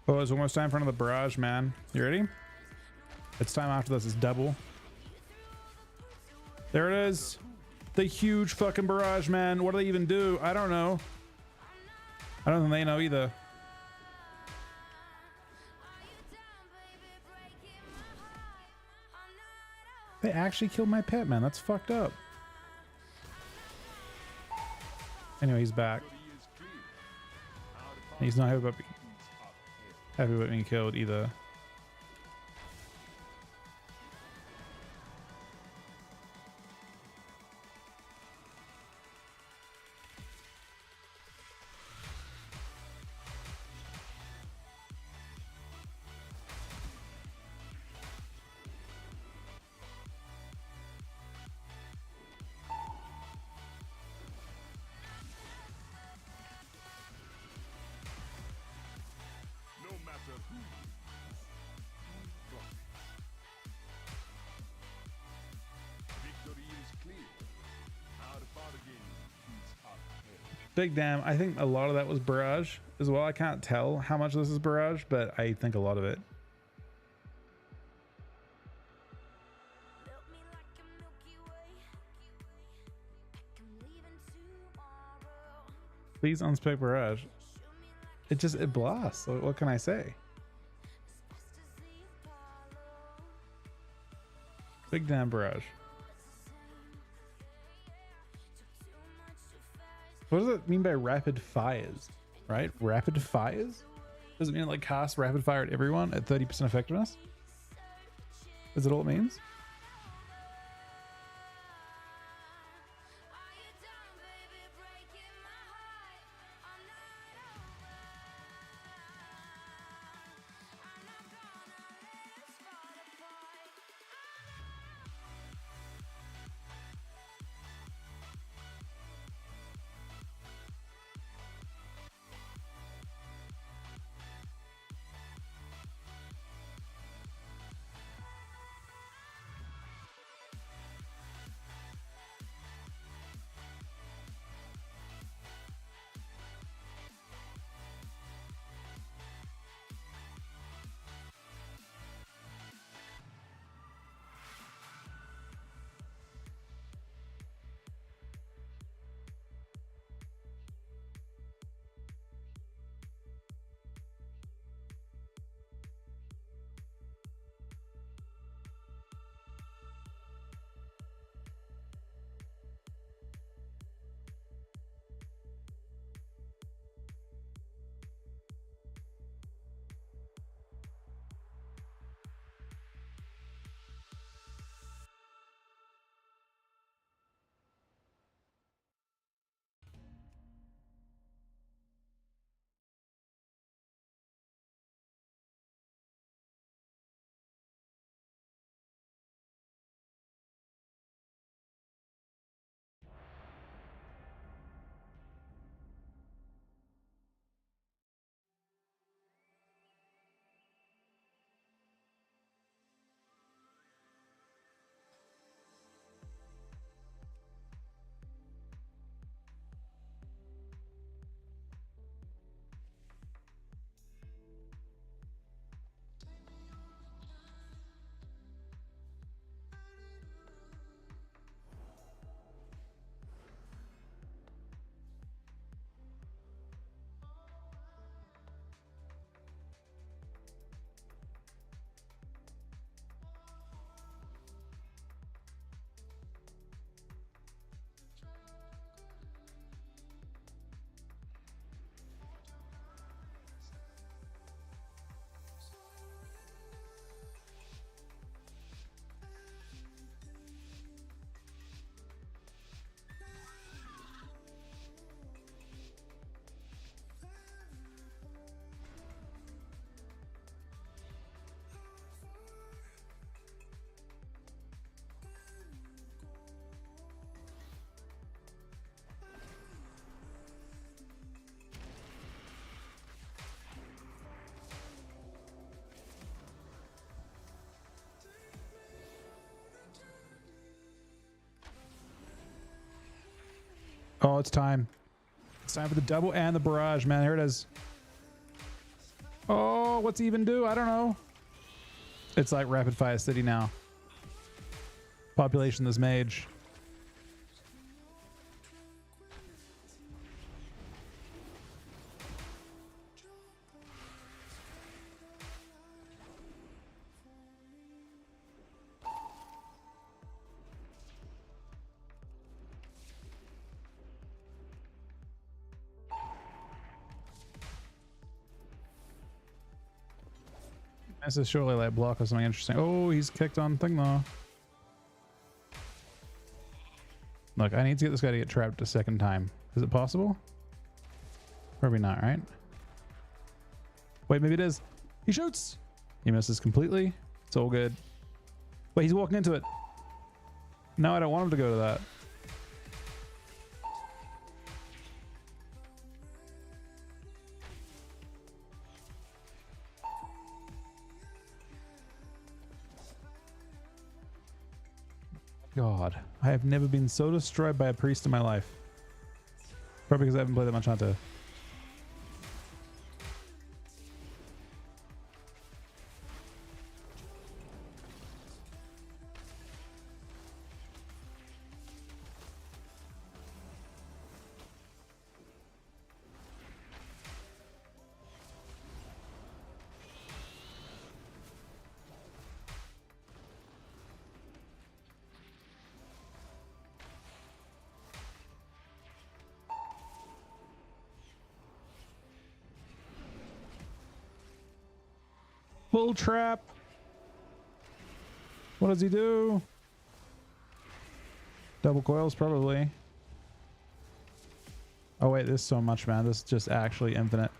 Oh, it's almost time for another barrage, man. You ready? It's time after this. It's double. There it is. The huge fucking barrage, man. What do they even do? I don't know. I don't think they know either. They actually killed my pet, man. That's fucked up. Anyway, he's back. He's not happy about being killed either.
No matter who. Victory is clear. Our bargain is upheld.
Big damn. I think a lot of that was barrage as well. I can't tell how much this is barrage, but I think a lot of it.
Built me like a Milky Way. Like I'm leaving tomorrow.
Please unspec barrage.
Shoot me like
It blasts. What can I say?
as fast as the Apollo.
Big damn barrage.
Took too much too fast.
What does it mean by rapid fires? Right? Rapid fires? Does it mean like cast rapid fire at everyone at 30% effectiveness? Is that all it means?
Are you done, baby, breaking my heart? I'm not over. I'm not gonna let us fall apart.
Oh, it's time. It's time for the double and the barrage, man. Here it is. Oh, what's he even do? I don't know. It's like Rapid Fire City now. Population this mage. This is surely like block or something interesting. Oh, he's kicked on thing though. Look, I need to get this guy to get trapped a second time. Is it possible? Probably not, right? Wait, maybe it is. He shoots. He misses completely. It's all good. Wait, he's walking into it. No, I don't want him to go to that. God, I have never been so destroyed by a priest in my life. Probably because I haven't played that much Hunter. Full trap. What does he do? Double coils, probably. Oh wait, there's so much, man. This is just actually infinite.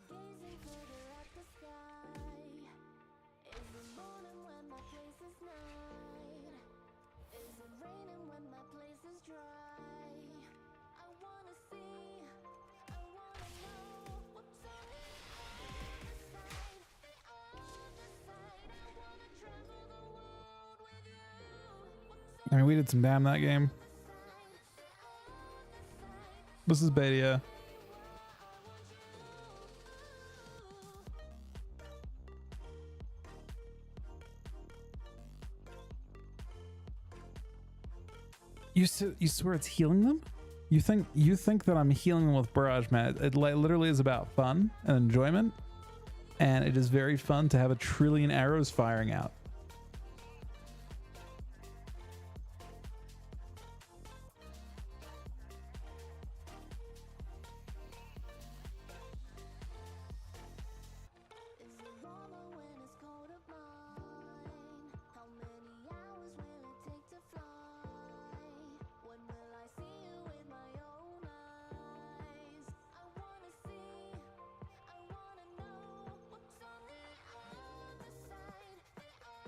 Gazing further at the sky. Is it morning when my place is night? Is it raining when my place is dry? I wanna see, I wanna know what's on the other side. I wanna travel the world with you.
I mean, we did some damn that game. This is Badia. You swear it's healing them? You think that I'm healing them with barrage, man? It literally is about fun and enjoyment, and it is very fun to have a trillion arrows firing out.
Is it warmer when it's cold at mine? How many hours will it take to fly? When will I see you with my own eyes? I wanna see, I wanna know what's on the other side. The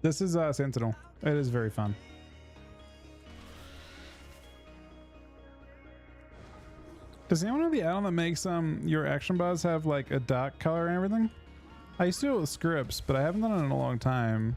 This is Sentinel. It is very fun. Does anyone know the add-on that makes your action bars have like a dark color and everything? I used to do it with scripts, but I haven't done it in a long time.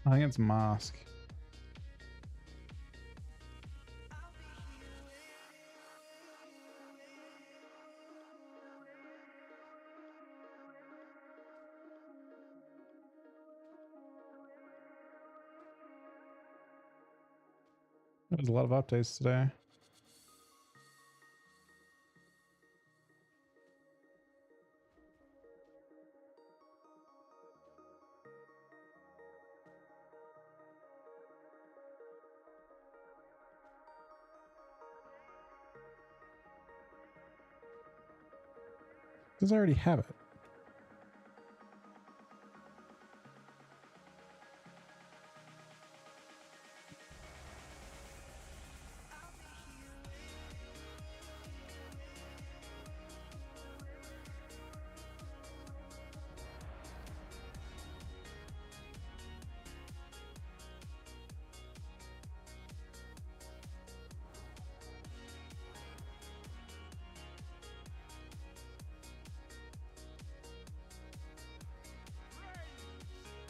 I think it's Mask. There's a lot of updates today. Does I already have it?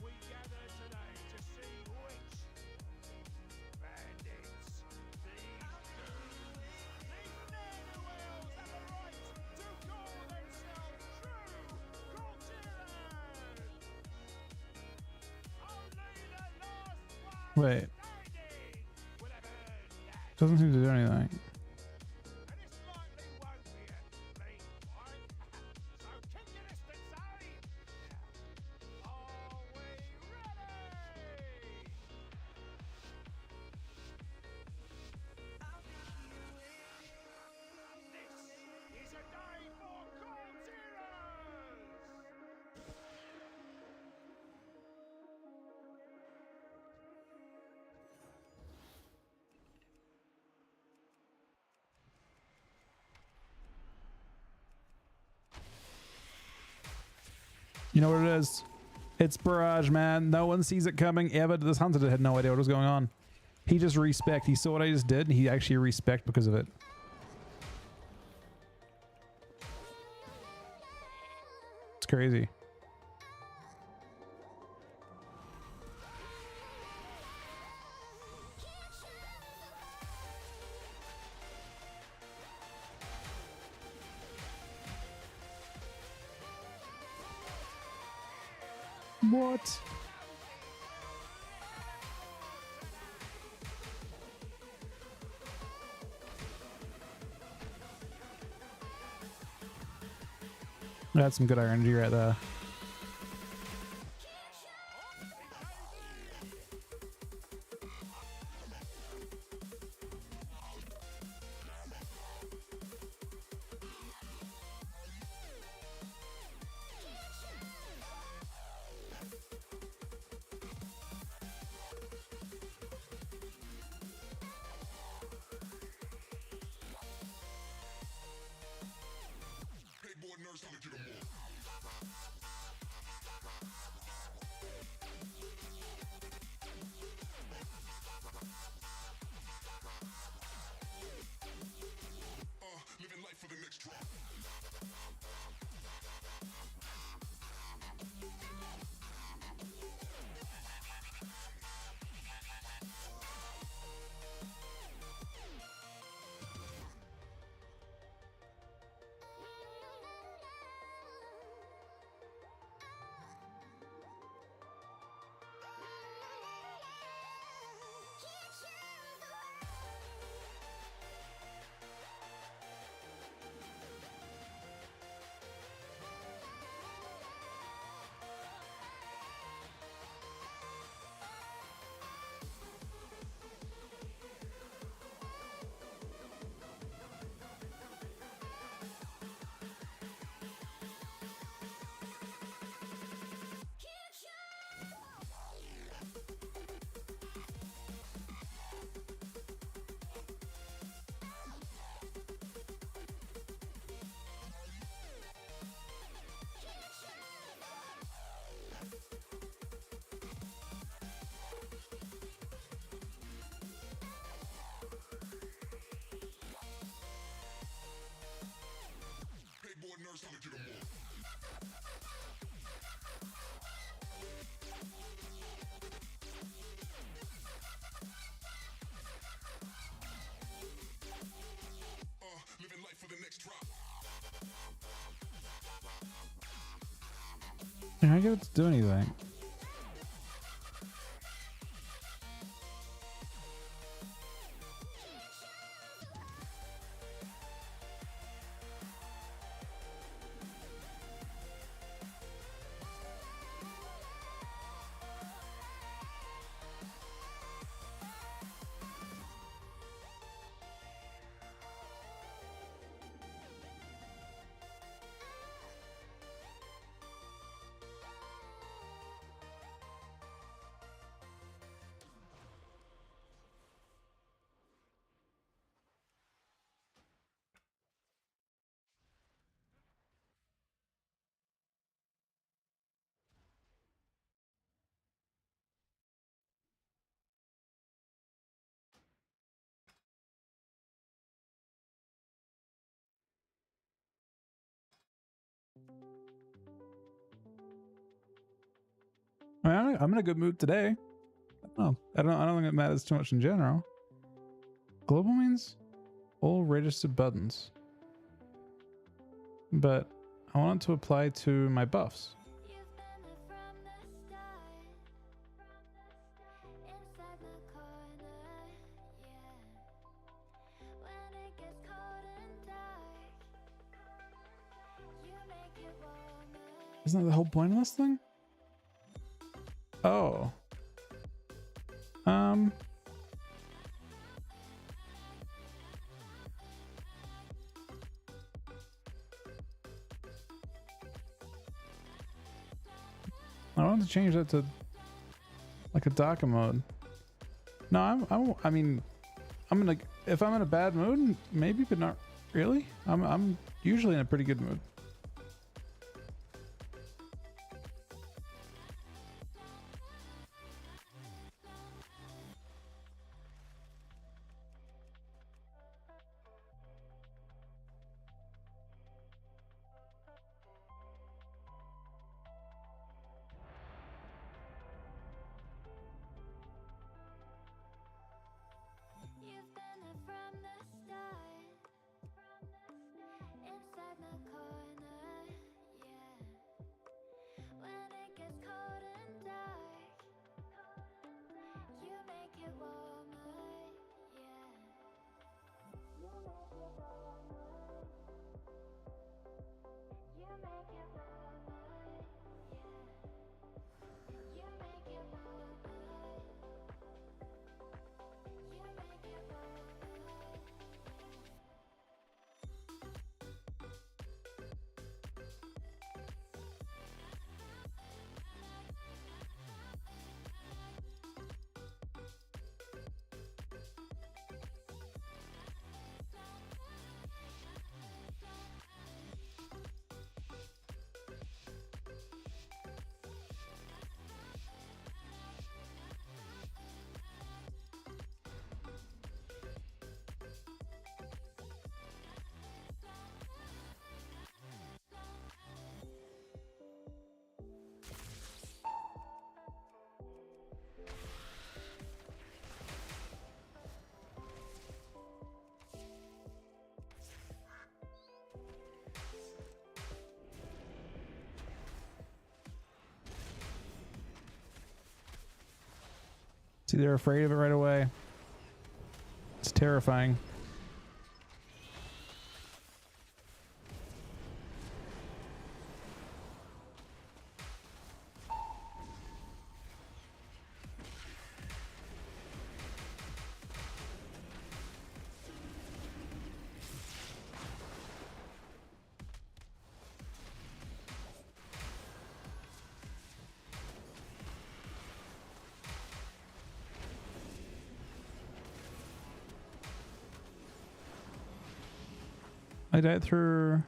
We gather today to see which bandits, these goons, these ne'er-do-wells have the right to call themselves true Cortillans. Only the last one
Wait,
standing will have earned that.
doesn't seem to do anything.
And this likely won't be a clean one. So keep your distance, eh? Are we ready? This is a day for Cortillans!
You know what it is? It's Barrage, man. No one sees it coming ever. This hunter had no idea what was going on. He just respect. He saw what I just did, and he actually respect because of it. It's crazy. What? That's some good energy right there.
Big boy nurse, I'll get you the more.
Can I get it to do anything? I mean, I'm in a good mood today. Oh, I don't think it matters too much in general. Global means all registered buttons, but I want it to apply to my buffs.
You've been there from the start, inside the corner, yeah. When it gets cold and dark, you make it warmer.
Isn't that the whole point of this thing? Oh. I wanted to change that to like a darker mode. No, I mean, if I'm in a bad mood, maybe, but not really. I'm usually in a pretty good mood.
You've been there from the start, inside the corner, yeah. When it gets cold and dark, you make it warmer, yeah. You make it warmer. You make it warmer, yeah. You make it warmer. You make it warmer.
See, they're afraid of it right away. It's terrifying. I died through...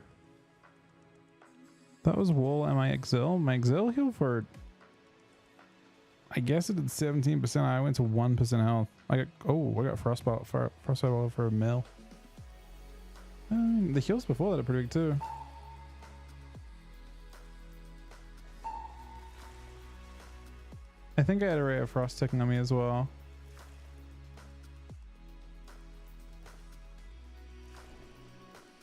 That was wool and my exil. My exil healed for... I guess it did 17%. I went to 1% health. I got... Oh, I got frostbite for a mil. The heals before that are pretty big too. I think I had a Ray of Frost ticking on me as well.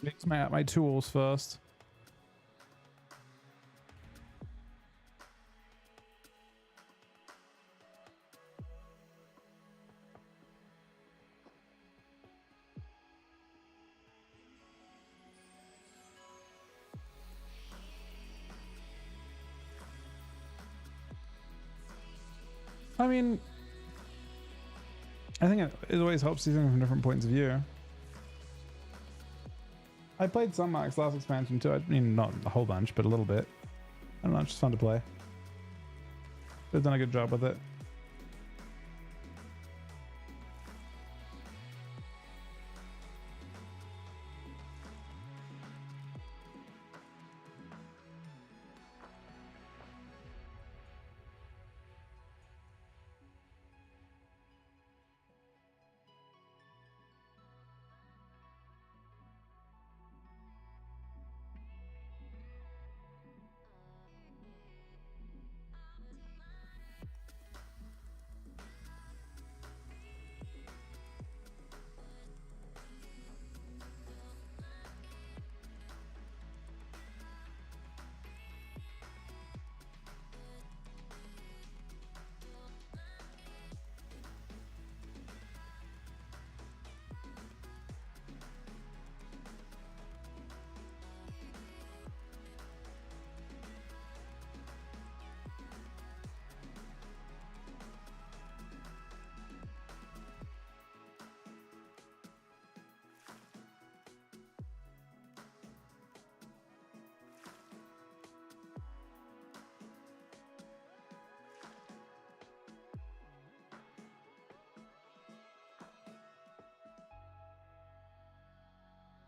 Mix my tools first. I mean, I think it always helps see things from different points of view. I played some Marks last expansion too. I mean, not a whole bunch, but a little bit. I don't know, it's just fun to play. They've done a good job with it.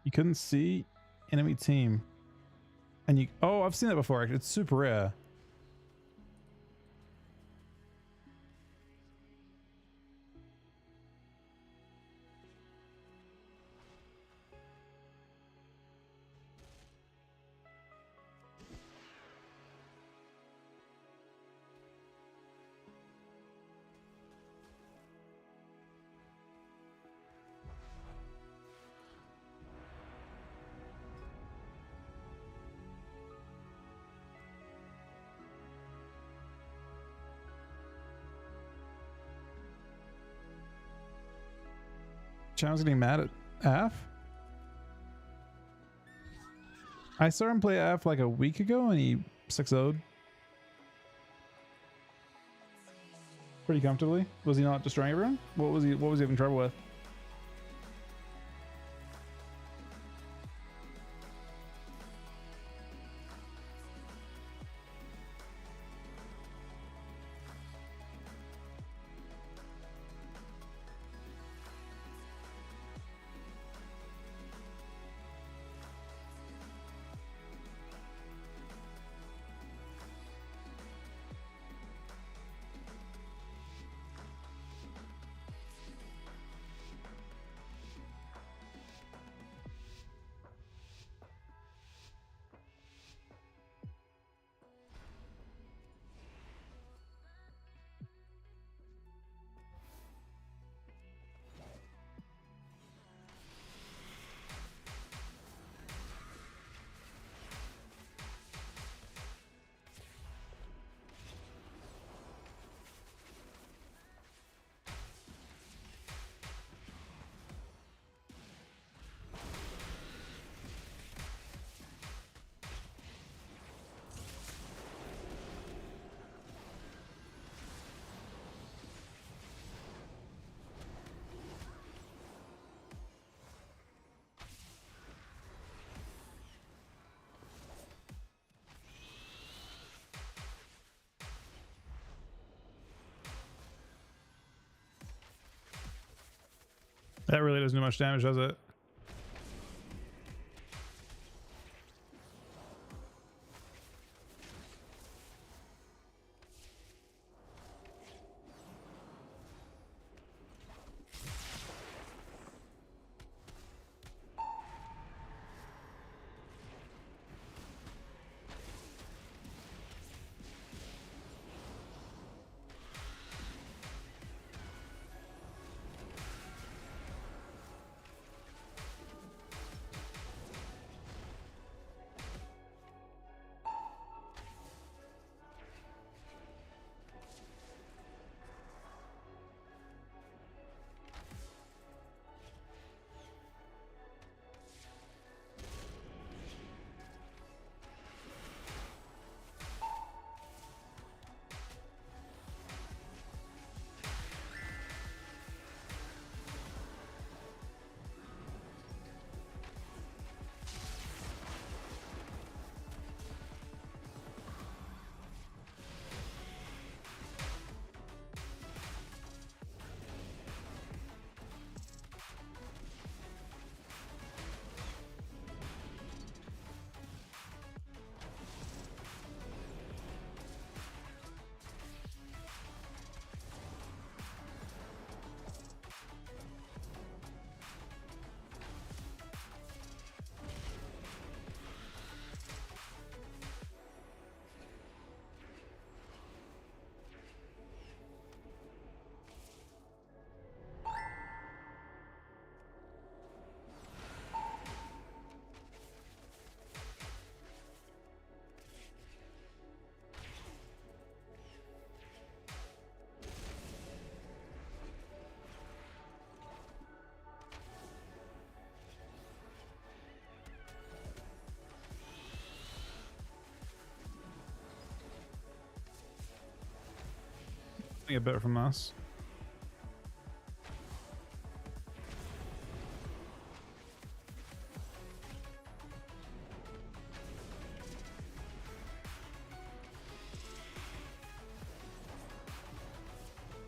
You couldn't see enemy team. And you, oh, I've seen that before. Actually, it's super rare. Chow's getting mad at Af. I saw him play Af like a week ago and he 6-0'd pretty comfortably. Was he not destroying everyone? What was he having trouble with? That really doesn't do much damage, does it? Get a bit from us.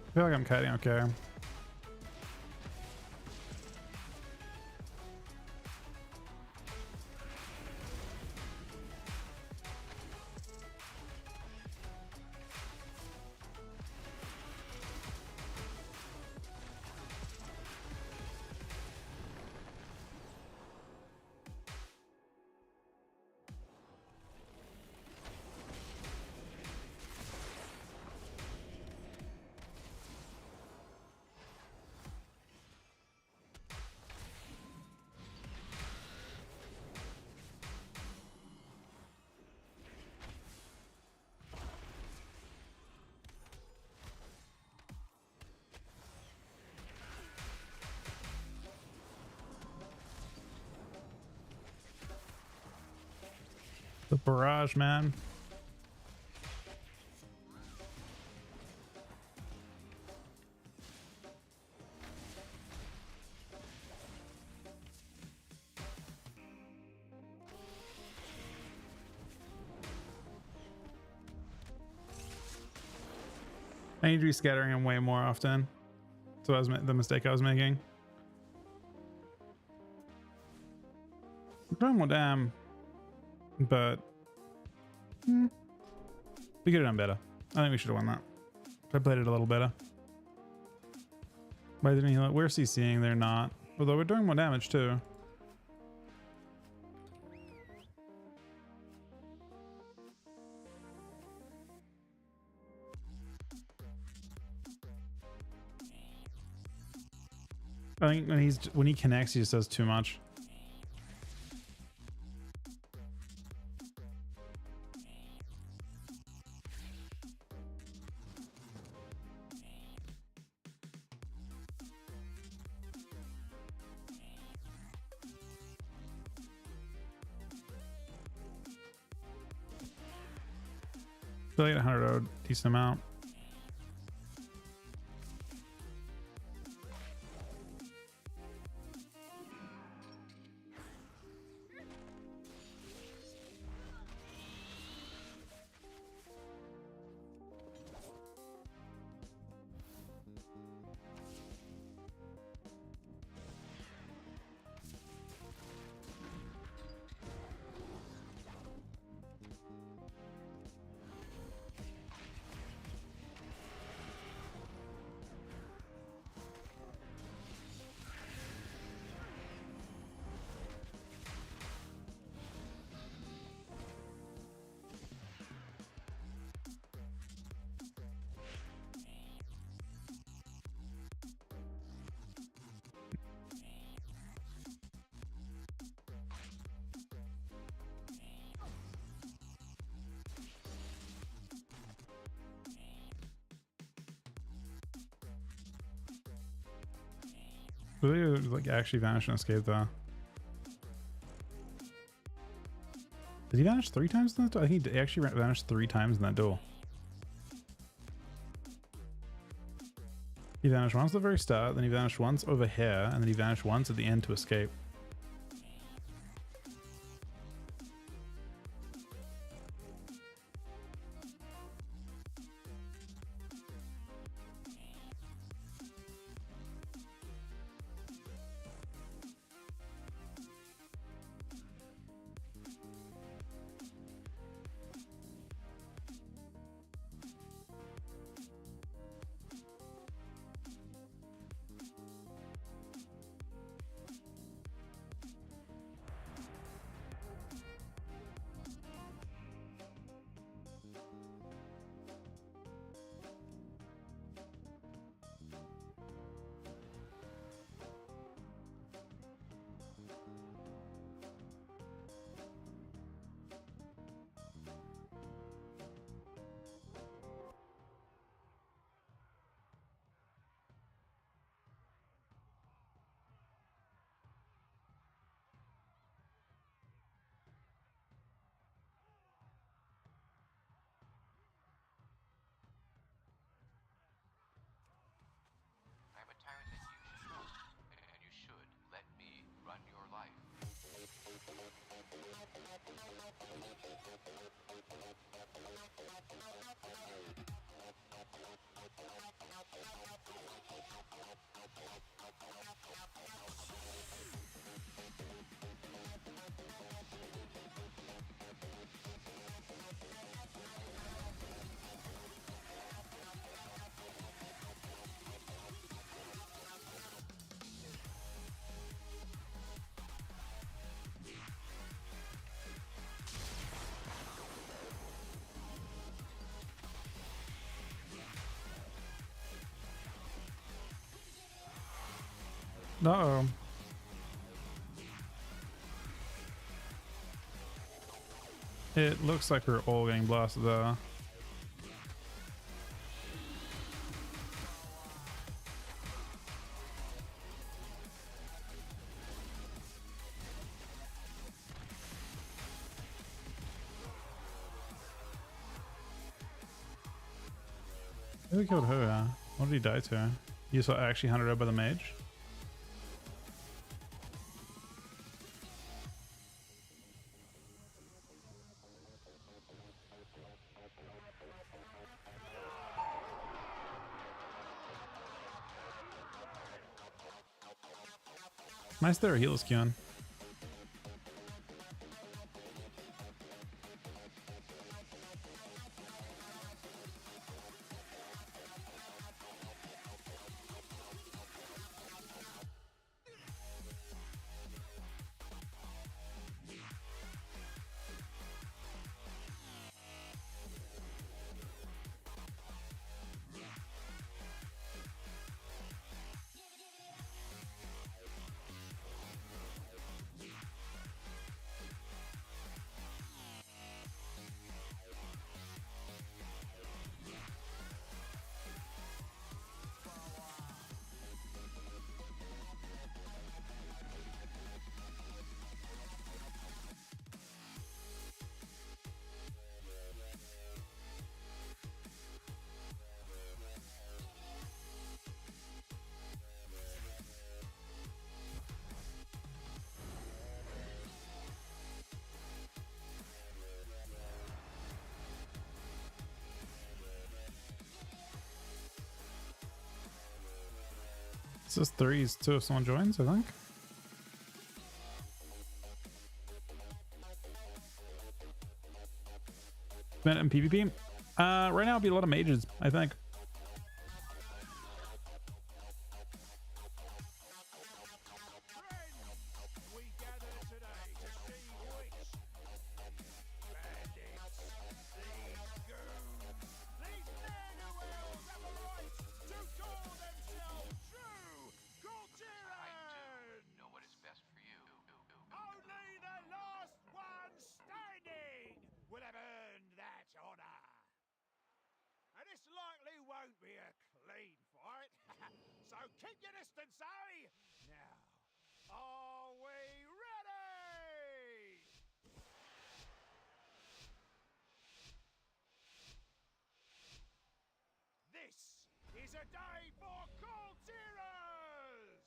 I feel like I'm cutting okay. The barrage, man. I need to be scattering him way more often. So that was the mistake I was making. Done more damn. But we could have done better. I think we should have won that. I played it a little better. Why didn't he? We're CCing, they're not. Although we're doing more damage too. I think when he connects, he just does too much. I feel like 100 a decent amount. Really, like actually vanish and escape though. Did he vanish 3 times in that duel? I think he actually vanished 3 times in that duel. He vanished once at the very start, then he vanished once over here, and then he vanished once at the end to escape. Uh-oh. It looks like we're all getting blasted there. Who killed who? What did he die to? You saw actually hunted out by the mage? Nice there, heal skewing. This is threes too if someone joins, I think. Spent in PvP? Right now it'd be a lot of mages, I think.
We gather today to see which bandits, these goons, these ne'er-do-wells have a right to call themselves true Kultiran!
Know what is best for you.
Only the last one standing will have earned that honor. And this likely won't be a clean fight, so keep your distance, eh? Now, are we ready? This is a day for Kultirers!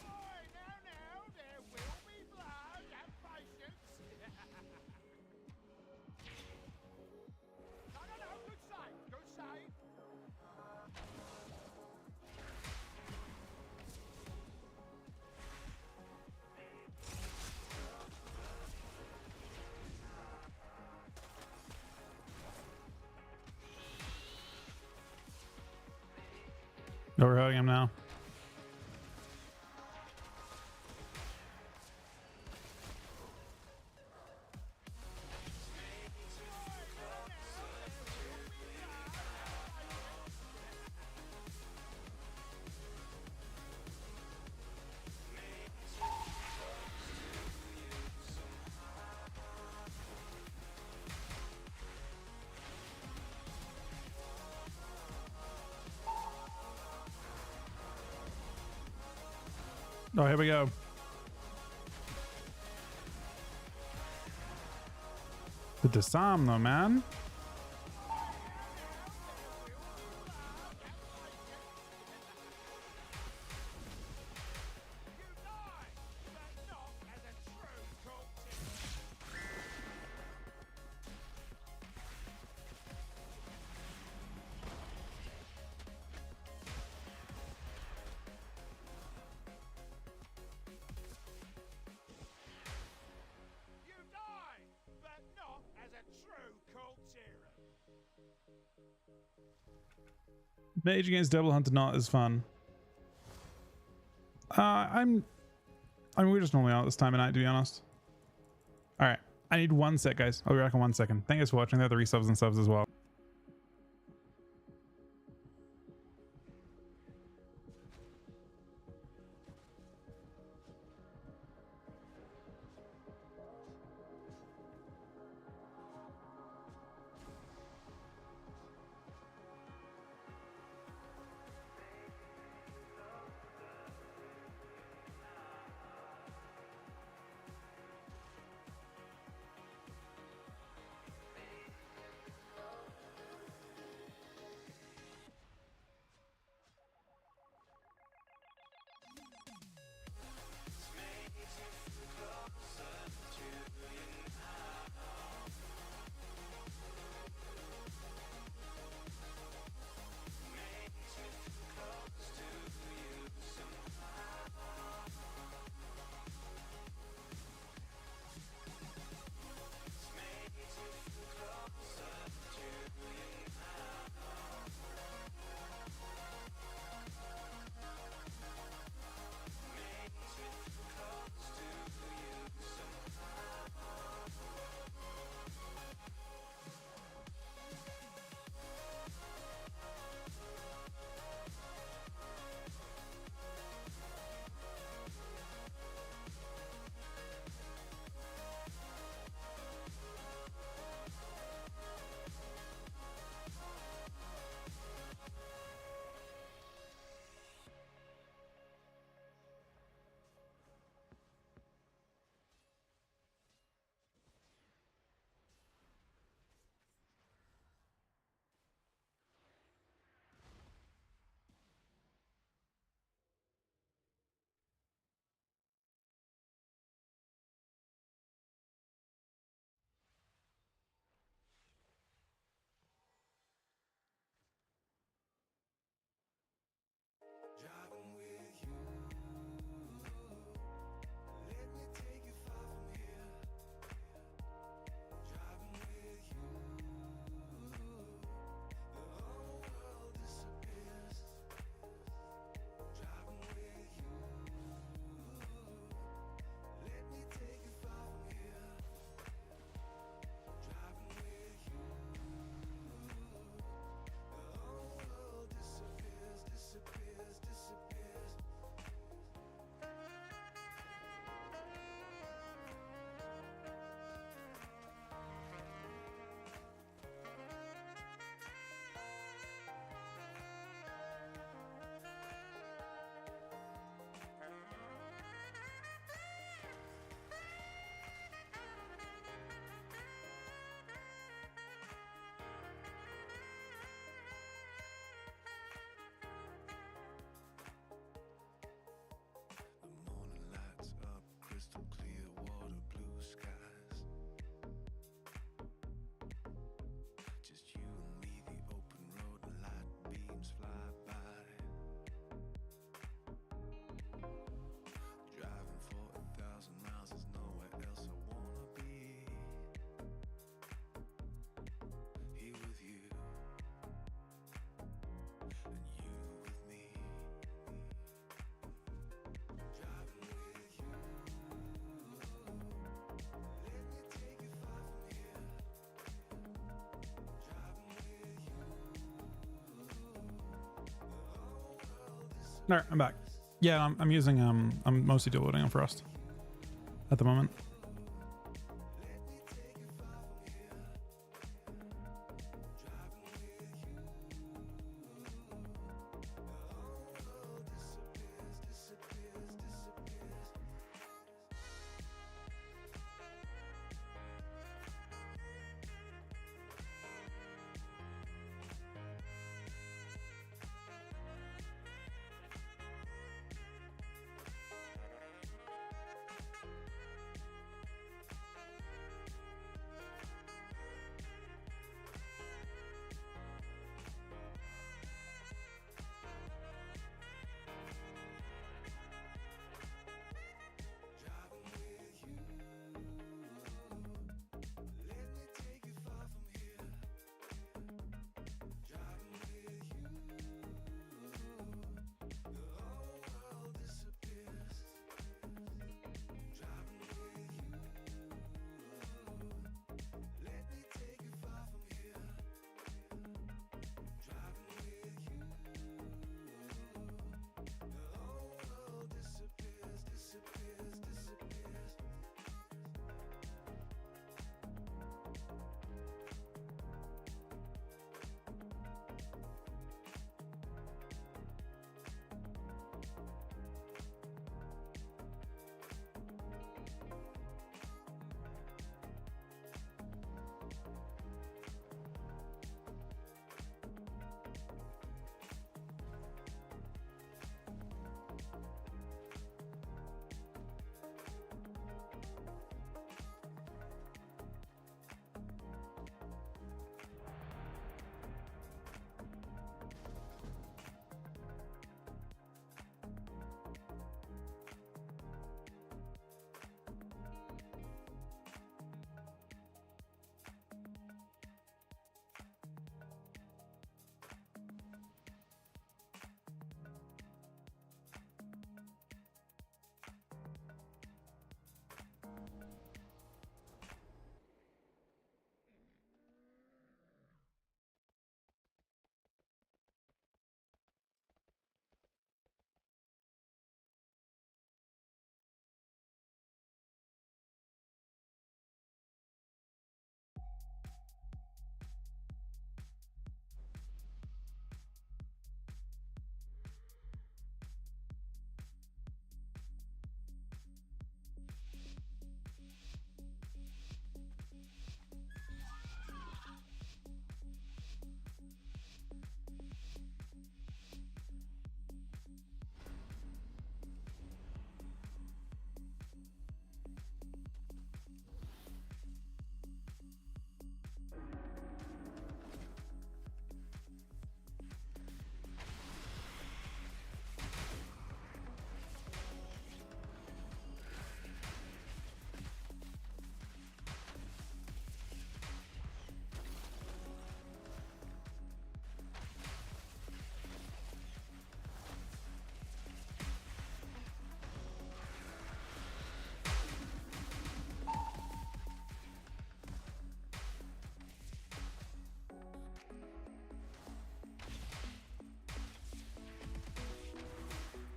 Boy, now, there will be blood and patience. No, good save, good save.
No, we're hurting him now. Oh, here we go. The disarm though, man. Mage against Devil Hunter not as fun. I mean, we're just normally out this time of night, to be honest. All right, I need 1 sec, guys. I'll be back in 1 second. Thank you guys for watching. There are the resubs and subs as well. No, I'm back. Yeah, I'm using I'm mostly downloading on Frost at the moment.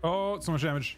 Oh, so much damage.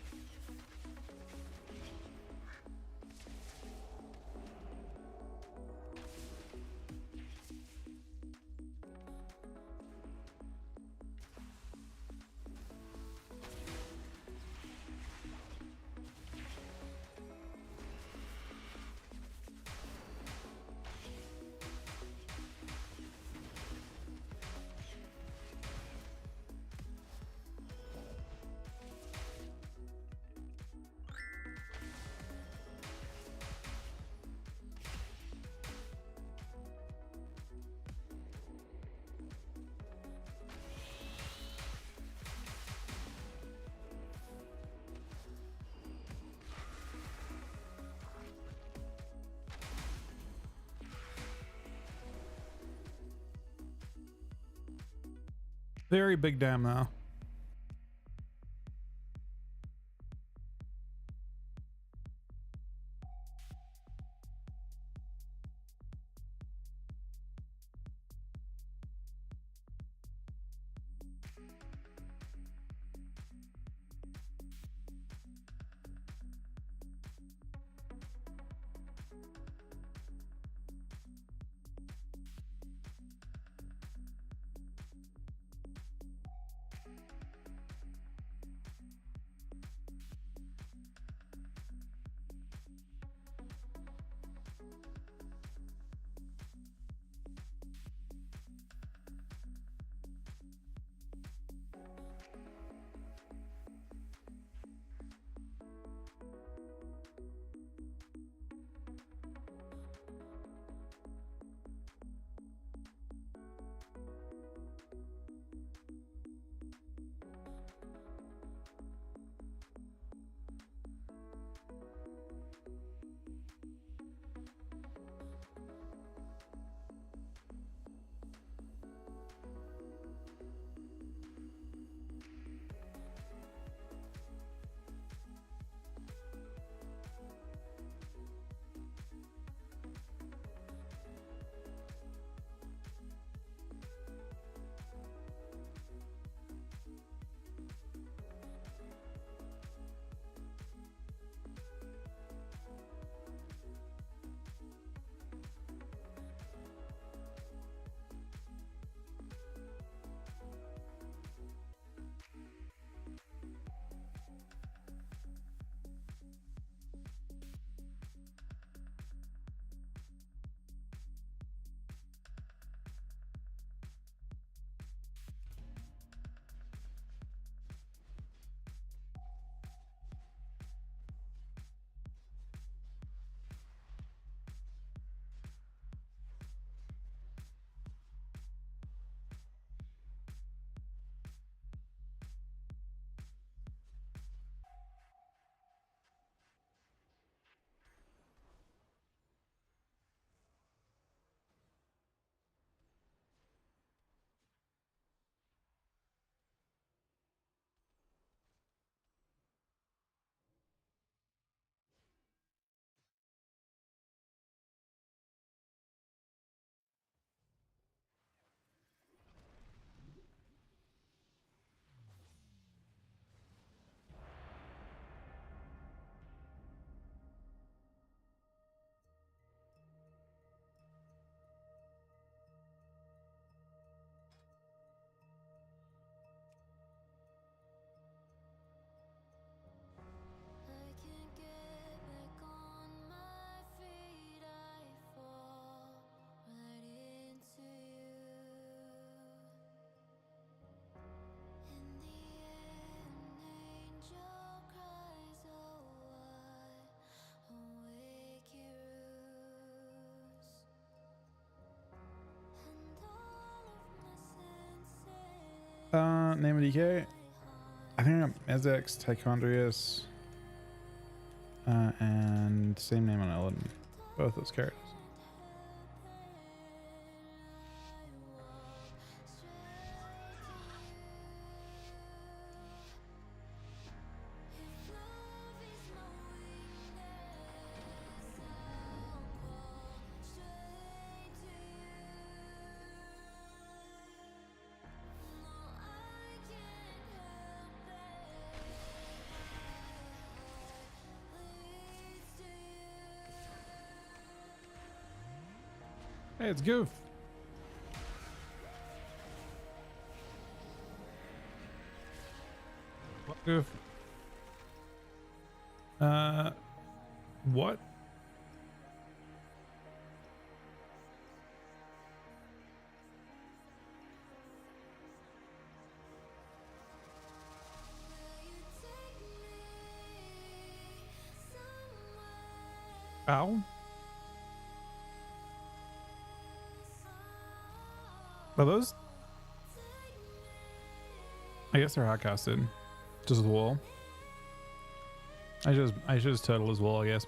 Very big dam though.
I can't get back on my feet. I fall right into you. In the air, an angel cries, "Oh, I awake your ruse." And all of my senses
Name of DK. I think I'm Ezex, Tichondrius, and same name on Ellen. Both those characters. Hey, it's Goof. What Goof? What? Ow. Are those? I guess they're hotcasted. Just wool. I just total as wool, I guess.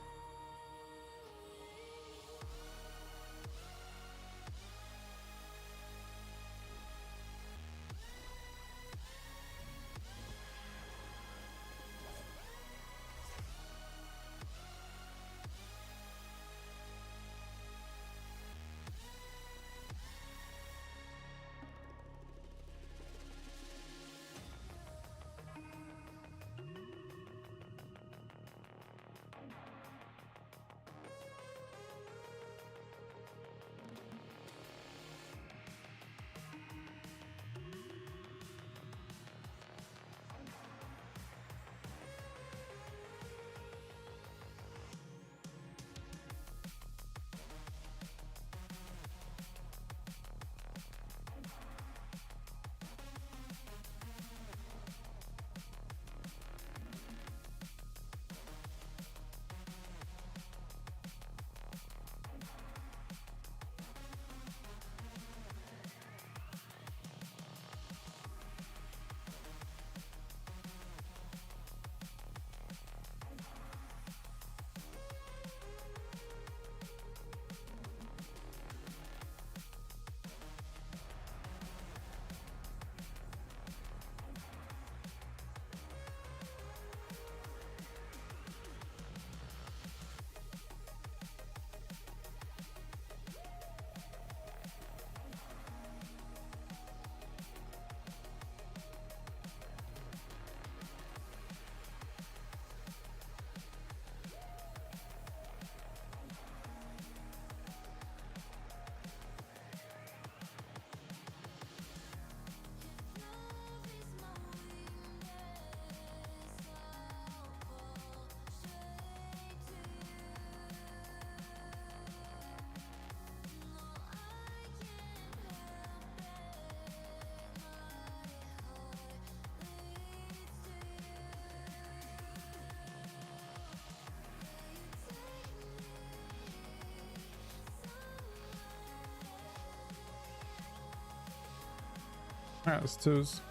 Alright, let's twos.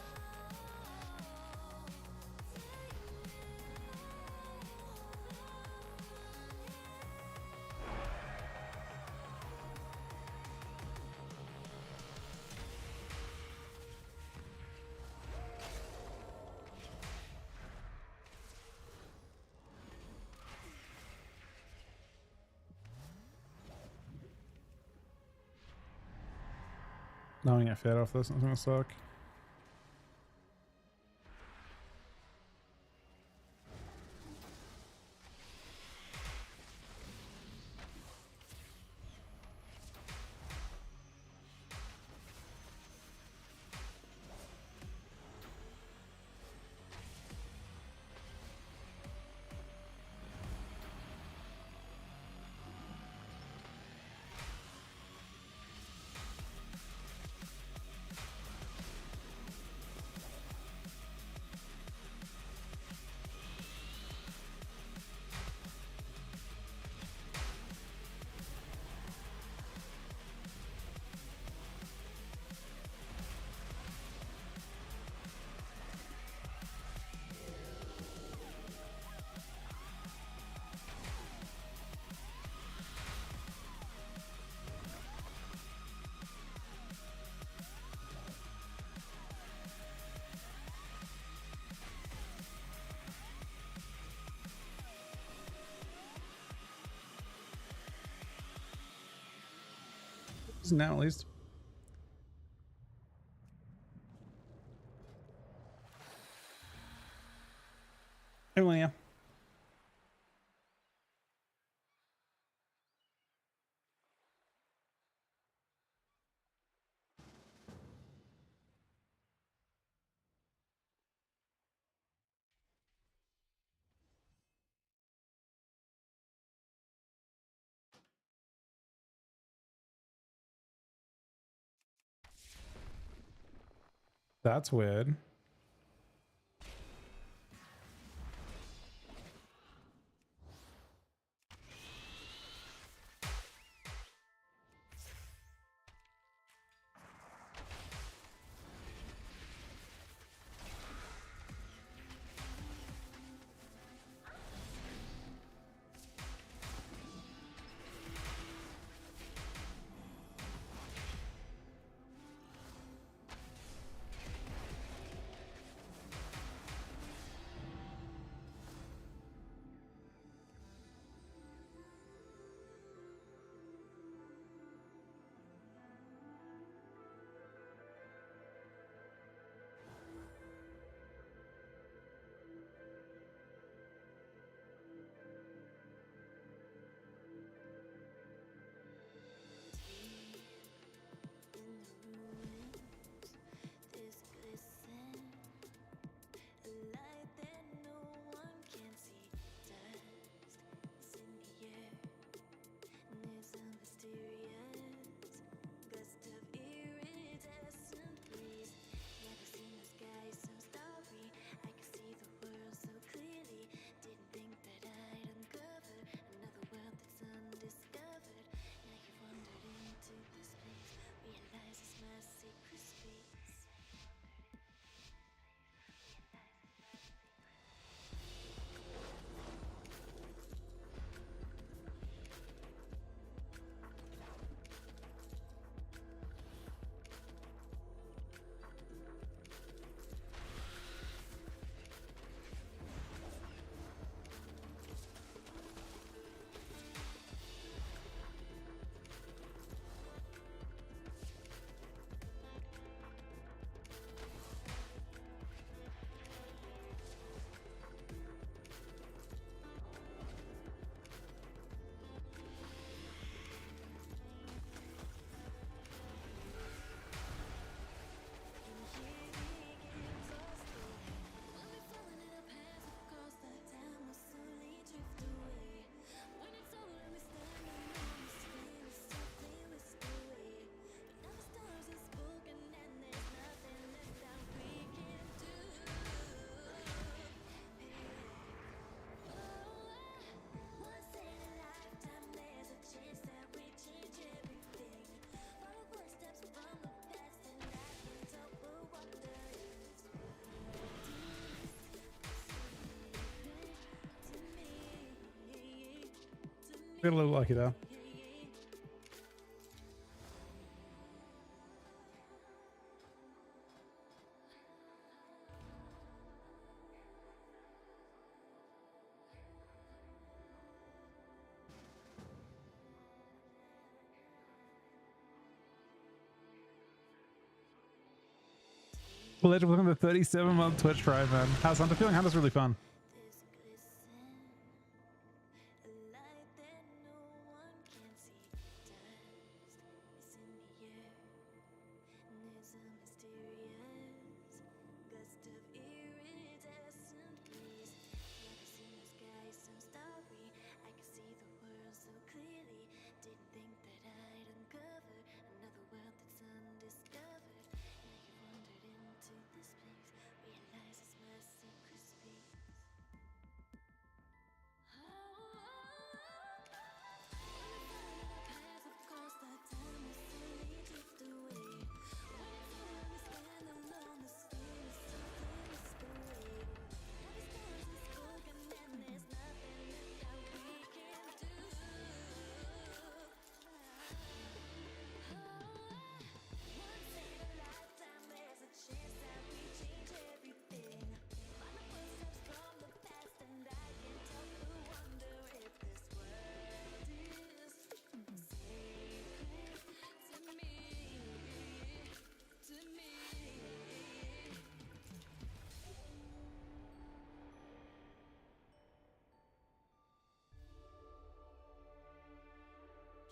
Now I get fed off this, it's gonna suck. Now at least. Hey, Linnea. That's weird.
This glisten, a light that no one can see. Dust is in the air, and there's a mysterious gust of iridescent breeze. Never seen the sky so starry. I can see the world so clearly. Didn't think that I'd uncover another world that's undiscovered. Now you've wandered into this place. Realize it's my sacred space.
Got a little lucky though. Legend within the 37-month Twitch Prime, man. How's Hunter feeling? Hunter's really fun.
This glisten, a light that no one can see. Dust is in the air, and there's a mysterious gust of iridescent breeze. Never seen the sky so starry. I can see the world so clearly. Didn't think that I'd uncover another world that's undiscovered. Now you wandered into this place. Realize it's my sacred space.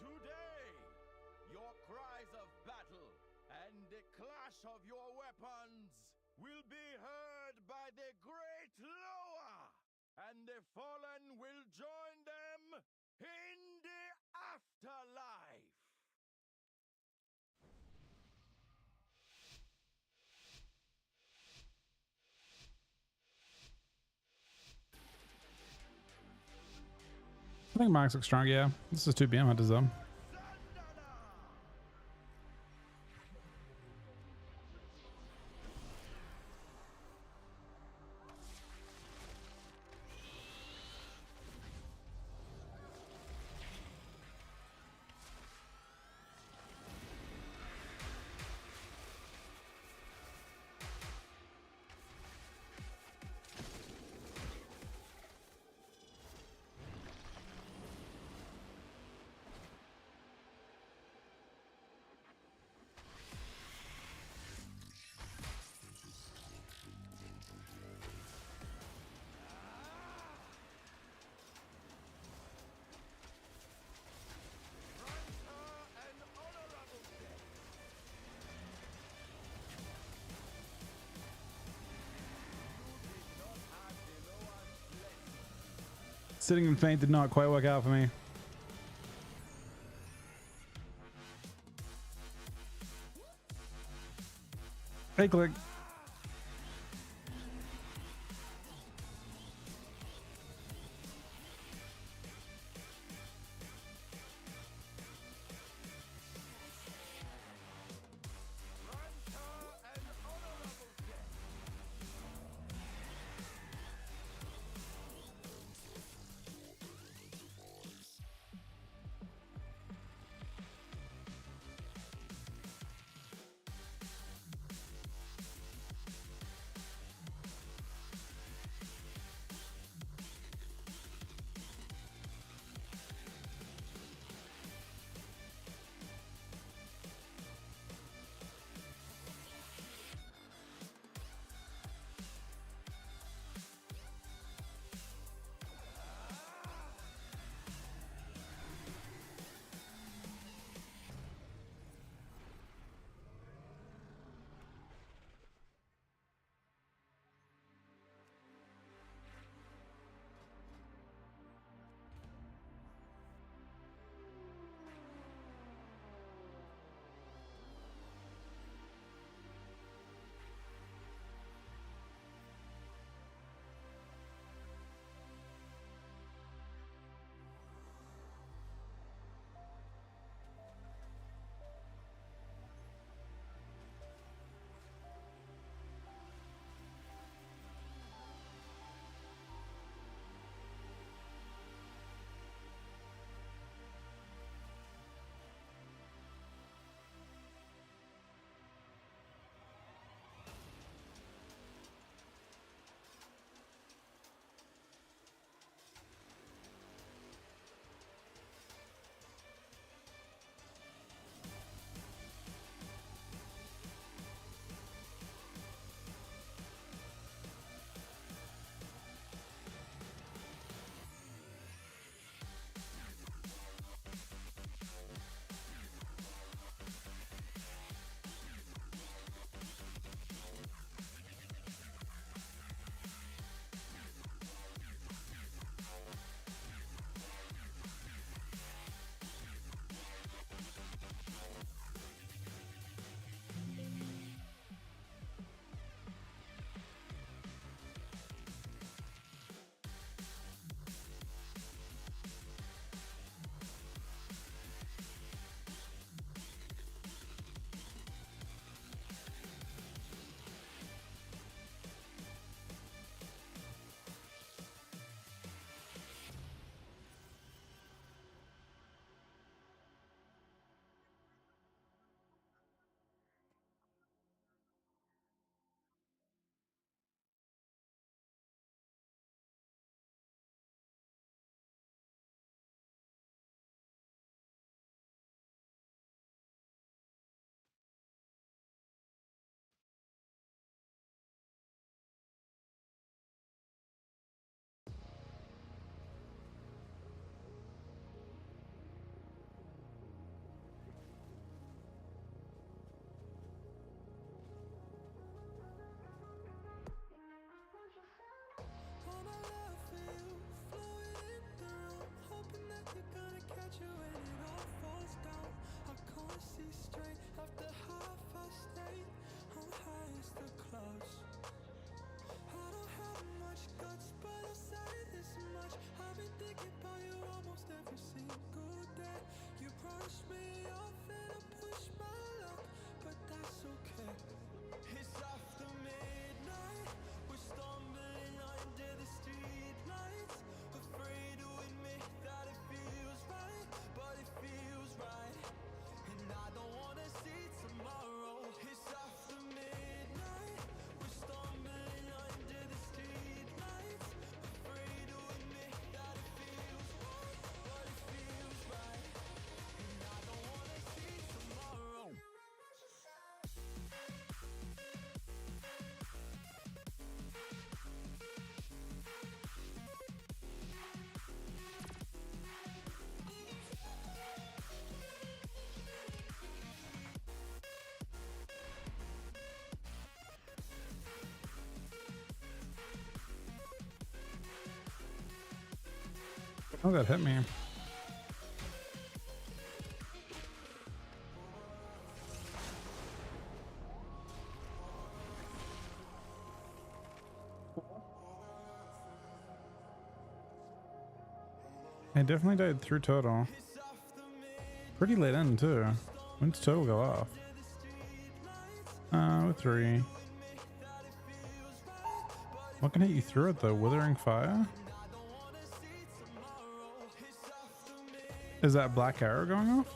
Today, your cries of battle and the clash of your weapons will be heard by the great Loa, and the fallen will join them in the afterlife.
think Marks looks strong. Yeah, this is 2 BM hunters though. Sitting in faint did not quite work out for me. Hey, click. Oh, that hit me. I definitely died through total. Pretty late in too. When's total go off? 3. What can hit you through it though? Withering Fire? Is that Black Arrow going off?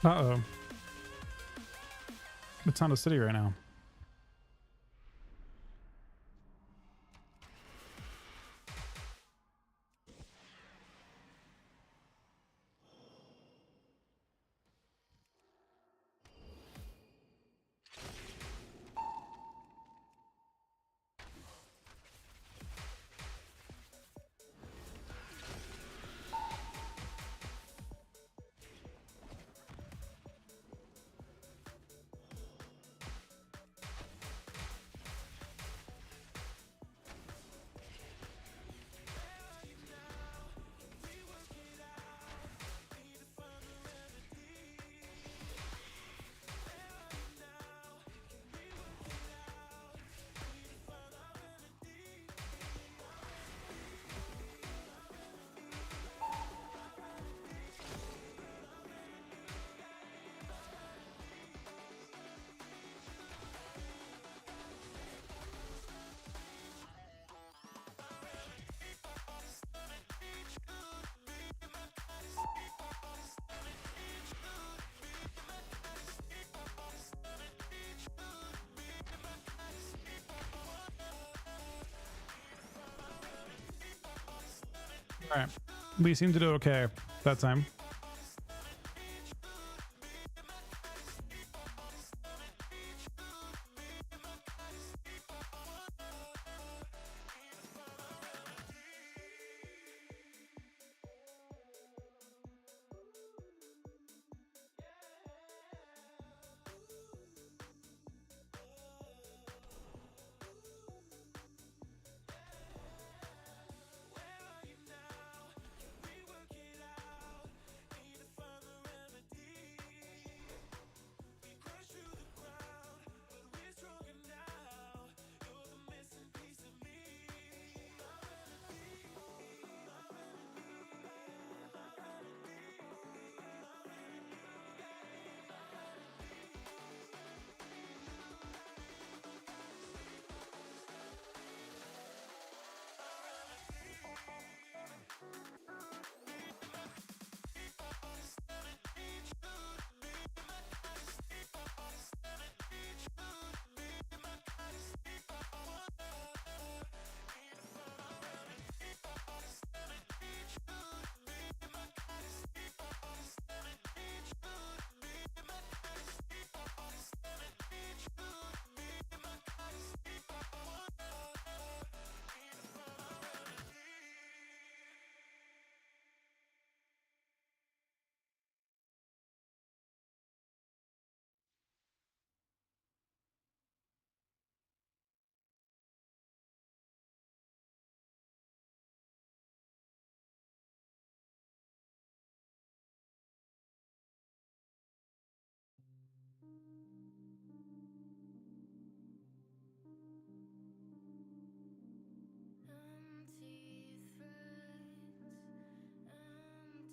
Uh-oh. It's on the city right now. All right. We seem to do okay that time.
Empty threats,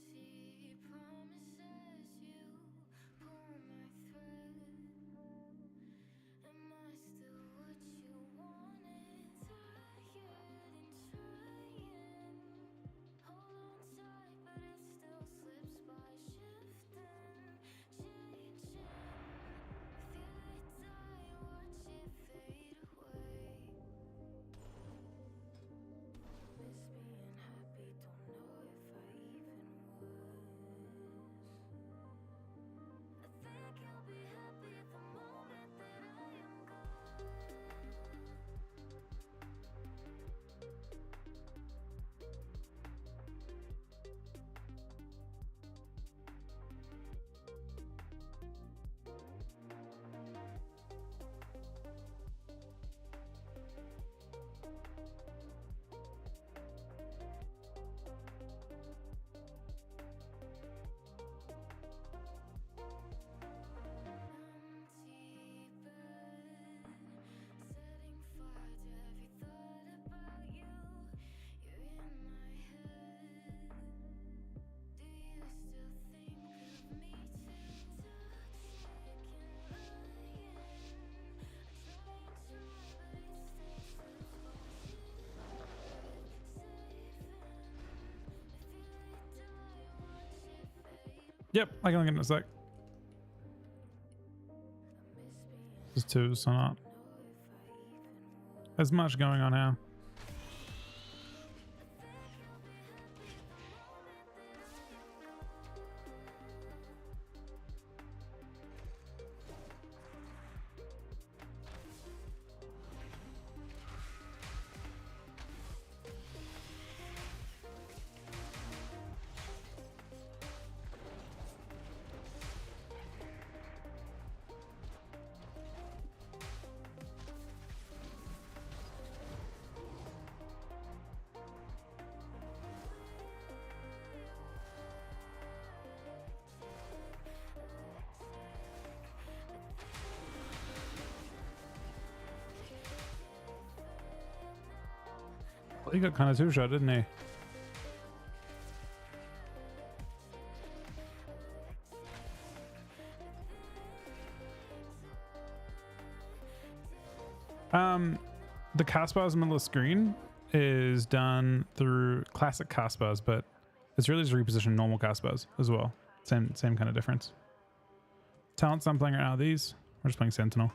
empty promises. You pull my thread. Am I still what you wanted? Tired and trying. Hold on tight, but it still slips by. Shifting, changing. Feel it die, watch it fade away. Miss being happy, don't know if I even was. I think you'll be happy the moment that I am gone. Empty bed, setting fire to every thought about you. You're in my head. Do you still think of me too? Toxic and lying. I try and try, but it still slips by. Safe and I feel it die, watch it fade.
Yep, I can look in a sec. too, so not as much going on here. Well, he got kind of two-shot, didn't he? The cast bars in the middle of the screen is done through classic cast bars, but it's really just repositioned normal cast bars as well. Same kind of difference. Talents I'm playing right now, these. We're just playing Sentinel.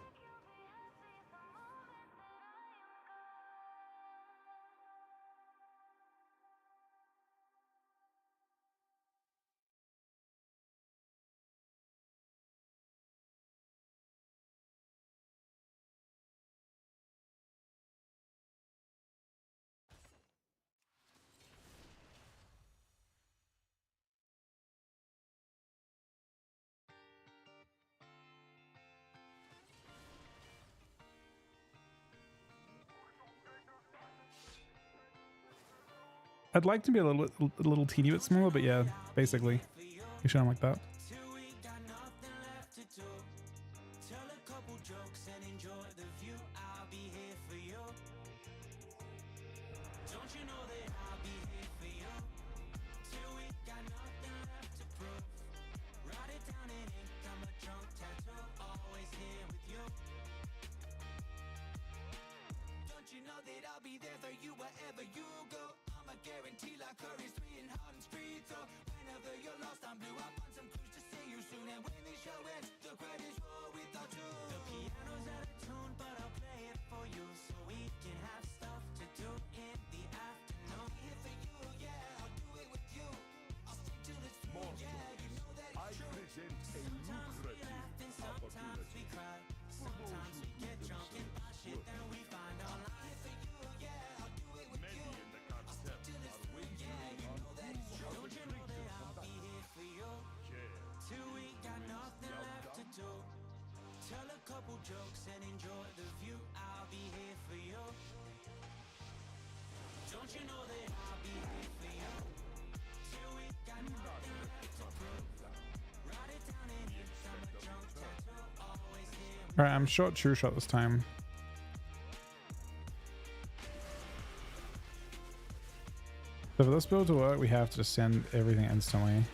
I'd like to be a little teeny bit smaller, but yeah, basically, you should like that. All right, I'm short true shot this time. So for this build to work, we have to just send everything instantly.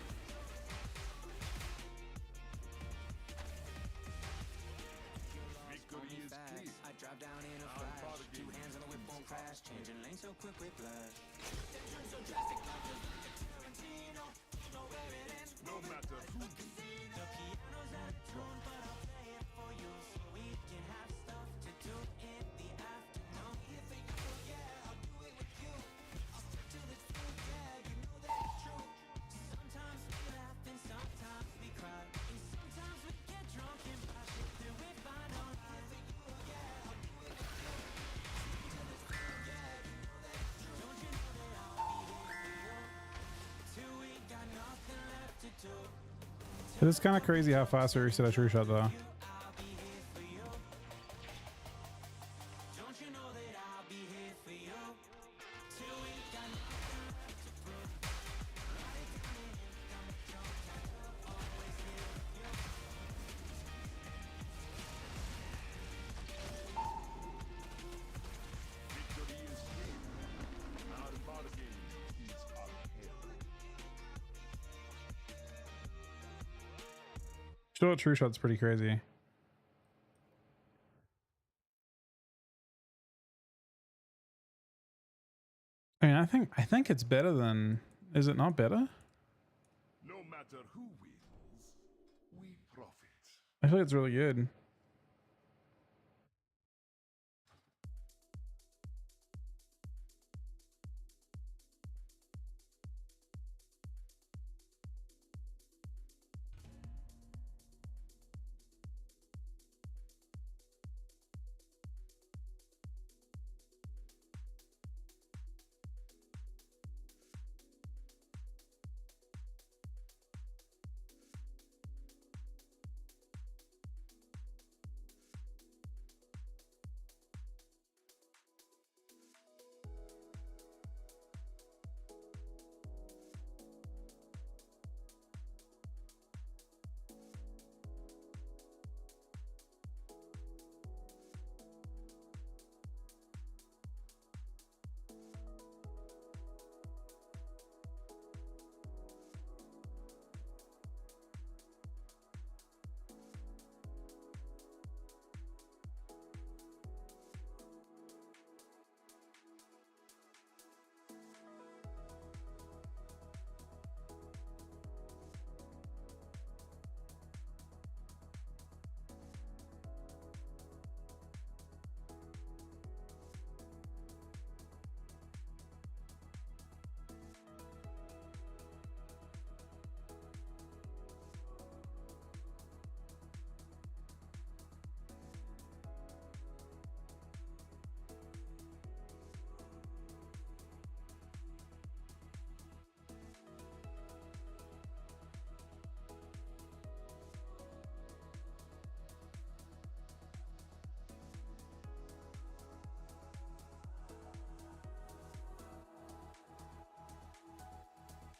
It's kind of crazy how fast we reset a true shot though. Short true shot's pretty crazy. I mean, I think it's better than. Is it not better?
No matter who wins, we profit.
I feel like it's really good.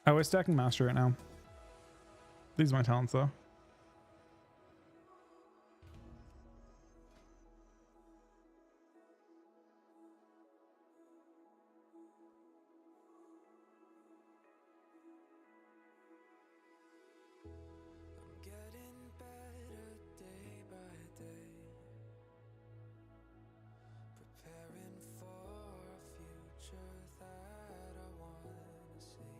Oh, we're stacking master right now. These are my talents though.
I'm getting better day by day, preparing for a future that I wanna see.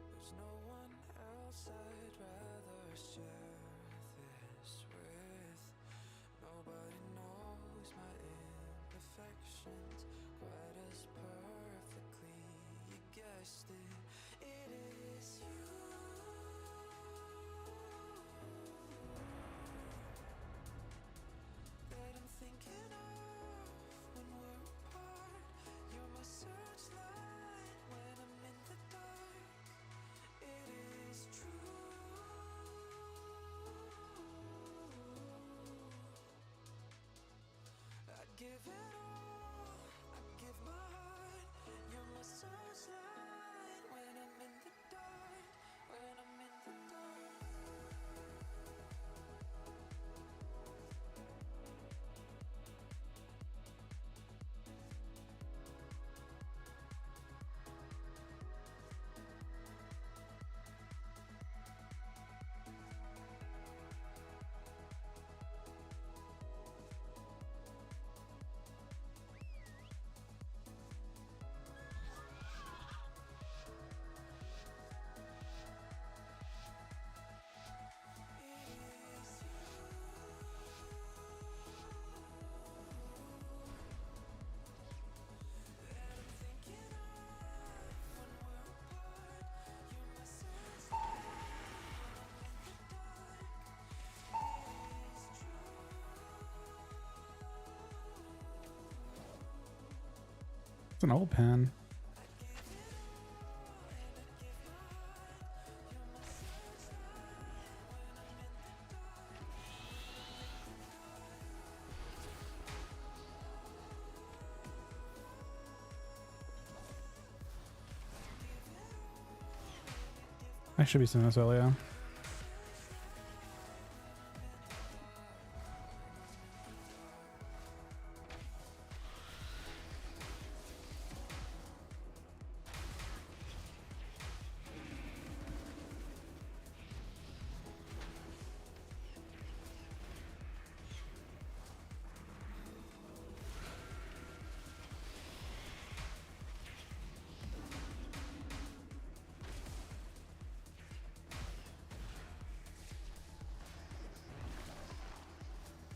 There's no one else I'd rather share this with. Nobody knows my imperfections quite as perfectly. You guessed it, it is you that I'm thinking of when we're apart. You're my searchlight when I'm in the dark. It is true. I'd give it all, I'd give my heart. You're my searchlight when I'm in the dark, when I'm in the dark.
It's an old pen. I should be seeing this earlier.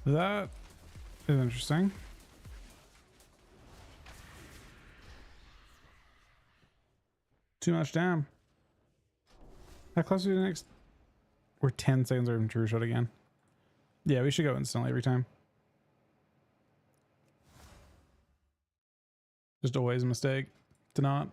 That is interesting. Too much damn. How close are we to the next? We're 10 seconds away from true shot again. Yeah, we should go instantly every time. Just always a mistake to not.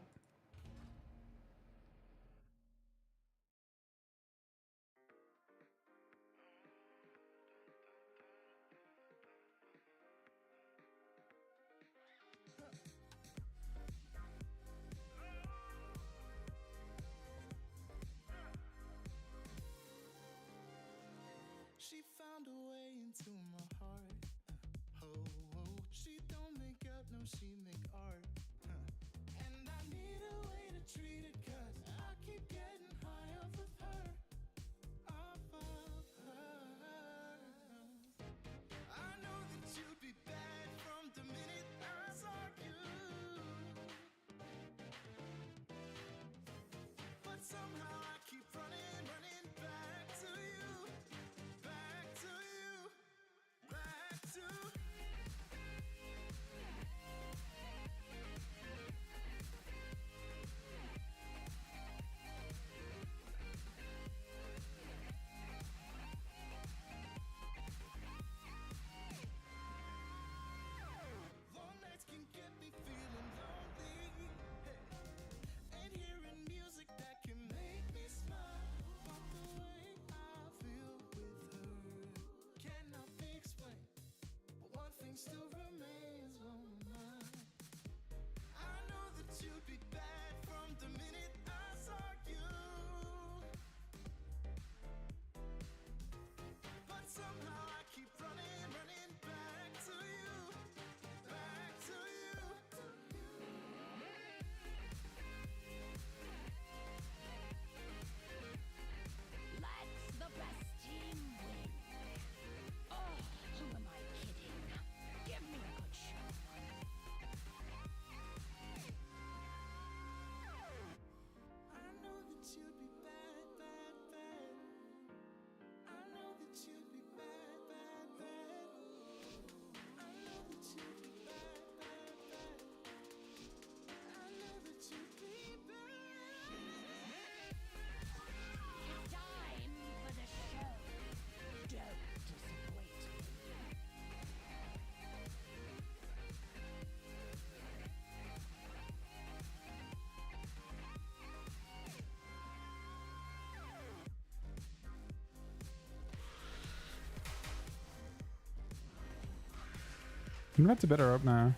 She found a way into my heart. Oh, oh, she don't make up, no, she make art. And I need a way to treat it, 'cause I keep getting high off of her. Off of her. I know that you'd be bad from the minute I saw you. But somehow I keep running, running back to you. Back to you. Back to
I'm about to better up now.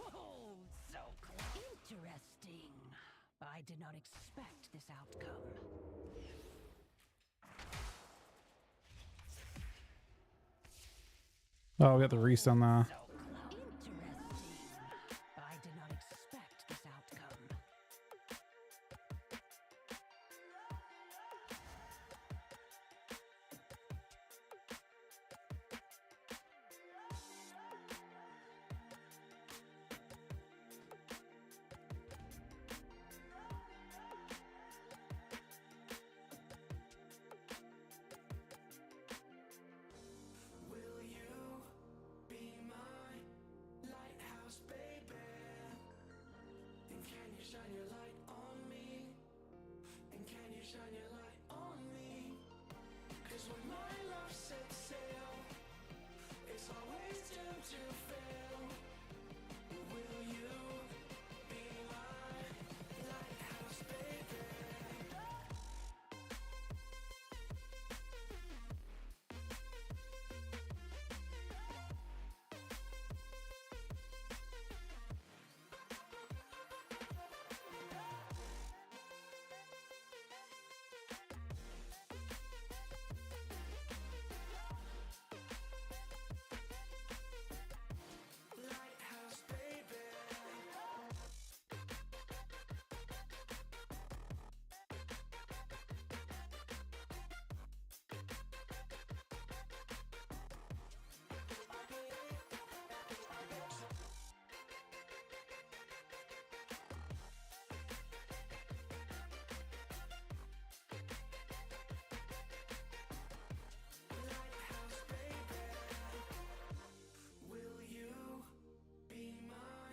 Oh, so close. Interesting. I did not expect this outcome.
Oh, we got the restun there.
So close. Interesting. I did not expect this outcome.
Will you be my lighthouse, baby? And can you shine your light on me? And can you shine your light on me? 'Cause when my love sets sail, it's always doomed to fail. Will you be my lighthouse, baby? Lighthouse, baby. Lighthouse, baby. Will you be my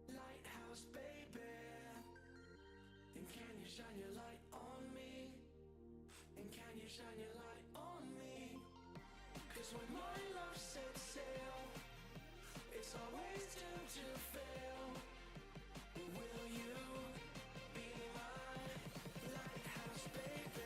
lighthouse, baby? And can you shine your light on me? And can you shine your light on me? 'Cause when my love sets sail, it's always doomed to fail. Will you be my lighthouse, baby?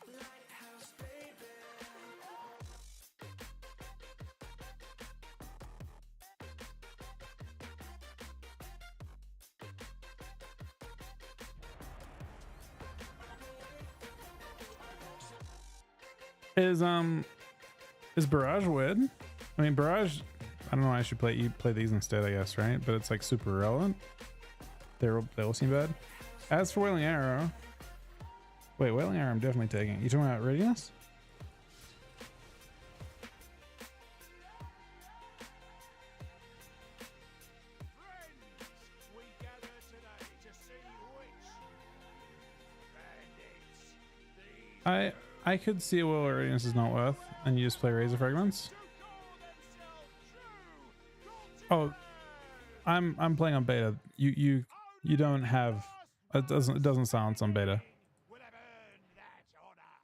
Lighthouse, baby.
Is Barrage win? I mean, Barrage. I don't know. I should play these instead, I guess, right? But it's like super irrelevant. They all seem bad. As for Wailing Arrow, wait, Wailing Arrow, I'm definitely taking. You talking about readiness?
Friends, we gather today to see which bandits these
I could see a Will Readiness is not worth, and you just play Razor Fragments. Oh, I'm playing on beta. You don't have it doesn't silence on beta.
will have earned that honor.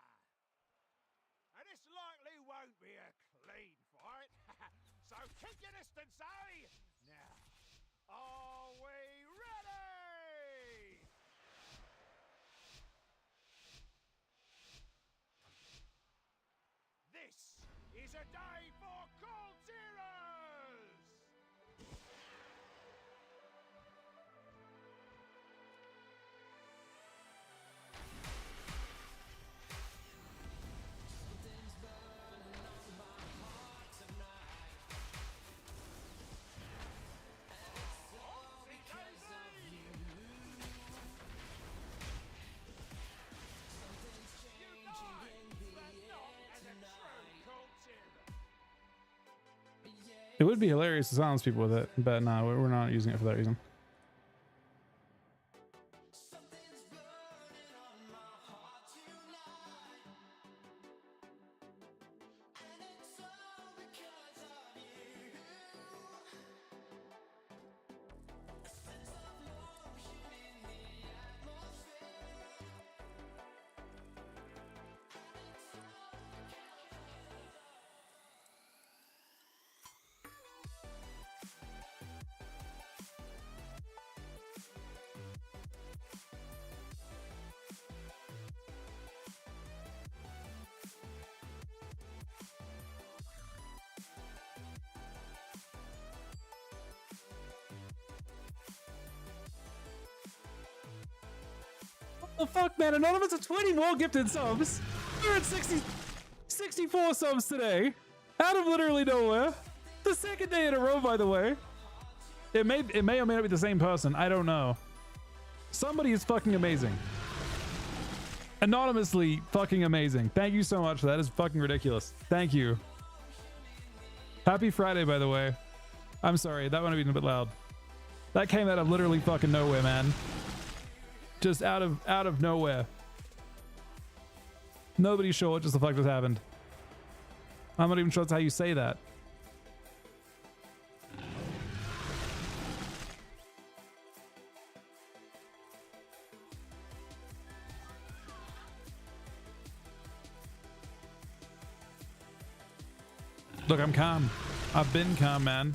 And this likely won't be a clean fight. So keep your distance, eh? Now, are we ready? This is a day for Cold Heroes!
It would be hilarious to silence people with it, but no, we're not using it for that reason. What the fuck, man? Anonymous are 20 more gifted subs. We're at 64 subs today. Out of literally nowhere. The second day in a row, by the way. It may or may not be the same person. I don't know. Somebody is fucking amazing. Anonymously fucking amazing. Thank you so much. That is fucking ridiculous. Thank you. Happy Friday, by the way. I'm sorry. That one have been a bit loud. That came out of literally fucking nowhere, man. Just out of nowhere. Nobody's sure what just the fuck just happened. I'm not even sure that's how you say that. Look, I'm calm. I've been calm, man.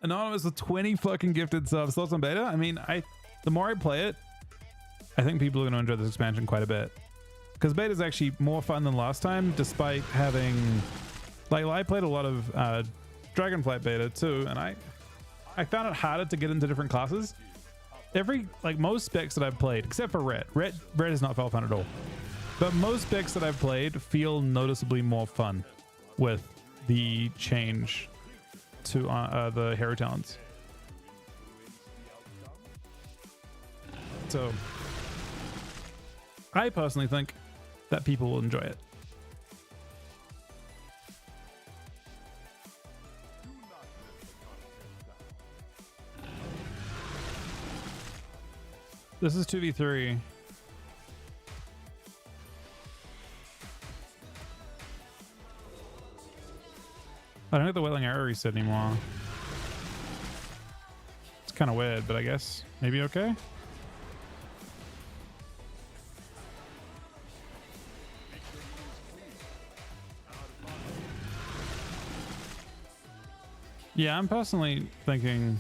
Anonymous with 20 fucking gifted subs. Thoughts on beta? I mean, the more I play it, I think people are going to enjoy this expansion quite a bit. Because beta is actually more fun than last time, despite having... Like, I played a lot of Dragonflight beta too, and I found it harder to get into different classes. Most specs that I've played, except for Red has not felt fun at all. But most specs that I've played feel noticeably more fun with the change to the hero talents. So I personally think that people will enjoy it. This is 2v3. I don't have the Wailing Arrow reset anymore. It's kind of weird, but I guess maybe okay. Yeah, I'm personally thinking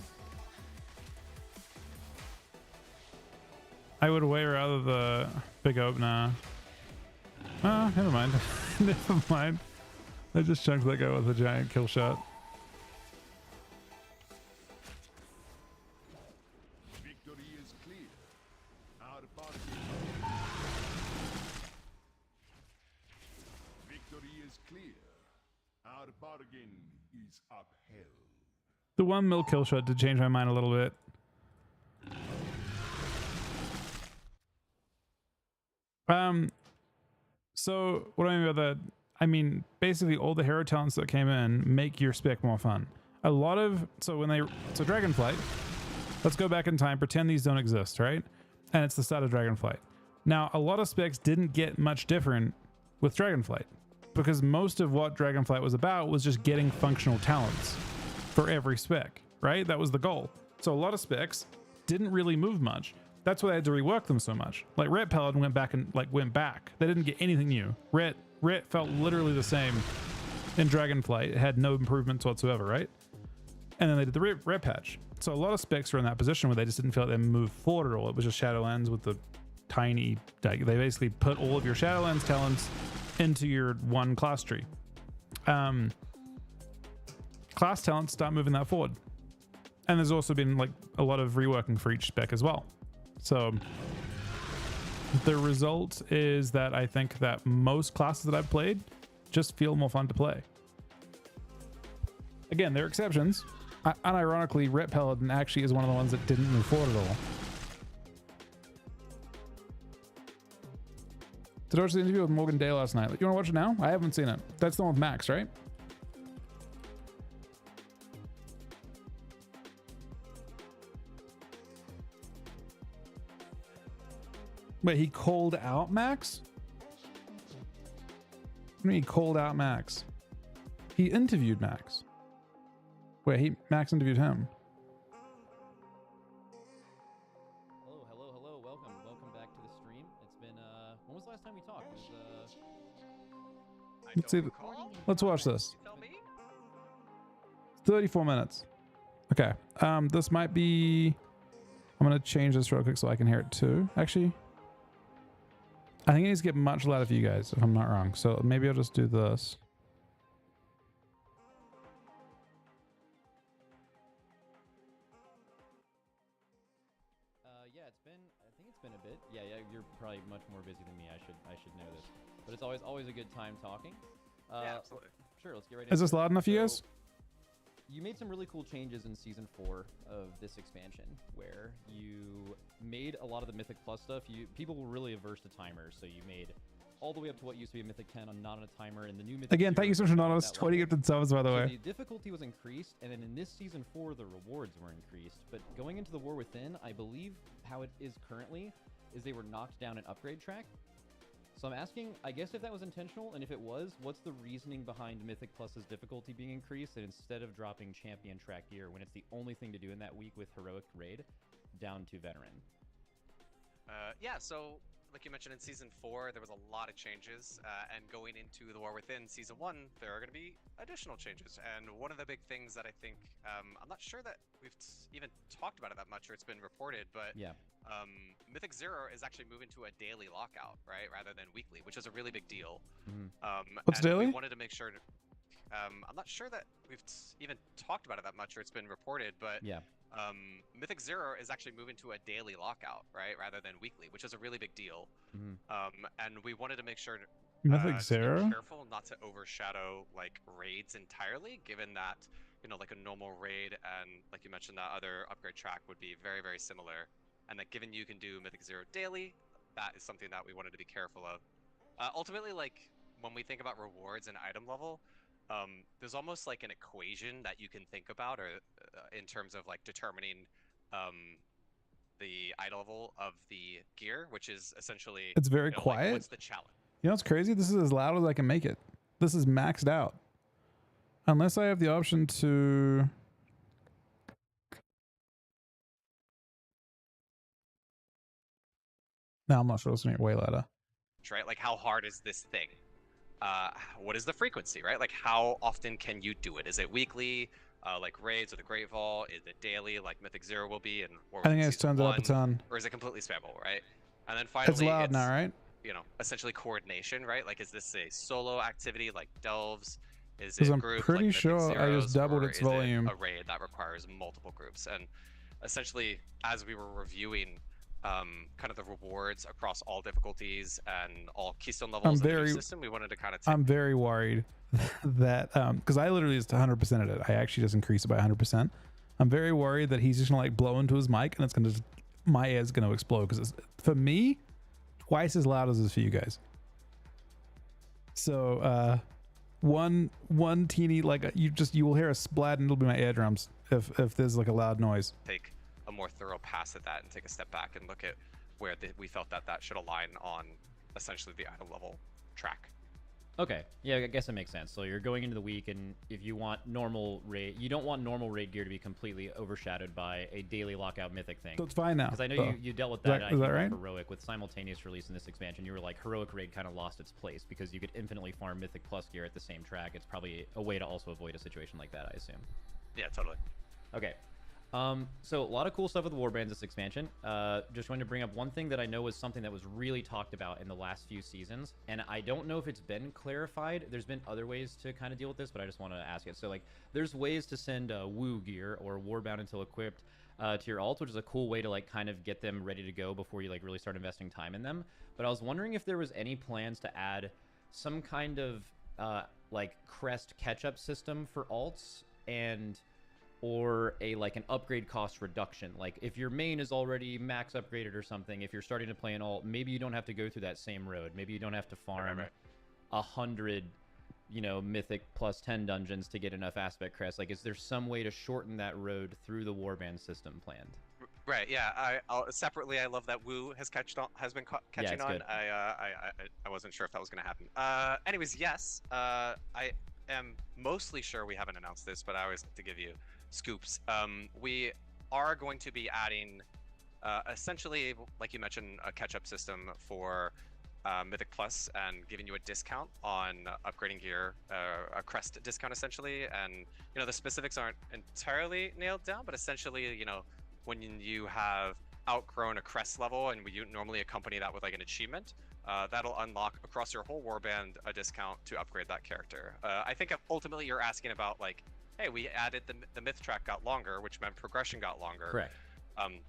I would way rather the big opener. Oh, never mind. Never mind. I just chunked that guy with a giant kill shot.
Victory is clear. Our bargain. Victory is clear. Our bargain is upheld.
The 1 mil kill shot did change my mind a little bit. So what do I mean by that? I mean, basically all the hero talents that came in make your spec more fun. A lot of, so Dragonflight, let's go back in time, pretend these don't exist, right? And it's the start of Dragonflight. Now, a lot of specs didn't get much different with Dragonflight because most of what Dragonflight was about was just getting functional talents for every spec, right? That was the goal. So a lot of specs didn't really move much. That's why they had to rework them so much. Like Ret Paladin went back. They didn't get anything new. Ret felt literally the same in Dragonflight. It had no improvements whatsoever, right? And then they did the red patch. So a lot of specs were in that position where they just didn't feel like they moved forward at all. It was just Shadowlands with the tiny, they basically put all of your Shadowlands talents into your one class tree. Class talents start moving that forward. And there's also been like a lot of reworking for each spec as well. So the result is that I think that most classes that I've played just feel more fun to play. Again, there are exceptions. Unironically, Ret Paladin actually is one of the ones that didn't move forward at all. Did I watch the interview with Morgan Day last night? You want to watch it now? I haven't seen it. That's the one with Max, right? Wait, he called out Max? What do you mean he called out Max? He interviewed Max. Wait, Max interviewed him.
Hello. Welcome back to the stream. It's been when was the last time we talked? It was
Let's watch this. 34 minutes. Okay. This might be. I'm gonna change this real quick so I can hear it too. Actually, I think it needs to get much louder for you guys, if I'm not wrong. So maybe I'll just do this.
Yeah, I think it's been a bit. Yeah, you're probably much more busy than me. I should know this, but it's always a good time talking.
Yeah, absolutely.
Sure, let's get right.
Is this loud enough for you guys?
You made some really cool changes in Season 4 of this expansion, where you made a lot of the Mythic Plus stuff. People were really averse to timers, so you made all the way up to what used to be a Mythic 10 on not on a timer, and the new Mythic
Again, thank you so much, Anonymous.
that
20 gifted subs, by the
So
way.
the difficulty was increased, and then in this Season 4, the rewards were increased. But going into the War Within, I believe how it is currently is they were knocked down an upgrade track. So I'm asking, I guess if that was intentional, and if it was, what's the reasoning behind Mythic Plus's difficulty being increased, and instead of dropping Champion track gear when it's the only thing to do in that week with Heroic Raid, down to Veteran?
Yeah, so like you mentioned in Season 4, there was a lot of changes, and going into the War Within Season 1, there are going to be additional changes. And one of the big things that I think, I'm not sure that we've even talked about it that much or it's been reported, but
yeah.
Mythic Zero is actually moving to a daily lockout, right, rather than weekly, which is a really big deal.
What's
and
daily?
We wanted to make sure. I'm not sure that we've even talked about it that much or it's been reported, but
yeah.
Mythic Zero is actually moving to a daily lockout, right, rather than weekly, which is a really big deal. And we wanted to make sure
Mythic
to
Zero?
be careful not to overshadow like raids entirely, given that like a normal raid and like you mentioned that other upgrade track would be very, very similar, and that given you can do Mythic Zero daily, that is something that we wanted to be careful of. Ultimately, like when we think about rewards and item level, there's almost like an equation that you can think about, or in terms of like determining the item level of the gear, which is essentially
It's very
like,
quiet.
what's the challenge?
You know what's crazy? This is as loud as I can make it. This is maxed out. Unless I have the option to... No, I'm not sure. It's going to get way louder.
Right? Like how hard is this thing? What is the frequency, right? Like how often can you do it? Is it weekly, like raids or the Great Vault? Is it daily, like Mythic Zero will be? And
I think it's turned it up a ton.
Or is it completely spammable, right? And then finally,
It's loud now, right?
Essentially coordination, right? Like is this a solo activity like Delves? Is it
Because I'm
group
pretty
like Mythic
sure I
Zeros,
just doubled
or
its
is it
volume.
a raid that requires multiple groups? And essentially, as we were reviewing kind of the rewards across all difficulties and all keystone levels of the new system, we wanted to kind of
I'm very worried that because I literally just 100%ed it. I actually just increased it by 100%. I'm very worried that he's just gonna like blow into his mic and it's gonna just, my ear's gonna explode because it's for me twice as loud as it is for you guys. So one teeny like you will hear a splat and it'll be my eardrums if there's like a loud noise.
take a more thorough pass at that and take a step back and look at where we felt that should align on essentially the item level track.
Okay, yeah, I guess it makes sense. So you're going into the week, and if you want normal raid, you don't want normal raid gear to be completely overshadowed by a daily lockout mythic thing.
So it's fine now.
Because I know
So,
you dealt with
is
that.
that- is that right?
Heroic with simultaneous release in this expansion. You were like, Heroic raid kind of lost its place because you could infinitely farm Mythic Plus gear at the same track. It's probably a way to also avoid a situation like that, I assume.
Yeah, totally.
Okay. So a lot of cool stuff with Warbrands this expansion. Just wanted to bring up one thing that I know was something that was really talked about in the last few seasons, and I don't know if it's been clarified. There's been other ways to kind of deal with this, but I just want to ask it. So like, there's ways to send Woo gear or Warbound until equipped to your alt, which is a cool way to like kind of get them ready to go before you like really start investing time in them. But I was wondering if there was any plans to add some kind of like crest catch-up system for alts or like an upgrade cost reduction. Like if your main is already max upgraded or something, if you're starting to play an alt, maybe you don't have to go through that same road. Maybe you don't have to farm 100, mythic plus 10 dungeons to get enough aspect crest. Like, is there some way to shorten that road through the warband system planned?
Right. Yeah. Separately, I love that Wu has been catching
it's
on.
good.
I wasn't sure if that was going to happen. Anyways, yes. I am mostly sure we haven't announced this, but I always like to give you scoops. We are going to be adding, essentially, like you mentioned, a catch-up system for Mythic Plus and giving you a discount on upgrading gear, a crest discount essentially. And the specifics aren't entirely nailed down, but essentially, when you have outgrown a crest level and you normally accompany that with like an achievement, that'll unlock across your whole warband a discount to upgrade that character. I think ultimately you're asking about like, hey, we added the myth track got longer, which meant progression got longer.
Correct.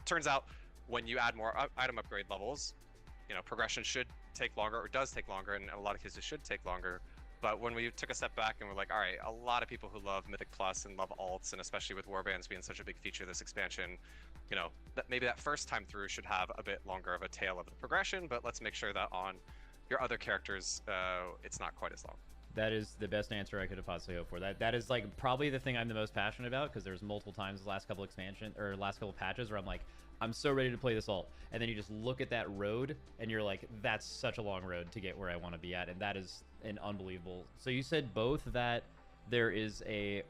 Turns out when you add more item upgrade levels, progression should take longer, or does take longer, and in a lot of cases should take longer. But when we took a step back and we're like, all right, a lot of people who love Mythic Plus and love alts, and especially with warbands being such a big feature of this expansion, that maybe that first time through should have a bit longer of a tail of the progression, but let's make sure that on your other characters, it's not quite as long.
That is the best answer I could have possibly hoped for. That is like probably the thing I'm the most passionate about, because there's multiple times the last couple patches where I'm like, I'm so ready to play this alt, and then you just look at that road and you're like, that's such a long road to get where I want to be at, and that is an unbelievable. So you said both that there is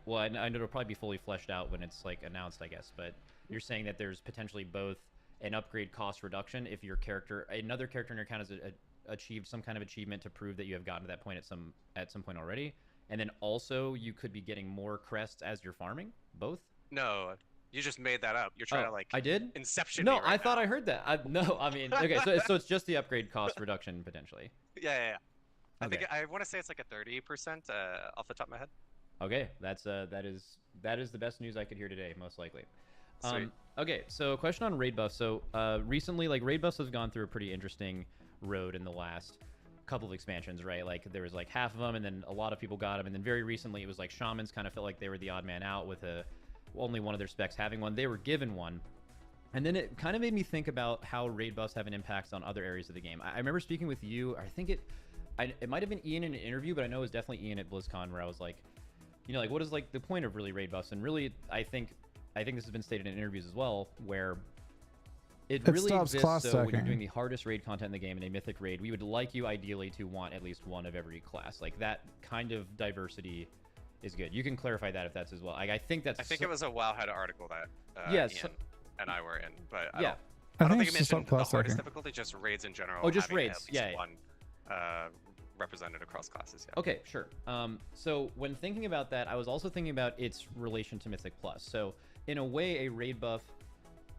well, I know it'll probably be fully fleshed out when it's like announced, I guess, but you're saying that there's potentially both an upgrade cost reduction if another character in your account has achieved some kind of achievement to prove that you have gotten to that point at some point already, and then also you could be getting more crests as you're farming. Both?
No, you just made that up. You're trying to like.
I did.
Inception.
No,
me
I
right
thought
now.
I heard that. Okay, so it's just the upgrade cost reduction potentially.
Yeah. I
Okay.
think I want to say it's like a 30% off the top of my head.
Okay, that is the best news I could hear today, most likely.
Sweet.
Okay, so a question on raid buffs. So recently, like, raid buffs have gone through a pretty interesting road in the last couple of expansions, right? Like there was like half of them, and then a lot of people got them, and then very recently it was like shamans kind of felt like they were the odd man out with only one of their specs having one. They were given one. And then it kind of made me think about how raid buffs have an impact on other areas of the game. I remember speaking with you, I think it might have been Ian in an interview, but I know it was definitely Ian at BlizzCon, where I was like, like, what is like the point of really raid buffs? And really, I think this has been stated in interviews as well, where it really
stops
exists.
class
So when you're
stacking.
doing the hardest raid content in the game, in a mythic raid, we would like you ideally to want at least one of every class. Like that kind of diversity is good. You can clarify that if that's as well. I think that's.
I think it was a Wowhead article that
Yes.
Ian and I were in, but
Yeah.
I don't
think
think
it's
it
to stop
mentioned the
class
hardest
stacking.
difficulty, just raids in general.
Oh, just
having
raids,
At least
yeah.
one represented across classes. Yeah.
Okay, sure. So when thinking about that, I was also thinking about its relation to Mythic Plus. So in a way, a raid buff,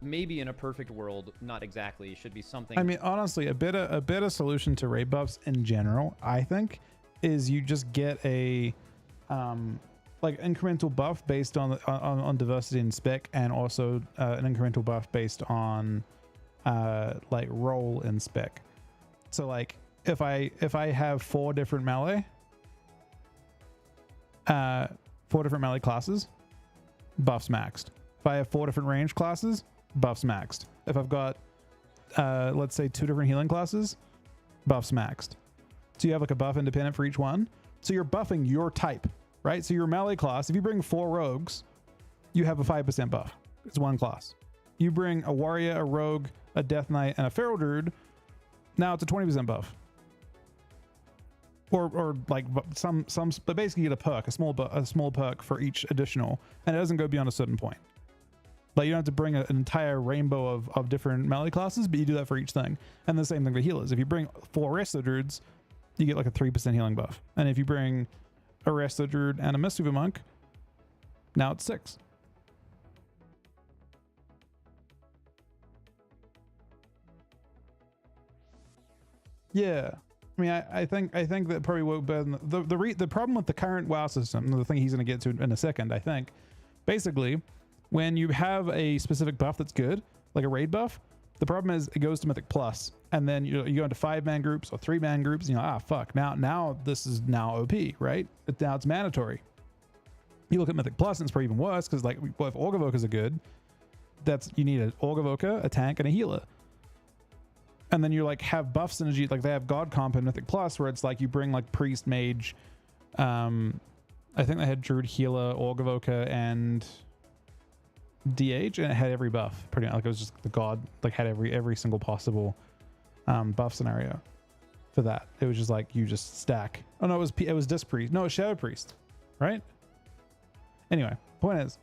maybe in a perfect world, not exactly, should be something.
I mean, honestly, a better solution to raid buffs in general, I think, is you just get a like incremental buff based on diversity and spec, and also an incremental buff based on like role and spec. So like if I have four different melee classes, buffs maxed. If I have 4 different range classes, buffs maxed. If I've got let's say 2 different healing classes, buffs maxed. So you have like a buff independent for each one. So you're buffing your type, right? So your melee class, if you bring 4 rogues, you have a 5% buff. It's one class. You bring a warrior, a rogue, a death knight, and a feral druid, now it's a 20% buff. Or like some, but basically you get a perk, a small perk for each additional, and it doesn't go beyond a certain point. Like you don't have to bring an entire rainbow of different melee classes, but you do that for each thing. And the same thing for healers. If you bring 4 Resto Druids, you get like a 3% healing buff. And if you bring a Resto Druid and a Mistweaver Monk, now it's 6. Yeah. I mean, I think that probably would better than the problem with the current WoW system, the thing he's going to get to in a second, I think, basically, when you have a specific buff that's good, like a raid buff, the problem is it goes to Mythic Plus, and then you go into 5-man groups or 3-man groups, and fuck, now this is now OP, right? Now it's mandatory. You look at Mythic Plus, and it's probably even worse, because like, well, if Orgavokers are good, you need an Orgavoker, a tank, and a healer. And then you like have buff synergy, like they have God Comp in Mythic Plus, where it's like you bring like Priest, Mage, I think they had Druid, Healer, Orgavoker, and DH, and it had every buff pretty much. Like it was just the god, like had every single possible buff scenario for that. It was just like you just stack. Oh no, it was Disc Priest. No, it was Shadow Priest, right? Anyway, point is,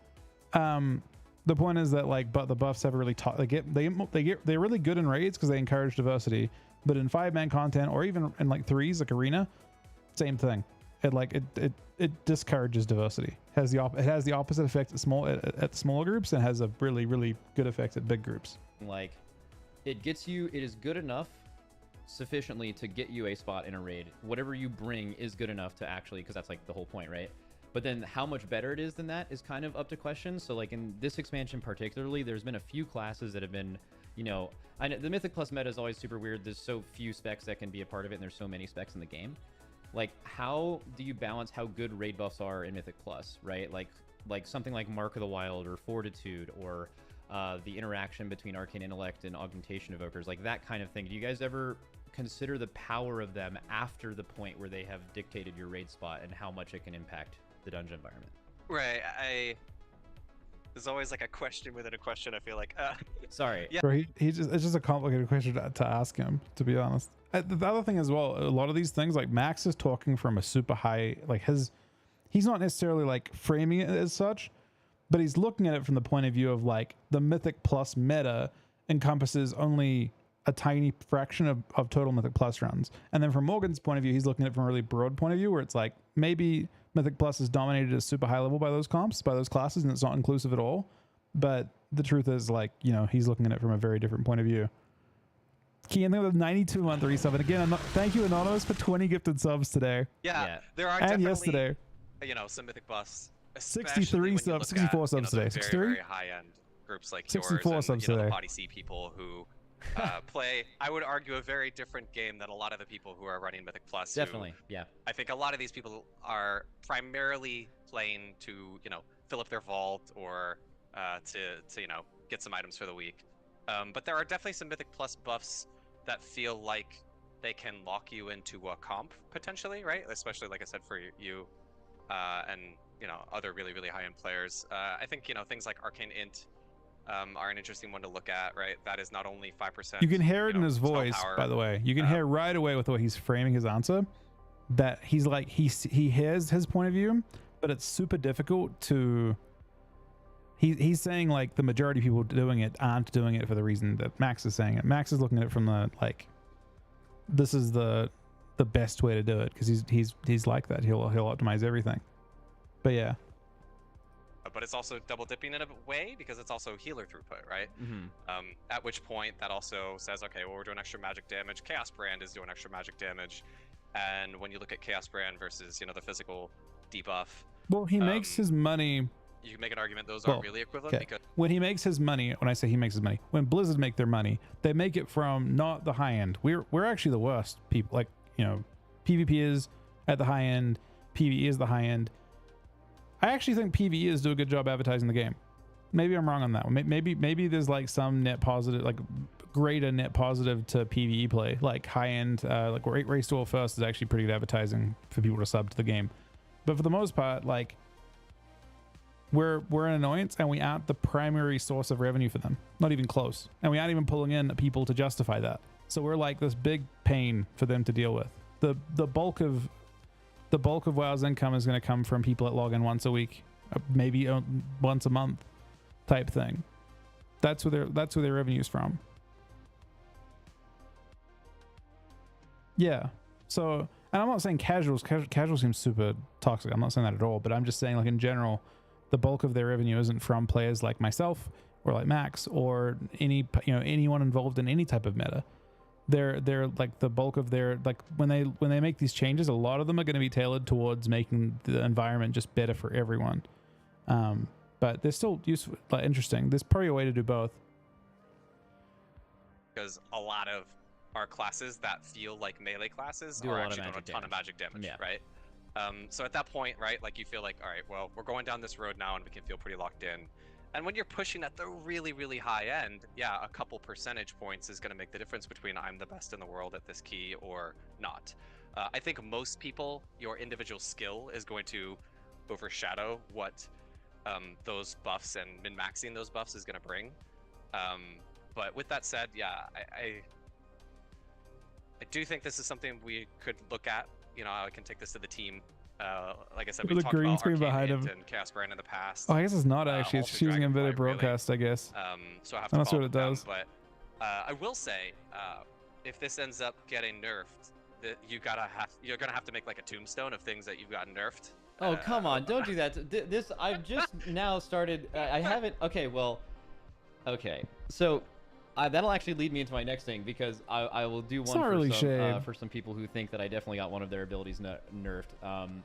the point is that like, but the buffs have really taught. They're really good in raids because they encourage diversity. But in 5-man content or even in like 3s, like arena, same thing. It discourages diversity. It has the opposite effect at smaller groups, and has a really good effect at big groups.
Like, it is good enough sufficiently to get you a spot in a raid. Whatever you bring is good enough to actually, because that's like the whole point, right? But then how much better it is than that is kind of up to question. So like in this expansion particularly, there's been a few classes that have been, you know, I know the Mythic Plus meta is always super weird. There's so few specs that can be a part of it, and there's so many specs in the game. Like, how do you balance how good raid buffs are in Mythic Plus, right? Like something like Mark of the Wild or Fortitude, or the interaction between Arcane Intellect and Augmentation Evokers, like that kind of thing. Do you guys ever consider the power of them after the point where they have dictated your raid spot and how much it can impact the dungeon environment?
Right. There's always like a question within a question, I feel like.
Sorry.
Yeah.
Bro, it's just a complicated question to ask him, to be honest. The other thing as well, a lot of these things, like Max is talking from a super high, like he's not necessarily like framing it as such, but he's looking at it from the point of view of like the Mythic Plus meta encompasses only a tiny fraction of total Mythic Plus runs. And then from Morgan's point of view, he's looking at it from a really broad point of view, where it's like maybe Mythic Plus is dominated at super high level by those comps, by those classes, and it's not inclusive at all. But the truth is, like, you know, he's looking at it from a very different point of view. Key, and with 92-month resub, and again, thank you Anonymous for 20 gifted subs today.
Yeah, there are
and
definitely,
yesterday,
you know, some Mythic Plus,
63 subs, 64 subs today. 63,
very high-end groups like
64
yours,
subs
and, you know,
today.
the Body C people who play, I would argue, a very different game than a lot of the people who are running Mythic Plus.
Definitely, yeah.
I think a lot of these people are primarily playing to, you know, fill up their vault or to you know, get some items for the week. But there are definitely some Mythic Plus buffs that feel like they can lock you into a comp potentially, right? Especially, like I said, for you and, you know, other really high-end players. I think, you know, things like Arcane Int are an interesting one to look at, right? That is not only 5%.
You can hear it in his
spell
voice,
power.
by the way. You can hear right away with the way he's framing his answer that he's like, he hears his point of view, but it's super difficult to. He's saying like the majority of people doing it aren't doing it for the reason that Max is saying it. Max is looking at it from the like, this is the best way to do it, because he's like that. He'll optimize everything. But yeah.
But it's also double dipping in a way because it's also healer throughput, right?
Mm-hmm.
At which point that also says, okay, well, we're doing extra magic damage. Chaos Brand is doing extra magic damage, and when you look at Chaos Brand versus, you know, the physical debuff,
Well, he makes his money.
you can make an argument those aren't really equivalent because
when he makes his money, when I say he makes his money, when Blizzard make their money, they make it from not the high end. We're actually the worst people. Like, you know, PvP is at the high end, PvE is the high end. I actually think PvEs do a good job advertising the game. Maybe I'm wrong on that one. Maybe there's like some net positive, like greater net positive to PvE play, like high end, like Race to All First is actually pretty good advertising for people to sub to the game. But for the most part, like, we're an annoyance, and we aren't the primary source of revenue for them. Not even close. And we aren't even pulling in people to justify that. So we're like this big pain for them to deal with. The bulk of WoW's income is going to come from people that log in once a week, maybe once a month, type thing. That's where their revenue's from. Yeah. So, and I'm not saying casuals seems super toxic. I'm not saying that at all. But I'm just saying, like, in general, the bulk of their revenue isn't from players like myself or like Max or anyone involved in any type of meta. They're like the bulk of their, like, when they make these changes, a lot of them are going to be tailored towards making the environment just better for everyone. But they're still useful, like, interesting. There's probably a way to do both.
because a lot of our classes that feel like melee classes
Do a
are
lot of
actually doing a
magic
ton of magic damage,
Yeah.
right? So at that point, right, like you feel like, all right, well, we're going down this road now and we can feel pretty locked in. And when you're pushing at the really, really high end, yeah, a couple percentage points is going to make the difference between I'm the best in the world at this key or not. I think most people, your individual skill is going to overshadow what those buffs and min-maxing those buffs is going to bring. But with that said, yeah, I do think this is something we could look at. You know, I can take this to the team. Like I said,
Look
we
at the
talked
green
about
screen
Arcane
behind
Hint
him.
and Chaos Brand in the past.
Oh, I guess it's not actually. It's
also
just using
Dragonfly,
embedded
really.
broadcast, I guess.
So I have to
That's
follow
what it
them,
does.
But I will say, if this ends up getting nerfed, you're gonna have to make like a tombstone of things that you've gotten nerfed.
Oh, come on, don't do that. This I've just now started. I haven't. Okay, well, okay. So that'll actually lead me into my next thing, because I will do
It's
one
not
for,
really
some,
shade.
for some people who think that I definitely got one of their abilities nerfed.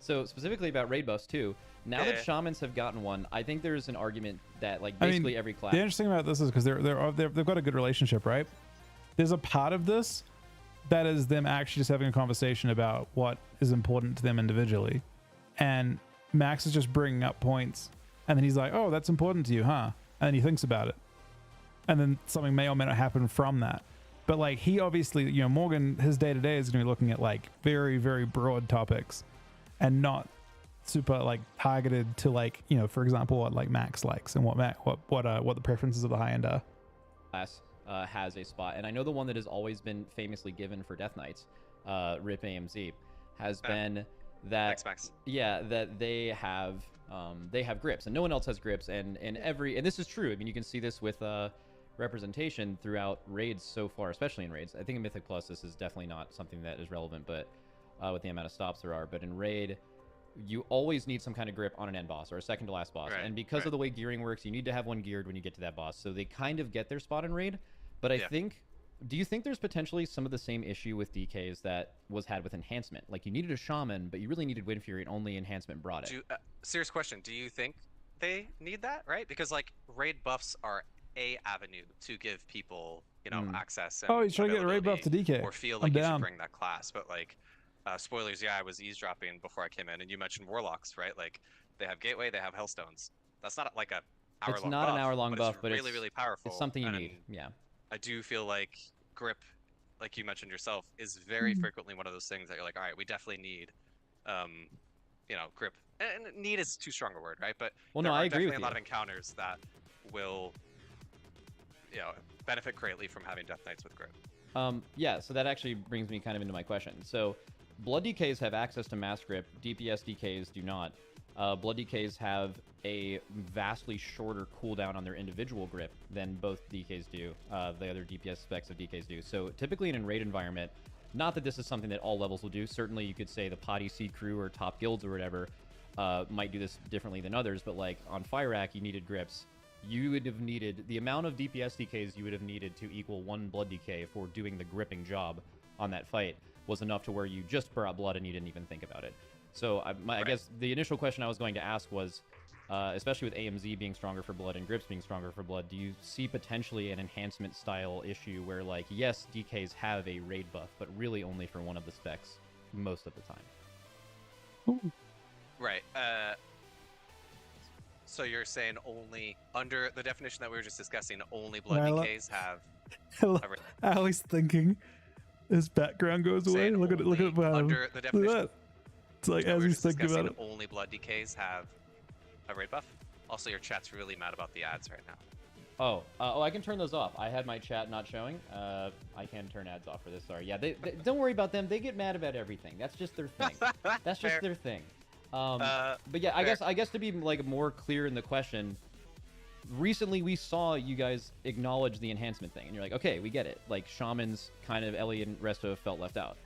So specifically about raid buffs too. Now that shamans have gotten one, I think there's an argument that like basically every class.
The interesting about this is because they've got a good relationship, right? There's a part of this that is them actually just having a conversation about what is important to them individually, and Max is just bringing up points, and then he's like, "Oh, that's important to you, huh?" And then he thinks about it, and then something may or may not happen from that. But like he obviously, you know, Morgan, his day to day is going to be looking at like very, very broad topics, and not super like targeted to like, you know, for example, what like Max likes and what the preferences of the high end are.
Class has a spot, and I know the one that has always been famously given for Death Knights, RIP AMZ, has been that
Thanks, Max.
yeah, that they have grips, and no one else has grips, and this is true. I mean, you can see this with representation throughout raids so far, especially in raids. I think in Mythic Plus this is definitely not something that is relevant, but with the amount of stops there are. But in raid, you always need some kind of grip on an end boss or a second to last boss, and because of the way gearing works, you need to have one geared when you get to that boss. So they kind of get their spot in raid. But I think, do you think there's potentially some of the same issue with DKs that was had with enhancement? Like you needed a shaman, but you really needed Wind Fury, and only enhancement brought it.
Serious question. Do you think they need that, right? Because like raid buffs are a avenue to give people, you know, access. And
oh, he's trying to get a raid buff to DK.
Or feel like you should bring that class. But like, spoilers, yeah, I was eavesdropping before I came in, and you mentioned warlocks, right? Like they have gateway, they have hellstones. That's not like a hour-long buff.
It's not an hour-long buff, but
really, really powerful.
It's something you need. Yeah.
I do feel like grip, like you mentioned yourself, is very frequently one of those things that you're like, all right, we definitely need, you know, grip. And need is too strong a word, right? But there are definitely a lot of encounters that will, you know, benefit greatly from having Death Knights with grip.
Yeah, so that actually brings me kind of into my question. So Blood DKs have access to mass grip, DPS DKs do not. Blood DKs have a vastly shorter cooldown on their individual grip than both DKs do, the other DPS specs of DKs do. So typically in a raid environment, not that this is something that all levels will do, certainly you could say the Potty C crew or top guilds or whatever might do this differently than others, but like on Firac you needed grips. You would have needed, the amount of DPS DKs you would have needed to equal one Blood DK for doing the gripping job on that fight was enough to where you just brought blood and you didn't even think about it. So I guess the initial question I was going to ask was, especially with AMZ being stronger for blood and grips being stronger for blood, do you see potentially an enhancement style issue where like, yes, DKs have a raid buff, but really only for one of the specs most of the time?
Ooh.
Right. So you're saying only, under the definition that we were just discussing, only blood DKs have...
Ali's thinking. His background goes away. Look at it. Look at
under the definition.
Look at that. It's like as he's thinking about it.
Only blood DKs have a raid buff. Also, your chat's really mad about the ads right now.
Oh, I can turn those off. I had my chat not showing. I can turn ads off for this. Sorry. Yeah, they don't worry about them. They get mad about everything. That's just their thing. That's just their thing. But yeah, I guess to be like more clear in the question, recently we saw you guys acknowledge the enhancement thing, and you're like, okay, we get it. Like shamans, kind of Ellie and Resto felt left out.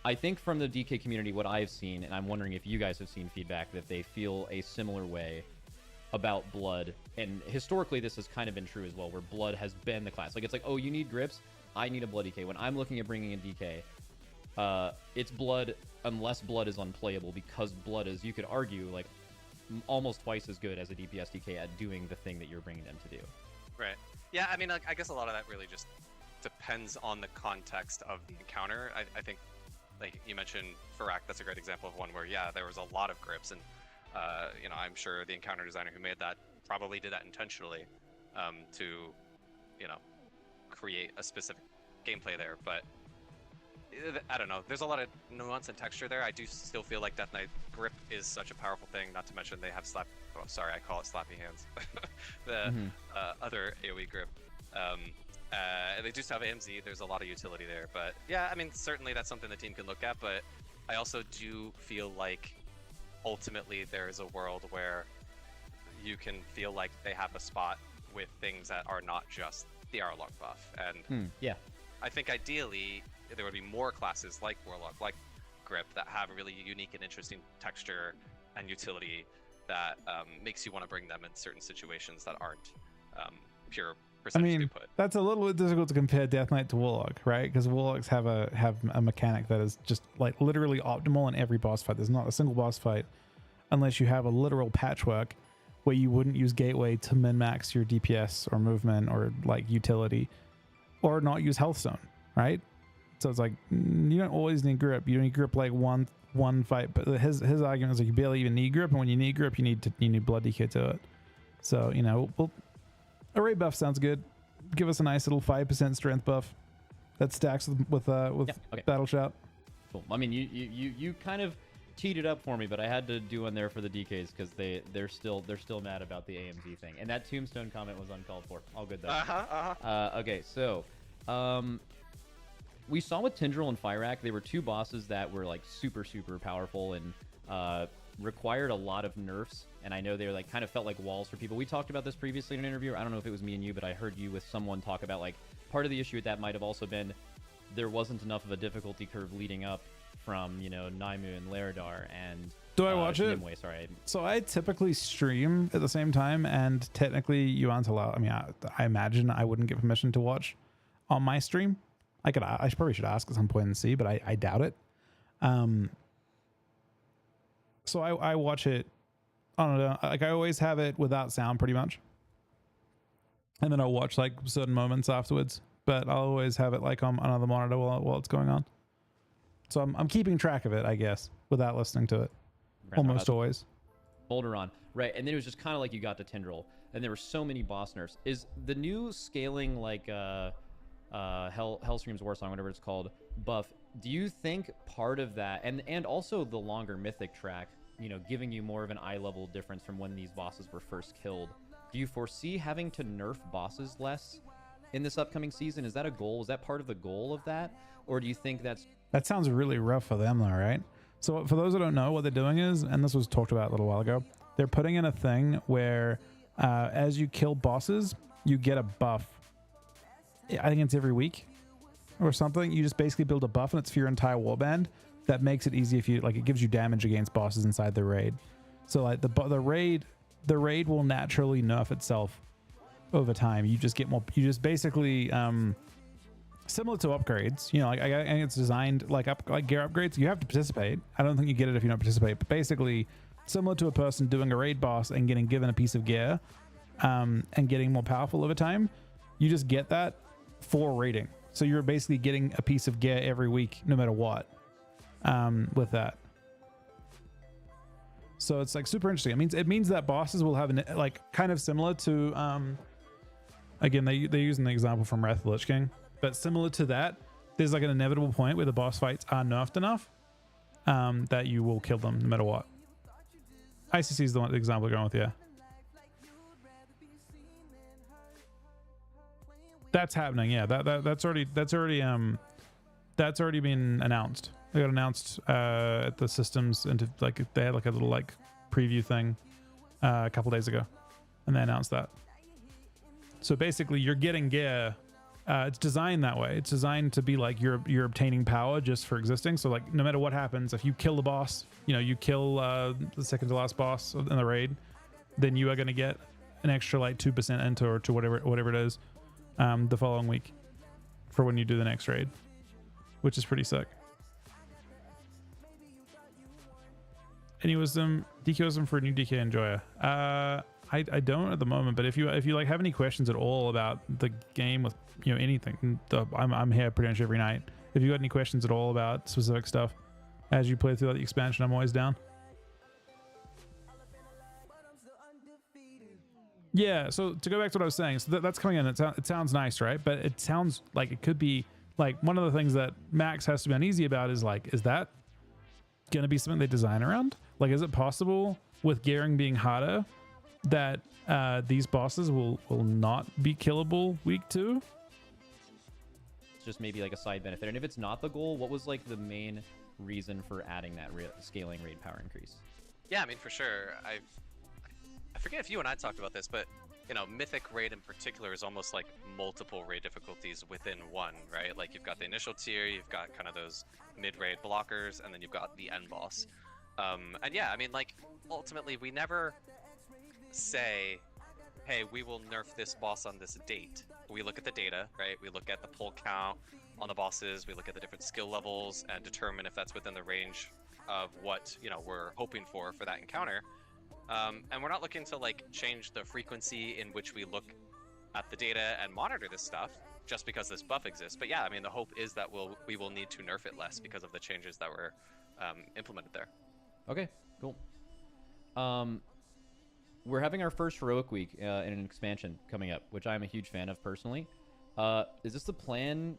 I think from the DK community, what I've seen, and I'm wondering if you guys have seen feedback that they feel a similar way about blood, and historically this has kind of been true as well, where blood has been the class. Like it's like, oh, you need grips, I need a blood DK. When I'm looking at bringing in DK, it's blood unless blood is unplayable, because blood is, you could argue, like almost twice as good as a DPS DK at doing the thing that you're bringing them to do.
Right. Yeah, I mean, I guess a lot of that really just depends on the context of the encounter. I think, like you mentioned, Farak, that's a great example of one where, yeah, there was a lot of grips, and you know, I'm sure the encounter designer who made that probably did that intentionally to, you know, create a specific gameplay there. But I don't know. There's a lot of nuance and texture there. I do still feel like Death Knight grip is such a powerful thing. Not to mention they have slap. Oh, sorry, I call it slappy hands. The other AOE grip. They do have AMZ. There's a lot of utility there, but yeah, I mean, certainly that's something the team can look at. But I also do feel like ultimately there is a world where you can feel like they have a spot with things that are not just the Arlong buff. And
Yeah.
I think ideally there would be more classes like Warlock, like Grip, that have a really unique and interesting texture and utility that makes you want to bring them in certain situations that aren't pure
I
percentage
mean,
throughput.
that's a little bit difficult to compare Death Knight to Warlock, right? Because Warlocks have a mechanic that is just like literally optimal in every boss fight. There's not a single boss fight unless you have a literal patchwork where you wouldn't use Gateway to min-max your DPS or movement or like utility, or not use Health Zone, right? So it's like you don't always need grip. You need grip like one fight, but his argument is like you barely even need grip, and when you need grip, you need blood DK to it. So well, array buff sounds good. Give us a nice little 5% strength buff that stacks with
okay.
Battle Shout.
Cool. I mean, you kind of teed it up for me, but I had to do one there for the DKs because they're still mad about the AMZ thing, and that Tombstone comment was uncalled for. All good though. Okay, so we saw with Tindral and Fyrak, they were two bosses that were like super powerful and required a lot of nerfs, and I know they were like kind of felt like walls for people. We talked about this previously in an interview. I don't know if it was me and you, but I heard you with someone talk about like part of the issue with that might have also been there wasn't enough of a difficulty curve leading up from Naimu and Laredar and
Do I watch it?
Nimue, sorry.
So I typically stream at the same time, and technically you aren't allowed. I mean, I imagine I wouldn't get permission to watch on my stream. I probably should ask at some point and see, but I doubt it. So I watch it. I don't know. Like I always have it without sound, pretty much, and then I'll watch like certain moments afterwards. But I'll always have it like on another monitor while it's going on. So I'm keeping track of it, I guess, without listening to it. Almost always.
Bolderon, right? And then it was just kind of like you got to Tindral, and there were so many boss nerfs. Is the new scaling like Hellstream's Warsong, whatever it's called, buff? Do you think part of that, and also the longer mythic track, giving you more of an eye level difference from when these bosses were first killed? Do you foresee having to nerf bosses less in this upcoming season? Is that a goal? Is that part of the goal of that, or do you think
that sounds really rough for them, though, right? So for those that don't know, what they're doing is, and this was talked about a little while ago, they're putting in a thing where as you kill bosses, you get a buff. I think it's every week or something. You just basically build a buff, and it's for your entire warband. That makes it easy if you like. It gives you damage against bosses inside the raid. So like the raid will naturally nerf itself over time. You just get more. You just basically similar to upgrades. Like I think it's designed like gear upgrades. You have to participate. I don't think you get it if you don't participate. But basically, similar to a person doing a raid boss and getting given a piece of gear, and getting more powerful over time. You just get that for raiding. So you're basically getting a piece of gear every week, no matter what. With that, so it's like super interesting. It means that bosses will have like kind of similar to again they're using the example from Wrath of the Lich King, but similar to that, there's like an inevitable point where the boss fights are nerfed enough that you will kill them no matter what. ICC is the example we're going with, yeah. That's happening, yeah. That's already been announced. They got announced at the systems, and like they had like a little like preview thing a couple days ago, and they announced that. So basically, you're getting gear. It's designed that way. It's designed to be like you're obtaining power just for existing. So like no matter what happens, if you kill the boss, you kill the second to last boss in the raid, then you are going to get an extra like 2% enter or to whatever it is the following week for when you do the next raid, which is pretty sick. Any wisdom, DK wisdom for a new DK enjoyer? I don't at the moment, but if you like have any questions at all about the game with anything, I'm here pretty much every night. If you got any questions at all about specific stuff as you play through the expansion, I'm always down. Yeah, so to go back to what I was saying, so that's coming in. It sounds nice, right? But it sounds like it could be like one of the things that Max has to be uneasy about is like, is that going to be something they design around, Like, is it possible with gearing being harder that these bosses will not be killable week 2?
It's just maybe like a side benefit. And if it's not the goal, what was like the main reason for adding that scaling raid power increase?
Yeah, I mean, for sure. I forget if you and I talked about this, but you know, Mythic Raid in particular is almost like multiple raid difficulties within one, right? Like you've got the initial tier, you've got kind of those mid-raid blockers, and then you've got the end boss. And yeah, I mean, like, ultimately, we never say, hey, we will nerf this boss on this date. We look at the data, right? We look at the pull count on the bosses, we look at the different skill levels, and determine if that's within the range of what, you know, we're hoping for that encounter. And we're not looking to like change the frequency in which we look at the data and monitor this stuff just because this buff exists. But yeah, I mean, the hope is that we will need to nerf it less because of the changes that were implemented there.
Okay, cool. We're having our first Heroic Week in an expansion coming up, which I'm a huge fan of personally. Is this the plan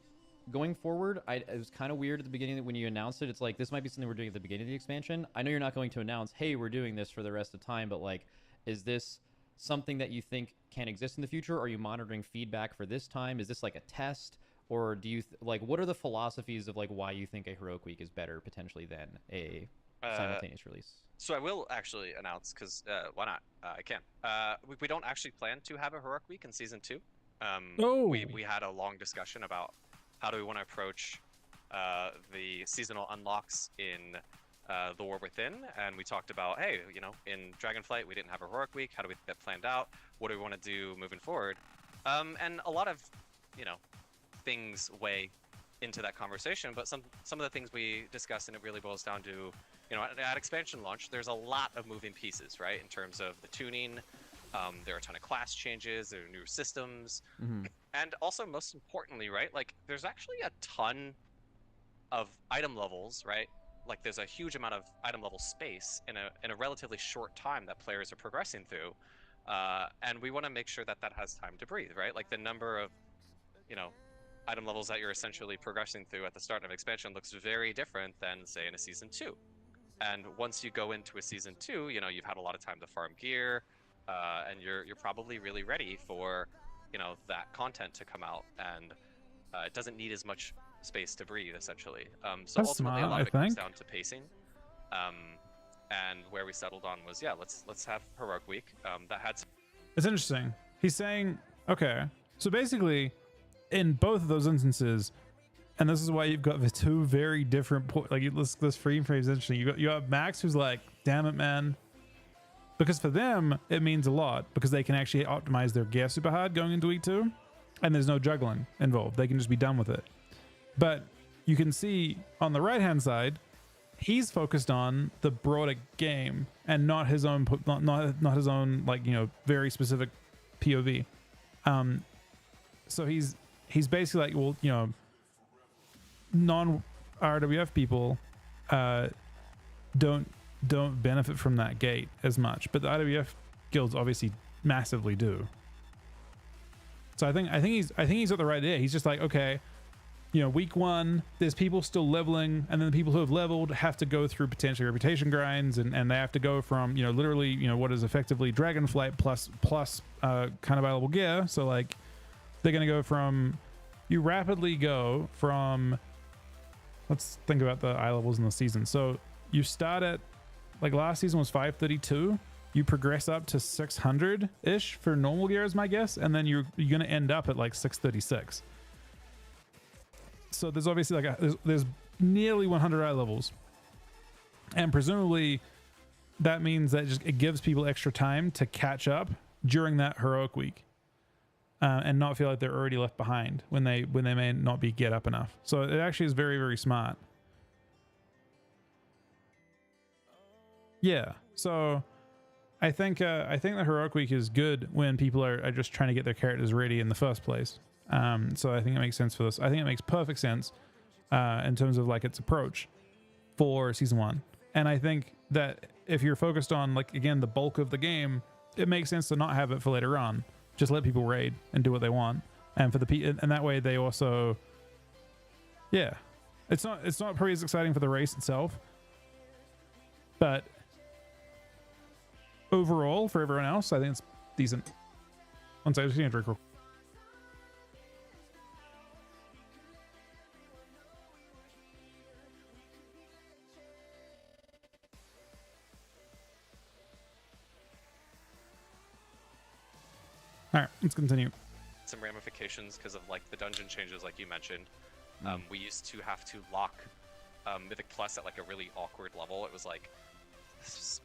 going forward? It was kind of weird at the beginning when you announced it. It's like, this might be something we're doing at the beginning of the expansion. I know you're not going to announce, hey, we're doing this for the rest of the time, but like, is this something that you think can exist in the future? Are you monitoring feedback for this time? Is this like a test? Or do you, like, what are the philosophies of like why you think a Heroic Week is better potentially than a simultaneous release?
So I will actually announce, because why not? I can. We don't actually plan to have a Heroic Week in Season 2. We had a long discussion about how do we want to approach the seasonal unlocks in The War Within, and we talked about, hey, you know, in Dragonflight we didn't have a Heroic Week. How do we get planned out? What do we want to do moving forward? And a lot of, you know, things weigh into that conversation, but some of the things we discussed, and it really boils down to, you know, at expansion launch, there's a lot of moving pieces, right? In terms of the tuning, there are a ton of class changes, there are new systems, and also most importantly, right? Like, there's actually a ton of item levels, right? Like, there's a huge amount of item level space in a relatively short time that players are progressing through, and we want to make sure that that has time to breathe, right? Like, the number of, you know, item levels that you're essentially progressing through at the start of expansion looks very different than, say, in a Season 2. And once you go into a Season 2, you know, you've had a lot of time to farm gear, and you're probably really ready for, you know, that content to come out, and it doesn't need as much space to breathe, essentially. So
That's
ultimately,
smart,
a lot of
I
it comes
think.
down to pacing. And where we settled on was, yeah, let's have Heroic Week. That had some
It's interesting. He's saying, okay, so basically, in both of those instances, and this is why you've got the two very different like, this frame frame is interesting. You got Max, who's like, damn it, man, because for them it means a lot because they can actually optimize their gear super hard going into week 2, and there's no juggling involved. They can just be done with it. But you can see on the right hand side, he's focused on the broader game and not his own not his own, like, you know, very specific POV. So he's basically like, well, you know, non-RWF people don't benefit from that gate as much, but the IWF guilds obviously massively do. So I think he's at the right idea. He's just like, okay, you know, week 1, there's people still leveling, and then the people who have leveled have to go through potentially reputation grinds, and they have to go from, you know, literally, you know, what is effectively Dragonflight plus kind of available gear. So like, they're gonna go from, you rapidly go from, let's think about the eye levels in the season. So you start at, like, last season was 532. You progress up to 600 ish for normal gear, is my guess, and then you're gonna end up at like 636. So there's obviously like there's nearly 100 eye levels, and presumably that means that it gives people extra time to catch up during that Heroic Week, and not feel like they're already left behind when they may not be get up enough. So it actually is very, very smart. Yeah. So I think the Heroic Week is good when people are just trying to get their characters ready in the first place. So I think it makes sense for this. I think it makes perfect sense in terms of like its approach for Season 1. And I think that if you're focused on, like, again, the bulk of the game, it makes sense to not have it for later on. Just let people raid and do what they want. And for and that way they also, yeah, it's not probably as exciting for the race itself, but overall for everyone else, I think it's decent. One second, just gonna drink real. All right, let's continue.
Some ramifications because of like the dungeon changes, like you mentioned. We used to have to lock Mythic Plus at like a really awkward level. It was like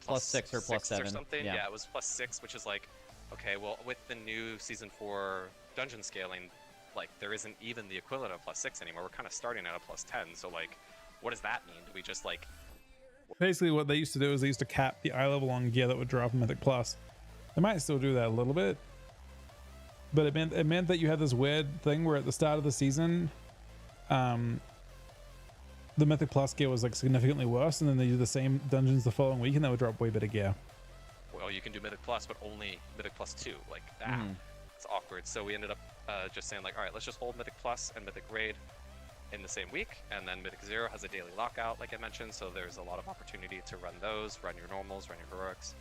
Plus 6 or plus 7
or something.
Yeah.
Yeah, it was +6, which is like, okay, well, with the new season 4 dungeon scaling, like there isn't even the equivalent of +6 anymore. We're kind of starting at a +10. So like, what does that mean? Do we just like?
Basically, what they used to do is they used to cap the eye level on gear that would drop in Mythic Plus. They might still do that a little bit, but it meant that you had this weird thing where at the start of the season, the Mythic Plus gear was like significantly worse, and then they do the same dungeons the following week, and that would drop way better gear.
Well, you can do Mythic Plus, but only Mythic Plus 2. Like that. It's awkward. So we ended up just saying like, all right, let's just hold Mythic Plus and Mythic Raid in the same week, and then Mythic 0 has a daily lockout, like I mentioned. So there's a lot of opportunity to run those, run your normals, run your heroics,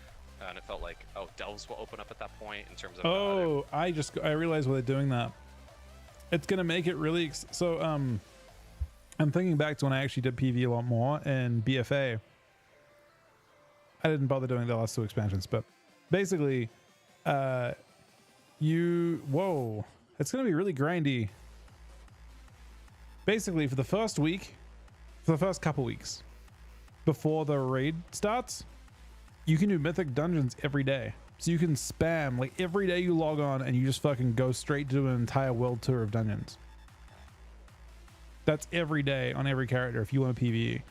and it felt like delves will open up at that point in terms of.
Oh, I realized why they're doing that. It's gonna make it really I'm thinking back to when I actually did PV a lot more in BFA. I didn't bother doing the last 2 expansions, but basically, it's gonna be really grindy. Basically, for the first couple weeks before the raid starts, you can do mythic dungeons every day. So you can spam like every day you log on and you just fucking go straight to an entire world tour of dungeons. That's every day on every character. If you want a PvE,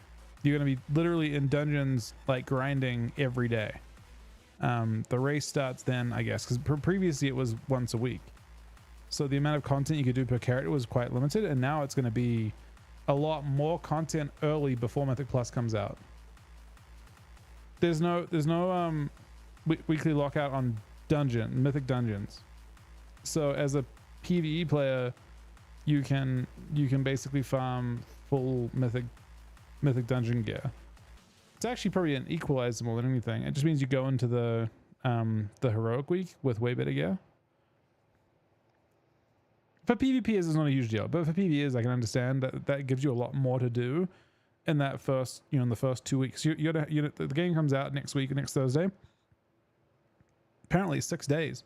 you're going to be literally in dungeons like grinding every day. The race starts then, I guess, because previously it was once a week. So the amount of content you could do per character was quite limited, and now it's going to be a lot more content early before Mythic Plus comes out. There's no weekly lockout on mythic dungeons. So as a PvE player, you can basically farm full mythic dungeon gear. It's actually probably an equalizer more than anything. It just means you go into the heroic week with way better gear. For PvPers, it's not a huge deal, but for PvEs, I can understand that gives you a lot more to do in that first, in the first 2 weeks. The game comes out next Thursday. Apparently 6 days.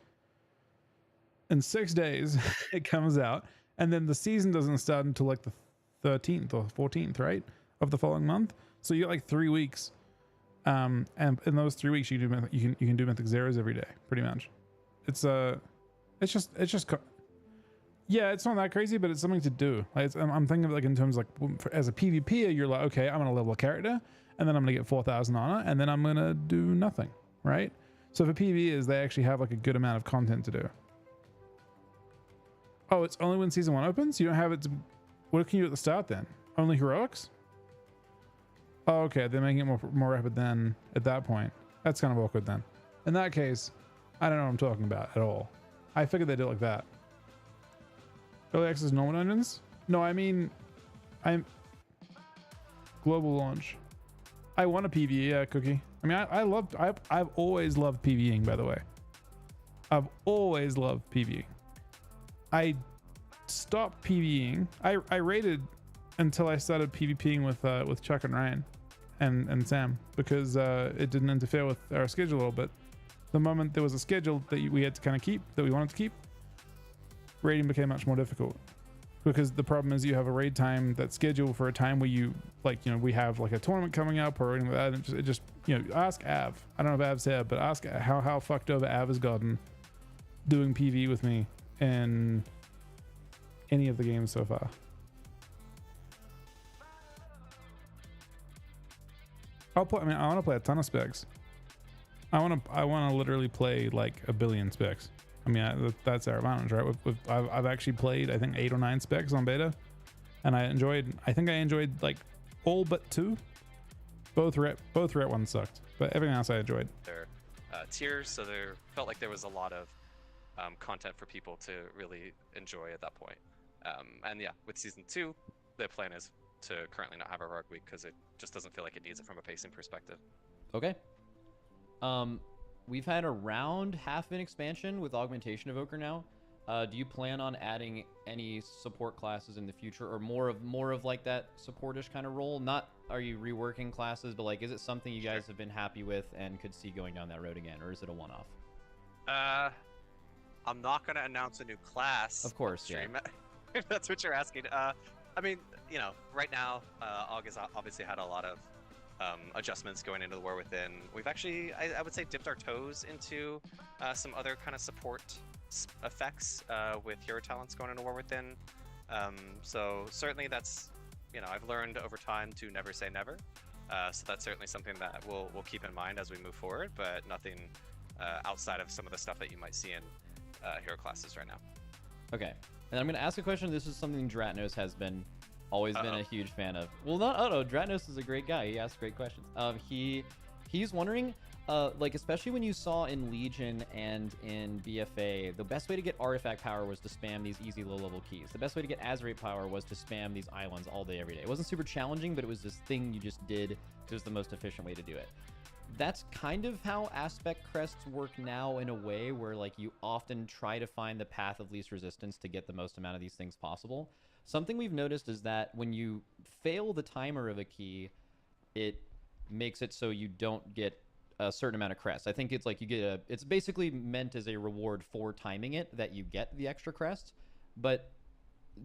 In 6 days, it comes out, and then the season doesn't start until like the 13th or 14th, right, of the following month. So you get like 3 weeks, and in those 3 weeks, you can do Mythic Zeros every day, pretty much. Yeah, it's not that crazy, but it's something to do. Like I'm thinking of it like in terms of like as a PvPer, you're like, okay, I'm gonna level a character, and then I'm gonna get 4,000 honor, and then I'm gonna do nothing, right? So for PvEs, they actually have like a good amount of content to do. Oh, it's only when season 1 opens? You don't have it to... What can you do at the start then? Only heroics? Oh, okay, they're making it more rapid then at that point. That's kind of awkward then. In that case, I don't know what I'm talking about at all. I figured they'd do it like that. Early access normal dungeons? No, I mean... Global launch. I want a PvE, Cookie. I mean, I've always loved PvEing, by the way. I've always loved PvEing. I stopped PvEing. I raided until I started PvPing with Chuck and Ryan and Sam, because it didn't interfere with our schedule a little bit. The moment there was a schedule that we had to kind of keep, that we wanted to keep, raiding became much more difficult, because the problem is you have a raid time that's scheduled for a time where you we have like a tournament coming up or anything like that. And it just ask Av. I don't know if Av's here, but ask how fucked over Av has gotten doing PvE with me in any of the games so far. I want to play a ton of specs. I want to literally play like a billion specs. I mean, that's our advantage, right? I've actually played, I think, 8 or 9 specs on beta, and I think I enjoyed like all but 2. Both ret ones sucked, but everything else I enjoyed.
Their tiers, so there felt like there was a lot of content for people to really enjoy at that point. And yeah, with season 2, the plan is to currently not have a heroic week because it just doesn't feel like it needs it from a pacing perspective.
Okay. we've had around half an expansion with Augmentation Evoker now. Do you plan on adding any support classes in the future, or more of like that supportish kind of role? Not are you reworking classes, but like, is it something you guys have been happy with and could see going down that road again, or is it a one-off?
I'm not gonna announce a new class.
Of course, yeah.
stream, if that's what you're asking. I mean, you know, right now, Aug has obviously had a lot of adjustments going into the War Within. We've actually, I would say, dipped our toes into some other kind of support effects with hero talents going into War Within. So certainly that's, you know, I've learned over time to never say never. So that's certainly something that we'll keep in mind as we move forward, but nothing outside of some of the stuff that you might see in hero classes right now.
Okay, and I'm gonna ask a question. This is something Dratnos has always been a huge fan of. Well, not Dratnos is a great guy. He asks great questions. He's wondering, like, especially when you saw in Legion and in BFA, the best way to get artifact power was to spam these easy low-level keys. The best way to get Azerate power was to spam these islands all day, every day. It wasn't super challenging, but it was this thing you just did. It was the most efficient way to do it. That's kind of how aspect crests work now, in a way where like you often try to find the path of least resistance to get the most amount of these things possible. Something we've noticed is that when you fail the timer of a key, it makes it so you don't get a certain amount of crests. I think it's like you get it's basically meant as a reward for timing it that you get the extra crest. But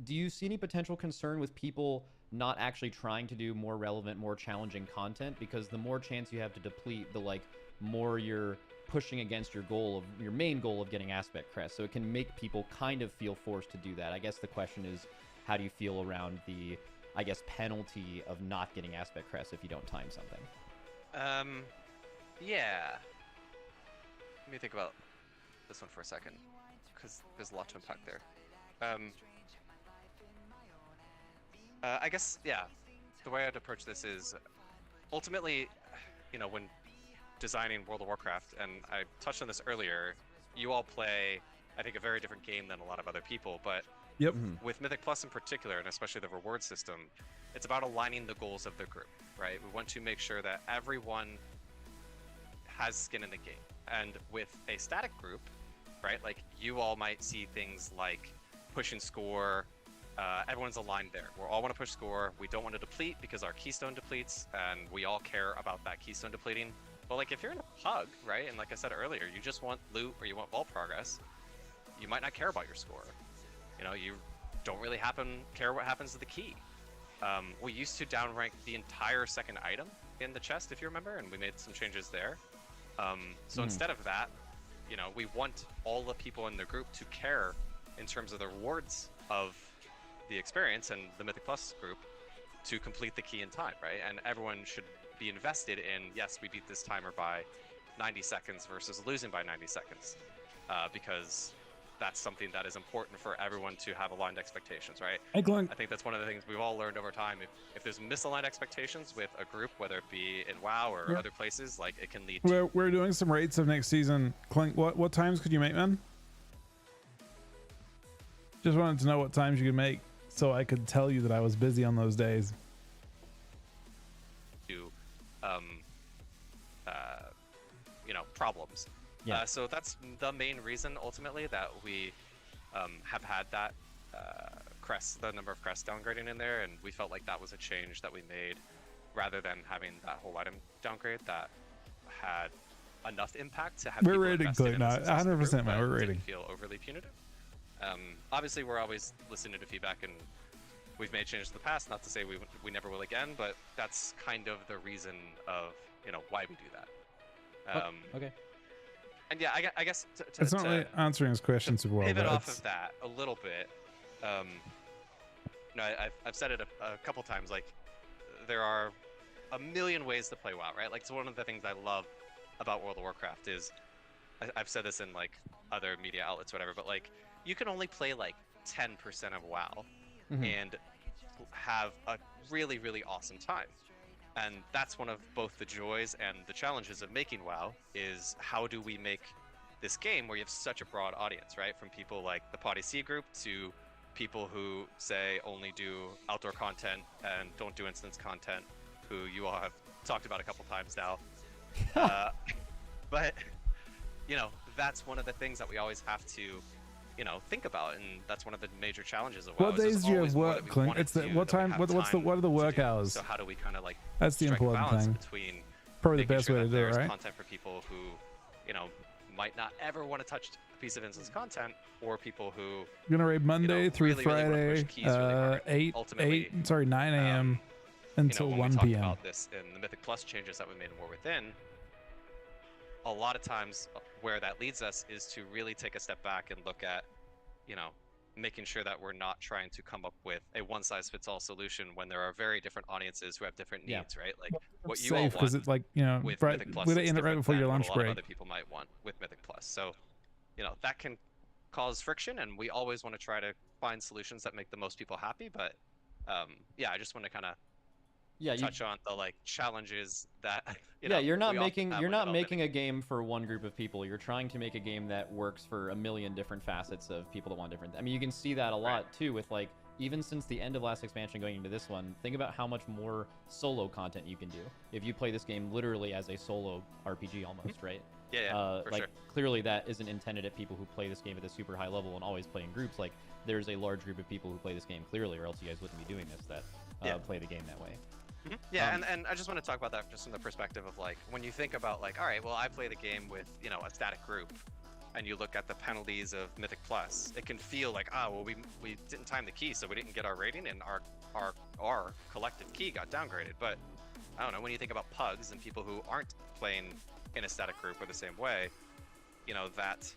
do you see any potential concern with people not actually trying to do more relevant, more challenging content? Because the more chance you have to deplete, the like more you're pushing against your goal of your main goal of getting aspect crest. So it can make people kind of feel forced to do that. I guess the question is, how do you feel around the, I guess, penalty of not getting aspect crest if you don't time something?
Yeah. Let me think about this one for a second, because there's a lot to unpack there. I guess, yeah, the way I'd approach this is, ultimately, you know, when designing World of Warcraft, and I touched on this earlier, you all play, I think, a very different game than a lot of other people, but
Yep.
with Mythic Plus in particular, and especially the reward system, it's about aligning the goals of the group, right? We want to make sure that everyone has skin in the game. And with a static group, right, like you all might see things like pushing score, everyone's aligned there. We all want to push score. We don't want to deplete because our keystone depletes, and we all care about that keystone depleting. But like if you're in a pug, right, and like I said earlier, you just want loot or you want vault progress, you might not care about your score. You know, you don't really care what happens to the key. We used to downrank the entire second item in the chest, if you remember, and we made some changes there. So instead of that, you know, we want all the people in the group to care in terms of the rewards of the experience, and the Mythic Plus group to complete the key in time, right? And everyone should be invested in, yes, we beat this timer by 90 seconds versus losing by 90 seconds, because that's something that is important for everyone to have aligned expectations, right?
Hey, Glenn.
I think that's one of the things we've all learned over time. If there's misaligned expectations with a group, whether it be in WoW or other places, like it can lead to...
We're doing some rates of next season. Clink, what times could you make, man? Just wanted to know what times you could make so I could tell you that I was busy on those days.
You know, problems.
Yeah.
So that's the main reason ultimately that we have had that the number of crests downgrading in there, and we felt like that was a change that we made rather than having that whole item downgrade that had enough impact to have
We're
people
rating
invested
Clint,
in the
not
success of the
100%,
group,
man.
but
We're
didn't
rating.
feel overly punitive. Obviously, we're always listening to feedback, and we've made changes in the past. Not to say we never will again, but that's kind of the reason of, you know, why we do that.
Okay.
And yeah, I guess
It's not really answering his question super well.
pivot
But
off
it's,
of that a little bit. You know, I've said it a couple times. Like, there are a million ways to play WoW, right? Like, it's one of the things I love about World of Warcraft is, I've said this in like other media outlets, whatever, but like, you can only play like 10% of WoW and have a really, really awesome time. And that's one of both the joys and the challenges of making WoW, is how do we make this game where you have such a broad audience, right? From people like the Potty C group to people who say only do outdoor content and don't do instance content, who you all have talked about a couple times now. But you know, that's one of the things that we always have to, you know, think about, and that's one of the major challenges of WoW.
What
is there's
days do you
always
have
more
work,
that we
Clint?
wanna
It's the
do
what
that we
time?
have
What are the
to
work
do.
hours?
So how do we kind of like
That's the
strike a
important
balance
thing.
between
Probably the
making
best
sure
way to
that
do it,
there's
right?
content for people who, you know, might not ever want to touch a piece of instance content, or people who
We're gonna raid Monday through
really wanna
Friday,
push keys really hard.
9 a.m. until
you know, when
1
we talked
p.m.
about this in the Mythic Plus changes that we made in War Within, a lot of times where that leads us is to really take a step back and look at, you know, making sure that we're not trying to come up with a one-size-fits-all solution when there are very different audiences who have different
Yeah.
needs, right? Like what you all
Safe because
want
it's like, you know,
with
right,
Mythic Plus
we
is
gotta end it right
different
before your
than
lunch
what a lot
break.
of other people might want with Mythic Plus. So, you know, that can cause friction, and we always want to try to find solutions that make the most people happy. But yeah, I just want to kind of touch on the like challenges that
you're not
we often
making
have
you're
when
not
developing.
making a game for one group of people. You're trying to make a game that works for a million different facets of people that want different. I mean, you can see that a lot too with like even since the end of last expansion going into this one. Think about how much more solo content you can do if you play this game literally as a solo RPG almost, right?
Yeah, for
like
sure.
clearly that isn't intended at people who play this game at a super high level and always play in groups. Like there's a large group of people who play this game clearly, or else you guys wouldn't be doing this. That play the game that way.
Yeah, and I just want to talk about that just from the perspective of like when you think about like, all right, well, I play the game with, you know, a static group, and you look at the penalties of Mythic Plus, it can feel like, well, we didn't time the key, so we didn't get our rating, and our collective key got downgraded. But I don't know, when you think about pugs and people who aren't playing in a static group or the same way, you know, that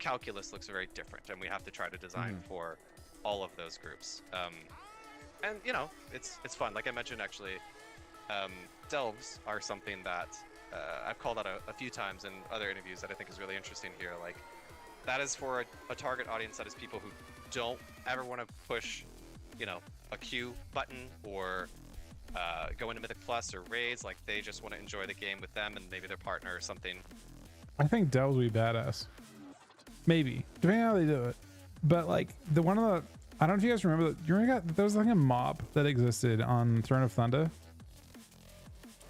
calculus looks very different, and we have to try to design for all of those groups. And you know, it's fun. Like I mentioned, actually, delves are something that I've called out a few times in other interviews that I think is really interesting here. Like that is for a target audience that is people who don't ever want to push, you know, a queue button or go into Mythic Plus or raids. Like they just want to enjoy the game with them and maybe their partner or something.
I think delves would be badass. Maybe depending on how they do it, but like the one of the. I don't know if you guys remember that. You remember there was like a mob that existed on Throne of Thunder,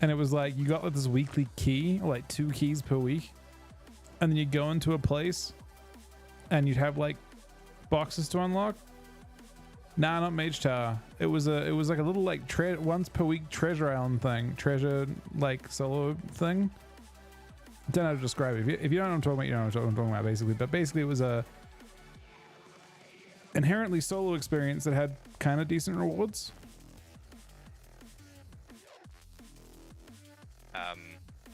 and it was like you got like this weekly key, or like 2 keys per week, and then you go into a place, and you'd have like boxes to unlock. Nah, not Mage Tower. It was like a little like once per week treasure island thing, treasure like solo thing. Don't know how to describe it. If you don't know what I'm talking about, you don't know what I'm talking about basically. But basically, it was a inherently solo experience that had kind of decent rewards.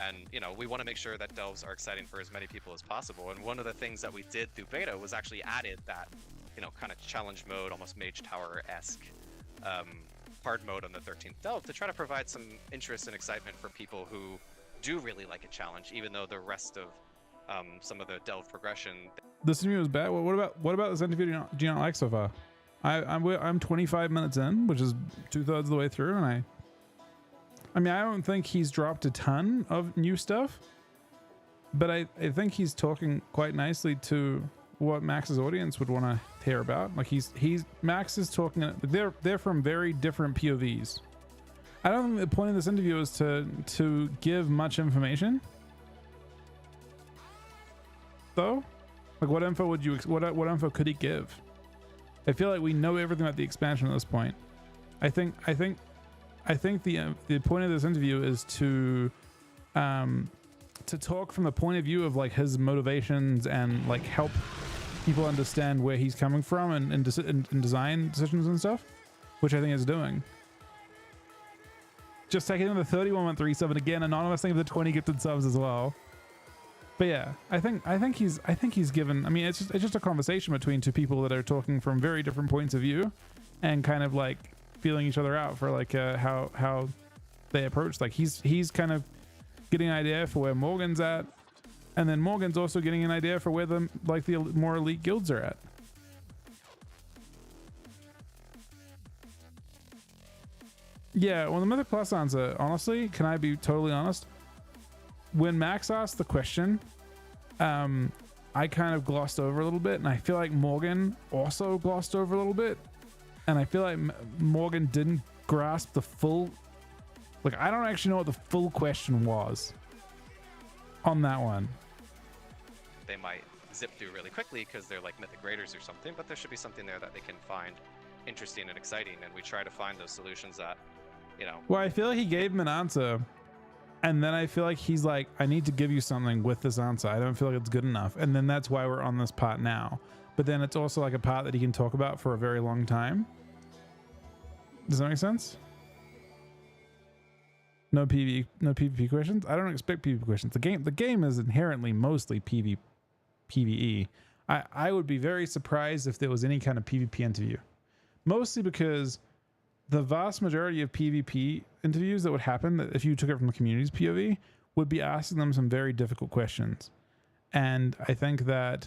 And you know, we want to make sure that delves are exciting for as many people as possible. And one of the things that we did through beta was actually added that, you know, kind of challenge mode, almost Mage Tower-esque hard mode on the 13th delve to try to provide some interest and excitement for people who do really like a challenge, even though the rest of some of the delve progression.
This interview was bad. What about this interview do you not like so far? I'm 25 minutes in, which is 2/3 of the way through, and I mean, I don't think he's dropped a ton of new stuff, but I think he's talking quite nicely to what Max's audience would want to hear about. Like Max is talking. They're from very different POVs. I don't think the point of this interview is to give much information, though. Like what info would you? What info could he give? I feel like we know everything about the expansion at this point. I think the point of this interview is to talk from the point of view of like his motivations and like help people understand where he's coming from and design decisions and stuff, which I think is doing. Just taking in the 31.37 again, anonymous thing of the 20 gifted subs as well. But yeah, I think he's given. I mean, it's just a conversation between two people that are talking from very different points of view, and kind of like feeling each other out for like how they approach. Like he's kind of getting an idea for where Morgan's at, and then Morgan's also getting an idea for where the more elite guilds are at. Yeah, well, the Mythic Plus answer, honestly, can I be totally honest? When Max asked the question, I kind of glossed over a little bit, and I feel like Morgan also glossed over a little bit, and I feel like Morgan didn't grasp the full. Like, I don't actually know what the full question was on that one.
they might zip through really quickly because they're like mythic raiders or something, but there should be something there that they can find interesting and exciting, and we try to find those solutions that, you know.
Well, I feel like he gave him an answer, and then I feel like he's like, I need to give you something with this answer. I don't feel like it's good enough. And then that's why we're on this part now. But then it's also like a part that he can talk about for a very long time. Does that make sense? No PvP questions? I don't expect PvP questions. The game is inherently mostly PvE. I would be very surprised if there was any kind of PvP interview. Mostly because the vast majority of PvP interviews that would happen, that if you took it from the community's POV, would be asking them some very difficult questions. And I think that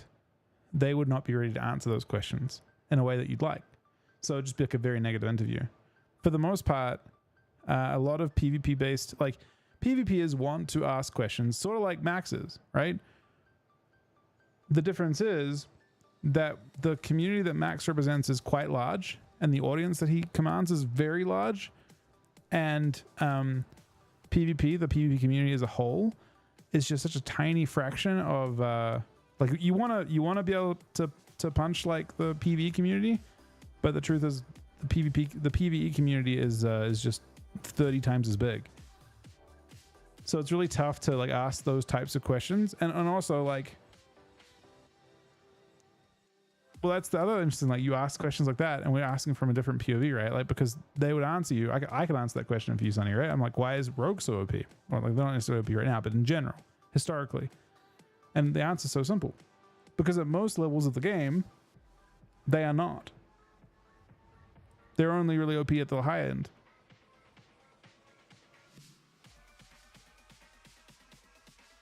they would not be ready to answer those questions in a way that you'd like. So it'd just be like a very negative interview. For the most part, a lot of PvP based, like PvPers want to ask questions, sort of like Max is, right? The difference is that the community that Max represents is quite large, and the audience that he commands is very large. And PvP, the PvP community as a whole, is just such a tiny fraction of like you want to be able to punch like the PvE community, but the truth is the PvE community is just 30 times as big. So it's really tough to like ask those types of questions, and also like, well, that's the other interesting, like you ask questions like that and we're asking from a different POV, right? Like, because they would answer you. I could answer that question for you, Sonny, right? I'm like, why is Rogue so OP? Well, like they're not necessarily OP right now, but in general, historically. And the answer is so simple. Because at most levels of the game, they are not. They're only really OP at the high end.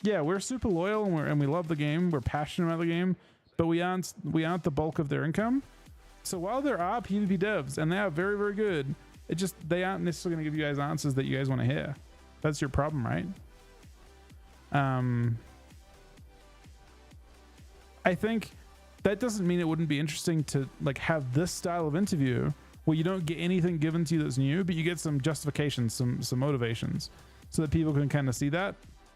Yeah, we're super loyal and we love the game. We're passionate about the game. But we aren't the bulk of their income. So while there are PvP devs and they are very, very good, they aren't necessarily going to give you guys answers that you guys want to hear. That's your problem, right? I think that doesn't mean it wouldn't be interesting to like have this style of interview where you don't get anything given to you that's new, but you get some justifications, some motivations, so that people can kind of see that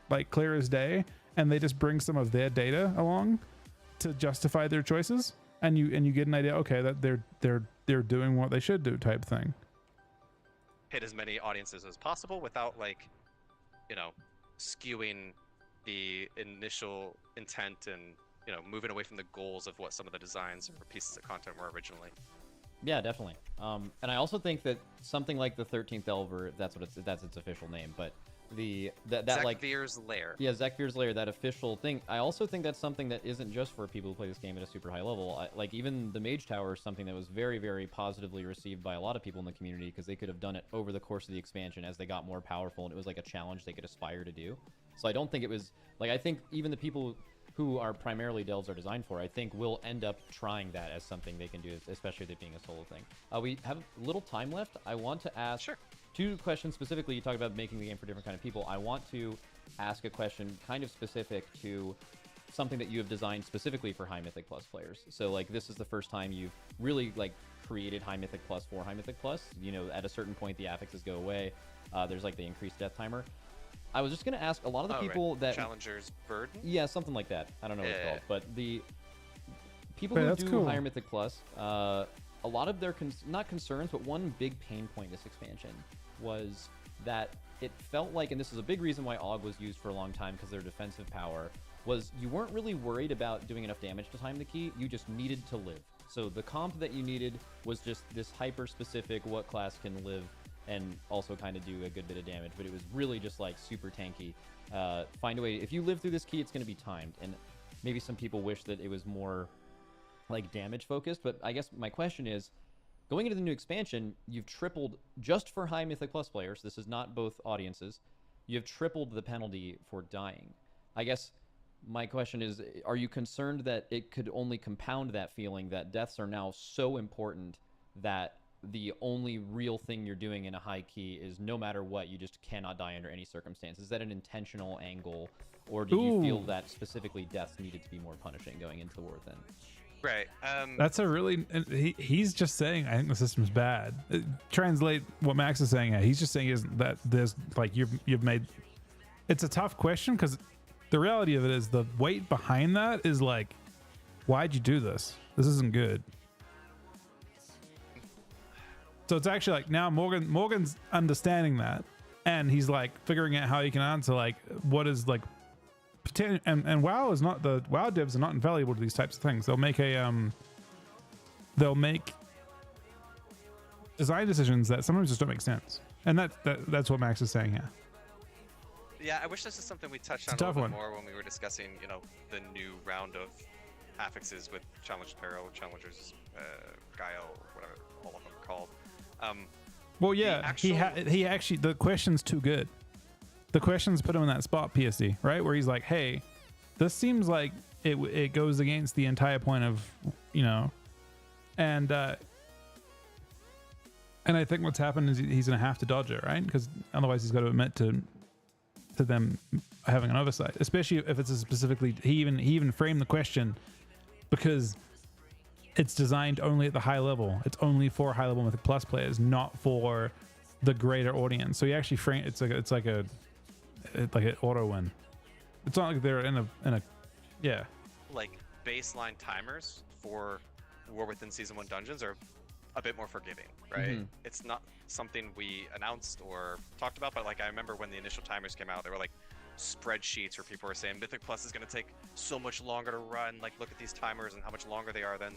like clear as day, and they just bring some of their data along to justify their choices, and you get an idea, okay, that they're doing what they should do, type thing.
Hit as many audiences as possible without like, you know, skewing the initial intent and, you know, moving away from the goals of what some of the designs or pieces of content were originally.
Yeah, definitely. And I also think that something like the 13th Elver, that's its official name, but
Zekvir's Lair.
Yeah, Zekvir's Lair, that official thing. I also think that's something that isn't just for people who play this game at a super high level. Like even the Mage Tower is something that was very, very positively received by a lot of people in the community, because they could have done it over the course of the expansion as they got more powerful, and it was like a challenge they could aspire to do. So I don't think it was like, I think even the people who are primarily delves are designed for, I think will end up trying that as something they can do, especially with it being a solo thing. We have a little time left. I want to ask two questions specifically. You talked about making the game for different kind of people. I want to ask a question kind of specific to something that you have designed specifically for High Mythic Plus players. So like this is the first time you've really like created High Mythic Plus for High Mythic Plus. You know, at a certain point the affixes go away. There's like the increased death timer. I was just going to ask a lot of the people that...
Challenger's Burden?
Yeah, something like that. I don't know what it's called. But the people who do Higher Mythic Plus, a lot of their, not concerns, but one big pain point this expansion was that it felt like, and this is a big reason why AUG was used for a long time because their defensive power, was you weren't really worried about doing enough damage to time the key, you just needed to live. So the comp that you needed was just this hyper-specific what class can live and also kind of do a good bit of damage, but it was really just like super tanky. Find a way, if you live through this key, it's going to be timed, and maybe some people wish that it was more like damage focused, but I guess my question is, going into the new expansion, you've tripled, just for High Mythic Plus players, this is not both audiences, you have tripled the penalty for dying. I guess my question is, are you concerned that it could only compound that feeling that deaths are now so important that the only real thing you're doing in a high key is no matter what, you just cannot die under any circumstance? Is that an intentional angle, or did you feel that specifically deaths needed to be more punishing going into the war then?
Right.
That's a really... He's just saying, I think the system's bad. Translate what Max is saying here. He's just saying is that there's like, you've made... It's a tough question because the reality of it is the weight behind that is like, why'd you do this? This isn't good. So it's actually like now Morgan's understanding that, and he's like figuring out how he can answer like what is like potential. And WoW is not, the WoW devs are not invaluable to these types of things. They'll make design decisions that sometimes just don't make sense, and that's what Max is saying here.
Yeah, I wish this is something we touched on
It's a
a
tough
little bit
one.
more when we were discussing, you know, the new round of affixes with Challenge Peril, Challengers, Guile, whatever all of them are called.
Well, yeah, he actually, the question's too good. The questions put him in that spot, PSD, right? Where he's like, hey, this seems like it goes against the entire point of, you know, and I think what's happened is he's going to have to dodge it, right? Because otherwise he's got to admit to them having an oversight, especially if it's a specifically, he even framed the question because it's designed only at the high level. It's only for high level Mythic Plus players, not for the greater audience. So he actually framed it's like an auto win. It's not like they're in a yeah.
Like baseline timers for War Within Season 1 dungeons are a bit more forgiving, right?
Mhm.
It's not something we announced or talked about, but like I remember when the initial timers came out, there were like spreadsheets where people were saying Mythic Plus is going to take so much longer to run. Like, look at these timers and how much longer they are than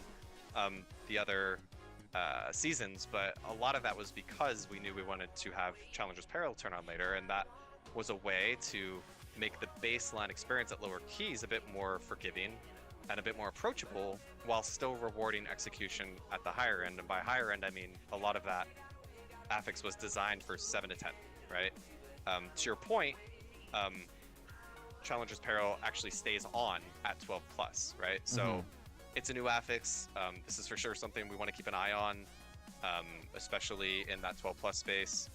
the other seasons. But a lot of that was because we knew we wanted to have Challenger's Peril turn on later, and that was a way to make the baseline experience at lower keys a bit more forgiving and a bit more approachable while still rewarding execution at the higher end. And by higher end, I mean a lot of that affix was designed for 7 to 10, right? To your point, Challenger's Peril actually stays on at 12 plus, right? So it's a new affix. This is for sure something we want to keep an eye on, especially in that 12 plus space.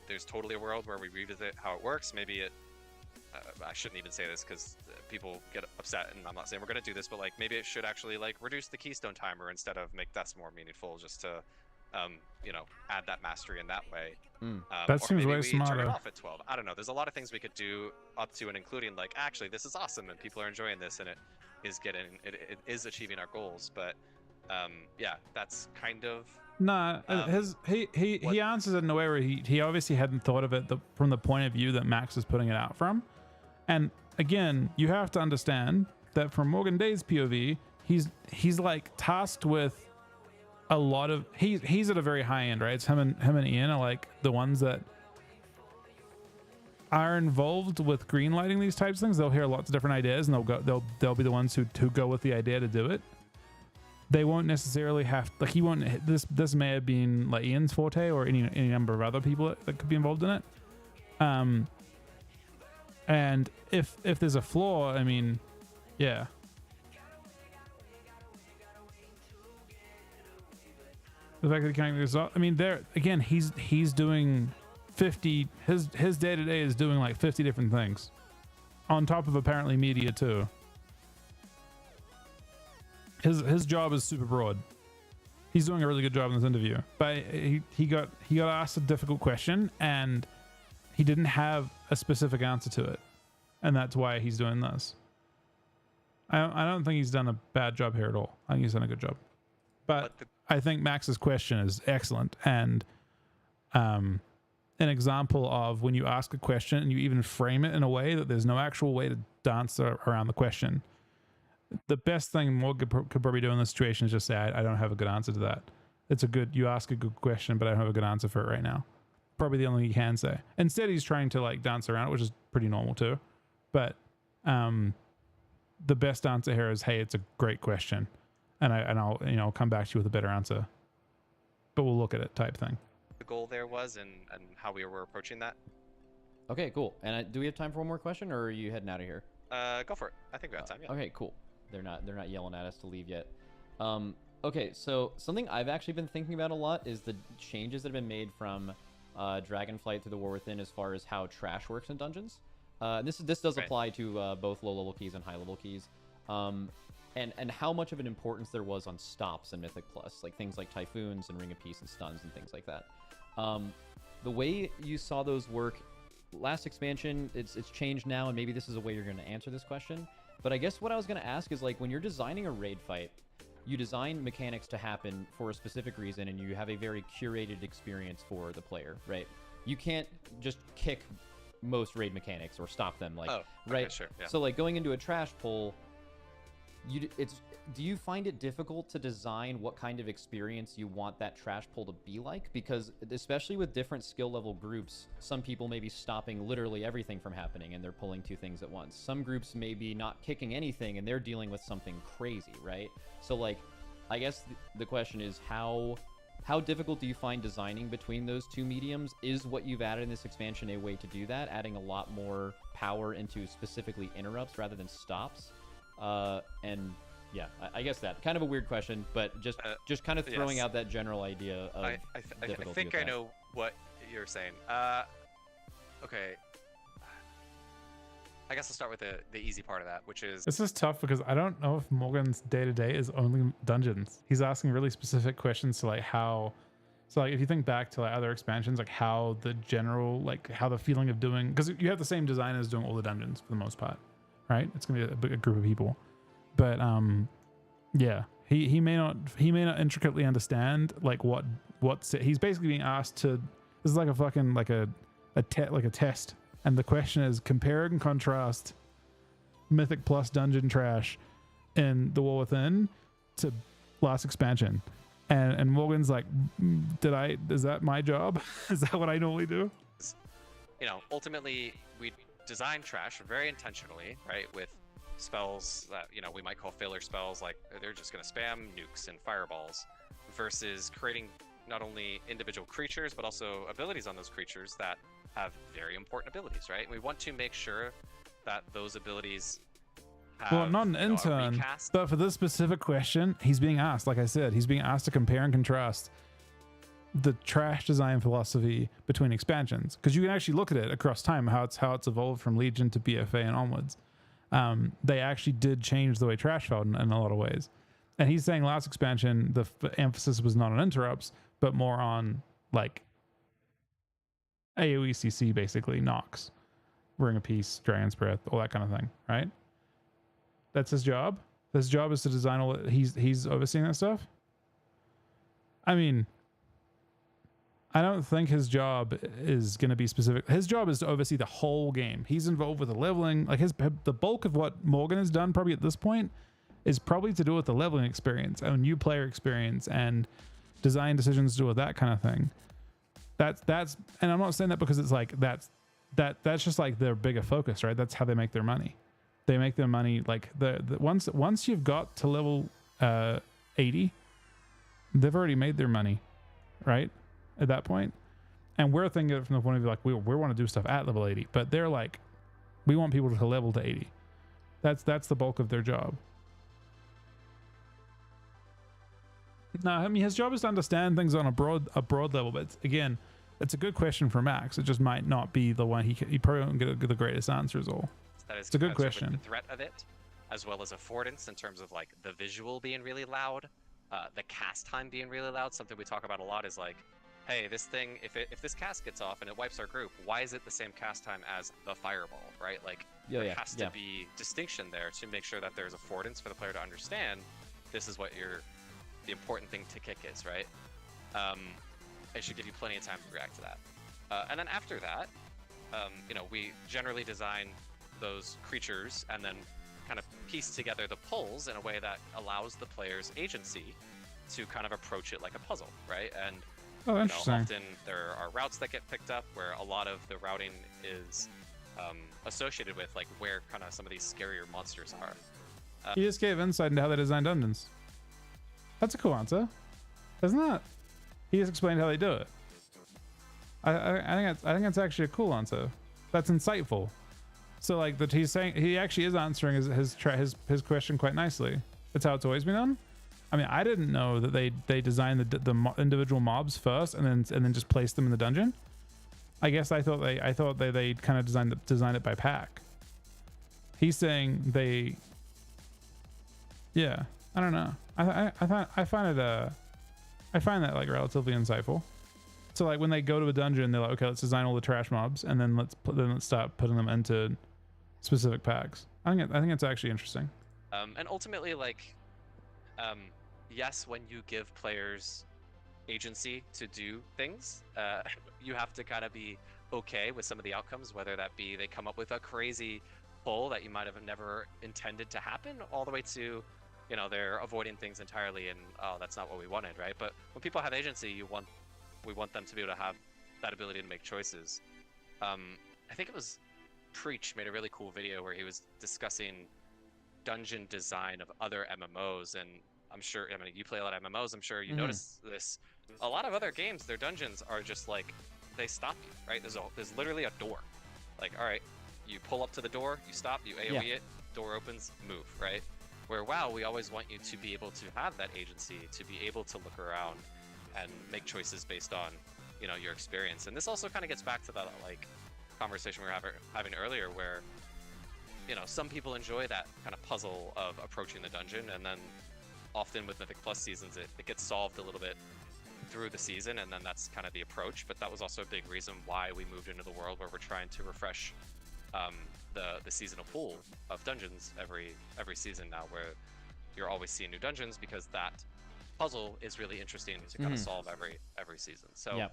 There's totally a world where we revisit how it works. Maybe it, I shouldn't even say this because people get upset, and I'm not saying we're going to do this, but like maybe it should actually like reduce the keystone timer instead of make deaths more meaningful, just to you know, add that mastery in that way.
That
or
seems
maybe
way
we turn
smarter.
it off at 12. I don't know. There's a lot of things we could do up to and including like, actually, this is awesome and people are enjoying this and it is achieving our goals. But yeah, that's kind of
Nah, he answers it in a way where he obviously hadn't thought of it from the point of view that Max is putting it out from. And again, you have to understand that from Morgan Day's POV, he's like tasked with a lot of he's at a very high end, right? It's him and Ian are like the ones that are involved with green lighting these types of things. They'll hear lots of different ideas and they'll be the ones who go with the idea to do it. They won't necessarily have, like, he won't, this may have been like Ian's forte or any number of other people that could be involved in it. And if there's a flaw, I mean, yeah. The fact that he can't resolve, I mean, there again, he's doing 50, his day to day is doing like 50 different things on top of apparently media too. His job is super broad. He's doing a really good job in this interview, but he got asked a difficult question and he didn't have a specific answer to it, and that's why he's doing this. I don't think he's done a bad job here at all. I think he's done a good job, but I think Max's question is excellent and an example of when you ask a question and you even frame it in a way that there's no actual way to dance around the question. The best thing Morgan could probably do in this situation is just say, I don't have a good answer to that. You ask a good question, but I don't have a good answer for it right now. Probably the only thing he can say. Instead, he's trying to like dance around it, which is pretty normal too. But the best answer here is, hey, it's a great question. And I'll come back to you with a better answer. But we'll look at it type thing.
the goal there was and how we were approaching that.
Okay, cool. And do we have time for one more question, or are you heading out of here?
Go for it. I think we have time. Yeah.
Okay, cool. They're not yelling at us to leave yet. Okay, so something I've actually been thinking about a lot is the changes that have been made from Dragonflight through the War Within as far as how trash works in dungeons. This does apply to both low level keys and high level keys. And how much of an importance there was on stops in Mythic Plus, like things like Typhoons and Ring of Peace and stuns and things like that. The way you saw those work last expansion, it's changed now, and maybe this is a way you're going to answer this question. But I guess what I was going to ask is, like, when you're designing a raid fight, you design mechanics to happen for a specific reason, and you have a very curated experience for the player, right? You can't just kick most raid mechanics or stop them, like, right?
Okay, sure, yeah.
So, like, going into a trash pull, do you find it difficult to design what kind of experience you want that trash pull to be like? Because especially with different skill level groups, some people may be stopping literally everything from happening and they're pulling 2 things at once. Some groups may be not kicking anything and they're dealing with something crazy, right? So, like, I guess the question is, how difficult do you find designing between those 2 mediums? Is what you've added in this expansion a way to do that, adding a lot more power into specifically interrupts rather than stops? And yeah, I guess that kind of a weird question, but just kind of throwing out that general idea of
I
difficulty
think
with
I
that.
know what you're saying. Okay. I guess I'll start with the easy part of that, which is
This is tough because I don't know if Morgan's day-to-day is only dungeons. He's asking really specific questions to like how, so like if you think back to like other expansions, like how the general, like how the feeling of doing, because you have the same designers doing all the dungeons for the most part, right? It's gonna be a big group of people, but yeah, he may not intricately understand like what's he's basically being asked to. This is like a fucking like a test. And the question is, compare and contrast Mythic Plus dungeon trash in The War Within to last expansion. And Morgan's like, is that my job? Is that what I normally do?
you know, ultimately we design trash very intentionally, right? With spells that, you know, we might call filler spells, like they're just going to spam nukes and fireballs, versus creating not only individual creatures, but also abilities on those creatures that have very important abilities, right? And we want to make sure that those abilities have,
well, not an intern, but for this specific question, he's being asked, like I said, he's being asked to compare and contrast the trash design philosophy between expansions, because you can actually look at it across time, how it's evolved from Legion to BFA and onwards. They actually did change the way trash felt in a lot of ways. And he's saying last expansion, the emphasis was not on interrupts, but more on like AoE CC, basically, Nox, Ring of Peace, Dragon's Breath, all that kind of thing, right? That's his job. His job is to design all. He's overseeing that stuff. I mean, I don't think his job is going to be specific. His job is to oversee the whole game. He's involved with the leveling. Like the bulk of what Morgan has done probably at this point is probably to do with the leveling experience and new player experience and design decisions to do with that kind of thing. That's and I'm not saying that because it's like that's just like their bigger focus, right? That's how they make their money. They make their money like once you've got to level 80, they've already made their money, right? At that point. And we're thinking of it from the point of view like we want to do stuff at level 80, but they're like, we want people to level to 80. That's the bulk of their job. No, I mean his job is to understand things on a broad level, but again, it's a good question for Max. It just might not be the one he probably won't get the greatest answers all.
That is
it's a good
commensurate
question.
with the threat of it, as well as affordance in terms of like the visual being really loud, the cast time being really loud. Something we talk about a lot is like, hey, this thing, if this cast gets off and it wipes our group, why is it the same cast time as the fireball, right? Like there has to be distinction there to make sure that there's affordance for the player to understand this is what the important thing to kick is, right? It should give you plenty of time to react to that. And then after that, you know, we generally design those creatures and then kind of piece together the pulls in a way that allows the player's agency to kind of approach it like a puzzle, right? And
oh, interesting.
You know, often there are routes that get picked up where a lot of the routing is associated with like where kind of some of these scarier monsters are.
He just gave insight into how they design dungeons. That's a cool answer, isn't it? He just explained how they do it. I think that's actually a cool answer. That's insightful. So like that he's saying he actually is answering his question quite nicely. That's how it's always been done. I mean, I didn't know that they designed the individual mobs first and then just placed them in the dungeon. I guess I thought they kind of designed it by pack. He's saying they. Yeah, I don't know. I find that like relatively insightful. So like when they go to a dungeon, they're like, okay, let's design all the trash mobs, and then let's start putting them into specific packs. I think it's actually interesting.
And ultimately, like, yes, when you give players agency to do things, you have to kind of be okay with some of the outcomes, whether that be they come up with a crazy pull that you might have never intended to happen, all the way to, you know, they're avoiding things entirely and, oh, that's not what we wanted, right? But when people have agency, we want them to be able to have that ability to make choices. I think it was Preach made a really cool video where he was discussing dungeon design of other MMOs, and I'm sure, I mean, you play a lot of MMOs, I'm sure you notice this. A lot of other games, their dungeons are just like, they stop you, right? There's literally a door. Like, all right, you pull up to the door, you stop, you AoE it, door opens, move, right? Where WoW, we always want you to be able to have that agency, to be able to look around and make choices based on, you know, your experience. And this also kind of gets back to that like conversation we were having earlier, where, you know, some people enjoy that kind of puzzle of approaching the dungeon, and then often with Mythic Plus seasons, it gets solved a little bit through the season, and then that's kind of the approach. But that was also a big reason why we moved into the world where we're trying to refresh the seasonal pool of dungeons every season now, where you're always seeing new dungeons, because that puzzle is really interesting to kind of solve every season. So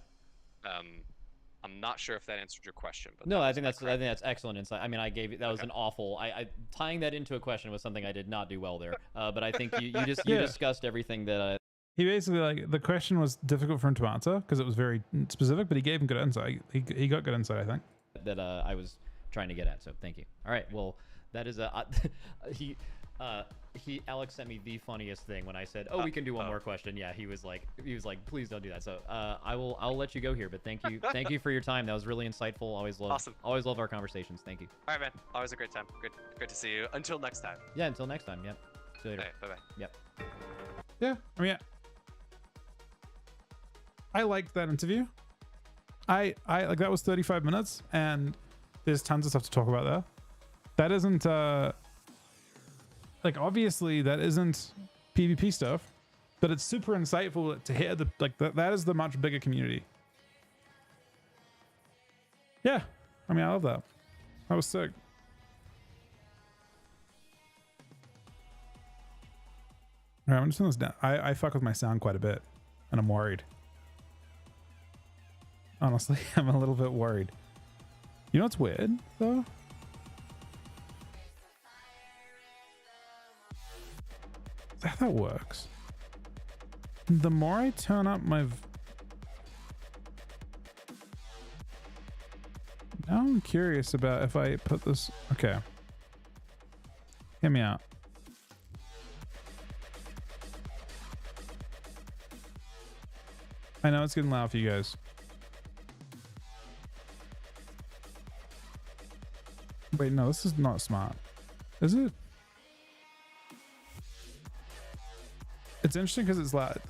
I'm not sure if that answered your question, but
no, I think that's excellent insight. I mean, I gave you that was an awful. I tying that into a question was something I did not do well there. But I think you discussed everything that.
He basically, like, the question was difficult for him to answer because it was very specific, but he gave him good insight. He got good insight, I think.
That I was trying to get at. So thank you. All right. Well, that is Alex sent me the funniest thing when I said, "Oh, we can do one more question." Yeah, he was like, "Please don't do that." So I'll let you go here, but thank you for your time. That was really insightful. Always love our conversations. Thank you.
All right, man. Always a great time. Good to see you. Until next time.
Yeah, until next time. Yep. See you later.
Bye bye.
Yep.
Yeah, I mean, I liked that interview. I like, that was 35 minutes, and there's tons of stuff to talk about there. That isn't like, obviously that isn't PvP stuff, but it's super insightful to hear that is the much bigger community. Yeah, I mean, I love that. That was sick. All right, I'm just turning this down. I fuck with my sound quite a bit, and I'm worried. Honestly, I'm a little bit worried. You know what's weird though? Is that how that works? The more I turn up my... Now I'm curious about if I put this... Okay. Hear me out. I know it's getting loud for you guys. Wait, no, this is not smart. Is it? It's interesting because it's loud.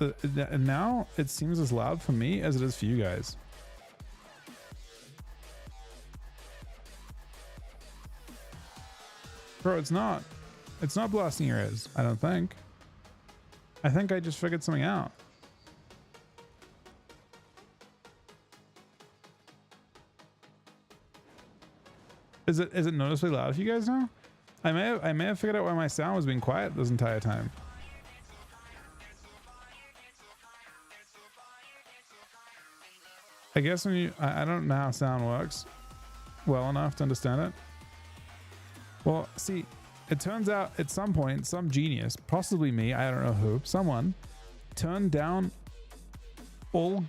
And now it seems as loud for me as it is for you guys. Bro, it's not. It's not blasting your ears, I don't think. I think I just figured something out. Is it noticeably loud for you guys now? I may have figured out why my sound was being quiet this entire time. I guess when you... I don't know how sound works well enough to understand it. Well, see, it turns out at some point, some genius, possibly me, I don't know who, someone turned down all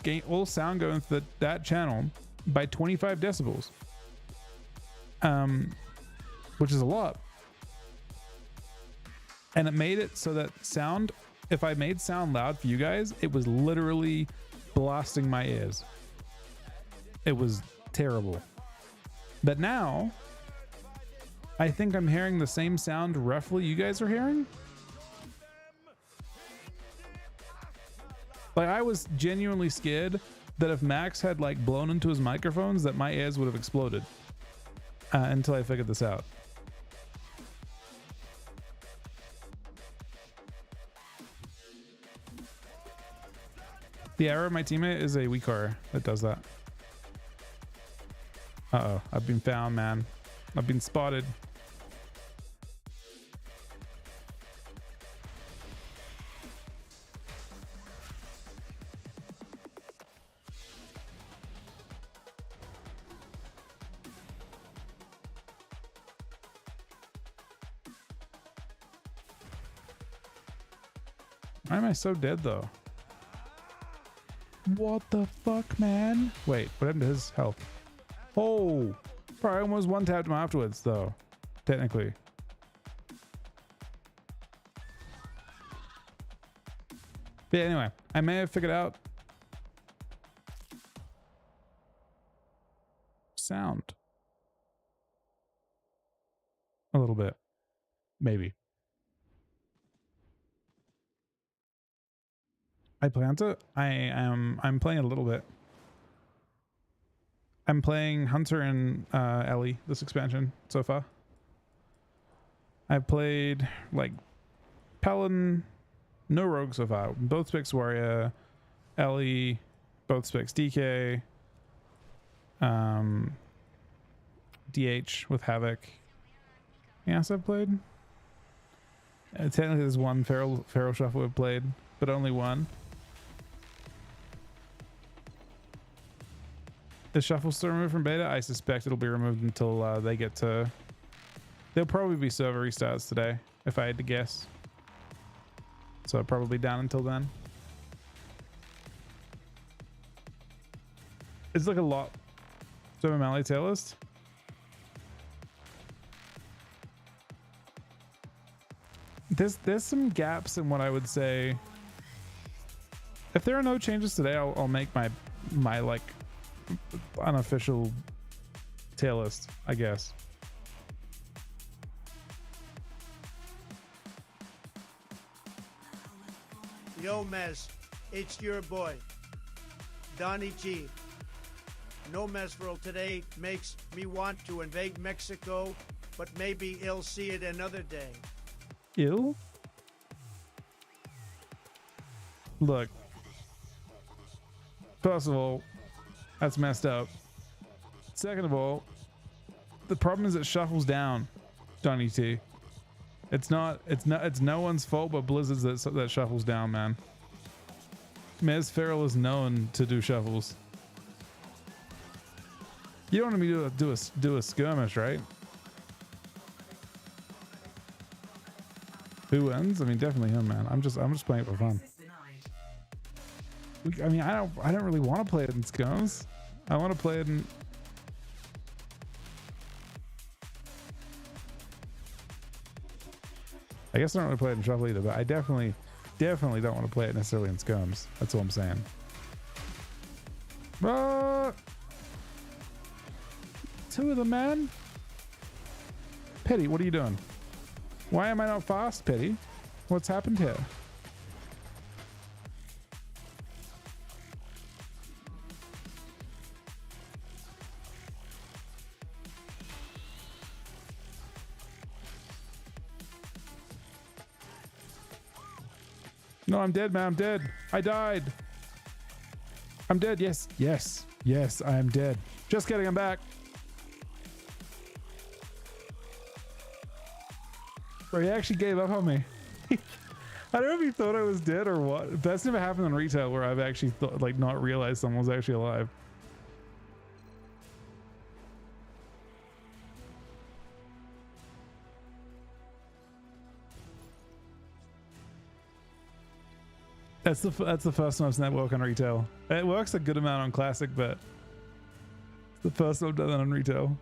sound going through that channel by 25 decibels. Which is a lot. And it made it so that sound, if I made sound loud for you guys, it was literally blasting my ears. It was terrible. But now, I think I'm hearing the same sound roughly you guys are hearing. Like, I was genuinely scared that if Max had like blown into his microphones, that my ears would have exploded. Until I figured this out. The arrow of my teammate is a weak core that does that. Uh-oh, I've been found, man. I've been spotted. Why am I so dead though? What the fuck, man? Wait, what happened to his health? Oh, bro, I almost one tapped him afterwards though, technically. But yeah, anyway, I may have figured out sound a little bit, maybe. I plan to. I'm playing a little bit. I'm playing Hunter and Ellie this expansion so far. I've played like Paladin, no rogue so far. Both specs Warrior, Ellie, both specs DK, DH with Havoc. Yes, I've played. Technically, there's one Feral Shuffle I've played, but only one. Is Shuffle still removed from beta? I suspect it'll be removed until they get to... There'll probably be server restarts today, if I had to guess. So probably down until then. It's like a lot. So Melee tier list. There's some gaps in what I would say. If there are no changes today, I'll make my like unofficial tier list, I guess.
Yo, Mez, it's your boy, Donnie G. No Mesverl today makes me want to invade Mexico, but maybe he'll see it another day.
Ew? Look. First of all, that's messed up. Second of all, the problem is it shuffles down, Donnie T. It's no one's fault but Blizzard's that shuffles down, man. Mez Feral is known to do shuffles. You don't want me to do a skirmish, right? Who wins? I mean, definitely him, man. I'm just playing it for fun. I mean, I don't really want to play it in skirms. I want to play it in... I guess I don't really play it in shuffle either, but I definitely don't want to play it necessarily in skirms. That's all I'm saying. Two of them, man. Pity, what are you doing? Why am I not fast, Pity? What's happened here? No, I'm dead, man. I'm dead. I died. I'm dead. Yes. Yes. Yes, I am dead. Just kidding. I'm back. Bro, he actually gave up on me. I don't know if he thought I was dead or what. That's never happened in retail where I've actually not realized someone was actually alive. That's the first time I've seen that work on retail. It works a good amount on classic, but it's the first time I've done that on retail.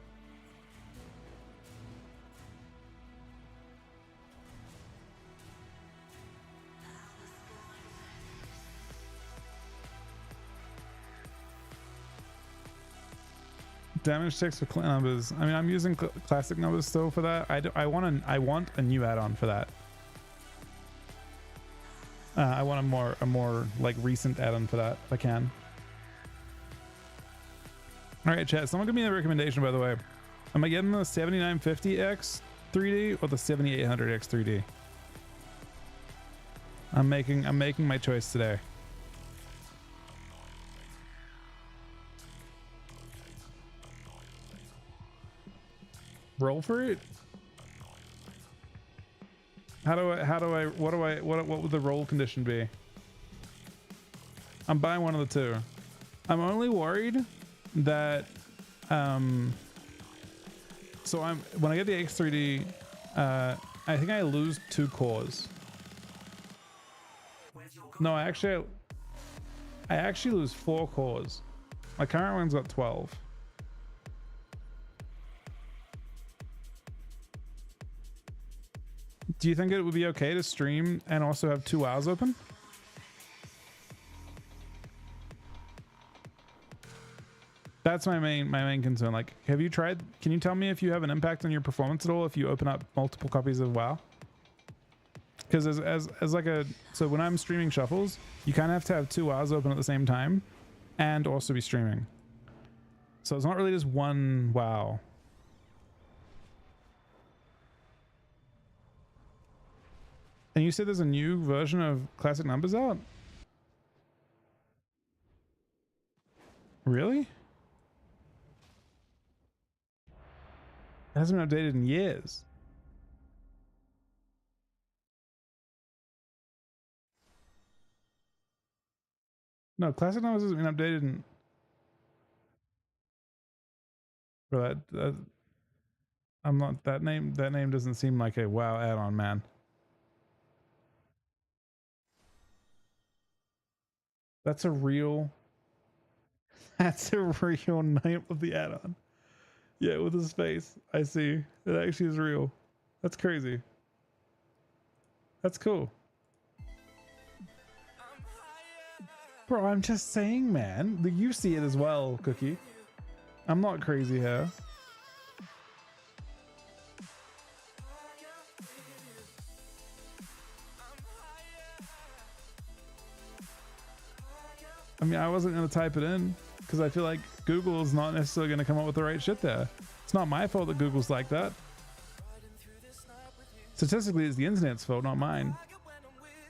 Damage ticks for clan numbers. I mean, I'm using classic numbers still for that. I want a new add-on for that. I want a more like recent add-on for that if I can. All right, chat. Someone give me a recommendation, by the way. Am I getting the 7950X 3D or the 7800X 3D? I'm making my choice today. roll for it? What would the roll condition be? I'm buying one of the two. I'm only worried that so when I get the X3D, I think I lose 2 cores. No, I actually lose 4 cores. My current one's got 12. Do you think it would be okay to stream and also have 2 hours open? That's my main concern. Like, have you tried? Can you tell me if you have an impact on your performance at all if you open up multiple copies of WoW? Because as like a, so when I'm streaming shuffles, you kind of have to have 2 hours open at the same time and also be streaming. So it's not really just one WoW. And you said there's a new version of Classic Numbers out? Really? It hasn't been updated in years. No, Classic Numbers hasn't been updated in... Bro, I'm not... That name doesn't seem like a WoW add-on, man. That's a real... That's a real name of the add-on. Yeah, with his face. I see. It actually is real. That's crazy. That's cool. Bro, I'm just saying, man. You see it as well, Cookie. I'm not crazy here. I mean, I wasn't going to type it in because I feel like Google is not necessarily going to come up with the right shit there. It's not my fault that Google's like that. Statistically, it's the internet's fault, not mine.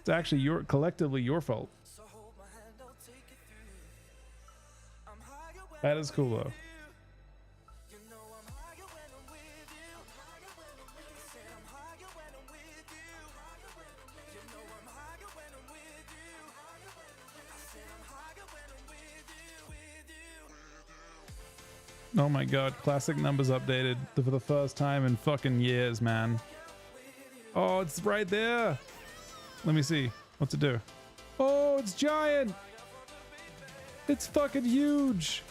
It's actually collectively your fault. That is cool though. Oh my god, Classic Numbers updated for the first time in fucking years, man. Oh, it's right there. Let me see. What's it do? Oh, it's giant. It's fucking huge.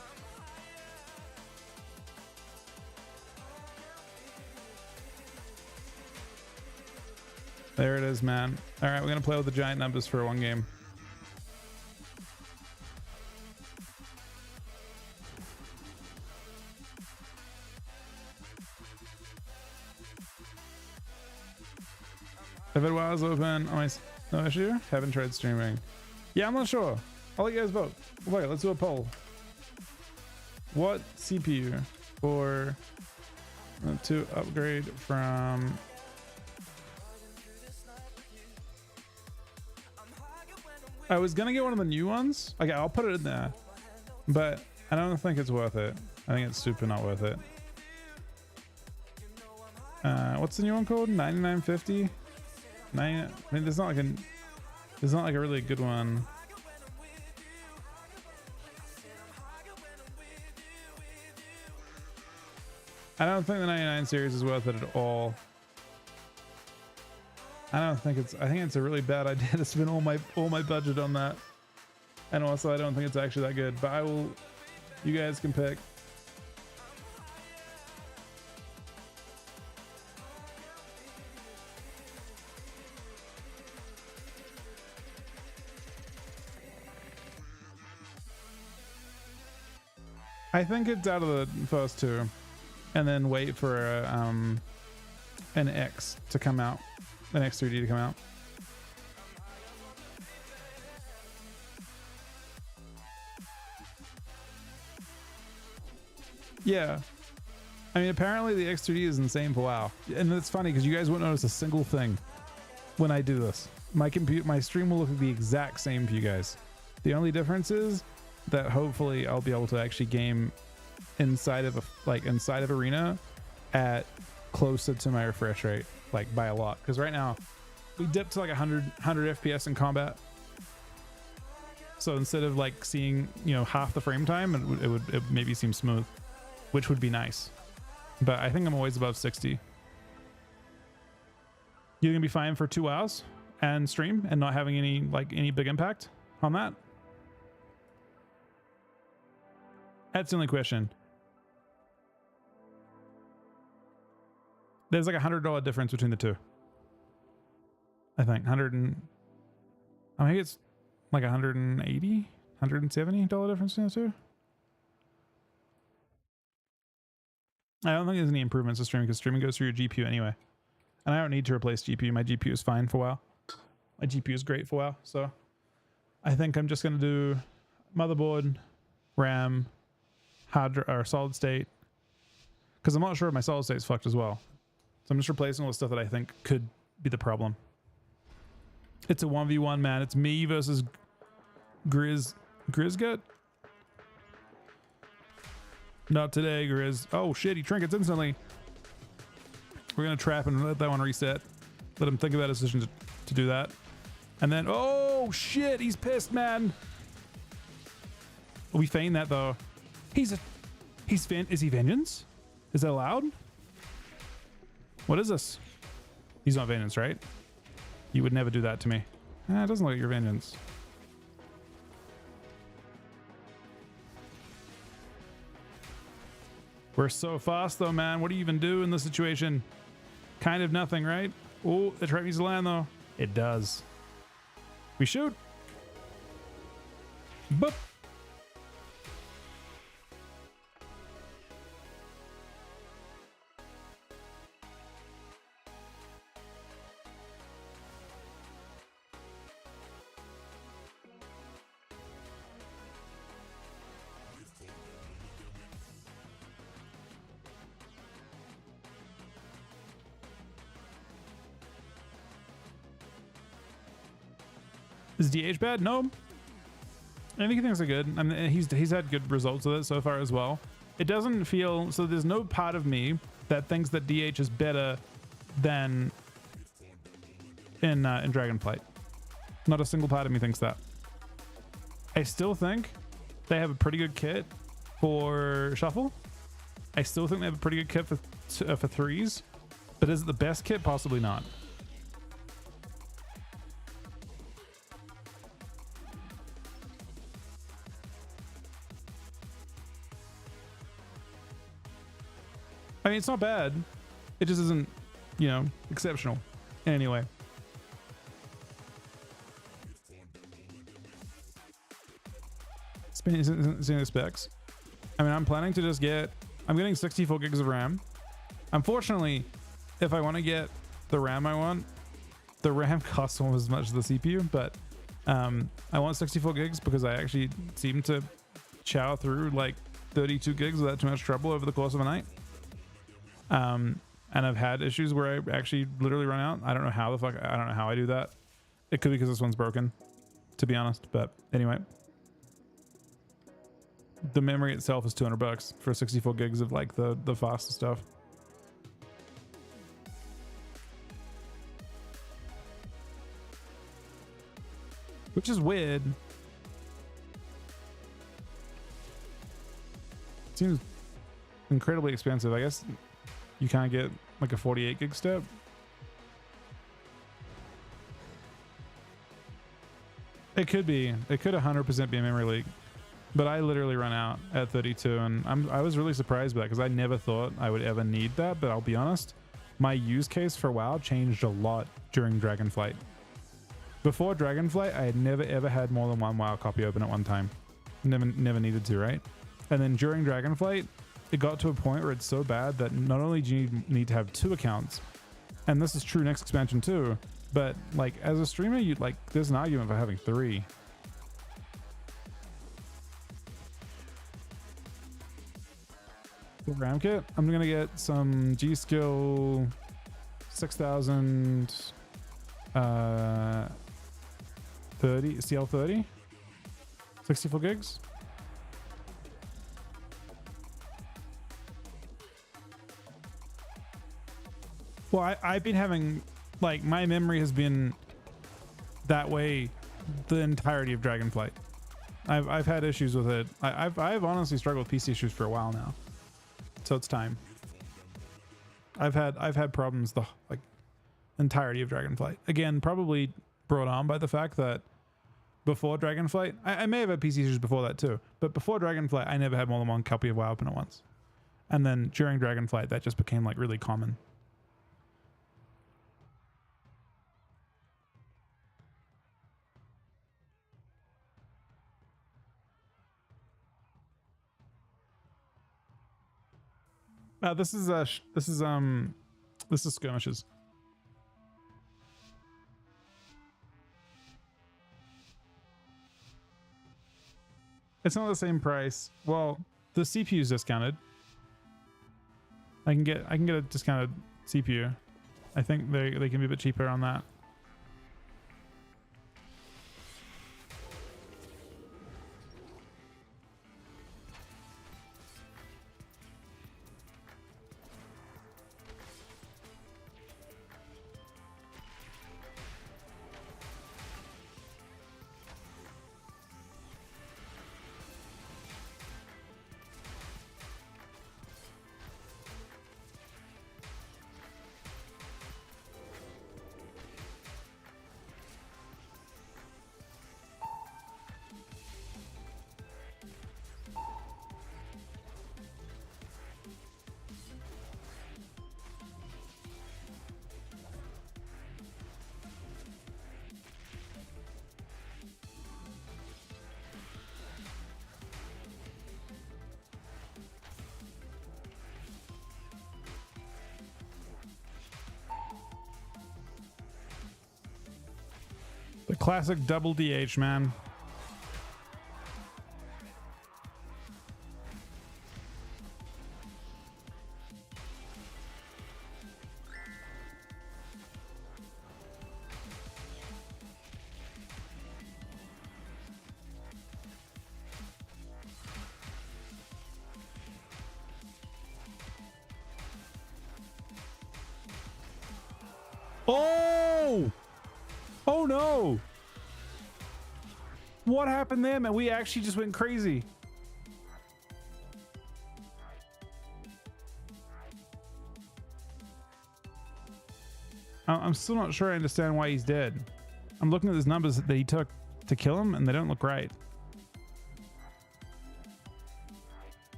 There it is, man. All right, we're gonna play with the giant numbers for one game. If it was open, no issue? Haven't tried streaming. Yeah, I'm not sure. I'll let you guys vote. Wait, let's do a poll. What CPU for to upgrade from I was gonna get one of the new ones. Okay, I'll put it in there, but I don't think it's worth it. I think it's super not worth it. What's the new one called? 9950. I mean, there's not like a really good one. I don't think the 99 series is worth it at all. I think it's a really bad idea to spend all my budget on that. And also I don't think it's actually that good, but you guys can pick. I think it's out of the first two, and then wait for an X to come out, an X3D to come out. Yeah, I mean, apparently the X3D is insane for WoW, and it's funny because you guys won't notice a single thing when I do this. My stream will look the exact same for you guys. The only difference is that hopefully I'll be able to actually game inside of Arena at closer to my refresh rate, like by a lot. Because right now we dipped to like 100 FPS in combat. So instead of like seeing, you know, half the frame time, it would maybe seem smooth, which would be nice. But I think I'm always above 60. You're gonna be fine for 2 hours and stream and not having any big impact on that? That's the only question. There's like $100 difference between the two. I think I think it's like $180, $170 difference between the two. I don't think there's any improvements to streaming because streaming goes through your GPU anyway. And I don't need to replace GPU. My GPU is fine for WoW. My GPU is great for WoW. So I think I'm just going to do motherboard, RAM, hard or solid state. Because I'm not sure if my solid state is fucked as well. So I'm just replacing all the stuff that I think could be the problem. It's a 1v1, man. It's me versus Grizgut? Not today, Grizz. Oh shit, he trinkets instantly. We're gonna trap and let that one reset. Let him think about his decision to do that. And then, oh shit, he's pissed, man. We feign that though. Is he Vengeance? Is that allowed? What is this? He's not Vengeance, right? You would never do that to me. It doesn't look like your Vengeance. We're so fast though, man. What do you even do in this situation? Kind of nothing, right? Oh, the trap needs to land though. It does. We shoot. Boop. Is DH bad? No. I think he thinks are good. I mean, he's had good results with it so far as well. It doesn't feel so. There's no part of me that thinks that DH is better than in Dragonflight. Not a single part of me thinks that. I still think they have a pretty good kit for Shuffle. I still think they have a pretty good kit for threes, but is it the best kit? Possibly not. I mean, it's not bad. It just isn't, you know, exceptional in any way. Seeing the specs. I mean, I'm planning to just I'm getting 64 gigs of RAM. Unfortunately, if I want to get the RAM I want, the RAM costs almost as much as the CPU, but I want 64 gigs because I actually seem to chow through like 32 gigs without too much trouble over the course of a night. And I've had issues where I actually literally run out. I don't know how I don't know how I do that. It could be because this one's broken, to be honest. But anyway, the memory itself is $200 for 64 gigs of like the fastest stuff. Which is weird. It seems incredibly expensive. I guess you can't get like a 48 gig step. It could be. It could 100% be a memory leak. But I literally run out at 32, and I was really surprised by that because I never thought I would ever need that. But I'll be honest, my use case for WoW changed a lot during Dragonflight. Before Dragonflight, I had never ever had more than one WoW copy open at one time. Never needed to, right? And then during Dragonflight, it got to a point where it's so bad that not only do you need to have 2 accounts, and this is true next expansion too, but like as a streamer, you like there's an argument for having 3. The RAM kit, I'm gonna get some G-Skill 6000 30 CL30 64 gigs. Well, I've been having, like, my memory has been that way the entirety of Dragonflight. I've had issues with it. I've honestly struggled with PC issues for a while now, so it's time. I've had problems the like entirety of Dragonflight. Again, probably brought on by the fact that before Dragonflight, I may have had PC issues before that too, but before Dragonflight, I never had more than one copy of WoW open at once. And then during Dragonflight, that just became like really common. This is skirmishes. It's not the same price. Well, the CPU is discounted. I can get a discounted CPU. I think they can be a bit cheaper on that. The classic double DH, man. Oh! Oh no! What happened there, man? We actually just went crazy. I'm still not sure I understand why he's dead. I'm looking at his numbers that he took to kill him, and they don't look right.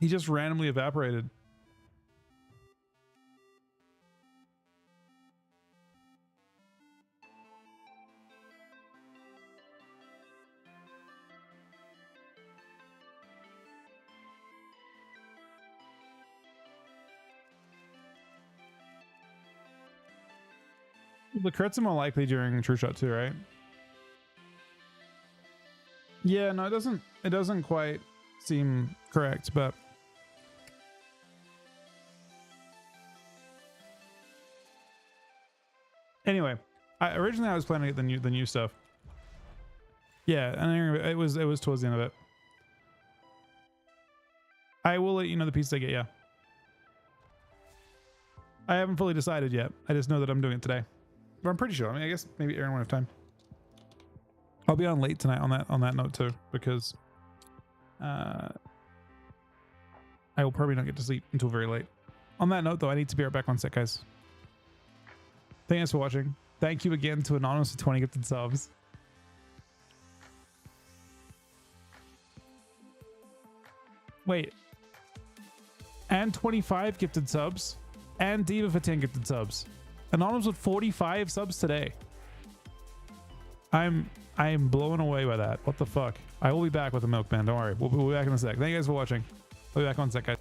He just randomly evaporated. The crits are more likely during True Shot too, right? Yeah, no, it doesn't quite seem correct, but anyway, originally I was planning to get the new stuff. Yeah, and it was towards the end of it. I will let you know the pieces I get. Yeah, I haven't fully decided yet. I just know that I'm doing it today. But I'm pretty sure. I mean, I guess maybe Aaron won't have time. I'll be on late tonight on that note too, because I will probably not get to sleep until very late. On that note, though, I need to be right back on set, guys. Thanks for watching. Thank you again to Anonymous for 20 gifted subs. Wait. And 25 gifted subs. And Diva for 10 gifted subs. Anonymous with 45 subs today. I am blown away by that. What the fuck? I will be back with the milkman. Don't worry. We'll be back in a sec. Thank you guys for watching. I'll be back on a sec, guys.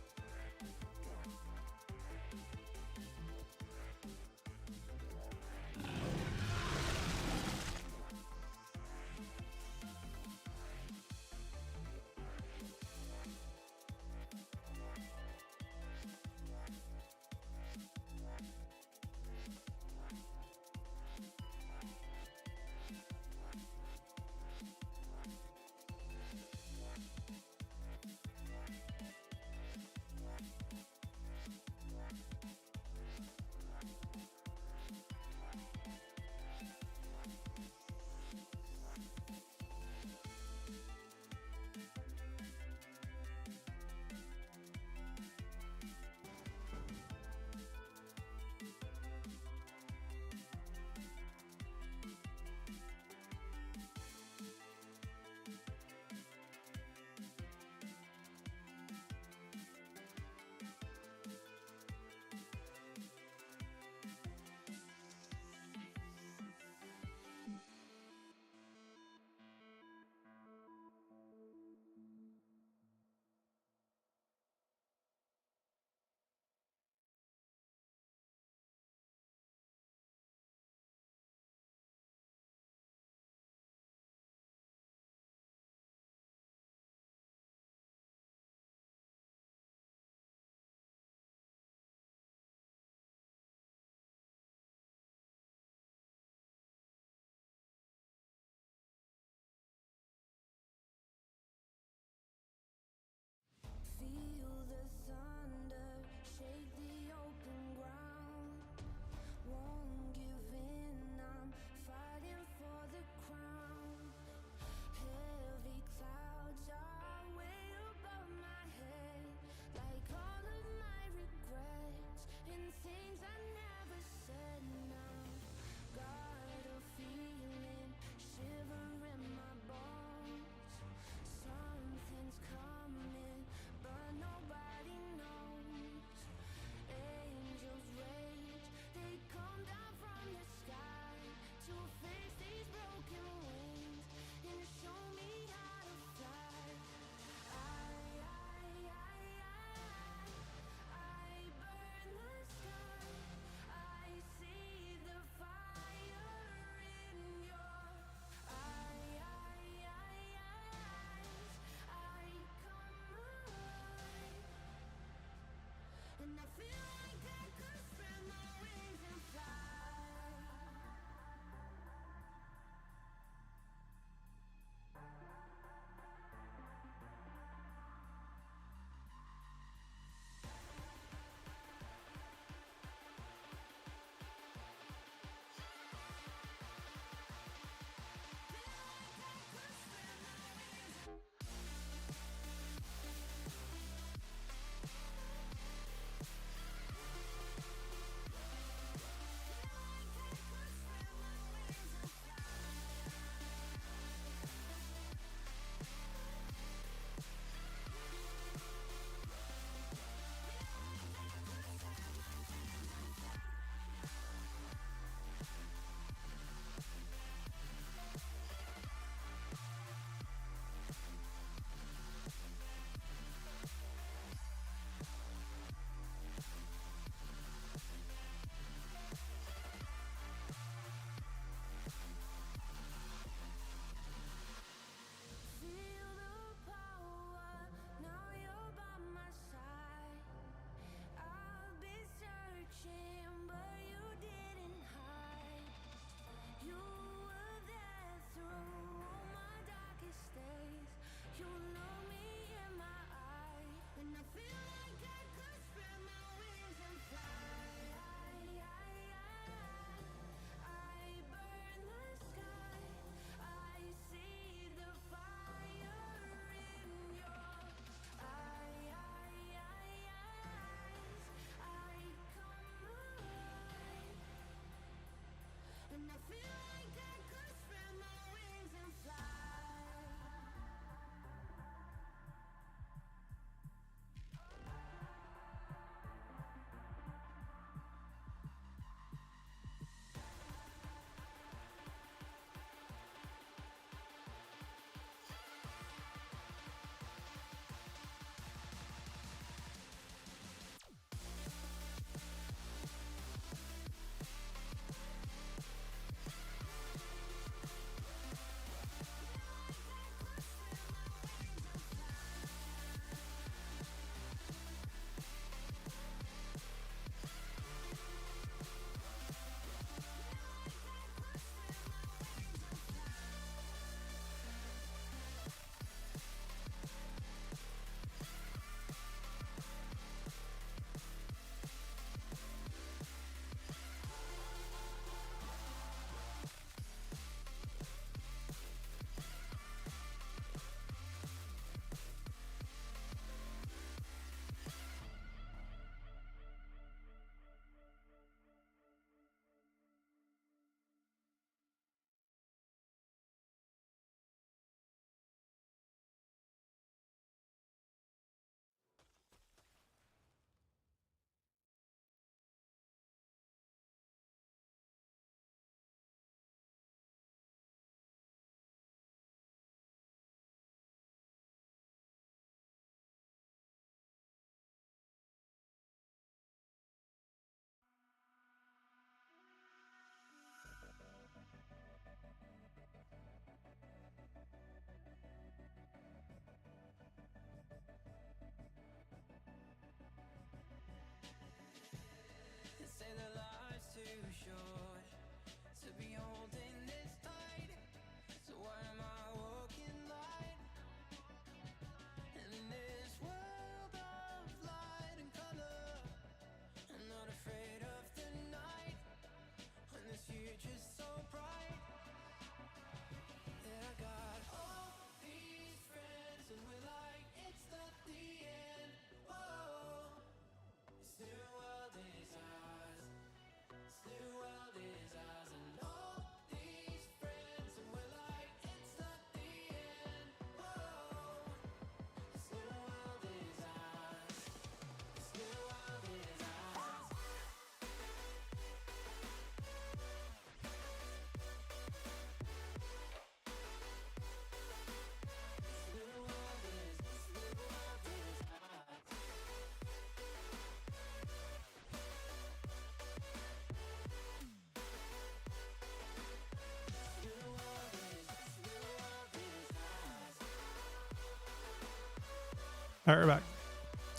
All right, we're back.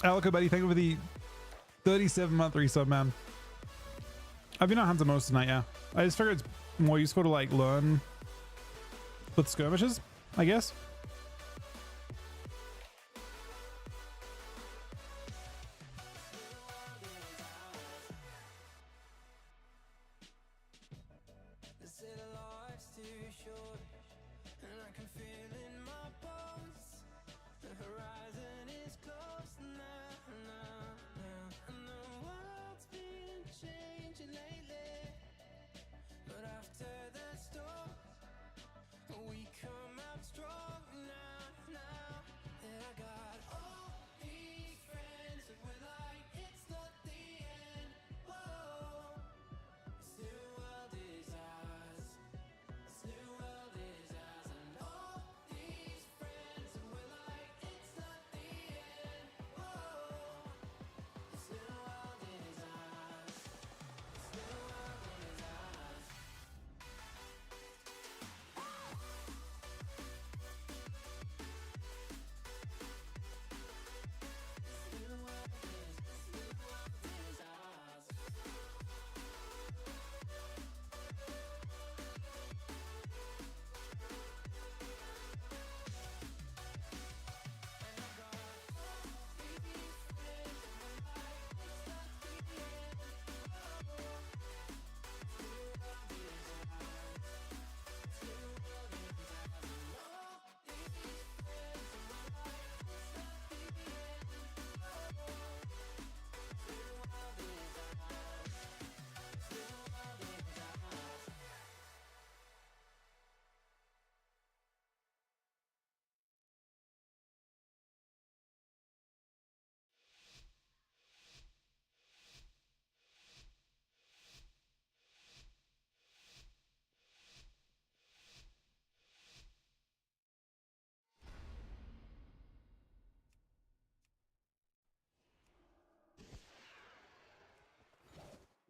Alico buddy, thank you for the 37-month resub, man. I've been on Hunter most tonight, yeah. I just figured it's more useful to like learn with skirmishes, I guess.
They say life's too short, and I can feel in my bones. The horizon is close now, and the world's been changing lately. But after the storm, we come out strong now. And I got all these friends, and we're like, it's not the end. Whoa. This new world is ours. This new world is ours. And all these friends, and we're like, it's not the end. Whoa. This new world is ours. This new world is ours. This new world is ours.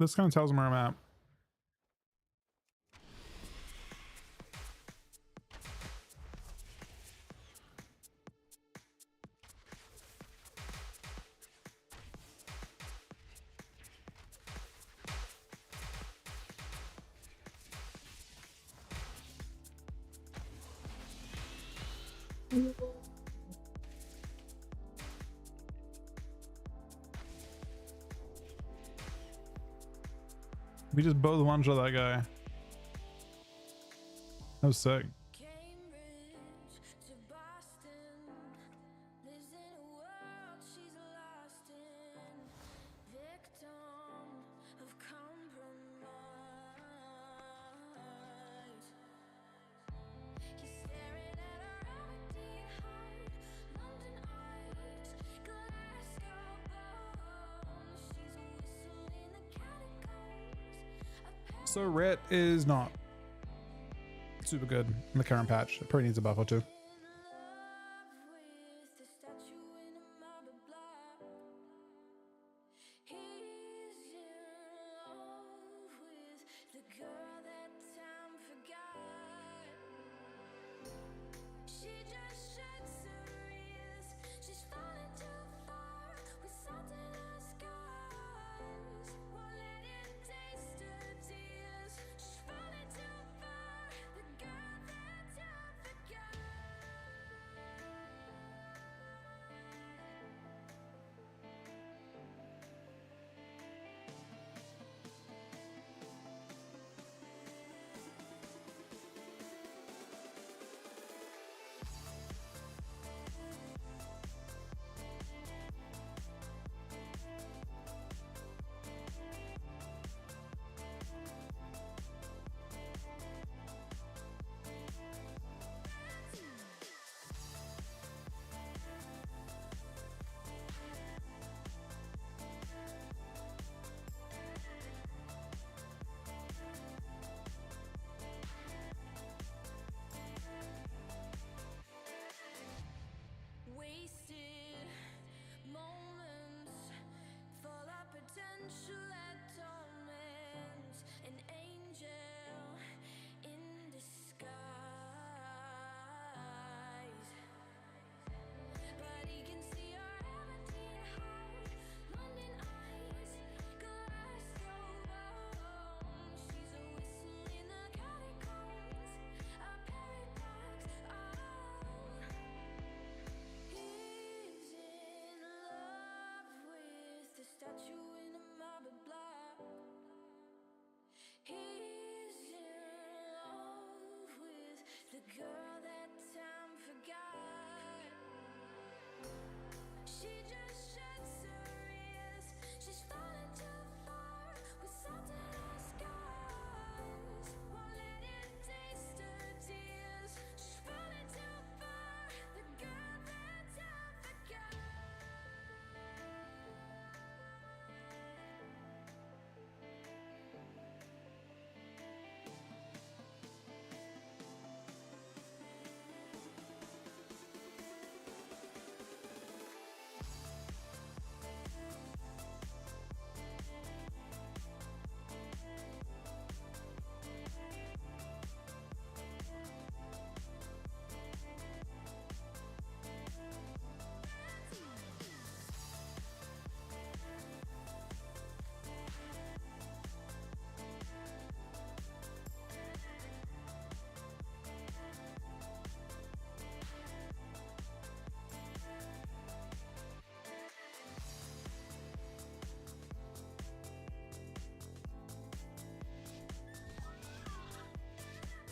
This kind of tells them where I'm at. We just both one-shot that guy. That was sick.
Cambridge to Boston, lives in a world she's lost in, victim of compromise. He's staring at her Aberdeen heart, London eyes, Glasgow bones. She's a whistle in the catacombs.
So Ret is not super good in the current patch. It probably needs a buff or two.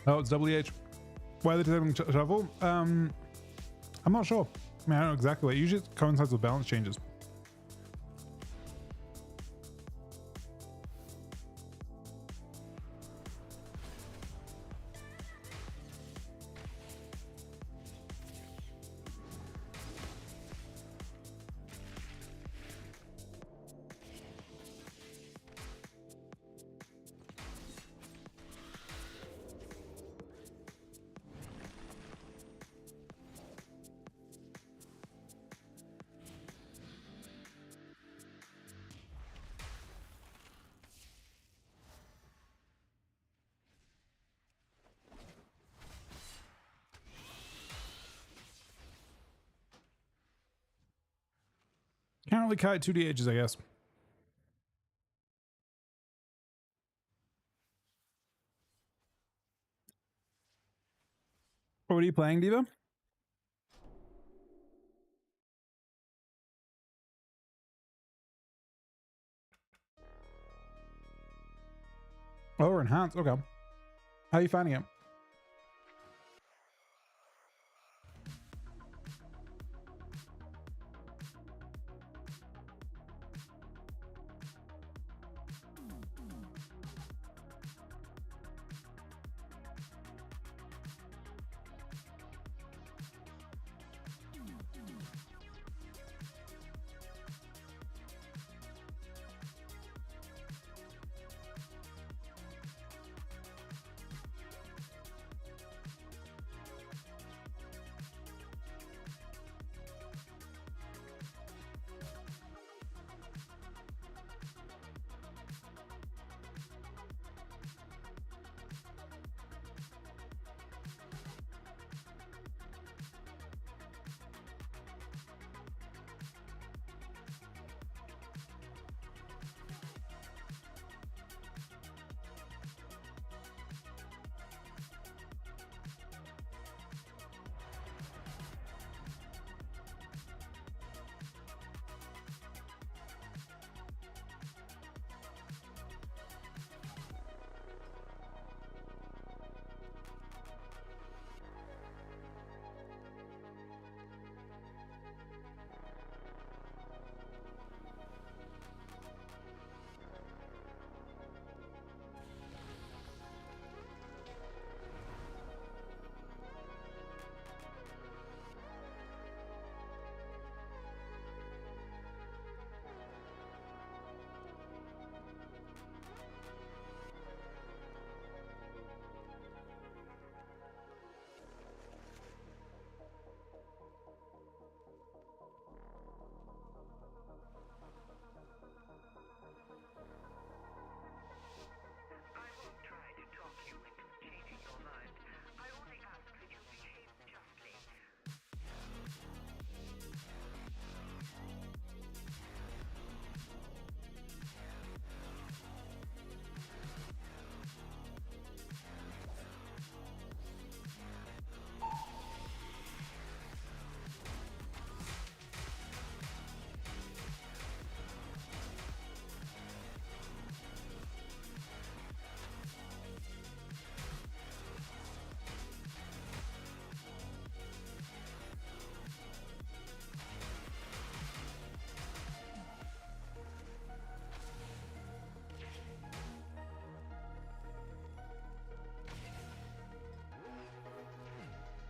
Oh, it's WH. Why are they taking shuffle? I'm not sure. I mean, I don't know exactly what. Usually it coincides with balance changes. Can't really kite 2DHs, I guess. What are you playing, Diva? Oh, enhanced. Okay. How are you finding it?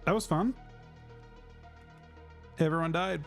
That was fun. Everyone died.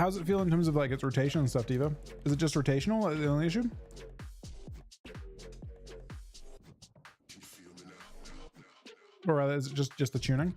how's it feel in terms of like its rotation and stuff, Diva? Is it just rotational? The only issue? Or is it just the tuning?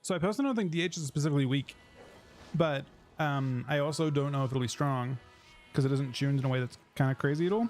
So I personally don't think DH is specifically weak, but I also don't know if it'll be strong because it isn't tuned in a way that's kind of crazy at all.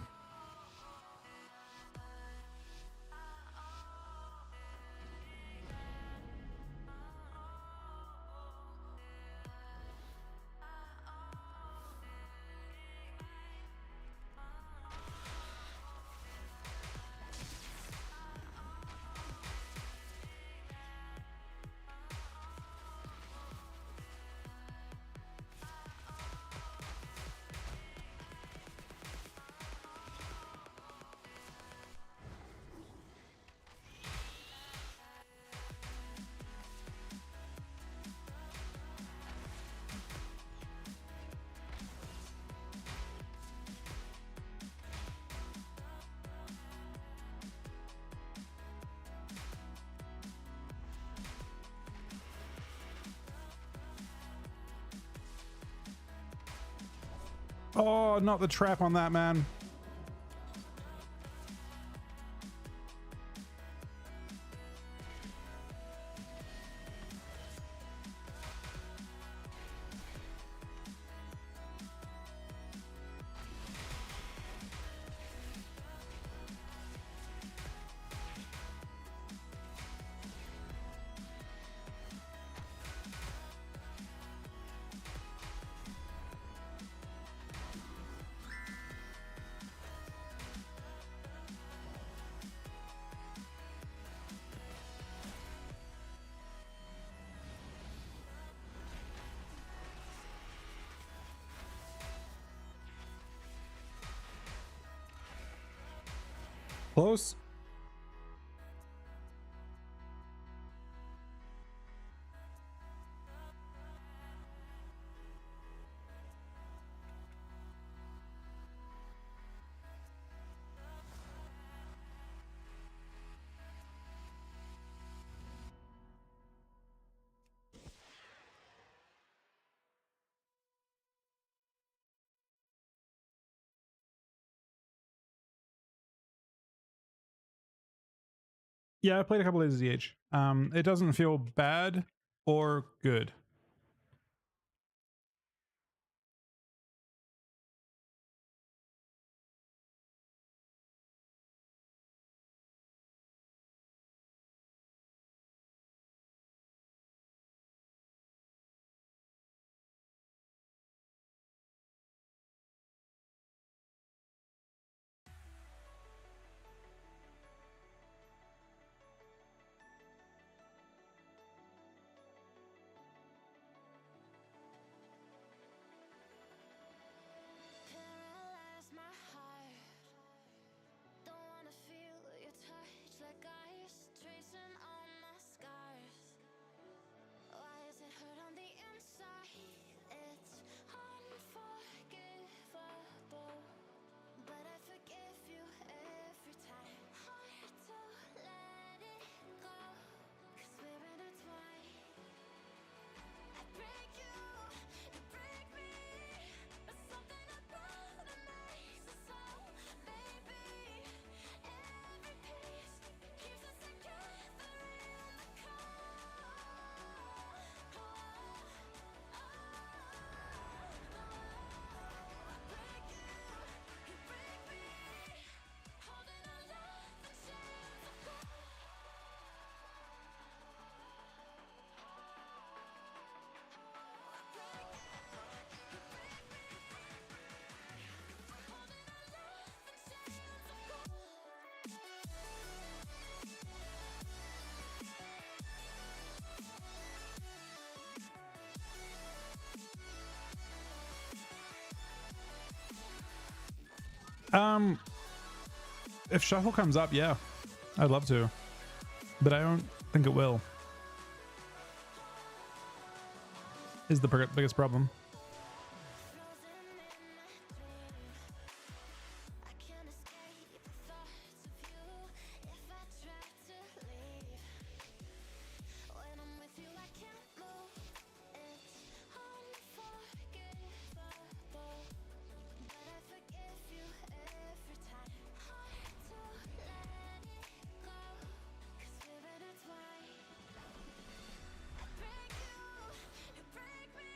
Oh, not the trap on that, man. Close. Yeah, I played a couple of ZH. It doesn't feel bad or good.
Paralyze my heart. Don't wanna feel your touch like ice tracing on my scars. Why is it hurt on the inside? It's unforgivable, but I forgive you every time. Hard to let it go, 'cause we're intertwined. I break you, you break me, but something about it makes us so. Maybe every piece keeps us together in the
If shuffle comes up, yeah, I'd love to, but I don't think it will. Is the biggest problem.
I can't escape the thoughts of you if I try to leave. When I'm with you, I can't move. It's unforgivable, but I forgive you every time. Hard to let it go, 'cause we're intertwined. I break you, you break me,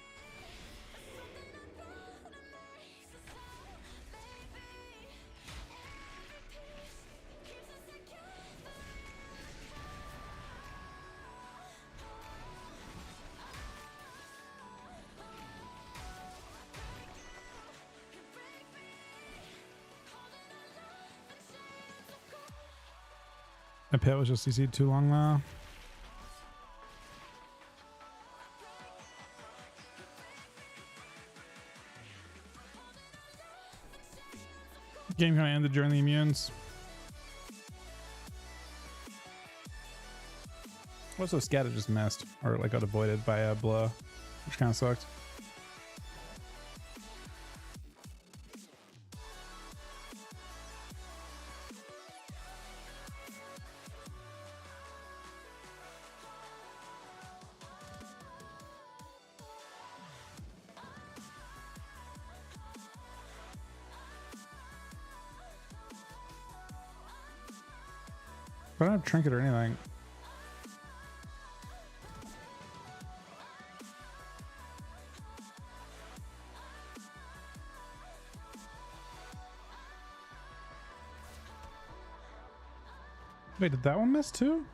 but something about it makes us so. Maybe every piece keeps us together in the
My pit was just CC'd too long now. Game kind of ended during the immunes. Also, Scatter just missed, or like got avoided by a blow, which kind of sucked. But I don't have trinket or anything. Wait, did that one miss too?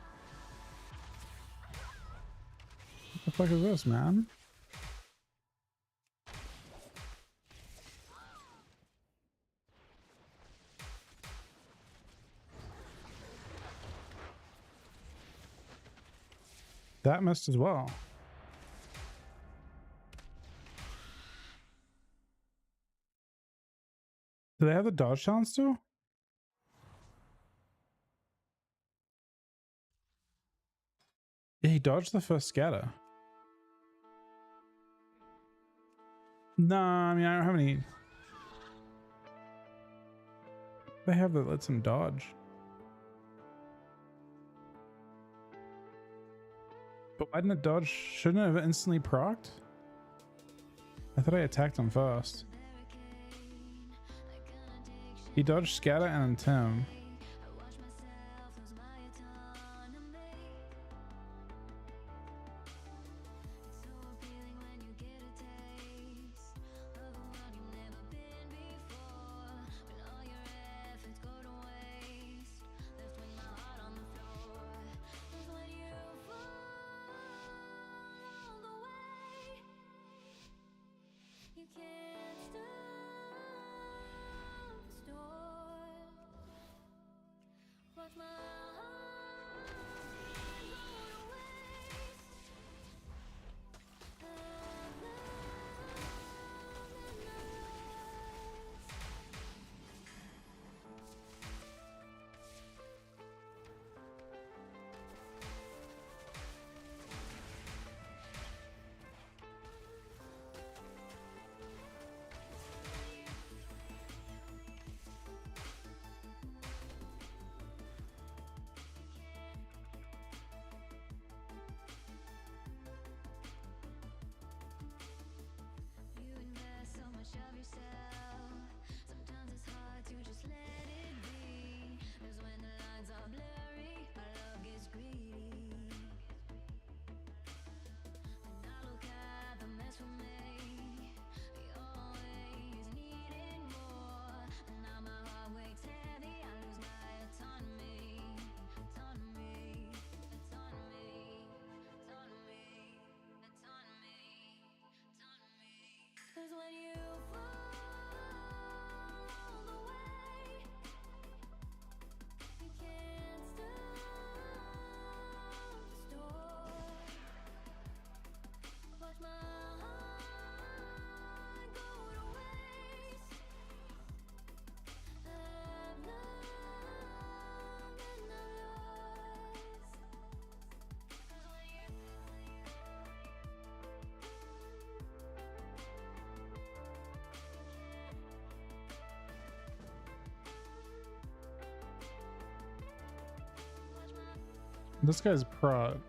What the fuck is this, man? That missed as well. Do they have the dodge challenge too? Yeah, he dodged the first scatter. Nah, I mean, I don't have any. They have that lets him dodge. But why didn't it dodge? Shouldn't it have instantly procced? I thought I attacked him first. He dodged scatter and then Tim.
You can't stop the storm. Watch my heart go to waste. I've loved and lost. You invest so much of yourself. Sometimes it's hard to just let it be. 'Cause when the lines are blurry, our love gets greedy. And I look at the mess we made. We always needed more. And now my heart weighs heavy. I lose my autonomy. Autonomy. Autonomy. Autonomy. Autonomy. Autonomy. 'Cause when you fall away, you can't stop the storm. Watch my heart go to waste. I've loved and I've lost. 'Cause when you
This guy's prod.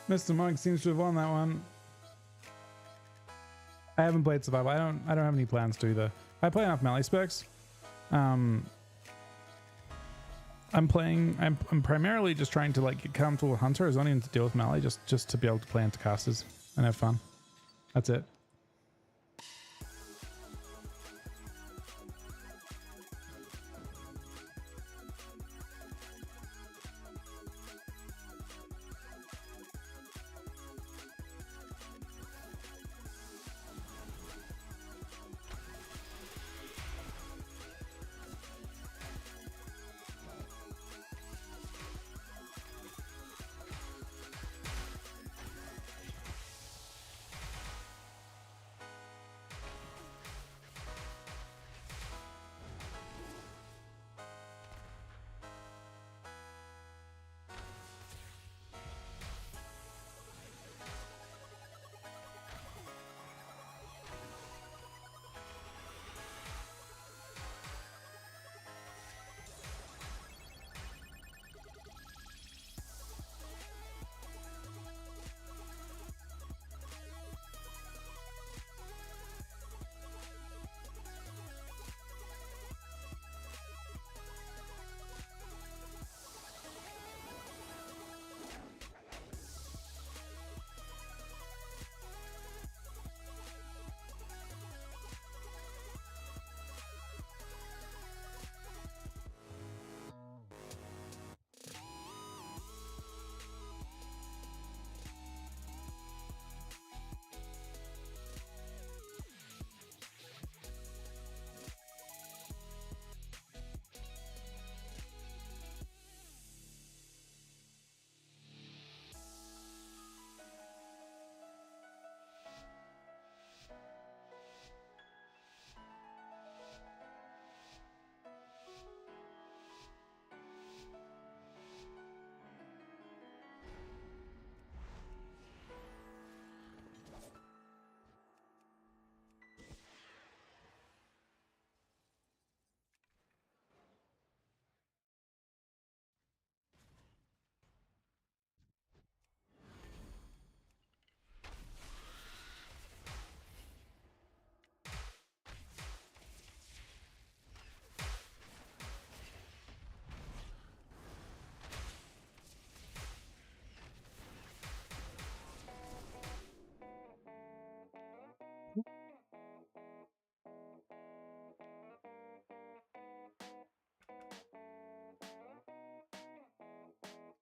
Mr. Monk seems to have won that one. I haven't played Survival. I don't have any plans to either. I play enough melee specs. I'm primarily just trying to like get comfortable with Hunter. Is only to deal with melee, just to be able to play into casters and have fun. That's it.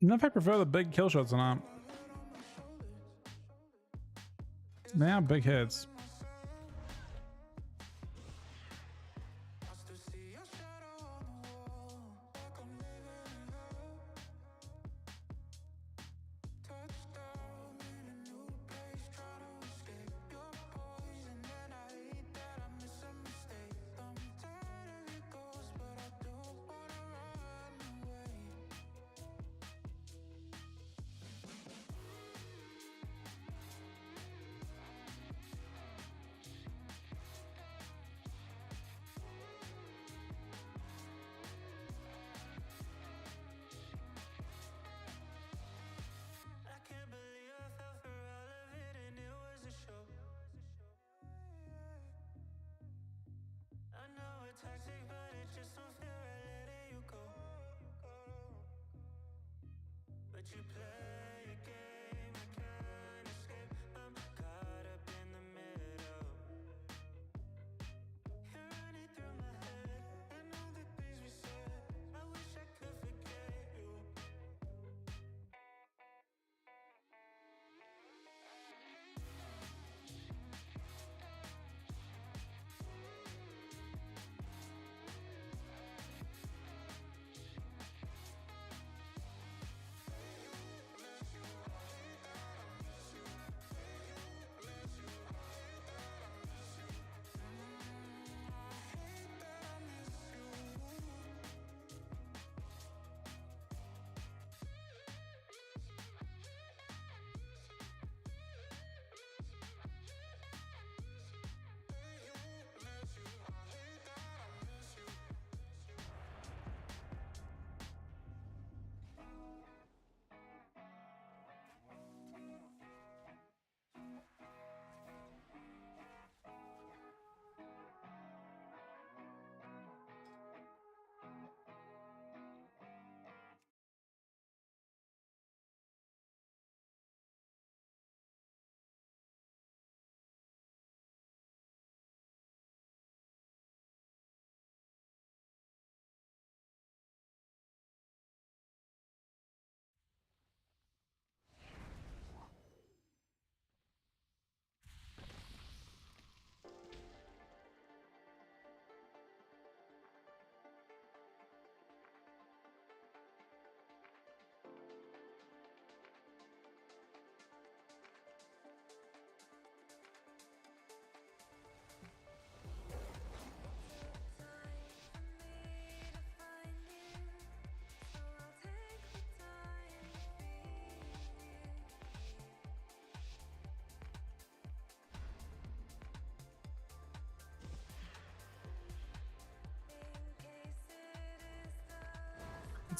I don't know if I prefer the big kill shots or not. They are big hits.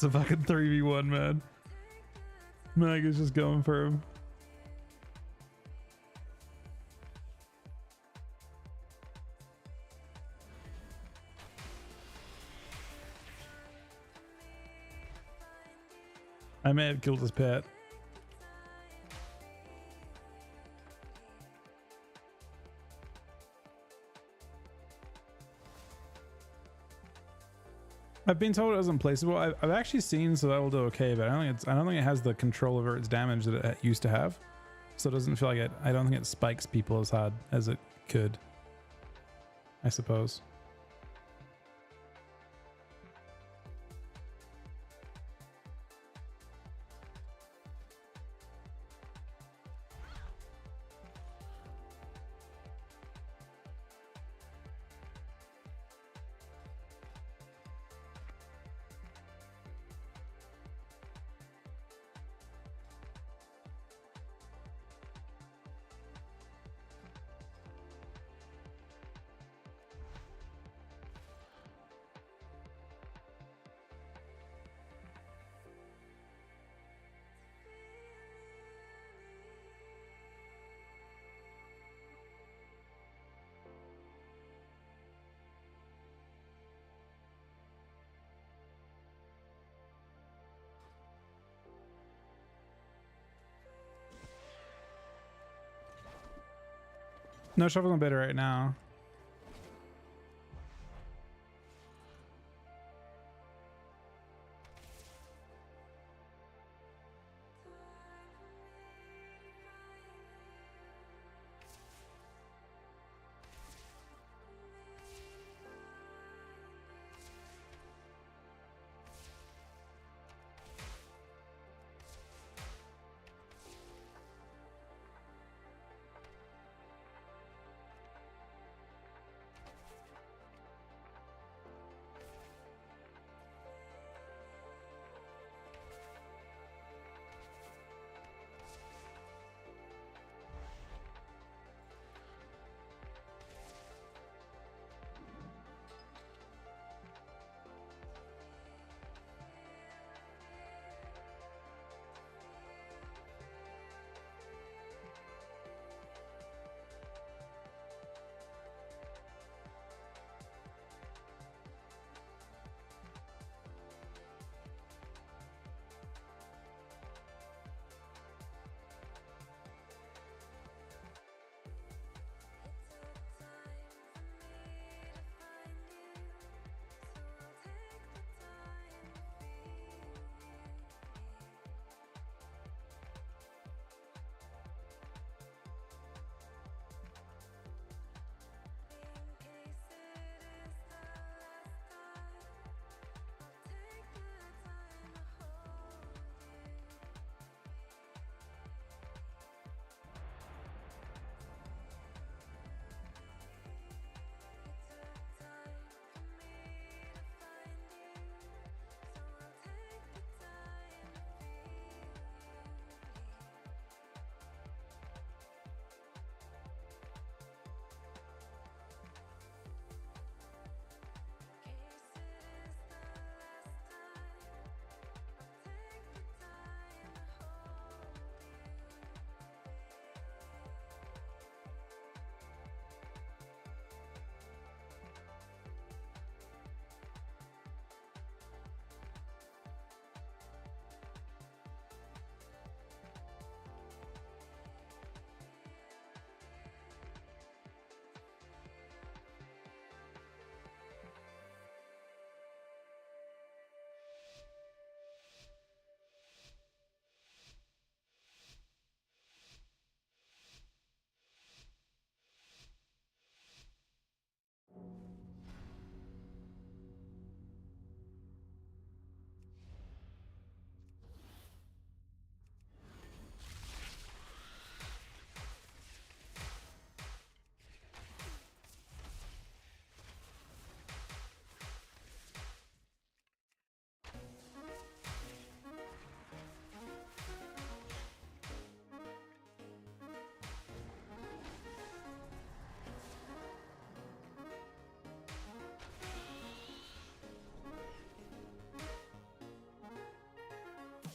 It's a fucking 3v1, man. Mag is just going for him. I may have killed his pet. I've been told it was unplaceable. I've actually seen Survival do okay, but I don't think it has the control over its damage that it used to have. So it doesn't feel like it. I don't think it spikes people as hard as it could, I suppose. No shovel on beta right now.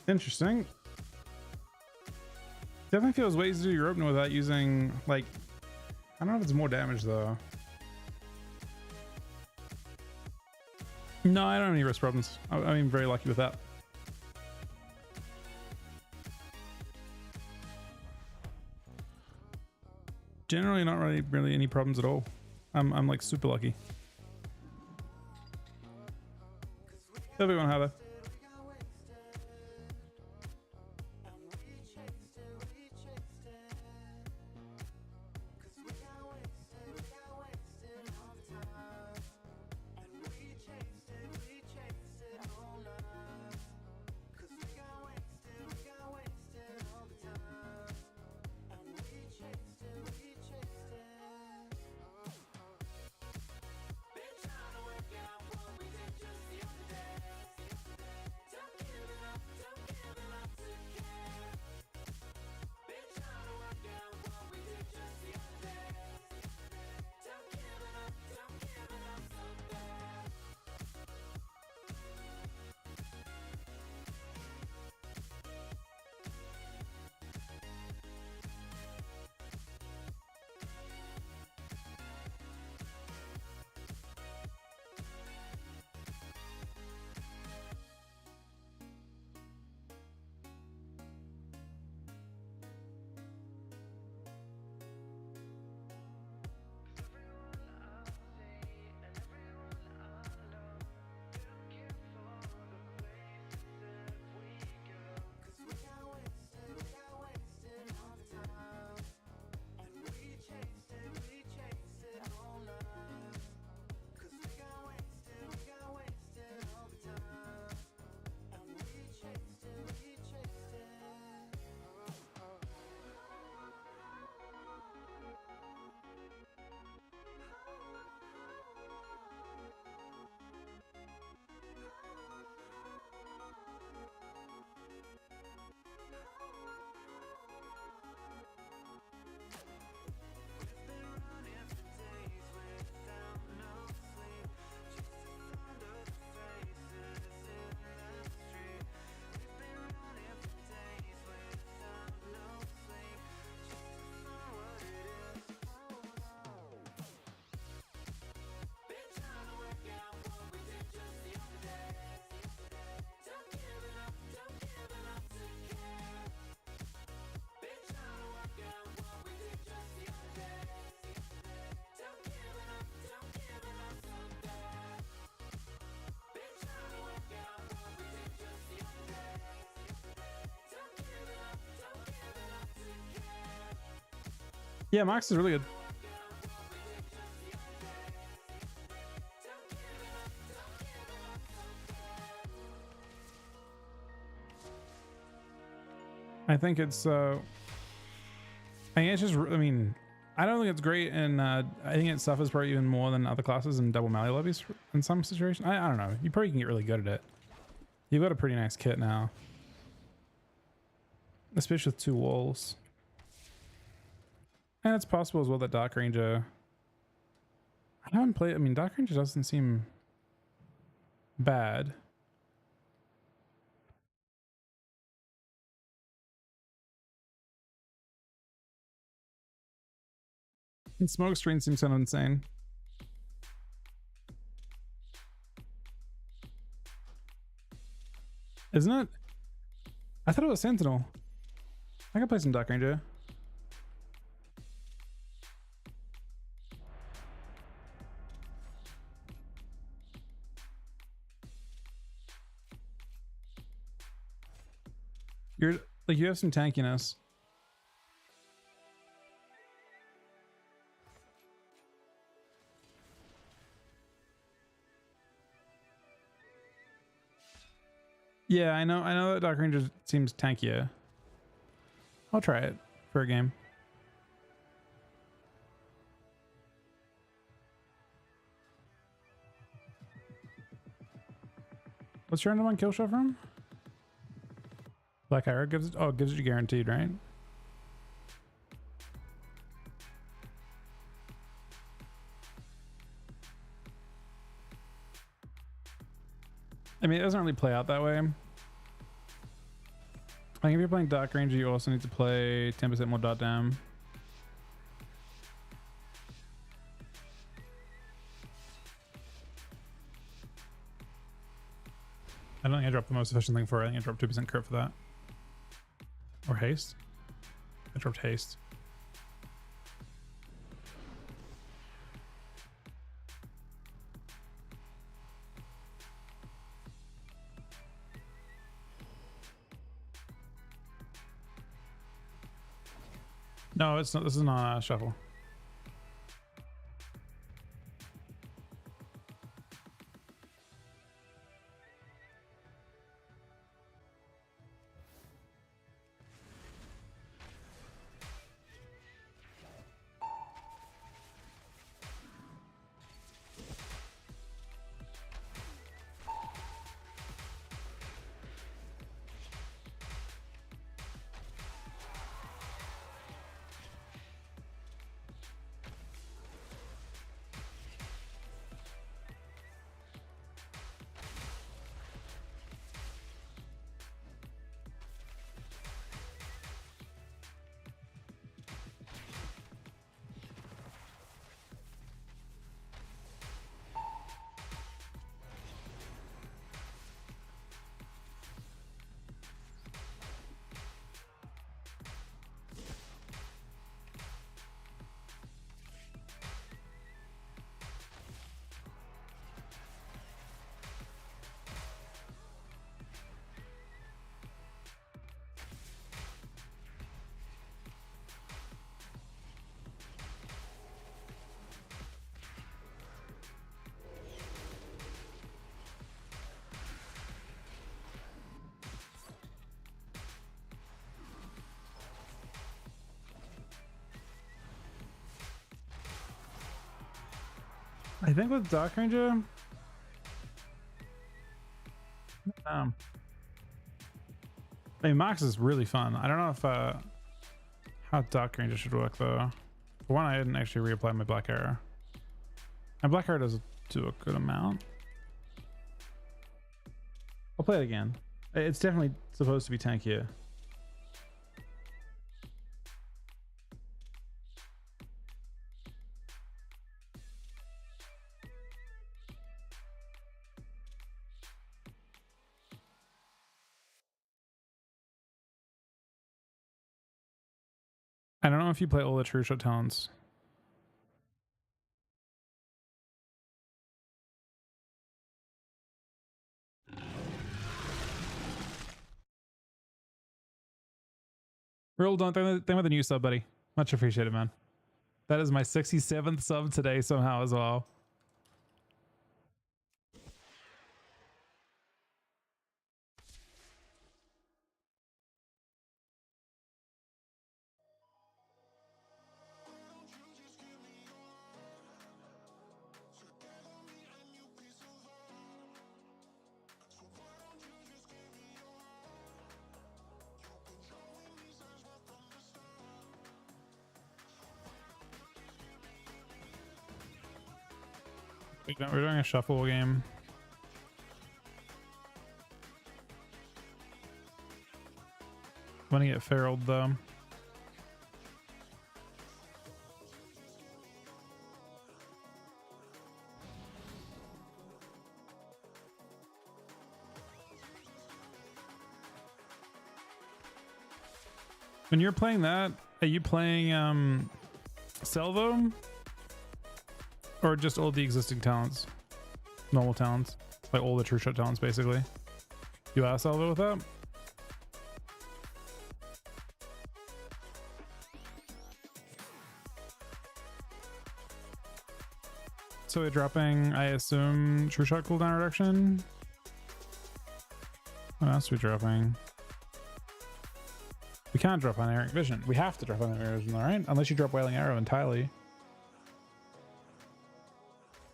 Interesting. Definitely feels ways to do your opener without using, like, I don't know if it's more damage though. No, I don't have any wrist problems. I'm very lucky with that. Generally not really any problems at all. I'm like super lucky. Everyone have a yeah, Max is really good. I think it's I think it's just, I mean, I don't think it's great, and I think it suffers probably even more than other classes in double melee levies in some situations. I don't know. You probably can get really good at it. You've got a pretty nice kit now, especially with 2 walls. And it's possible as well that Dark Ranger, I haven't played, I mean, Dark Ranger doesn't seem bad. And Smoke Screen seems kind of insane. Isn't it? I thought it was Sentinel. I can play some Dark Ranger. You're like, you have some tankiness. Yeah, I know that Dark Ranger seems tankier. I'll try it for a game. What's your random 1 kill shot from? Black Arrow gives it, oh, it gives it guaranteed, right? I mean, it doesn't really play out that way. Like if you're playing Dark Ranger, you also need to play 10% more dot dam. I don't think I dropped the most efficient thing for it. I think I dropped 2% crit for that. Or haste. I dropped haste. No, it's not. This is not a shuffle. I think with Dark Ranger, I mean, Max is really fun. I don't know if how Dark Ranger should work though. For one, I didn't actually reapply my Black Arrow. My Black Arrow does do a good amount. I'll play it again. It's definitely supposed to be tankier. I don't know if you play all the True Shot talents. Real, don't thank with the new sub, buddy. Much appreciated, man. That is my 67th sub today somehow as well. We're doing a shuffle game. I want to get feraled though. When you're playing that, are you playing Salvo? Or just all the existing talents? Normal talents? Like all the True Shot talents basically. You are Salvo with that? So we're dropping, I assume, True Shot cooldown reduction? What else are we dropping? We can't drop Unerring Vision. We have to drop Unerring Vision, alright? Unless you drop Wailing Arrow entirely.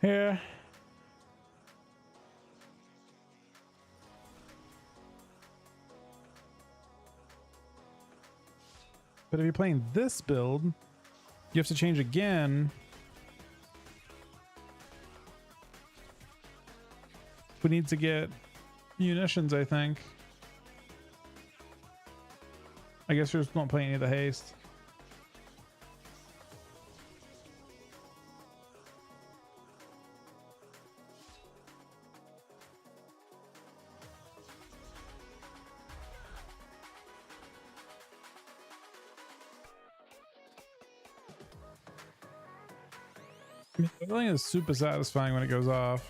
Here. But if you're playing this build, you have to change again. We need to get munitions, I think. I guess you're just not playing any of the haste. I mean, the feeling is super satisfying when it goes off.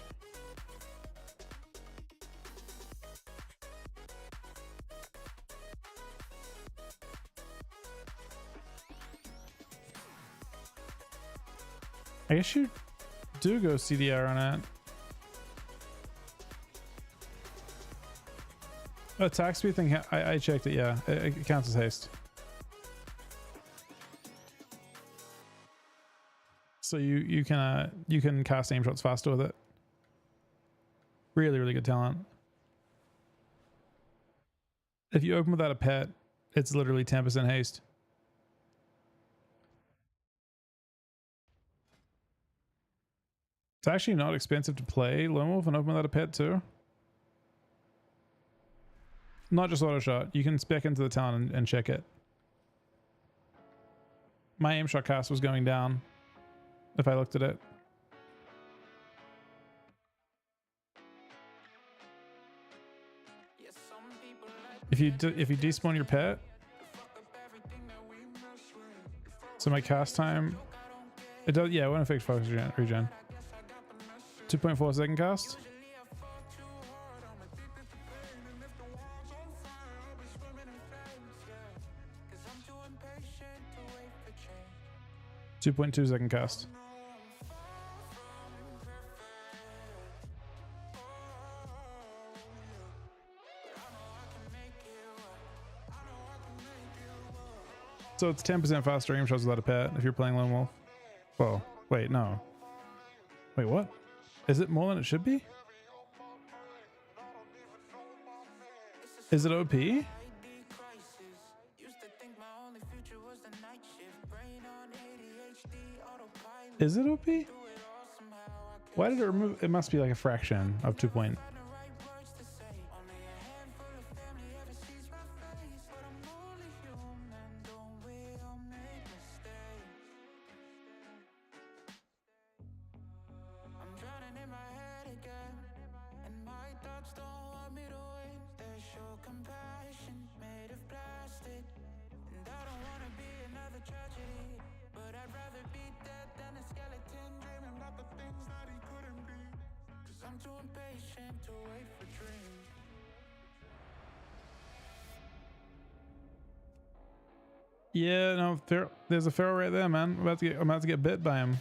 I guess you do go CDR on it. Attack speed thing, I checked it, yeah. It counts as haste. So you can cast aim shots faster with it. Really, really good talent. If you open without a pet, it's literally 10% haste. It's actually not expensive to play Lone Wolf and open without a pet too. Not just auto shot. You can spec into the talent and check it. My aim shot cast was going down if I looked at it. If you despawn your pet, so my cast time, it does, yeah, it won't affect focus regen. 2.4 second cast. .2 second cast. So it's 10% faster aim shots without a pet if you're playing Lone Wolf. Well, wait, no. Wait, what? Is it more than it should be? Is it OP? Is it OP? Why did it remove? It must be like a fraction of 2 point. Yeah, no, there's a Pharaoh right there, man. I'm about to get bit by him.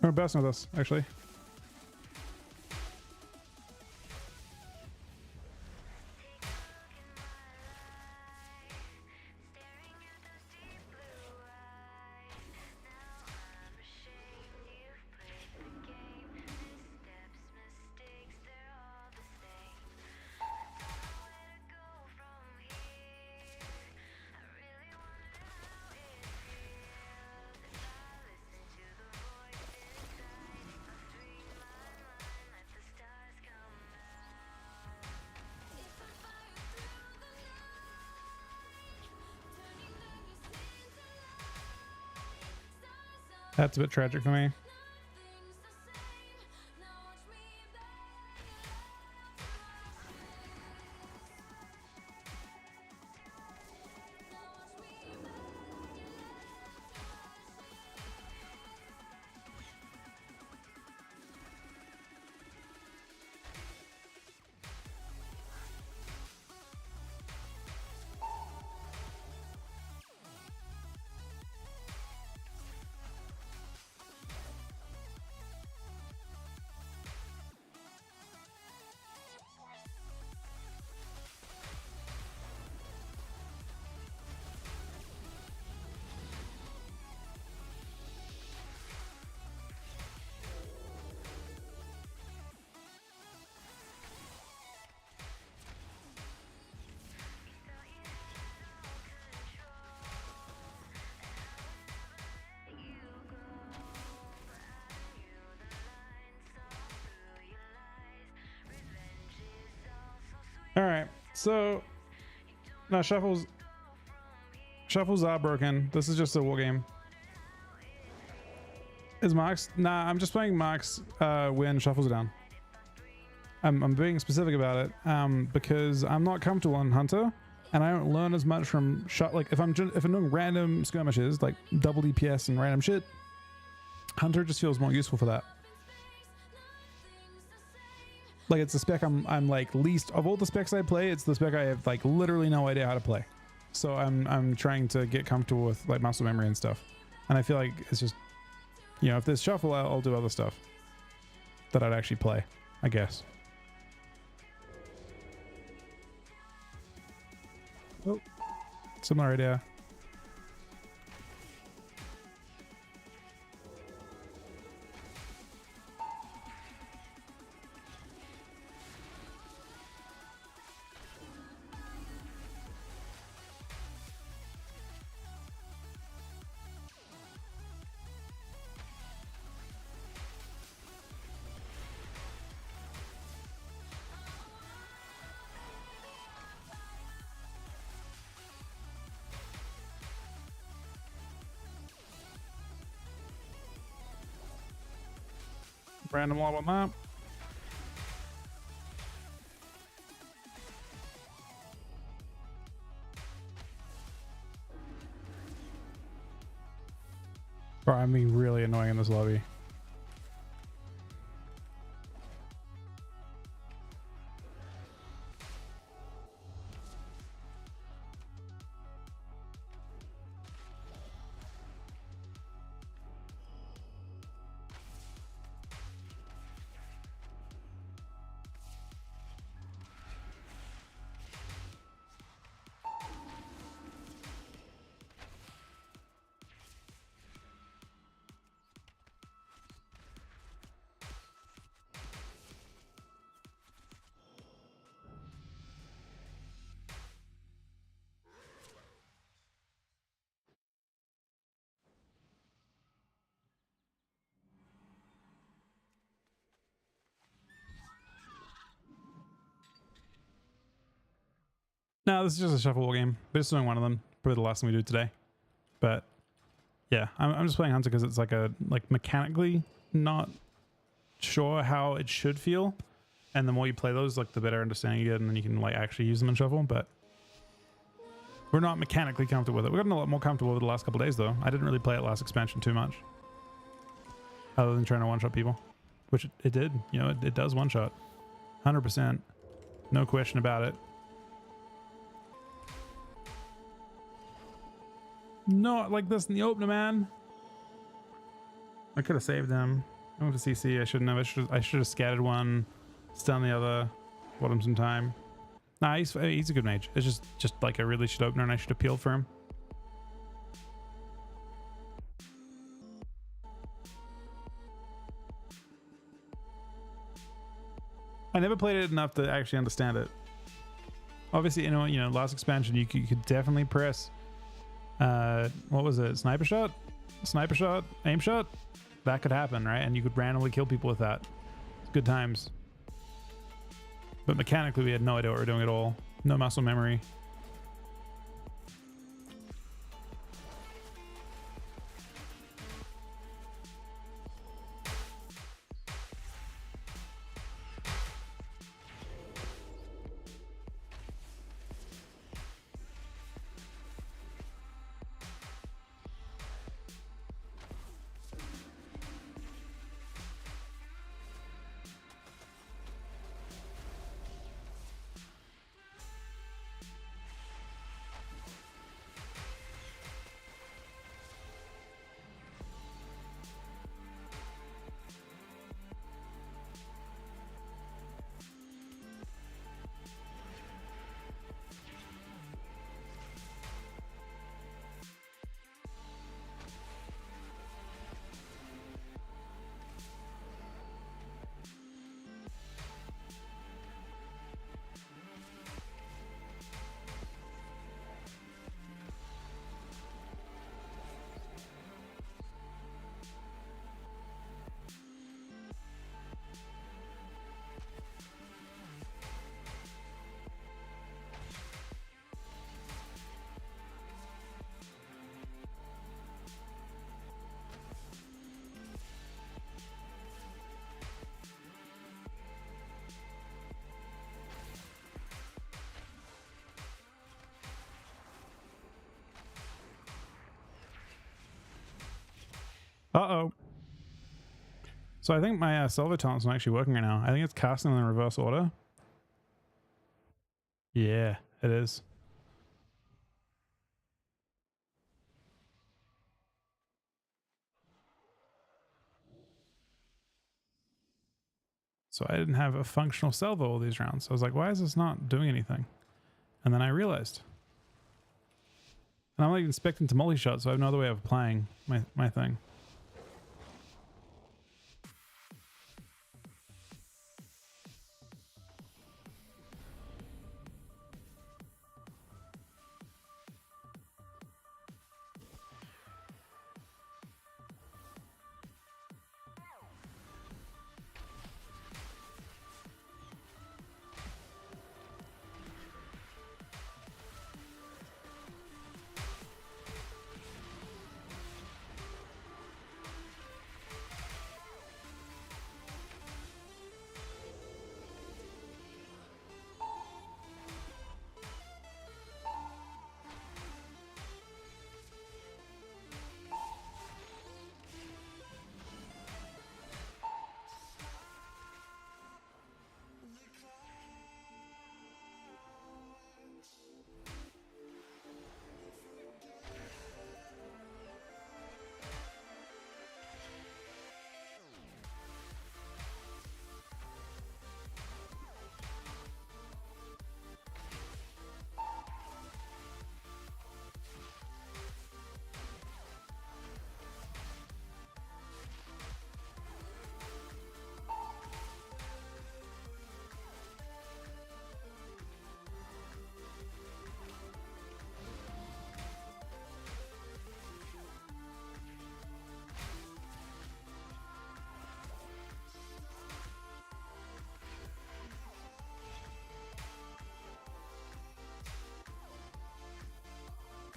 We're bursting with us, actually. That's a bit tragic for me. All right, so now shuffles are broken. This is just a war game. Is Marks? Nah, I'm just playing Marks when shuffles are down. I'm being specific about it because I'm not comfortable on Hunter, and I don't learn as much from like if I'm doing random skirmishes like double DPS and random shit. Hunter just feels more useful for that. Like it's the spec I'm like least of all the specs I play. It's the spec I have like literally no idea how to play. So I'm trying to get comfortable with like muscle memory and stuff. And I feel like it's just, you know, if there's shuffle, I'll do other stuff that I'd actually play, I guess. Oh, similar idea. Random lob on that. Bro, I'm being really annoying in this lobby. No, this is just a shuffle game. We're just doing one of them. Probably the last thing we do today. But yeah, I'm just playing Hunter because it's like mechanically not sure how it should feel. And the more you play those, like the better understanding you get, and then you can like actually use them in shuffle. But we're not mechanically comfortable with it. We've gotten a lot more comfortable over the last couple of days though. I didn't really play it last expansion too much. Other than trying to one-shot people. Which it did. You know, it does one-shot. 100%. No question about it. Not like this in the opener, man. I could have saved him. I went to CC. I shouldn't have. I should have scattered one, stun the other, bought him some time. Nah, he's a good mage. It's just like a really shit opener, and I should have peeled for him. I never played it enough to actually understand it. Obviously, you know, last expansion you could definitely press. What was it? Sniper shot, aim shot. That could happen, right? And you could randomly kill people with that. It's good times. But mechanically, we had no idea what we were doing at all. No muscle memory. Uh-oh. So I think my Salvo talent's not actually working right now. I think it's casting in the reverse order. Yeah, it is. So I didn't have a functional salvo all these rounds. So I was like, why is this not doing anything? And then I realized. And I'm like expecting to multi-shot, so I have no other way of applying my thing.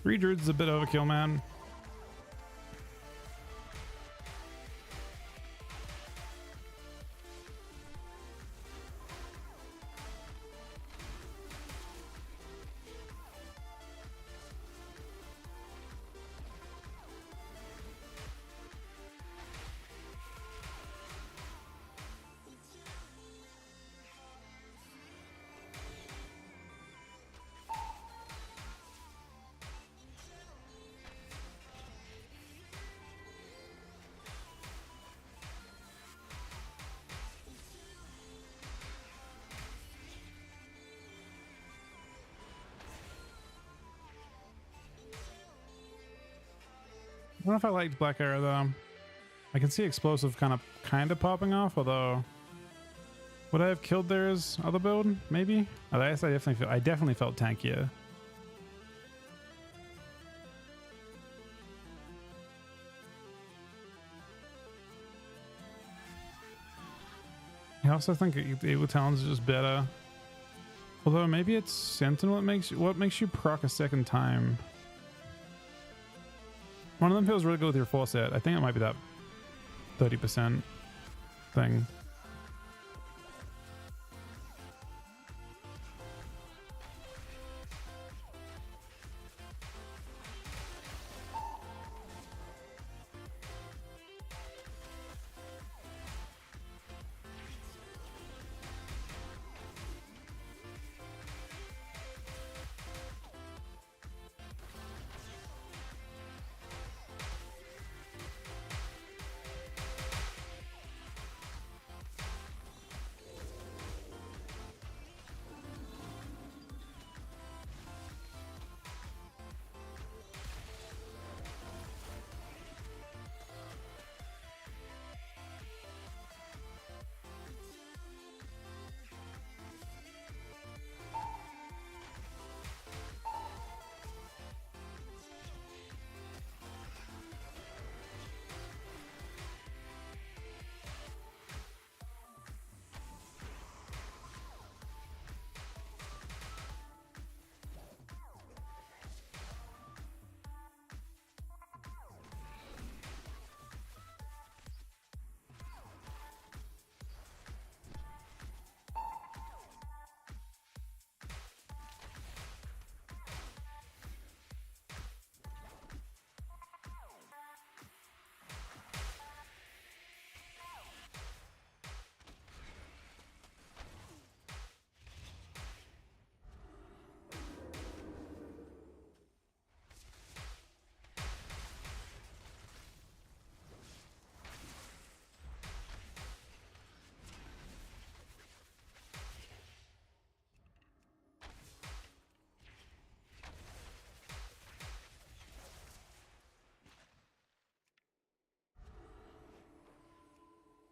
Three druids is a bit overkill, man. don't know if I liked Black Arrow though. I can see Explosive kind of popping off, although would I have killed theirs other build? Maybe. Oh, I guess I definitely felt tankier. I also think Evil Talons is just better. Although maybe it's Sentinel that makes you proc a second time. One of them feels really good with your full set. I think it might be that 30% thing.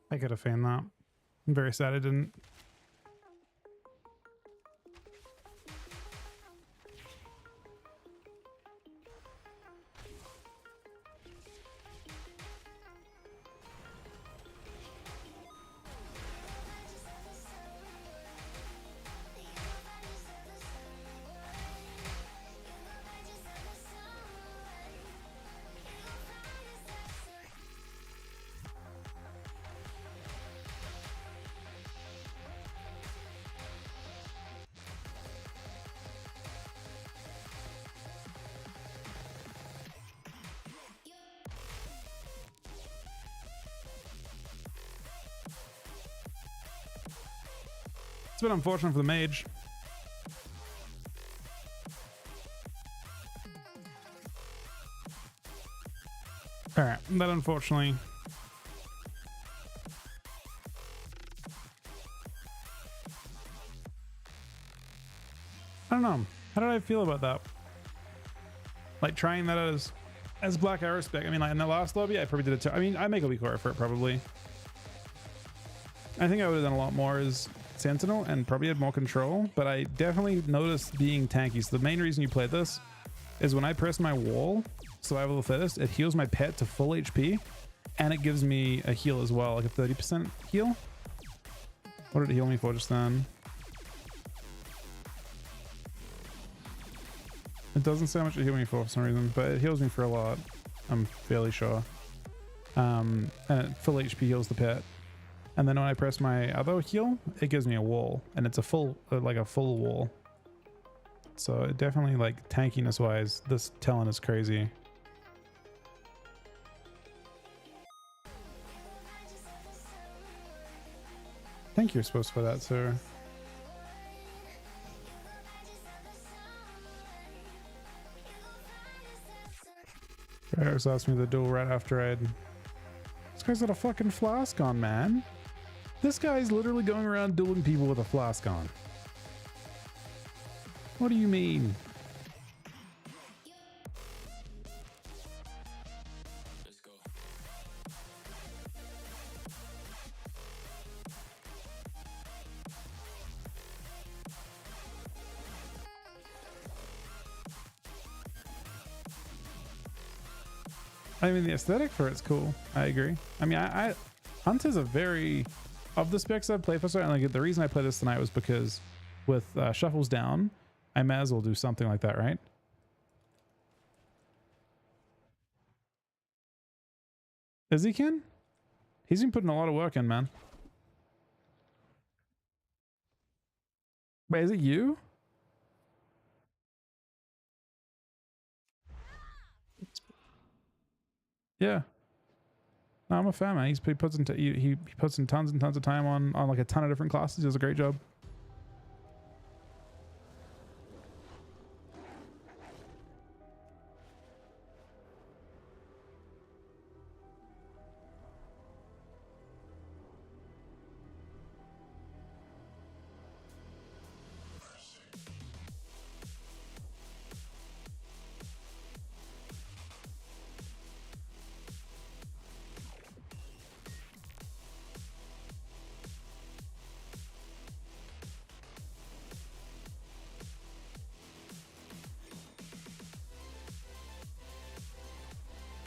I could have feigned that. I'm very sad I didn't. It's a bit unfortunate for the mage. Alright, that unfortunately. I don't know. How did I feel about that? Like trying that as Black Arrow spec. I mean, like in the last lobby, I probably did it. I mean, I make a weak order for it probably. I think I would have done a lot more as Sentinel and probably had more control, but I definitely noticed being tanky. So the main reason you play this is when I press my wall, Survival of the Fittest, it heals my pet to full HP, and it gives me a heal as well, like a 30% heal. What did it heal me for just then? It doesn't say how much it healed me for some reason, but it heals me for a lot, I'm fairly sure. And it full HP heals the pet. And then when I press my other heal, it gives me a wall, and it's a full, like a full wall. So it definitely, like, tankiness wise, this Talon is crazy. Thank you, supposed for that, sir. Barris asked me the duel right after I'd... This guy's got a fucking flask on, man. This guy's literally going around dueling people with a flask on. What do you mean? I mean, the aesthetic for it's cool. I agree. I mean, I Hunt is a very, of the specs I've played for so, and like the reason I played this tonight was because with shuffles down, I may as well do something like that, right? Is he Ken? He's been putting a lot of work in, man. Wait, is it you? Yeah. No, I'm a fan, man. He puts into he puts in tons and tons of time on like a ton of different classes. He does a great job.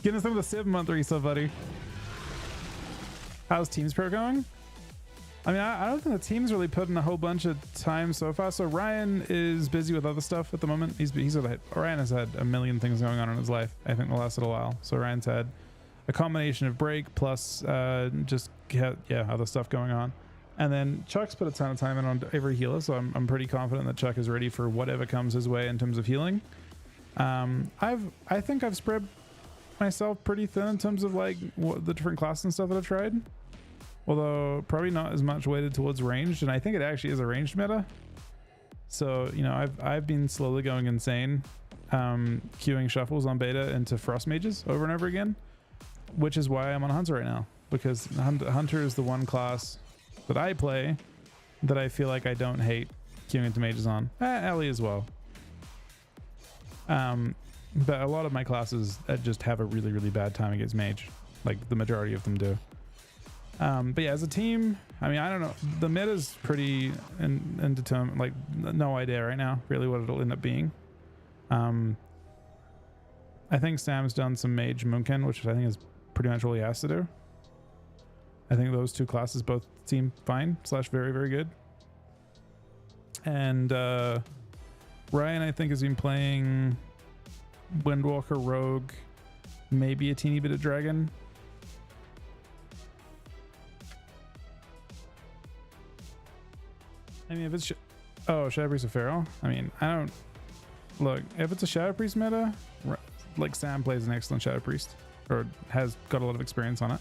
Getting some of the 7-month resub, buddy. How's Teams Pro going? I mean, I don't think the team's really put in a whole bunch of time so far. So Ryan is busy with other stuff at the moment. Ryan has had a million things going on in his life, I think, the last little while. So Ryan's had a combination of break plus just other stuff going on. And then Chuck's put a ton of time in on every healer, so I'm pretty confident that Chuck is ready for whatever comes his way in terms of healing. I think I've spread myself pretty thin in terms of like what the different classes and stuff that I've tried, although probably not as much weighted towards ranged, and I think it actually is a ranged meta. So you know, I've been slowly going insane, queuing shuffles on beta into frost mages over and over again, which is why I'm on Hunter right now, because Hunter is the one class that I play that I feel like I don't hate queuing into mages on. Ellie as well. But a lot of my classes just have a really, really bad time against mage. Like the majority of them do. But yeah, as a team, I mean, I don't know. The meta's pretty indeterminate. Like, no idea right now, really, what it'll end up being. I think Sam's done some mage Moonken, which I think is pretty much all he has to do. I think those two classes both seem fine / very, very good. And Ryan, I think, has been playing Windwalker, Rogue, maybe a teeny bit of Dragon. I mean, if it's Shadow Priest of Pharaoh. I mean, I don't look, if it's a Shadow Priest meta, like Sam plays an excellent Shadow Priest, or has got a lot of experience on it.